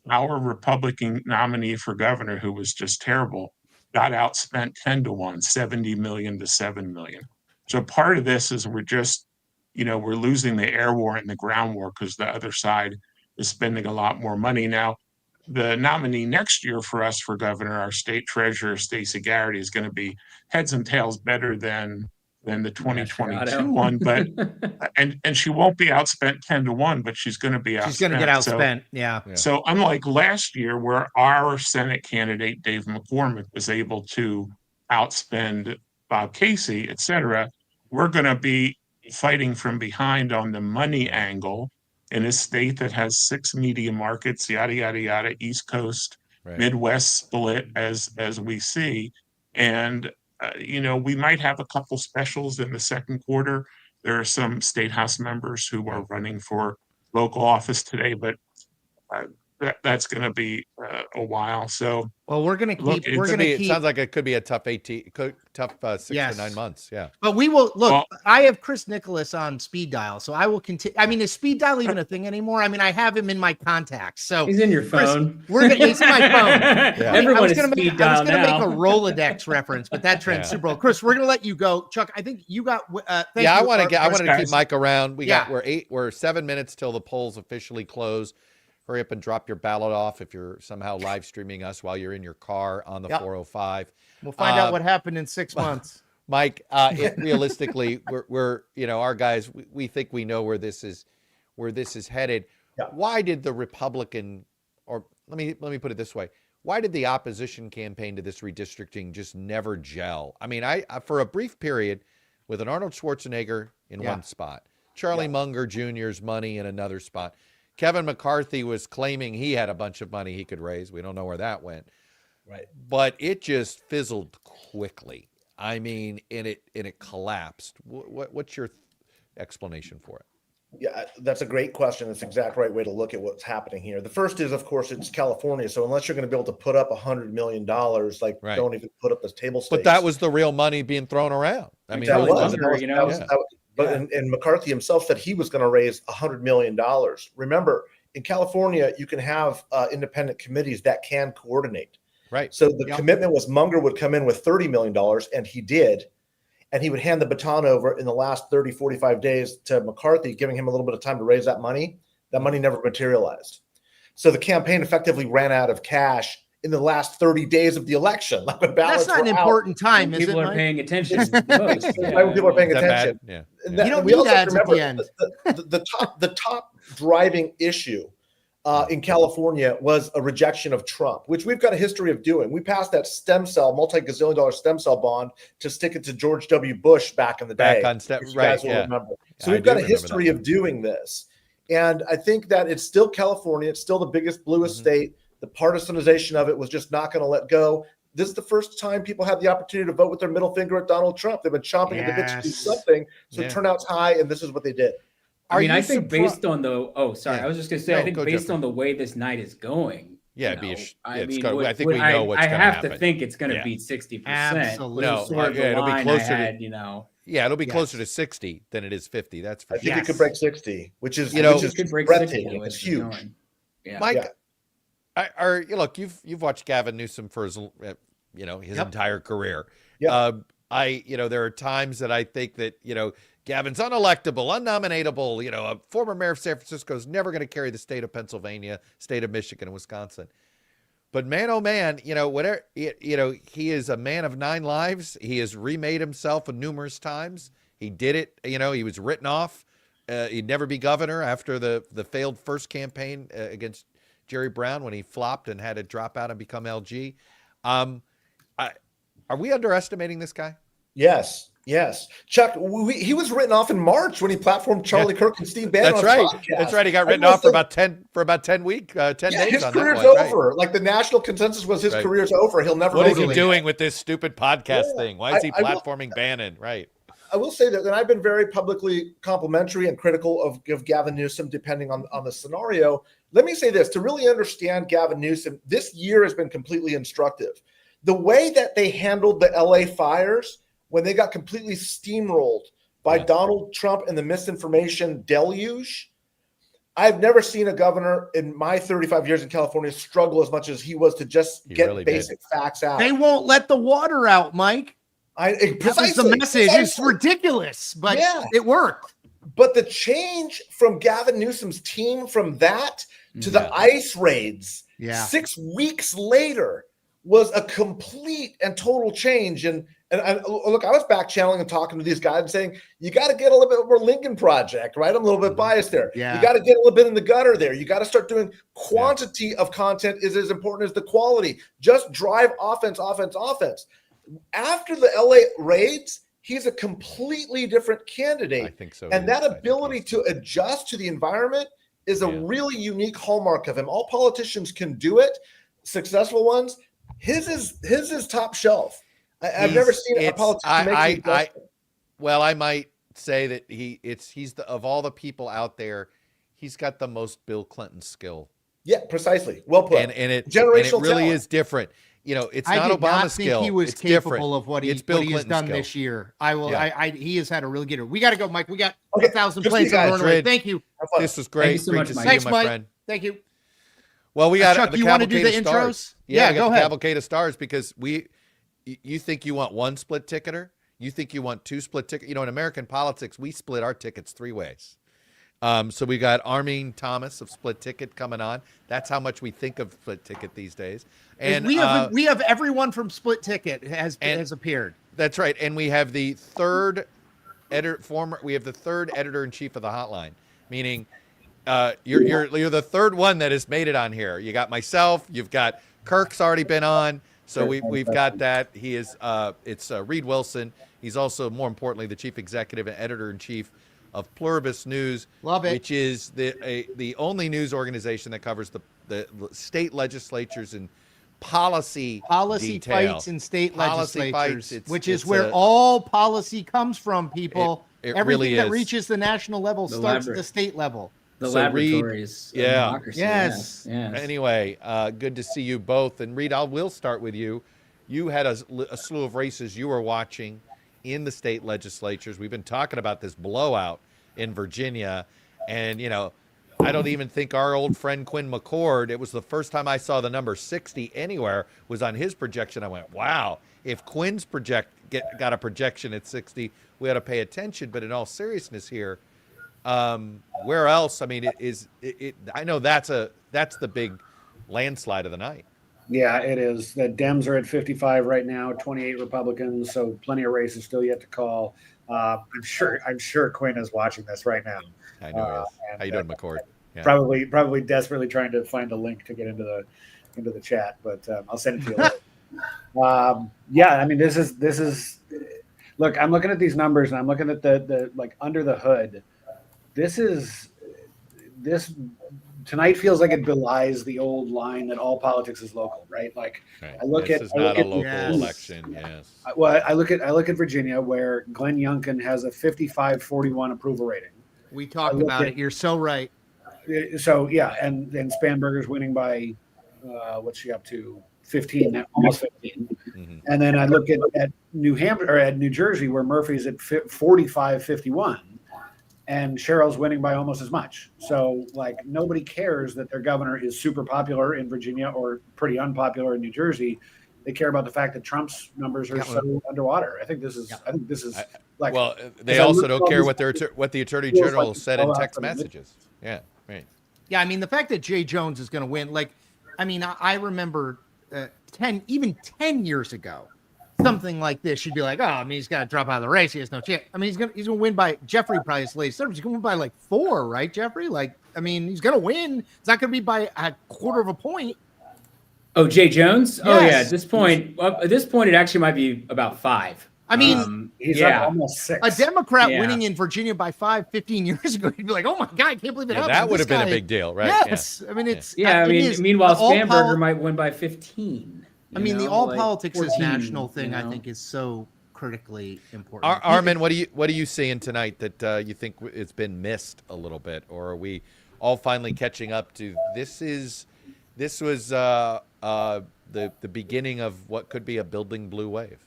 our Republican nominee for governor, who was just terrible, got outspent 10 to 1, 70 million to 7 million. So part of this is we're just, we're losing the air war and the ground war because the other side is spending a lot more money. Now, the nominee next year for us for governor, our state treasurer, Stacey Garrity, is going to be heads and tails better than than the 2022 one, but and she won't be outspent 10-1, but she's going to be outspent. She's going to get outspent. Yeah. So unlike last year, where our Senate candidate Dave McCormick was able to outspend Bob Casey, et cetera, we're going to be fighting from behind on the money angle in a state that has 6 media markets, yada yada yada, East Coast, Midwest split as we see, and we might have a couple specials in the second quarter. There are some state house members who are running for local office today, but that's going to be a while. So, well, we're going to keep. It sounds like it could be a tough 6 to 9 months. Yeah, but we will look. Well, I have Chris Nicholas on speed dial, so I will continue. I mean, is speed dial even a thing anymore? I mean, I have him in my contacts. So he's in your phone. He's in my phone. Everyone is speed dial. I was going to make a Rolodex reference, but that trend's Super Bowl. Chris, we're going to let you go. Chuck, I think you got. I wanted to keep Mike around. We're 7 minutes till the polls officially close. Hurry up and drop your ballot off if you're somehow live streaming us while you're in your car on the 405. We'll find out what happened in 6 months. Mike, realistically, we're our guys, we think we know where this is headed. Yeah. Why did the Republican, or let me put it this way, why did the opposition campaign to this redistricting just never gel? I mean, I for a brief period with an Arnold Schwarzenegger in one spot, Charlie Munger Jr.'s money in another spot. Kevin McCarthy was claiming he had a bunch of money he could raise. We don't know where that went. Right. But it just fizzled quickly. I mean, and it collapsed. What's your explanation for it? Yeah, that's a great question. It's the exact right way to look at what's happening here. The first is, of course, it's California. So unless you're going to be able to put up $100 million, don't even put up this table stakes. But that was the real money being thrown around. I mean, and McCarthy himself said he was going to raise $100 million. Remember, in California, you can have independent committees that can coordinate. Right. So the commitment was Munger would come in with $30 million, and he did. And he would hand the baton over in the last 30, 45 days to McCarthy, giving him a little bit of time to raise that money. That money never materialized. So the campaign effectively ran out of cash in the last 30 days of the election. Like that's not an important time, is it? People are paying attention. People are paying attention. Yeah. You don't need ads at the end. The top driving issue in California was a rejection of Trump, which we've got a history of doing. We passed that multi-gazillion dollar stem cell bond to stick it to George W. Bush back in the day. Remember. So we've got a history of doing this. And I think that it's still California. It's still the biggest, bluest state. The partisanization of it was just not going to let go. This is the first time people have the opportunity to vote with their middle finger at Donald Trump. They've been chomping at the bit to do something. So turnout's high, and this is what they did. I think based on the I was just gonna say, I think based on the way this night is going, I think we know what's going to happen. I have to think it's going to beat 60%. Absolutely. No, it'll be closer it'll be closer to 60 than it is 50. That's for sure. I think it could break 60, which is breathtaking. It's huge. Mike, look, you've watched Gavin Newsom for his entire career. Yeah. There are times that I think that Gavin's unelectable, unnominatable. A former mayor of San Francisco is never going to carry the state of Pennsylvania, state of Michigan, and Wisconsin. But man, oh man, whatever, he is a man of 9 lives. He has remade himself numerous times. He did it. He was written off. He'd never be governor after the failed first campaign against Jerry Brown when he flopped and had to drop out and become LG. Are we underestimating this guy? Yes. Chuck, he was written off in March when he platformed Charlie Kirk and Steve Bannon. That's right. That's right. He got written off for about 10 days. His on career's that one, over. Right. Like the national consensus was his career's over. He'll never. What is he doing with this stupid podcast thing? Why is he platforming Bannon? Right. I will say that, and I've been very publicly complimentary and critical of Gavin Newsom, depending on the scenario. Let me say this: to really understand Gavin Newsom, this year has been completely instructive. The way that they handled the LA fires, when they got completely steamrolled by Donald Trump and the misinformation deluge, I've never seen a governor in my 35 years in California struggle as much as he was to just get basic facts out. They won't let the water out, Mike. That was the message. It's ridiculous, but it worked. But the change from Gavin Newsom's team from that to the ICE raids 6 weeks later was a complete and total change. And look, I was back channeling and talking to these guys and saying, you got to get a little bit more Lincoln Project, right? I'm a little bit biased there. Yeah. You got to get a little bit in the gutter there. You got to start doing quantity of content is as important as the quality. Just drive offense. After the LA raids, he's a completely different candidate. I think so. And that ability to adjust to the environment is a really unique hallmark of him. All politicians can do it, successful ones. His is top shelf. I've never seen a politician make it. Well, I might say that he's of all the people out there, he's got the most Bill Clinton skill. Yeah, precisely. Well put. And it generational really talent. is different. You know, it's I not did Obama's not think skill. he was it's capable different. of what he It's Bill has Clinton's done skill. this year. I will. Yeah. He has had a really good. We got to go, Mike. We got 1,000 Good to planes see you on guys. the runway. Thank you. This was great. Thank you so Great much, to Mike. see Thanks, you, my Mike. friend. Thank you. Well, we got Chuck, the you want to do the cavalcade of stars. intros? Yeah, Yeah, we got go the ahead. cavalcade of stars because you think you want one split ticketer? You think you want two split tickets? You know, in American politics, we split our tickets 3 ways. So we got Armin Thomas of Split Ticket coming on. That's how much we think of Split Ticket these days. And we have everyone from Split Ticket has appeared. That's right. And we have the third editor in chief of the hotline, meaning you're the third one that has made it on here. You got myself, you've got Kirk's already been on. So we've got that. He is it's Reed Wilson. He's also, more importantly, the chief executive and editor in chief of Pluribus News, Love it. which is the only news organization that covers the state legislatures and policy detail. fights in state Policy legislatures, fights. which is where all policy comes from, people. It Everything really that is. reaches the national level starts at the state level. The So laboratories Reed, of yeah. democracy. Yes. Yes. Anyway, good to see you both. And Reed, will start with you. You had a slew of races you were watching in the state legislatures. We've been talking about this blowout in Virginia. And, you know, I don't even think our old friend Quinn McCord, it was the first time I saw the number 60 anywhere, was on his projection. I went, wow, if Quinn's got a projection at 60, we ought to pay attention. But in all seriousness here, where else? I mean, I know that's the big landslide of the night. Yeah, it is. The Dems are at 55 right now, 28 Republicans, so plenty of races still yet to call. I'm sure Quinn is watching this right now. I know he is. How you doing, McCord? Yeah. Probably desperately trying to find a link to get into the chat, but I'll send it to you later. Yeah, I mean, this is. Look, I'm looking at these numbers and I'm looking at the like under the hood. This tonight feels like it belies the old line that all politics is local, right? Like right. I look this at is not a local yes. election. Yes. I look at Virginia where Glenn Youngkin has a 55-41 approval rating. We talked about it. You're so right. So yeah, and Spanberger's winning by what's she up to? 15, almost 15. Mm-hmm. And then I look at New Hampshire or at New Jersey where Murphy's at 45-51. And Cheryl's winning by almost as much. So, like, nobody cares that their governor is super popular in Virginia or pretty unpopular in New Jersey. They care about the fact that Trump's numbers are so underwater. I think this is like. Well, they also don't care what the attorney general said in text messages. Yeah, right. Yeah, I mean, the fact that Jay Jones is going to win, like, I mean, I remember 10 years ago, something like this, you'd be like, oh, I mean, he's got to drop out of the race. He has no chance. I mean, he's gonna win by Jeffrey probably his latest service. He's gonna win by like 4, right, Jeffrey? Like, I mean, he's gonna win. It's not gonna be by a quarter of a point. Oh, Jay Jones? Yes. Oh yeah. At this point, it actually might be about 5. I mean, he's up almost 6. A Democrat winning in Virginia by 15 years ago, you'd be like, oh my God, I can't believe it happened. That would have been a big deal, right? Yes. Yeah. I mean, it's meanwhile, Spanberger might win by 15. I mean, the all politics is national thing, I think, is so critically important. Armin, what are you seeing tonight that you think it's been missed a little bit, or are we all finally catching up to this was the beginning of what could be a building blue wave?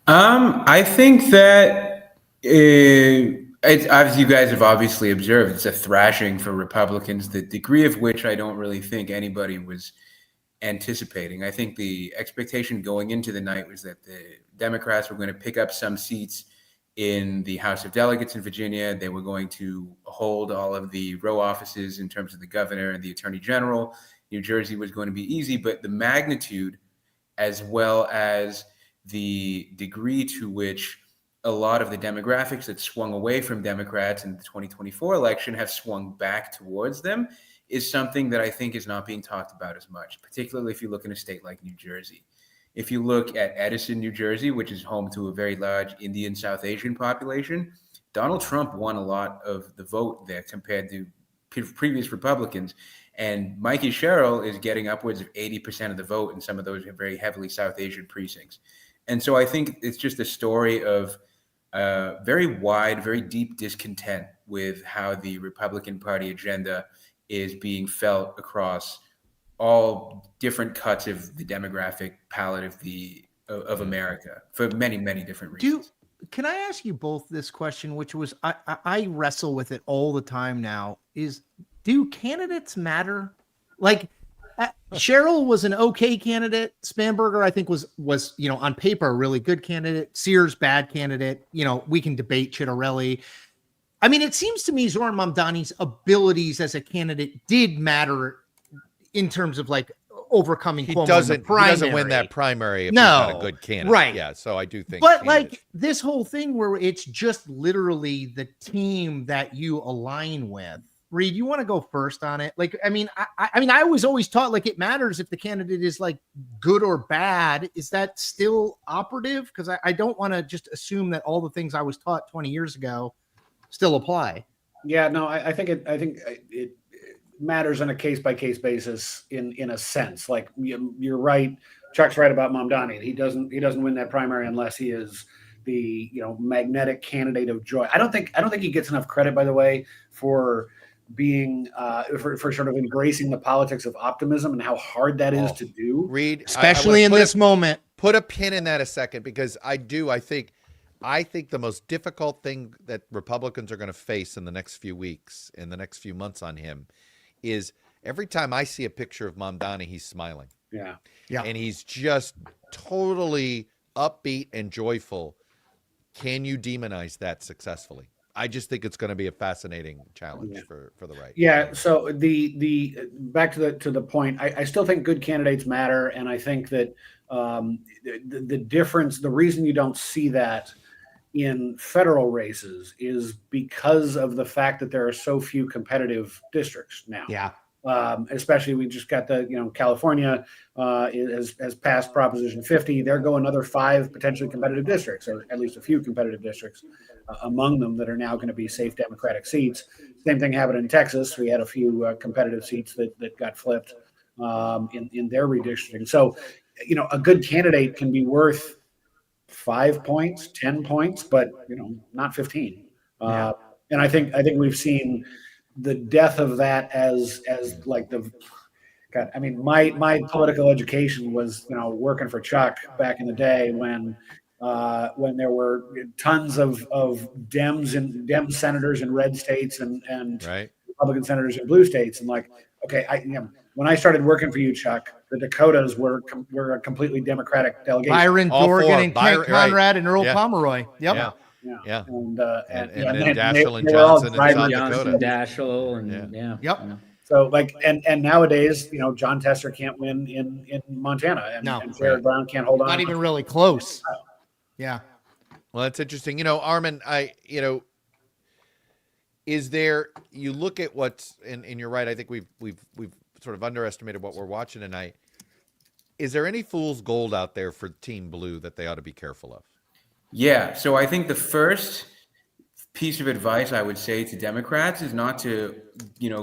I think that as you guys have obviously observed, it's a thrashing for Republicans, the degree of which I don't really think anybody was anticipating. I think the expectation going into the night was that the Democrats were going to pick up some seats in the House of Delegates in Virginia. They were going to hold all of the row offices in terms of the governor and the attorney general. New Jersey was going to be easy, but the magnitude as well as the degree to which a lot of the demographics that swung away from Democrats in the 2024 election have swung back towards them, is something that I think is not being talked about as much, particularly if you look in a state like New Jersey. If you look at Edison, New Jersey, which is home to a very large Indian South Asian population, Donald Trump won a lot of the vote there compared to previous Republicans. And Mikey Sherrill is getting upwards of 80% of the vote in some of those very heavily South Asian precincts. And so I think it's just a story of very wide, very deep discontent with how the Republican Party agenda is being felt across all different cuts of the demographic palette of America for many, many different reasons. Can I ask you both this question, which was I wrestle with it all the time now, is do candidates matter? Like Sherrill was an okay candidate. Spanberger, I think, was on paper a really good candidate. Sears, bad candidate. We can debate Chittarelli. I mean, it seems to me Zoran Mamdani's abilities as a candidate did matter in terms of like overcoming Cuomo. He doesn't win that primary if he's not a good candidate. Right. Yeah. So I do think. But like this whole thing where it's just literally the team that you align with. Reed, you want to go first on it? Like, I mean, I was always taught like it matters if the candidate is like good or bad. Is that still operative? Because I don't want to just assume that all the things I was taught 20 years ago still apply. Yeah, no, I think it matters on a case-by-case basis in a sense. Like you're right. Chuck's right about Mamdani. He doesn't win that primary unless he is the magnetic candidate of joy. I don't think he gets enough credit, by the way, for being for sort of embracing the politics of optimism and how hard that is to do. Reed, especially in this moment. Put a pin in that a second, because I think the most difficult thing that Republicans are going to face in the next few weeks, in the next few months on him, is every time I see a picture of Mamdani, he's smiling. Yeah. And he's just totally upbeat and joyful. Can you demonize that successfully? I just think it's going to be a fascinating challenge for the right. Yeah. So the back to the point, I still think good candidates matter, and I think that the difference, the reason you don't see that in federal races is because of the fact that there are so few competitive districts now. Yeah. Especially we just got California has passed Proposition 50. There go another 5 potentially competitive districts, or at least a few competitive districts among them that are now going to be safe Democratic seats. Same thing happened in Texas. We had a few competitive seats that got flipped in their redistricting. So, a good candidate can be worth 5 points, 10 points, but not 15. And I think we've seen the death of that as like God. I mean, my political education was working for Chuck back in the day when there were tons of Dems and Dem senators in red states and Republican senators in blue states, and like, okay, when I started working for you, Chuck, the Dakotas were a completely Democratic delegation. Byron Dorgan and Kent Conrad and Earl Pomeroy. Yep. Yeah. And then Daschle and Johnson in South Johnson, Dakota. Daschle, and Yep. So like, and nowadays, John Tester can't win in Montana, and Sherrod Brown can't hold on. Not even really close. Yeah. Well, that's interesting. Armin, is there, you look at what's, and you're right, I think we've sort of underestimated what we're watching tonight. Is there any fool's gold out there for Team Blue that they ought to be careful of? Yeah. So I think the first piece of advice I would say to Democrats is not to,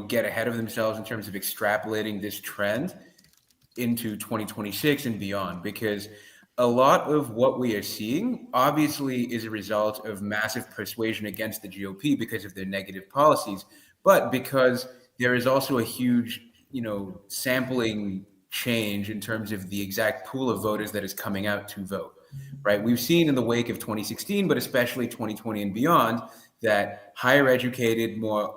get ahead of themselves in terms of extrapolating this trend into 2026 and beyond, because a lot of what we are seeing obviously is a result of massive persuasion against the GOP because of their negative policies, but because there is also a huge, sampling change in terms of the exact pool of voters that is coming out to vote, right? We've seen in the wake of 2016, but especially 2020 and beyond, that higher educated, more,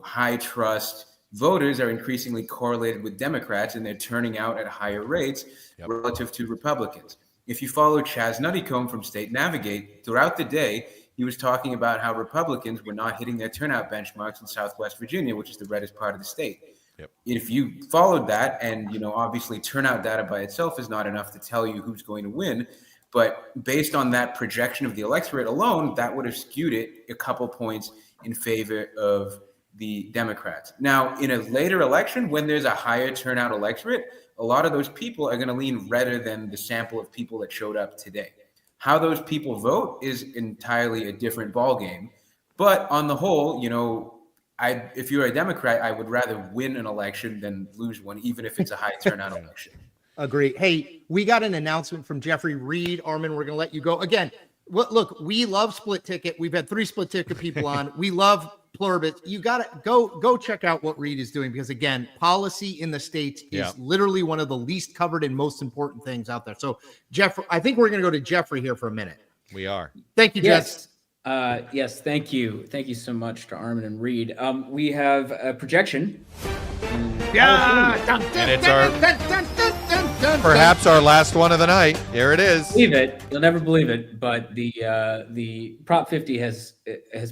high trust voters are increasingly correlated with Democrats, and they're turning out at higher rates relative to Republicans. If you follow Chaz Nuttycombe from State Navigate, throughout the day, he was talking about how Republicans were not hitting their turnout benchmarks in Southwest Virginia, which is the reddest part of the state. Yep. If you followed that, and obviously turnout data by itself is not enough to tell you who's going to win, but based on that projection of the electorate alone, that would have skewed it a couple points in favor of the Democrats. Now, in a later election, when there's a higher turnout electorate, a lot of those people are going to lean redder than the sample of people that showed up today. How those people vote is entirely a different ballgame. But on the whole, if you're a Democrat, I would rather win an election than lose one, even if it's a high turnout election. Agree. Hey, we got an announcement from Jeffrey Reed. Armin, we're going to let you go. Again, look, we love Split Ticket. We've had 3 Split Ticket people on. We love Pluribus. You got to go check out what Reed is doing, because, again, policy in the states is literally one of the least covered and most important things out there. So, Jeff, I think we're going to go to Jeffrey here for a minute. We are. Thank you, Jeff. Yes, thank you. Thank you so much to Armin and Reed. We have a projection. And it's perhaps our last one of the night. Here it is. Believe it. You'll never believe it, but the Prop 50 has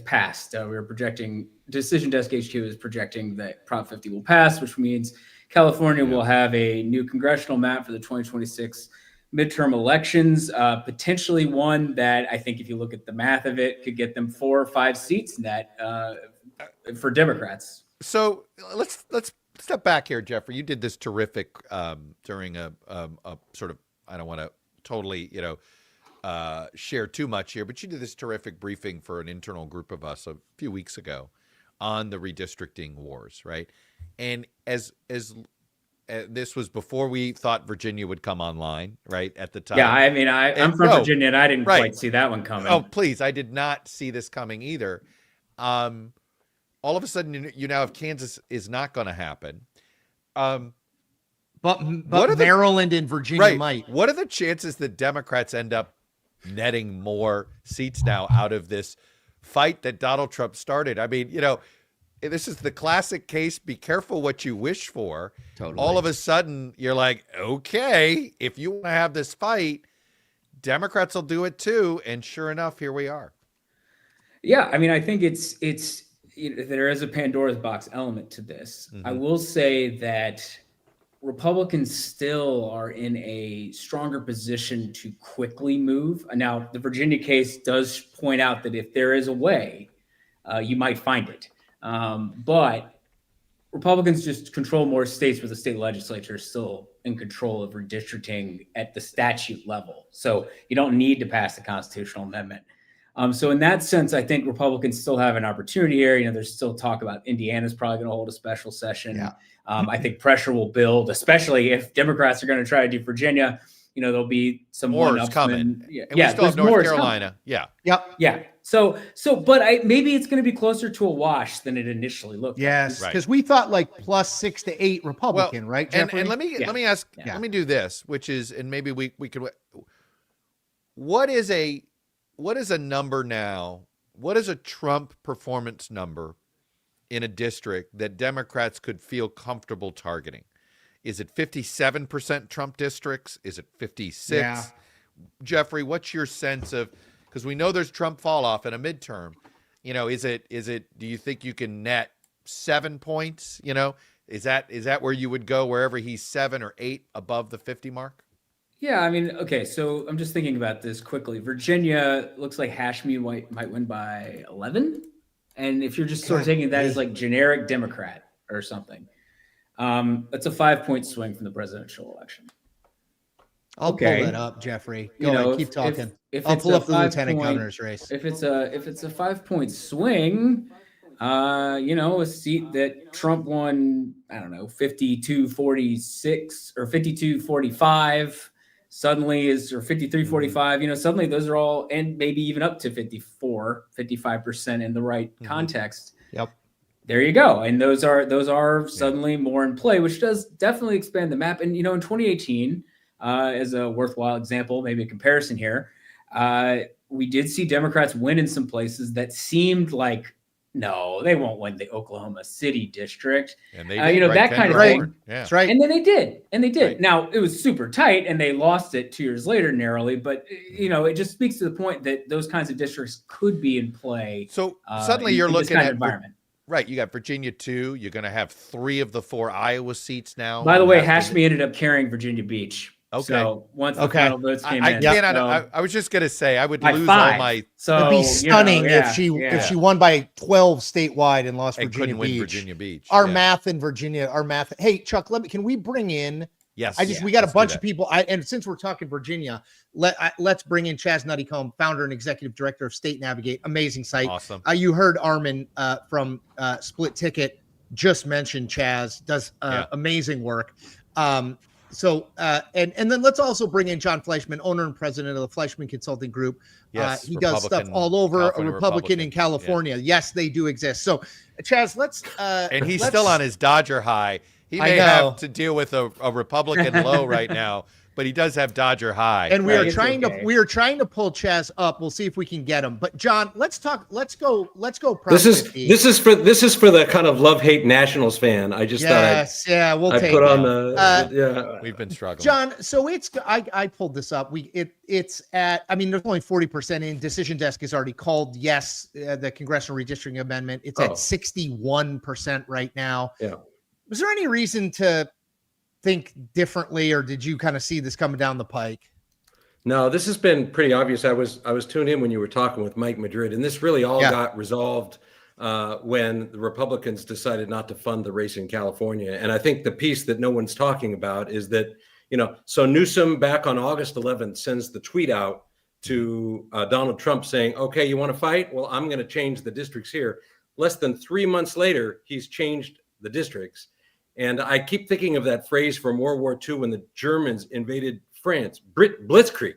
passed. We're projecting, Decision Desk HQ is projecting that Prop 50 will pass, which means California will have a new congressional map for the 2026 midterm elections, potentially one that I think, if you look at the math of it, could get them 4 or 5 seats net for Democrats. So let's step back here, Jeffrey. You did this terrific during a sort of, I don't want to totally share too much here, but you did this terrific briefing for an internal group of us a few weeks ago on the redistricting wars, right? And as this was before we thought Virginia would come online, right, at the time. Yeah, I mean, I'm from Virginia, and I didn't quite see that one coming. Oh, please, I did not see this coming either. All of a sudden, you now have Kansas is not going to happen. But Maryland and Virginia might. What are the chances that Democrats end up netting more seats now out of this fight that Donald Trump started? I mean, this is the classic case. Be careful what you wish for. Totally. All of a sudden, you're like, okay, if you want to have this fight, Democrats will do it too. And sure enough, here we are. Yeah, I mean, I think it's there is a Pandora's box element to this. Mm-hmm. I will say that Republicans still are in a stronger position to quickly move. Now, the Virginia case does point out that if there is a way, you might find it. But Republicans just control more states where the state legislature is still in control of redistricting at the statute level. So you don't need to pass the constitutional amendment. So in that sense, I think Republicans still have an opportunity here. There's still talk about Indiana's probably going to hold a special session. Yeah. I think pressure will build, especially if Democrats are going to try to do Virginia. There'll be some more coming. Yeah, and we still have North Carolina. Yeah. Yep. Yeah. So, but maybe it's going to be closer to a wash than it initially looked. Yes, because we thought like +6 to 8 Republican, right? Jeffrey? And let me ask. Yeah. Let me do this, which is, and maybe we could. What is a number now? What is a Trump performance number in a district that Democrats could feel comfortable targeting? Is it 57% Trump districts? Is it 56? Yeah. Jeffrey, what's your sense of, because we know there's Trump fall off in a midterm, is it, do you think you can net 7 points? Is that where you would go, wherever he's 7 or 8 above the 50 mark? Yeah, I mean, okay, so I'm just thinking about this quickly. Virginia looks like Hashmi might win by 11. And if you're just sort of taking that as like generic Democrat or something, that's a 5-point swing from the presidential election. I'll pull that up, Jeffrey. Go ahead, keep talking. If I'll pull up the lieutenant governor's race. If it's a 5-point swing, a seat that Trump won, I don't know, 52-46 or 52-45 suddenly is, or 53-45, suddenly those are all, and maybe even up to 55% in the right context. Yep. There you go. And those are suddenly more in play, which does definitely expand the map. And, in 2018, as a worthwhile example, maybe a comparison here, we did see Democrats win in some places that seemed like, no, they won't win the Oklahoma City district. And they did, that kind of thing. Yeah. That's right. And then they did. Right. Now, it was super tight, and they lost it 2 years later narrowly. But, it just speaks to the point that those kinds of districts could be in play. So suddenly you're looking at environment. Right. You got Virginia 2. You're going to have 3 of the 4 Iowa seats now. By the way, You have Hashmi ended up carrying Virginia Beach. Okay. So once the final votes came I in, can't. I was just going to say I would by lose 5. all my. So It'd be stunning if she yeah. if she won by 12 statewide and lost And Virginia couldn't win Beach. Virginia Beach. Our Yeah. math in Virginia, our math. Hey, Chuck, can we bring in? Yes. We got a bunch of people. And since we're talking Virginia, let's bring in Chaz Nuttycombe, founder and executive director of State Navigate. Amazing site. Awesome. You heard Armin from Split Ticket just mentioned Chaz does amazing work. So and then let's also bring in John Fleischman, owner and president of the Fleischman Consulting Group. Yes, he does stuff Republican, all over. California A Republican in California. Yes, they do exist. So Chaz, let's and he's still on his Dodger high. He may have to deal with a Republican low right now, but he does have Dodger high. And we are trying to pull Chaz up. We'll see if we can get him. But John, let's go. This is for the kind of love-hate Nationals fan. I just thought we'll I take put it. on the We've been struggling. John, so I pulled this up. It's at, I mean, there's only 40% in. Decision Desk has already called yes, the congressional redistricting amendment. It's at 61% right now. Yeah. Was there any reason to think differently, or did you kind of see this coming down the pike? No, this has been pretty obvious. I was tuned in when you were talking with Mike Madrid, and this really all got resolved when the Republicans decided not to fund the race in California. And I think the piece that no one's talking about is that, so Newsom back on August 11th sends the tweet out to Donald Trump saying, okay, you want to fight? Well, I'm going to change the districts here. Less than 3 months later, he's changed the districts. And I keep thinking of that phrase from World War II when the Germans invaded France, Blitzkrieg,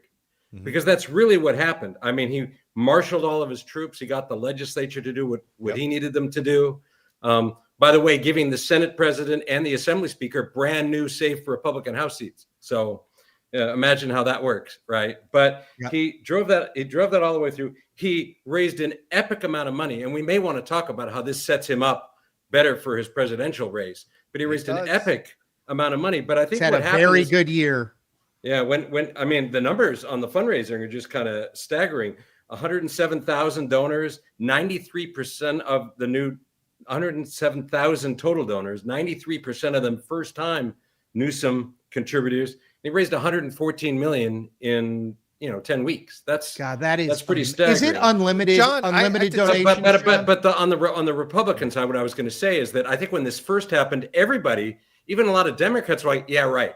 because that's really what happened. I mean, he marshaled all of his troops. He got the legislature to do what he needed them to do. By the way, giving the Senate president and the Assembly speaker brand new safe Republican House seats. So imagine how that works, right? But he drove that all the way through. He raised an epic amount of money, and we may want to talk about how this sets him up better for his presidential race. But he raised an epic amount of money. But I think what happened, a very good year. Yeah, when I mean the numbers on the fundraising are just kind of staggering. 107,000 donors, 93% of the new 107,000 total donors, 93% of them first time Newsom contributors. He raised 114 million in 10 weeks. That's pretty staggering. Is it unlimited? John, unlimited donations? But on the Republican side, what I was going to say is that I think when this first happened, everybody, even a lot of Democrats, were like, yeah, right.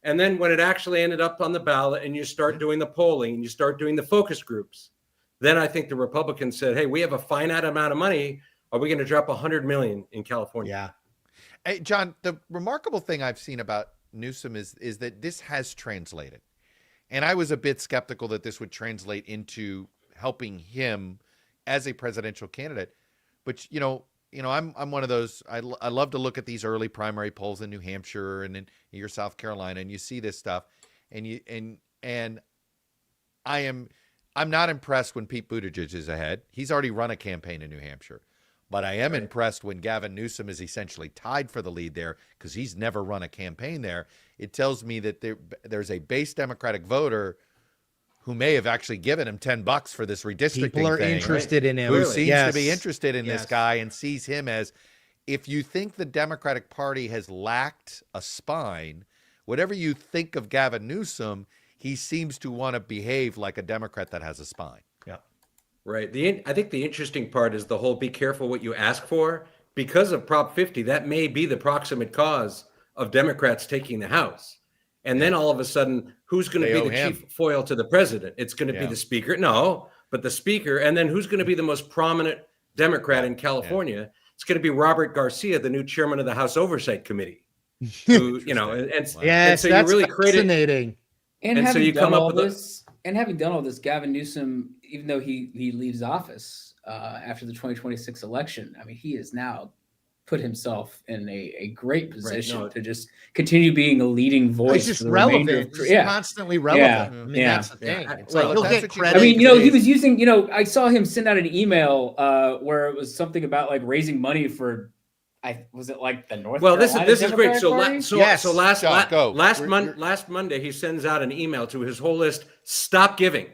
And then when it actually ended up on the ballot, and you start doing the polling, and you start doing the focus groups, then I think the Republicans said, hey, we have a finite amount of money. Are we going to drop 100 million in California? Yeah. Hey, John, the remarkable thing I've seen about Newsom is that this has translated. And I was a bit skeptical that this would translate into helping him as a presidential candidate. But, I'm one of those, I love to look at these early primary polls in New Hampshire and in your South Carolina, and you see this stuff. And I'm not impressed when Pete Buttigieg is ahead. He's already run a campaign in New Hampshire. But I am impressed when Gavin Newsom is essentially tied for the lead there because he's never run a campaign there. It tells me that there's a base Democratic voter who may have actually given him $10 for this redistricting People are thing, interested in him. who seems to be interested in this guy and sees him as, if you think the Democratic Party has lacked a spine, whatever you think of Gavin Newsom, he seems to want to behave like a Democrat that has a spine. Yeah. Right. I think the interesting part is the whole be careful what you ask for. Because of Prop 50, that may be the proximate cause of Democrats taking the House. And then all of a sudden, who's going to be the chief foil to the president? It's going to be the speaker. No, but the speaker. And then who's going to be the most prominent Democrat in California? It's going to be Robert Garcia, the new chairman of the House Oversight Committee. Who, and so you really fascinating. And so you come up with and having done all this, Gavin Newsom, even though he leaves office after the 2026 election, I mean, he has now put himself in a great position to just continue being a leading voice. He's just relevant. He's constantly relevant. I mean, that's the thing. It's like, he'll get credit. I mean, he was using, I saw him send out an email where it was something about like raising money for, was it like the North Carolina this is great. Democratic Party? Last Monday, he sends out an email to his whole list. Stop giving.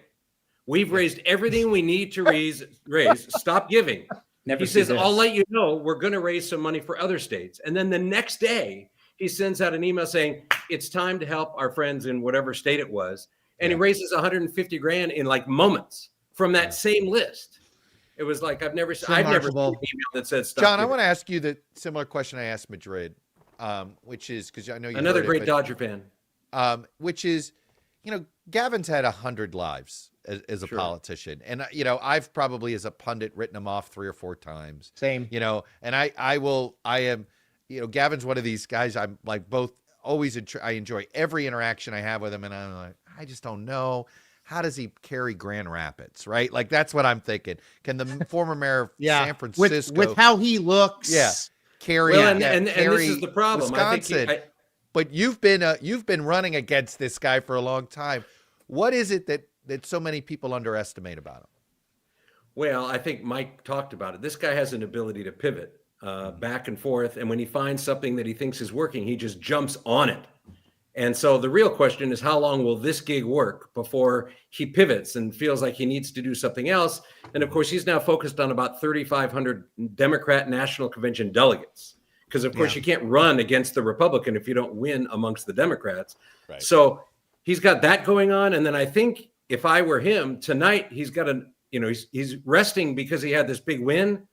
We've raised everything we need to raise. Stop giving. Never He see says, I'll this. let you know we're going to raise some money for other states. And then the next day, he sends out an email saying, it's time to help our friends in whatever state it was. And he raises 150 grand in like moments from that same list. It was like, I've never seen an email that said stop John, I giving. want to ask you the similar question I asked Madrid, which is, because I know you Another heard great it, Dodger fan. which is, Gavin's had 100 lives as a politician. And, I've probably as a pundit written him off 3 or 4 times. Same. And I am, Gavin's one of these guys I'm like both always, I enjoy every interaction I have with him. And I'm like, I just don't know. How does he carry Grand Rapids, right? Like, that's what I'm thinking. Can the former mayor of San Francisco. With how he looks. Yeah. Carry, Well, and this is the problem. Wisconsin. But you've been running against this guy for a long time. What is it that so many people underestimate about him? Well, I think Mike talked about it. This guy has an ability to pivot back and forth. And when he finds something that he thinks is working, he just jumps on it. And so the real question is, how long will this gig work before he pivots and feels like he needs to do something else? And of course, he's now focused on about 3,500 Democrat National Convention delegates. Because, of course, you can't run against the Republican if you don't win amongst the Democrats. Right. So he's got that going on. And then I think if I were him tonight, he's got he's resting because he had this big win,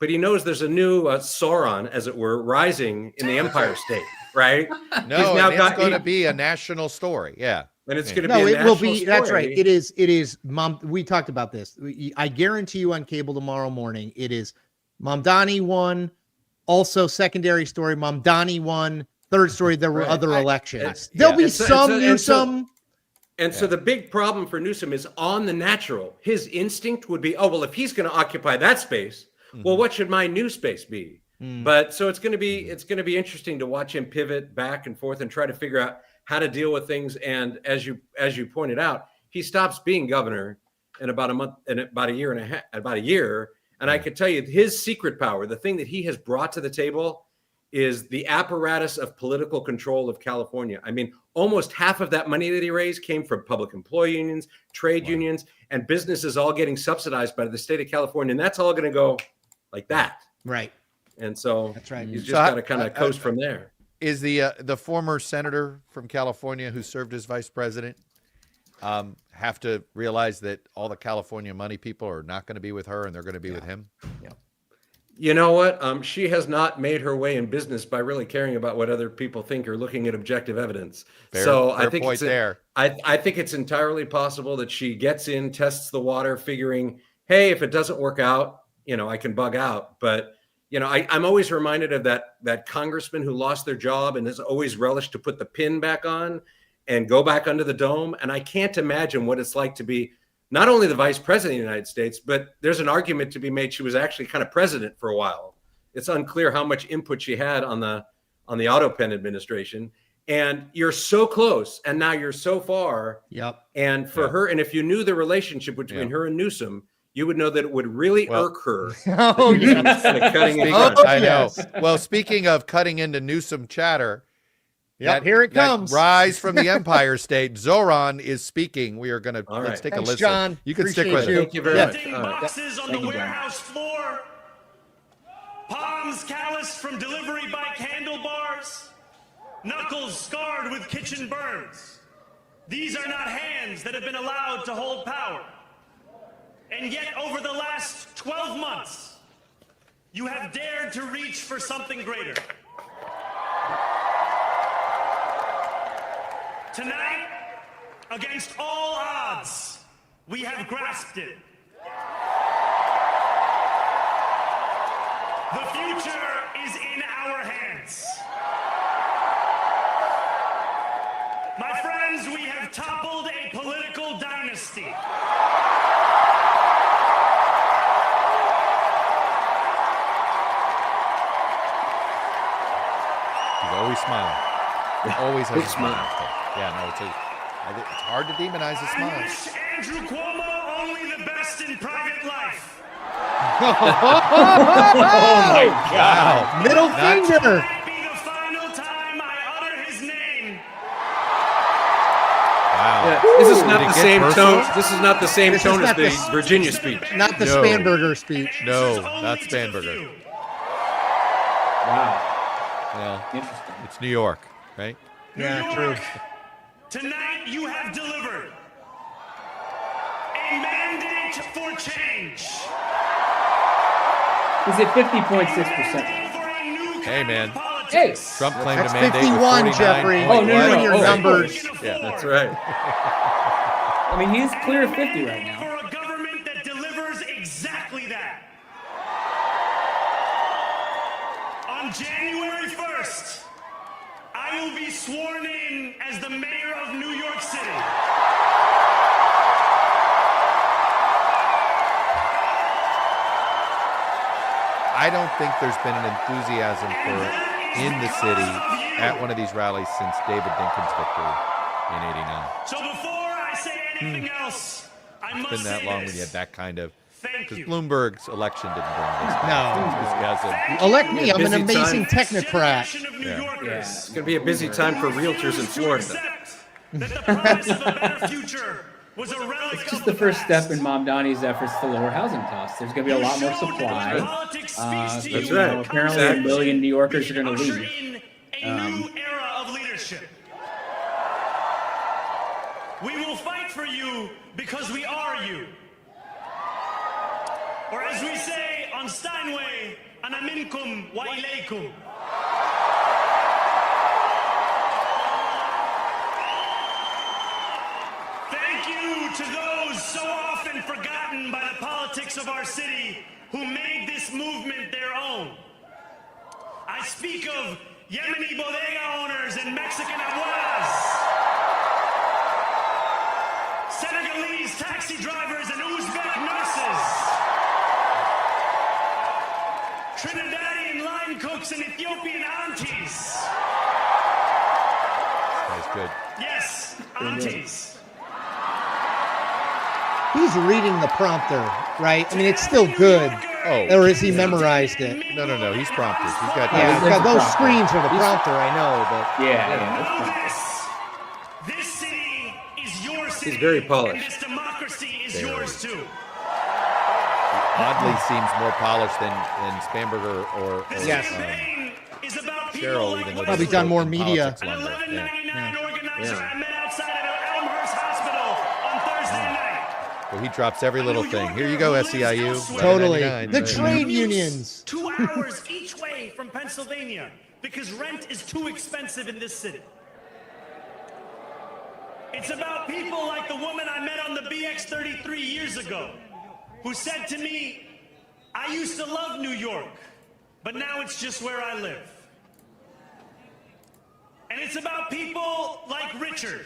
but he knows there's a new Sauron, as it were, rising in the Empire State, right? No, it's going to be a national story. Yeah. And it's going to No, be a it national will be. story. That's right. It is. Mom, we talked about this. I guarantee you on cable tomorrow morning, it is Mamdani won. Also, secondary story, Mamdani won. Third story, there were other elections. There'll be some Newsom. And so the big problem for Newsom is on the natural. His instinct would be, oh, well, if he's going to occupy that space, well, what should my new space be? But so it's going to be interesting to watch him pivot back and forth and try to figure out how to deal with things. And as you pointed out, he stops being governor in about a month and about a year. And I could tell you his secret power, the thing that he has brought to the table, is the apparatus of political control of California. I mean, almost half of that money that he raised came from public employee unions, trade unions, and businesses all getting subsidized by the state of California. And that's all going to go like that. Right. And so that's right. He's just got to kind of coast from there. Is the former senator from California who served as vice president have to realize that all the California money people are not going to be with her and they're going to be with him? Yeah. You know what? She has not made her way in business by really caring about what other people think or looking at objective evidence. Fair I think point there. I think it's entirely possible that she gets in, tests the water, figuring, hey, if it doesn't work out, I can bug out. But I'm always reminded of that congressman who lost their job and has always relished to put the pin back on and go back under the dome. And I can't imagine what it's like to be not only the vice president of the United States, but there's an argument to be made she was actually kind of president for a while. It's unclear how much input she had on the auto pen administration. And you're so close, and now you're so far. Yep. And for her, and if you knew the relationship between her and Newsom, you would know that it would really irk her. Oh, yes. I know. Well, speaking of cutting into Newsom chatter, here it comes. Rise from the Empire State. Zoran is speaking. We are going to let's take a listen. John. You can Appreciate stick with you. it. Thank you very much. Boxes on the warehouse floor, palms calloused from delivery bike handlebars, knuckles scarred with kitchen burns. These are not hands that have been allowed to hold power. And yet, over the last 12 months, you have dared to reach for something greater. Tonight, against all odds, we have grasped it. The future is in our hands. My friends, we have toppled a political dynasty. He's always smiling. He always has a smile. Yeah, no, it's hard to demonize a smile. I wish Andrew Cuomo only the best in private life. Oh my God. Middle finger. Might be the final time I utter his name. Wow. Yeah, this is not Did it the get same personal? tone. This is not the same This is tone as not the the- Virginia speech. Not the No. Spanberger speech. No, not Spanberger. Wow. Well, Interesting. it's New York, right? Yeah, true. Tonight you have delivered a mandate for change. He's at 50.6%. Hey, man. Hey. Trump claimed That's a mandate 51, with 49. Jeffrey. Oh, no, Doing no. your Oh, numbers. Yeah. That's right. I mean, he's clear of 50 right now. For a government that delivers exactly that. On January 1st, I will be sworn in as the mayor of New York City. I don't think there's been an enthusiasm for it in the city at one of these rallies since David Dinkins' victory in '89. So before I say anything else, I It's must been that say long this. when you had that kind of. Thank Because you. Bloomberg's election didn't bring this. No. Enthusiasm. Elect me. I'm an Busy amazing time. technocrat. Of New Yeah. Yorkers. It's going to be a busy time for realtors in Florida. That the promise of a better future was a relic It's just of the the first past. step in Mom Donnie's efforts to lower housing costs. There's going to be a lot more supply. Politics speaks to That's you right. when it comes Apparently, to a million New Yorkers are going to usher leave. in a new era of leadership. We will fight for you because we are you. Or as we say on Steinway, ana minkum wa ilaykum. Thank you to those so often forgotten by the politics of our city who made this movement their own. I speak of Yemeni bodega owners and Mexican abuelas, Senegalese taxi drivers and Uzbek nurses, Trinidadian line cooks and Ethiopian aunties. That's good. Yes, aunties. He's reading the prompter, right? I mean, it's still good. Oh. Or has he memorized it? No. He's prompted. He's got. Yeah, there's a those prompter. screens are the prompter, I know, but Yeah. This city is your city. He's very And polished. this democracy is Very. yours too. Oddly seems more polished than Spanberger or This Yes. campaign is about people Cheryl, like even though Probably they done spoke more in media. politics an longer. 1199 organizer Yeah. I met outside of Elmhurst Hospital on Thursday night. Well, he drops every little thing. Here you go, SEIU. totally. 11.99, The right? trade unions. 2 hours each way from Pennsylvania because rent is too expensive in this city. It's about people like the woman I met on the BX 33 years ago who said to me, I used to love New York, but now it's just where I live. And it's about people like Richard,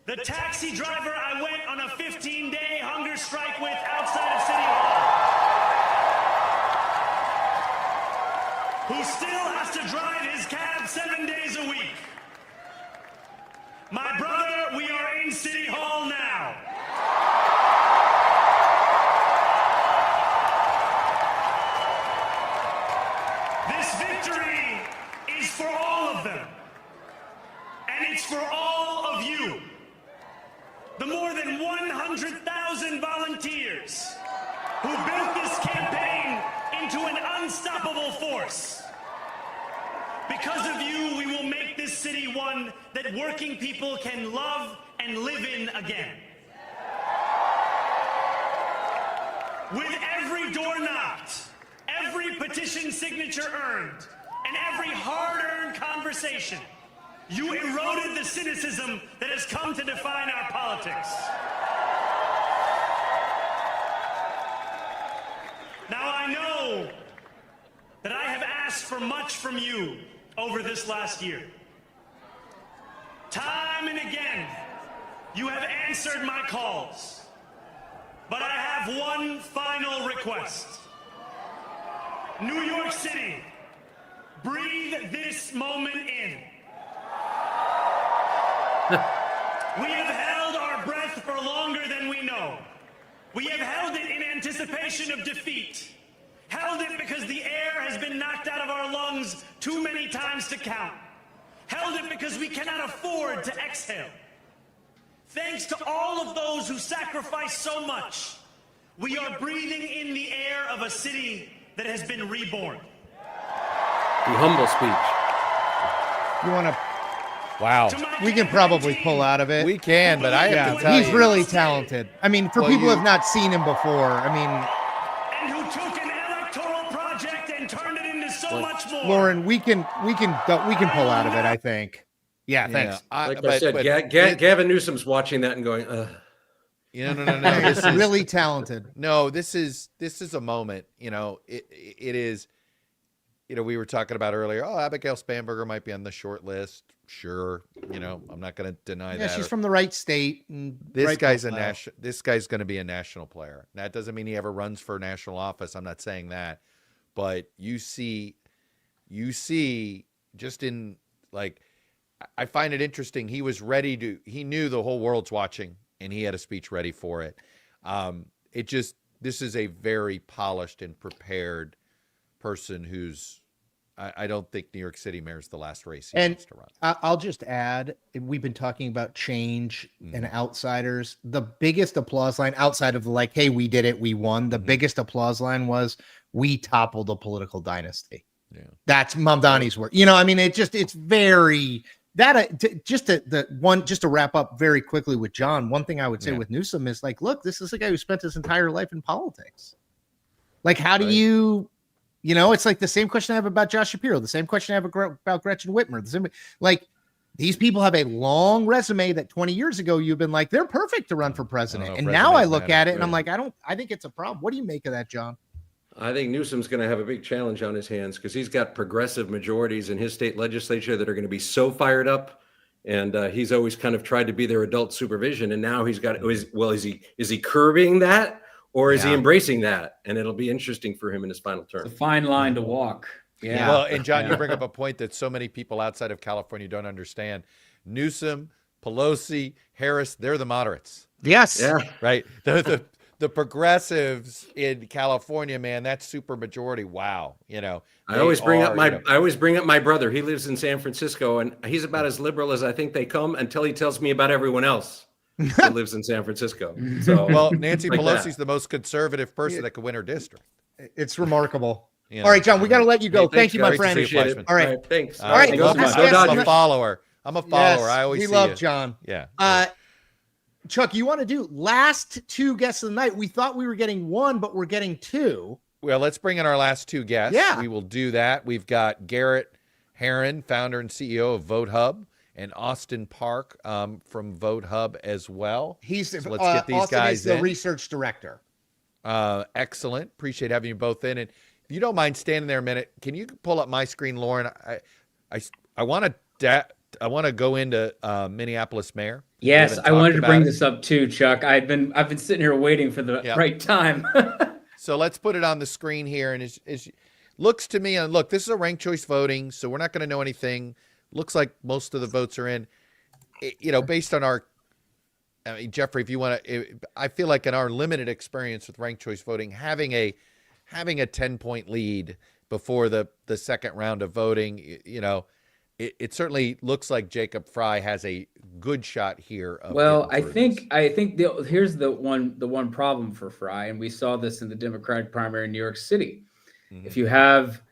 the taxi driver I went on a 15-day hunger strike with outside of City Hall, who still has to drive his cab 7 days a week. My brother, we are in City Hall now. This victory is for all of them. And it's for all of you. The more than 100,000 volunteers who built this campaign into an unstoppable force. Because of you, we will make this city one that working people can love and live in again. With every door knocked, every petition signature earned, and every hard-earned conversation, you eroded the cynicism that has come to define our politics. Now I know that I have asked for much from you over this last year. Time and again, you have answered my calls. But I have one final request. New York City, breathe this moment in. We have held our breath for longer than we know. We have held it in anticipation of defeat. Held it because the air has been knocked out of our lungs too many times to count. Held it because we cannot afford to exhale. Thanks to all of those who sacrificed so much, we are breathing in the air of a city that has been reborn. The humble speech. You want to? Wow. We can probably pull out of it. We can, but I have to tell he's you, really talented. I mean, for people who have not seen him before, I mean, And who took an electoral project and turned it into so much more. Lauren, we can pull out of it. I think. Yeah, thanks. Like I said, Gavin Newsom's watching that and going, ugh. No. This is really talented. No, this is a moment. It is. We were talking about earlier. Oh, Abigail Spanberger might be on the short list. Sure, I'm not going to deny that. Yeah, she's from the right state. This guy's This guy's going to be a national player. That doesn't mean he ever runs for national office. I'm not saying that, but you see, just in like, I find it interesting. He was ready to. He knew the whole world's watching, and he had a speech ready for it. This is a very polished and prepared person who's. I don't think New York City mayor's the last race he wants to run. I'll just add, we've been talking about change and outsiders. The biggest applause line outside of like, hey, we did it, we won. The biggest applause line was, we toppled a political dynasty. Yeah. That's Mamdani's word. It's very that just to wrap up very quickly with John. One thing I would say with Newsom is like, look, this is a guy who spent his entire life in politics. Like, how do you? It's like the same question I have about Josh Shapiro, the same question I have about Gretchen Whitmer. The same, like, these people have a long resume that 20 years ago you've been like, they're perfect to run for president. And now I look at it and I'm like, I think it's a problem. What do you make of that, John? I think Newsom's going to have a big challenge on his hands because he's got progressive majorities in his state legislature that are going to be so fired up. And he's always kind of tried to be their adult supervision. And now he's got, is he curbing that? Or is he embracing that? And it'll be interesting for him in his final term. It's a fine line to walk. Yeah. Well, and John, you bring up a point that so many people outside of California don't understand. Newsom, Pelosi, Harris, they're the moderates. Yes. Yeah. Right. The progressives in California, man, that's super majority. Wow. I always bring up my brother. He lives in San Francisco, and he's about as liberal as I think they come until he tells me about everyone else who lives in San Francisco. So, well, Nancy Pelosi's the most conservative person that could win her district. It's remarkable. All right, John, we got to let you go. Hey, Thank you, my friend. All right. Thanks. All right. I'm a follower. Yes, I always we see love you. John. Yeah. Chuck, you want to do last two guests of the night? We thought we were getting one, but we're getting two. Well, let's bring in our last two guests. Yeah. We will do that. We've got Garrett Herron, founder and CEO of Vote Hub, and Austin Park from Vote Hub as well. Let's get these Austin guys is the in. research director. Excellent. Appreciate having you both in. And if you don't mind standing there a minute, can you pull up my screen, Lauren? I want to go into Minneapolis mayor. Yes, I wanted to bring this up too, Chuck. I've been sitting here waiting for the right time. So let's put it on the screen here, and it looks to me, and look, this is a ranked choice voting, so we're not going to know anything. Looks like most of the votes are in. Based on our, Jeffrey, if you want to, I feel like in our limited experience with ranked choice voting, having a 10-point lead before the second round of voting, it certainly looks like Jacob Fry has a good shot here. I think here's the one problem for Fry, and we saw this in the Democratic primary in New York City. Mm-hmm. If you have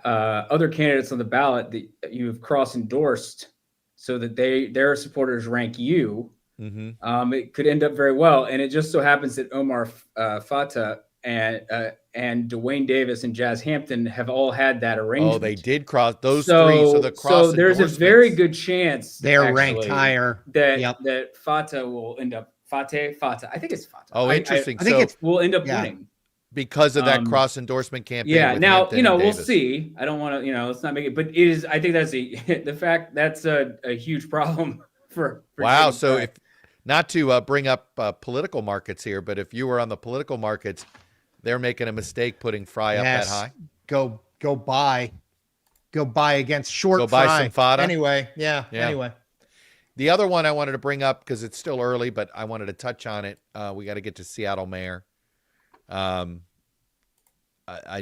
other candidates on the ballot that you've cross-endorsed so that their supporters rank you, it could end up very well. And it just so happens that Omar Fatah and Dwayne Davis and Jazz Hampton have all had that arrangement. Oh, they did cross those three. So the cross. So there's a very good chance they're ranked higher. That Fatah will end up Fatah. I think it's Fatah. Oh, interesting. I think we'll end up winning because of that cross endorsement campaign. Yeah. Now Hampton and we'll Davis. see. I don't want to let's not make it, but it is. I think that's that's a huge problem for wow. So if not to bring up political markets here, but if you were on the political markets. They're making a mistake putting Fry up that high. Go buy against short. Go buy some fodder. Anyway, Anyway, the other one I wanted to bring up because it's still early, but I wanted to touch on it. We got to get to Seattle mayor. I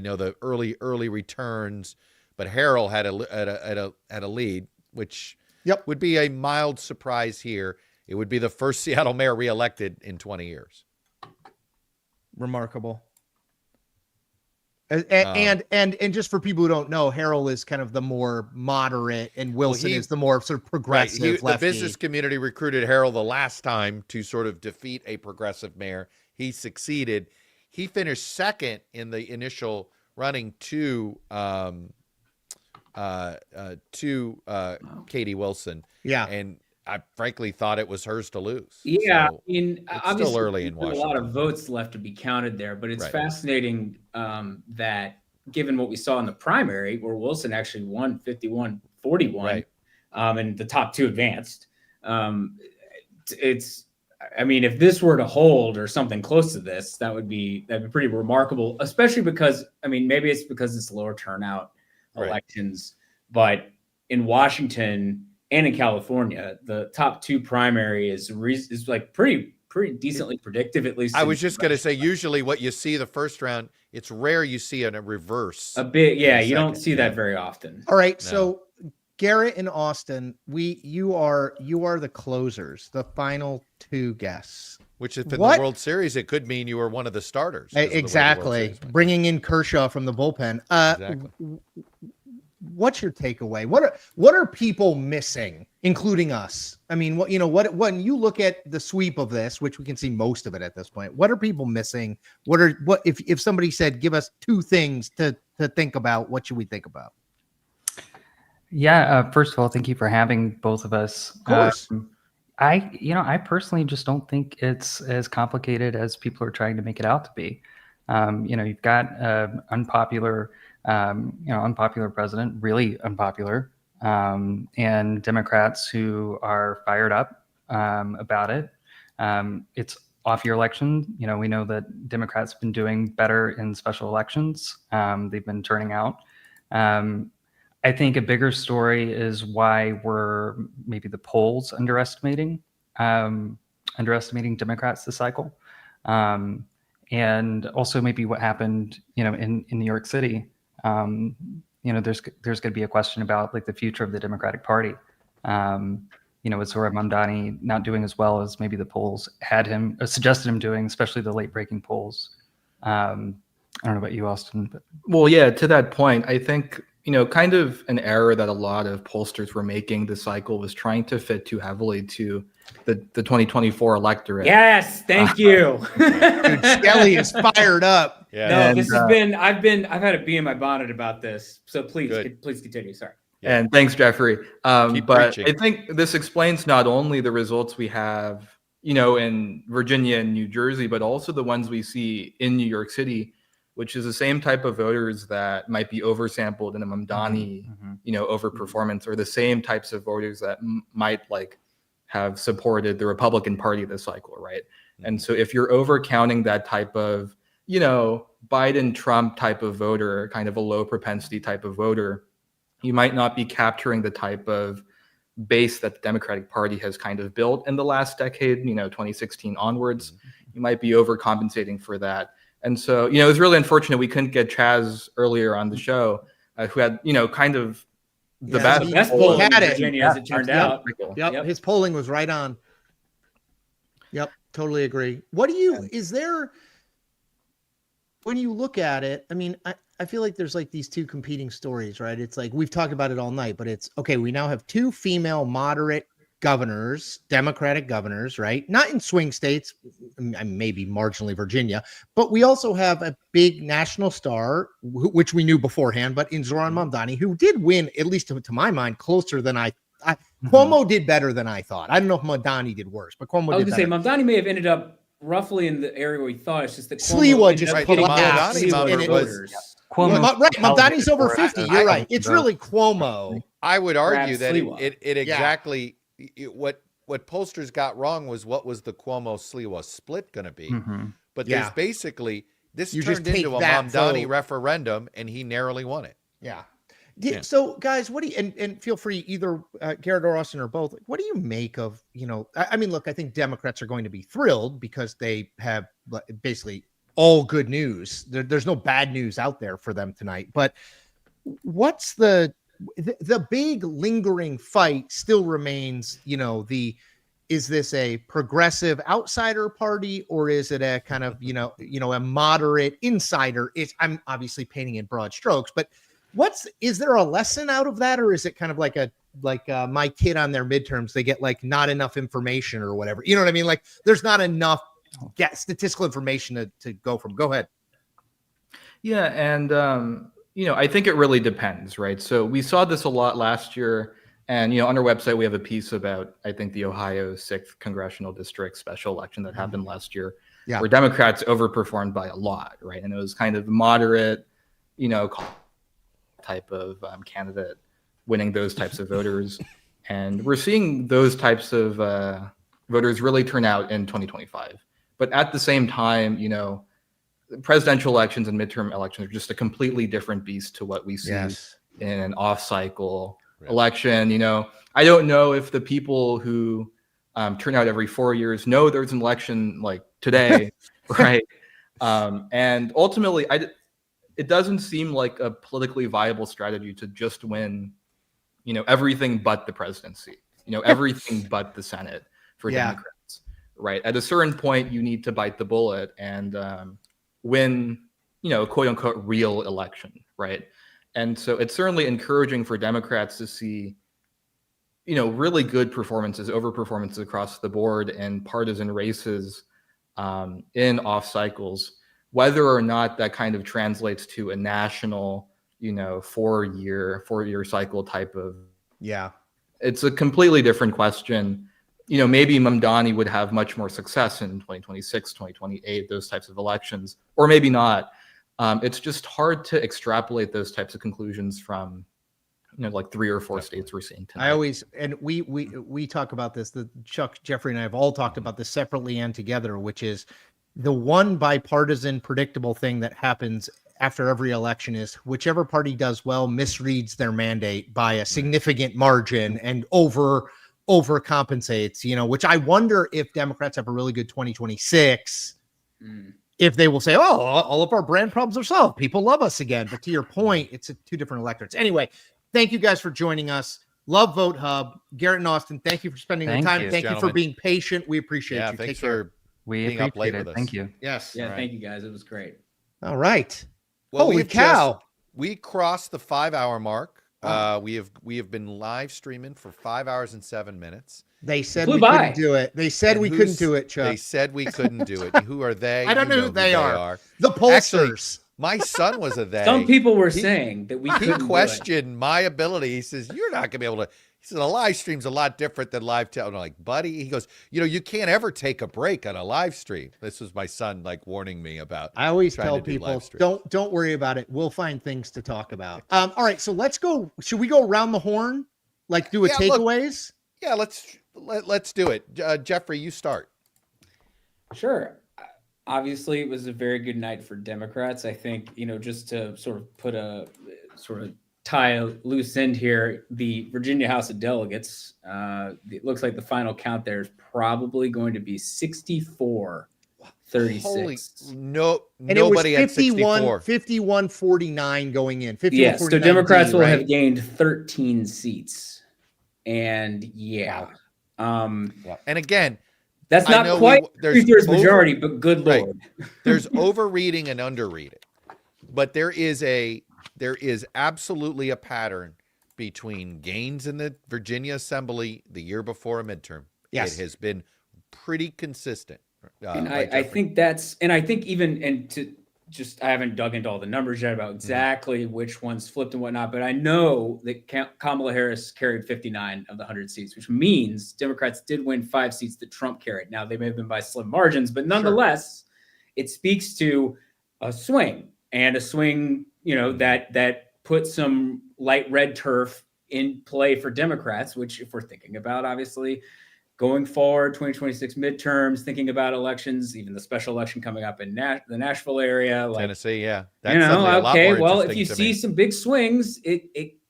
know the early returns, but Harrell had a lead, which would be a mild surprise here. It would be the first Seattle mayor reelected in 20 years. Remarkable. And just for people who don't know, Harrell is kind of the more moderate, and Wilson is the more sort of progressive Right. The lefty. business community recruited Harrell the last time to sort of defeat a progressive mayor. He succeeded. He finished second in the initial running to Katie Wilson. Yeah. And I frankly thought it was hers to lose. Yeah, So I mean, it's obviously still early in there's Washington. a lot of votes left to be counted there, but it's Right. fascinating that given what we saw in the primary, where Wilson actually won 51-41, Right. And the top two advanced. I mean, if this were to hold or something close to this, that'd be pretty remarkable, especially because, I mean, maybe it's because it's lower turnout elections, but in Washington and in California, the top two primary is like pretty decently predictive, at least. I was just going to say, usually what you see the first round, it's rare you see a reverse. A bit, yeah. You don't see that very often. All right, so Garrett and Austin, you are the closers, the final two guests. Which if in the World Series, it could mean you were one of the starters. Exactly. Bringing in Kershaw from the bullpen. Exactly. What's your takeaway? What are people missing, including us? I mean, when you look at the sweep of this, which we can see most of it at this point, what are people missing? If somebody said, give us two things to think about, what should we think about? Yeah. First of all, thank you for having both of us. Of course. I personally just don't think it's as complicated as people are trying to make it out to be. You've got unpopular president, really unpopular, and Democrats who are fired up about it. It's off year election. We know that Democrats have been doing better in special elections. They've been turning out. I think a bigger story is why we're maybe the polls underestimating Democrats this cycle. And also maybe what happened, in New York City. There's going to be a question about like the future of the Democratic Party. With Zohran Mamdani not doing as well as maybe the polls had him suggested him doing, especially the late breaking polls. I don't know about you, Austin. But well, yeah, to that point, I think kind of an error that a lot of pollsters were making this cycle was trying to fit too heavily to the 2024 electorate. Yes, thank you. Dude, Skelly is fired up. Yeah. No, this has been. I've had a bee in my bonnet about this. So please continue. Sorry. Yeah. And thanks, Jeffrey. But preaching. I think this explains not only the results we have, in Virginia and New Jersey, but also the ones we see in New York City, which is the same type of voters that might be oversampled in a Mamdani, overperformance, or the same types of voters that might have supported the Republican Party this cycle, right? And so if you're overcounting that type of, Biden-Trump type of voter, kind of a low propensity type of voter, you might not be capturing the type of base that the Democratic Party has kind of built in the last decade, 2016 onwards. You might be overcompensating for that. And so, it was really unfortunate we couldn't get Chaz earlier on the show, who had, kind of the best poll in had it. Virginia, as it turned out. Yep, his polling was right on. Yep, totally agree. Is there, when you look at it, I mean, I feel like there's like these two competing stories, right? It's like, we've talked about it all night, but it's, okay, we now have two female moderate governors, Democratic governors, right? Not in swing states, maybe marginally Virginia, but we also have a big national star, which we knew beforehand, but in Zohran Mamdani, who did win, at least to my mind, closer than Cuomo did better than I thought. I don't know if Mamdani did worse, but Cuomo I was did going better. to say, Mamdani may have ended up roughly in the area where we thought. It's just that Cillizza just collapsed. Mamdani's over 50. You're right. It's really Cuomo. I would argue that it exactly what pollsters got wrong was what was the Cuomo-Sliwa split going to be. But there's basically this turned into a Mamdani referendum, and he narrowly won it. Yeah. So, guys, what do you and feel free, either Garrett or Austin or both. What do you make of I mean, look, I think Democrats are going to be thrilled because they have basically all good news. There's no bad news out there for them tonight. But what's the big lingering fight still remains, is this a progressive outsider party, or is it a kind of, a moderate insider? I'm obviously painting in broad strokes, but is there a lesson out of that? Or is it kind of like my kid on their midterms, they get like not enough information or whatever, you know what I mean? Like there's not enough statistical information to go from. Go ahead. Yeah. And, I think it really depends, right? So we saw this a lot last year. And, on our website, we have a piece about, I think, the Ohio 6th Congressional District special election that happened last year, where Democrats overperformed by a lot, right? And it was kind of moderate, type of candidate winning those types of voters. And we're seeing those types of voters really turn out in 2025. But at the same time, presidential elections and midterm elections are just a completely different beast to what we see in an off-cycle election. I don't know if the people who turn out every 4 years know there's an election like today, right? And ultimately, it doesn't seem like a politically viable strategy to just win, everything but the presidency, everything but the Senate for Democrats, right? At a certain point, you need to bite the bullet and win, quote unquote, real election, right? And so it's certainly encouraging for Democrats to see, really good performances, overperformances across the board in partisan races in off cycles, whether or not that kind of translates to a national, 4-year cycle type of. Yeah. It's a completely different question. Maybe Mamdani would have much more success in 2026, 2028, those types of elections, or maybe not. It's just hard to extrapolate those types of conclusions from, like 3 or 4 states we're seeing tonight. We talk about this. Chuck, Jeffrey, and I have all talked about this separately and together, which is the one bipartisan predictable thing that happens after every election is whichever party does well misreads their mandate by a significant margin and overcompensates, which I wonder if Democrats have a really good 2026, if they will say, oh, all of our brand problems are solved. People love us again. But to your point, it's 2 different electorates. Anyway, thank you guys for joining us. Love Vote Hub. Garrett and Austin, thank you for spending the time. Thank you for being patient. We appreciate you. Thanks Take care. We being up late with us. Thank you. Yes. Yeah, thank you guys. It was great. All right. Well, Holy cow. We crossed the 5-hour mark. We have been live streaming for 5 hours and 7 minutes. They said we couldn't do it. They said we couldn't do it, Chuck. They said we couldn't do it. Who are they? I don't know who they are. The pollsters. My son was a they. Some people were saying that we couldn't questioned my ability. He says, you're not going to be able to. He said, a live stream's a lot different than live tell. I'm like, buddy, he goes, you can't ever take a break on a live stream. This was my son warning me about. I always tell people, don't worry about it. We'll find things to talk about. All right, so let's go. Should we go around the horn? Do a takeaways? Let's do it. Jeffrey, you start. Sure. Obviously, it was a very good night for Democrats. I think, just to sort of put a tie a loose end here, the Virginia House of Delegates, it looks like the final count there is probably going to be 64-36. Nobody had 64. 51-49 going in. Yes, so Democrats will have gained 13 seats. And and again, that's not quite two-thirds majority, but good Lord. There's overreading and underreading. But there is absolutely a pattern between gains in the Virginia Assembly the year before a midterm. Yes. It has been pretty consistent. And I think I haven't dug into all the numbers yet about exactly which ones flipped and whatnot, but I know that Kamala Harris carried 59 of the 100 seats, which means Democrats did win 5 seats that Trump carried. Now, they may have been by slim margins, but nonetheless, it speaks to a swing, and a swing, that put some light red turf in play for Democrats, which if we're thinking about, obviously, going forward, 2026 midterms, thinking about elections, even the special election coming up in the Nashville area, Tennessee, That's if you see some big swings,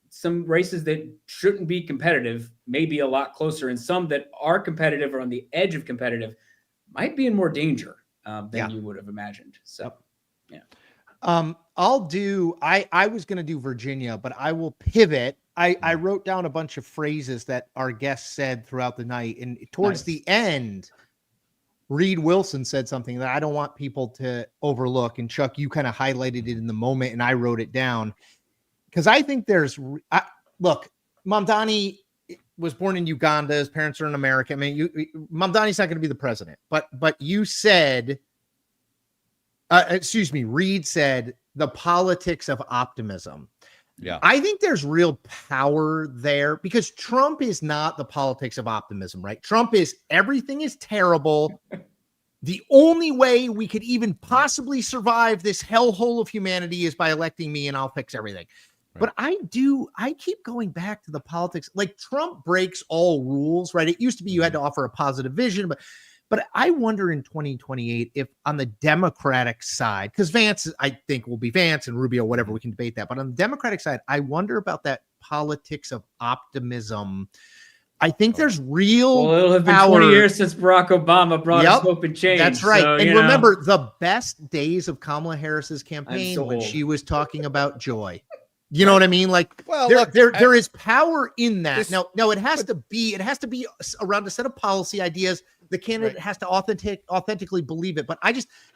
some races that shouldn't be competitive may be a lot closer, and some that are competitive or on the edge of competitive might be in more danger than you would have imagined. So, I was going to do Virginia, but I will pivot. I wrote down a bunch of phrases that our guests said throughout the night, and towards the end, Reed Wilson said something that I don't want people to overlook. And Chuck, you kind of highlighted it in the moment, and I wrote it down because I think look, Mamdani was born in Uganda. His parents are in America. I mean, Mamdani's not going to be the president, but you said, Reed said the politics of optimism. Yeah. I think there's real power there because Trump is not the politics of optimism, right? Trump is everything is terrible. The only way we could even possibly survive this hellhole of humanity is by electing me and I'll fix everything. Right. But I keep going back to the politics. Like Trump breaks all rules, right? It used to be you had to offer a positive vision, but I wonder in 2028 if on the Democratic side, because Vance, I think will be Vance and Rubio, whatever, we can debate that. But on the Democratic side, I wonder about that politics of optimism. I think there's real Well, it'll have been power. 20 years since Barack Obama brought us hope and change. That's right. So, and remember the best days of Kamala Harris's campaign when old. she was talking about joy. You know what I mean? Like, well, there is power in that. Now it has to be around a set of policy ideas. The candidate has to authentically believe it. But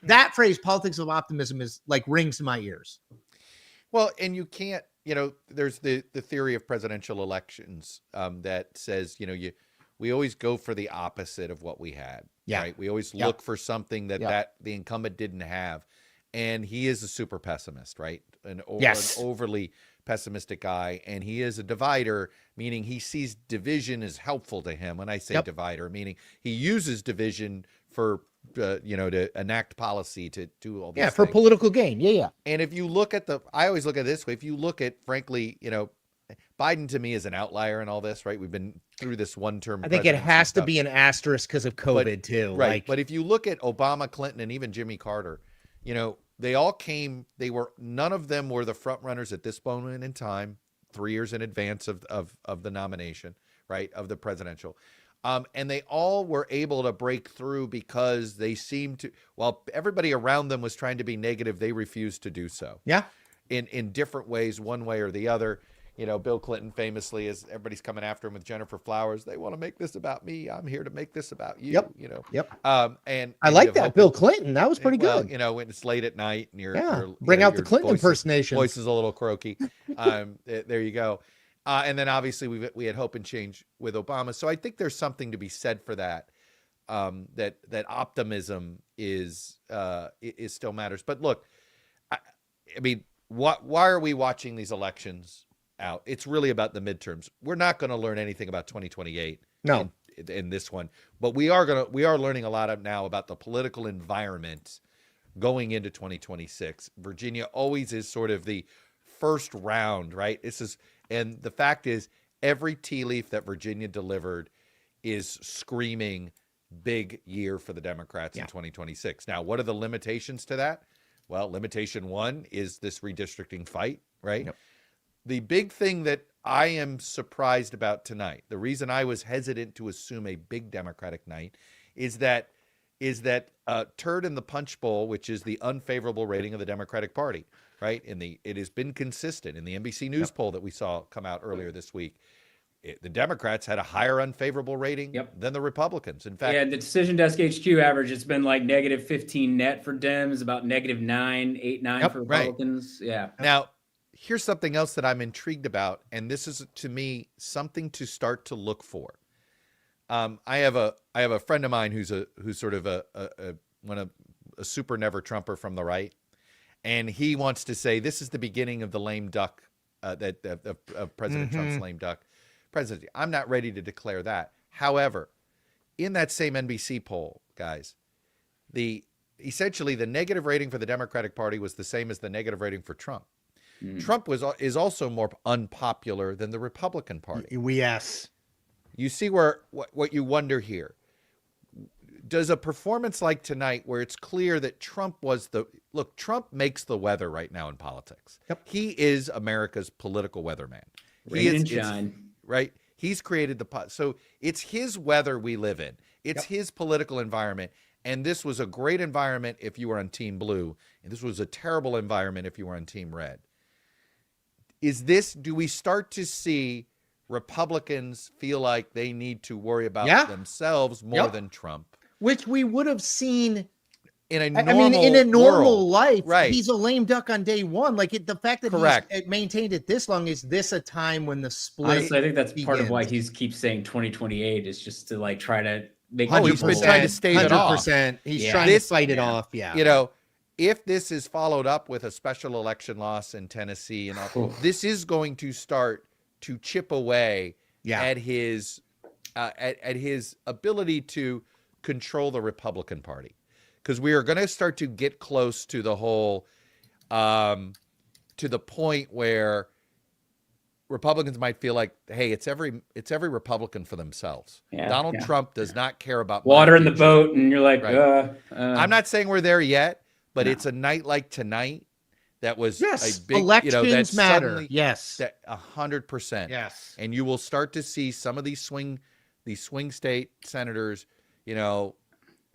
that phrase, politics of optimism, is like rings in my ears. Well, and you can't, there's the theory of presidential elections that says, we always go for the opposite of what we had. Yeah. Right. We always look for something that the incumbent didn't have. And he is a super pessimist, right? An overly pessimistic guy. And he is a divider, meaning he sees division as helpful to him. When I say divider, meaning he uses division for, to enact policy, to do all these things. For political gain. Yeah. And if you look at I always look at it this way. If you look at, frankly, Biden to me is an outlier in all this, right? We've been through this one-term. I think it has to be an asterisk because of COVID too. Right. But if you look at Obama, Clinton, and even Jimmy Carter, they all came, none of them were the front runners at this moment in time, 3 years in advance of the nomination, right, of the presidential. And they all were able to break through because they seemed to, while everybody around them was trying to be negative, they refused to do so. Yeah. In different ways, one way or the other. Bill Clinton famously, as everybody's coming after him with Jennifer Flowers, they want to make this about me. I'm here to make this about you. Yep. And I like that. Bill Clinton. That was pretty good. When it's late at night and you're bring out the Clinton voice impersonation. Voice is a little croaky. There you go. And then obviously we had hope and change with Obama. So I think there's something to be said for that. That optimism is still matters. But look, I mean, why are we watching these elections out? It's really about the midterms. We're not going to learn anything about 2028 in this one, but we are learning a lot now about the political environment going into 2026. Virginia always is sort of the first round, right? And the fact is, every tea leaf that Virginia delivered is screaming big year for the Democrats in 2026. Now, what are the limitations to that? Well, limitation one is this redistricting fight, right? Yep. The big thing that I am surprised about tonight, the reason I was hesitant to assume a big Democratic night, is that turd in the punch bowl, which is the unfavorable rating of the Democratic Party, right? It has been consistent in the NBC News poll that we saw come out earlier this week. The Democrats had a higher unfavorable rating than the Republicans. In fact, the Decision Desk HQ average, it's been like negative 15 net for Dems, about negative 9 for Republicans. Right. Yeah. Now, here's something else that I'm intrigued about, and this is, to me, something to start to look for. I have a friend of mine who's sort of a super never Trumper from the right, and he wants to say this is the beginning of the lame duck of President Trump's lame duck presidency. I'm not ready to declare that. However, in that same NBC poll, guys, essentially the negative rating for the Democratic Party was the same as the negative rating for Trump. Trump is also more unpopular than the Republican Party. Yes. You see what you wonder here. Does a performance like tonight, where it's clear that Trump makes the weather right now in politics. Yep. He is America's political weatherman. Rain and shine. Right? He's created so it's his weather we live in. It's his political environment. And this was a great environment if you were on Team Blue. And this was a terrible environment if you were on Team Red. do we start to see Republicans feel like they need to worry about themselves more than Trump? Which we would have seen in a normal world. life. Right. He's a lame duck on day one. Like the fact that Correct. he's maintained it this long, is this a time when the split? Honestly, I think that's part of why begins? he keeps saying 2028 is just to like try to make. He's been trying to stave it off. 100%. He's trying to fight it off. Yeah. You know, if this is followed up with a special election loss in Tennessee and all, this is going to start to chip away at his ability to control the Republican Party. Because we are going to start to get close to the whole, to the point where Republicans might feel like, hey, it's every Republican for themselves. Yeah, Donald Trump does not care about water my in the future. boat, and you're like, Right. I'm not saying we're there yet, but it's a night like tonight that was a big, elections matter. Suddenly, Yes, 100%. Yes, and you will start to see some of these swing state senators. You know,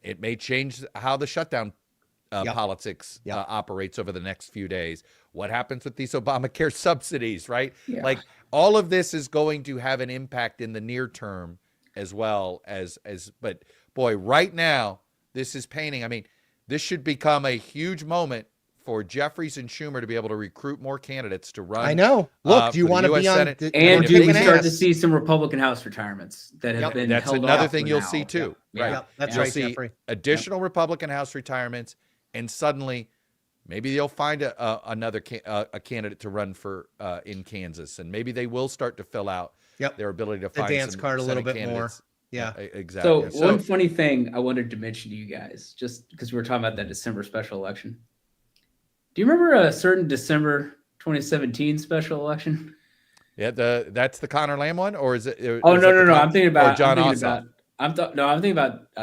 it may change how the shutdown politics operates over the next few days. What happens with these Obamacare subsidies, right? Yeah. Like all of this is going to have an impact in the near term as well as, but boy, right now, this is painting. I mean, this should become a huge moment for Jeffries and Schumer to be able to recruit more candidates to run. I know. Look, do you want to be on? And we start to see some Republican House retirements that have been. That's held another off thing for you'll now. see too, right? Yep, that's You'll right, see Jeffrey. additional Republican House retirements, and suddenly, maybe they'll find another candidate to run for in Kansas, and maybe they will start to fill out their ability to The find dance some card a little Senate bit more. candidates. Yeah, exactly. So one funny thing I wanted to mention to you guys, just because we were talking about that December special election. Do you remember a certain December 2017 special election? Yeah, that's the Connor Lamb one, or is it? Oh is no, that no, the no! Tom- I'm thinking or about John I'm Ossoff? thinking about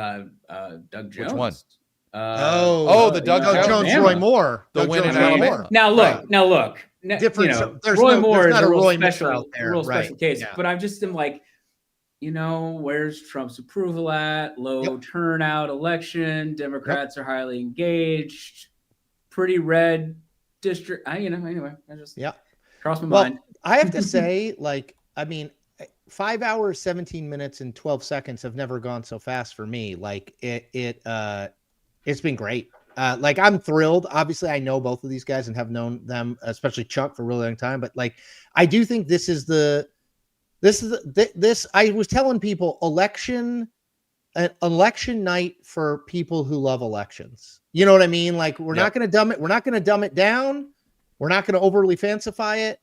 Doug Jones. Which one? The Doug Jones, Roy Moore, the Doug win in Jones, Roy Alabama. Moore. Now look. Different. You know, There's Roy no- Moore there's is not a a real Roy Mitchell special, out there, real right, special case. yeah. But I'm just like, you know, where's Trump's approval at? Low turnout election. Democrats are highly engaged. Pretty red district. Anyway, I just crossed my mind. I have to say, like, I mean, 5 hours, 17 minutes, and 12 seconds have never gone so fast for me. Like it's been great. Like I'm thrilled. Obviously, I know both of these guys and have known them, especially Chuck, for a really long time. But like, I do think this. I was telling people election night for people who love elections. You know what I mean? Like we're not going to dumb it. We're not going to dumb it down. We're not going to overly fancify it.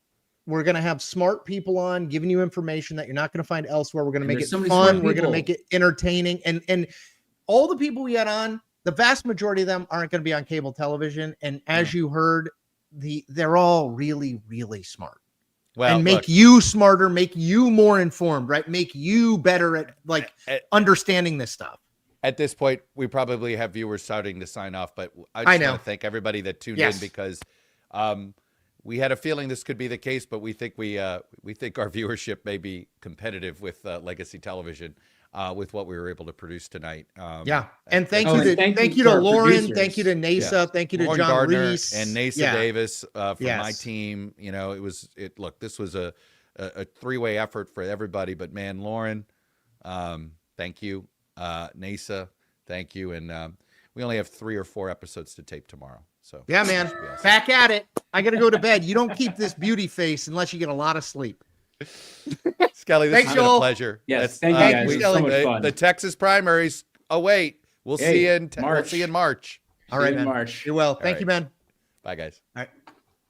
We're going to have smart people on giving you information that you're not going to find elsewhere. We're going to make it fun. We're going to make it entertaining. And all the people we had on, the vast majority of them aren't going to be on cable television. And as you heard, they're all really, really smart. Well, and make you smarter, make you more informed, right? Make you better at understanding this stuff. At this point, we probably have viewers starting to sign off, but I just want to thank everybody that tuned in because we had a feeling this could be the case, but we think we think our viewership may be competitive with legacy television with what we were able to produce tonight. And thank you to Lauren, thank you to Nasa, thank you to Lauren John Gardner Reese and Nasa Davis from my team. You know, look, this was a three-way effort for everybody, but man, Lauren, thank you. Nasa, thank you. And we only have 3 or 4 episodes to tape tomorrow. So yeah, man, back at it. I got to go to bed. You don't keep this beauty face unless you get a lot of sleep. Skelly, this has been a pleasure. Yes, thank you guys. Skelly. So much fun. The Texas primaries await. We'll see you in March. All right, See you in man. March. You will. Thank you, man. Bye, guys. All right.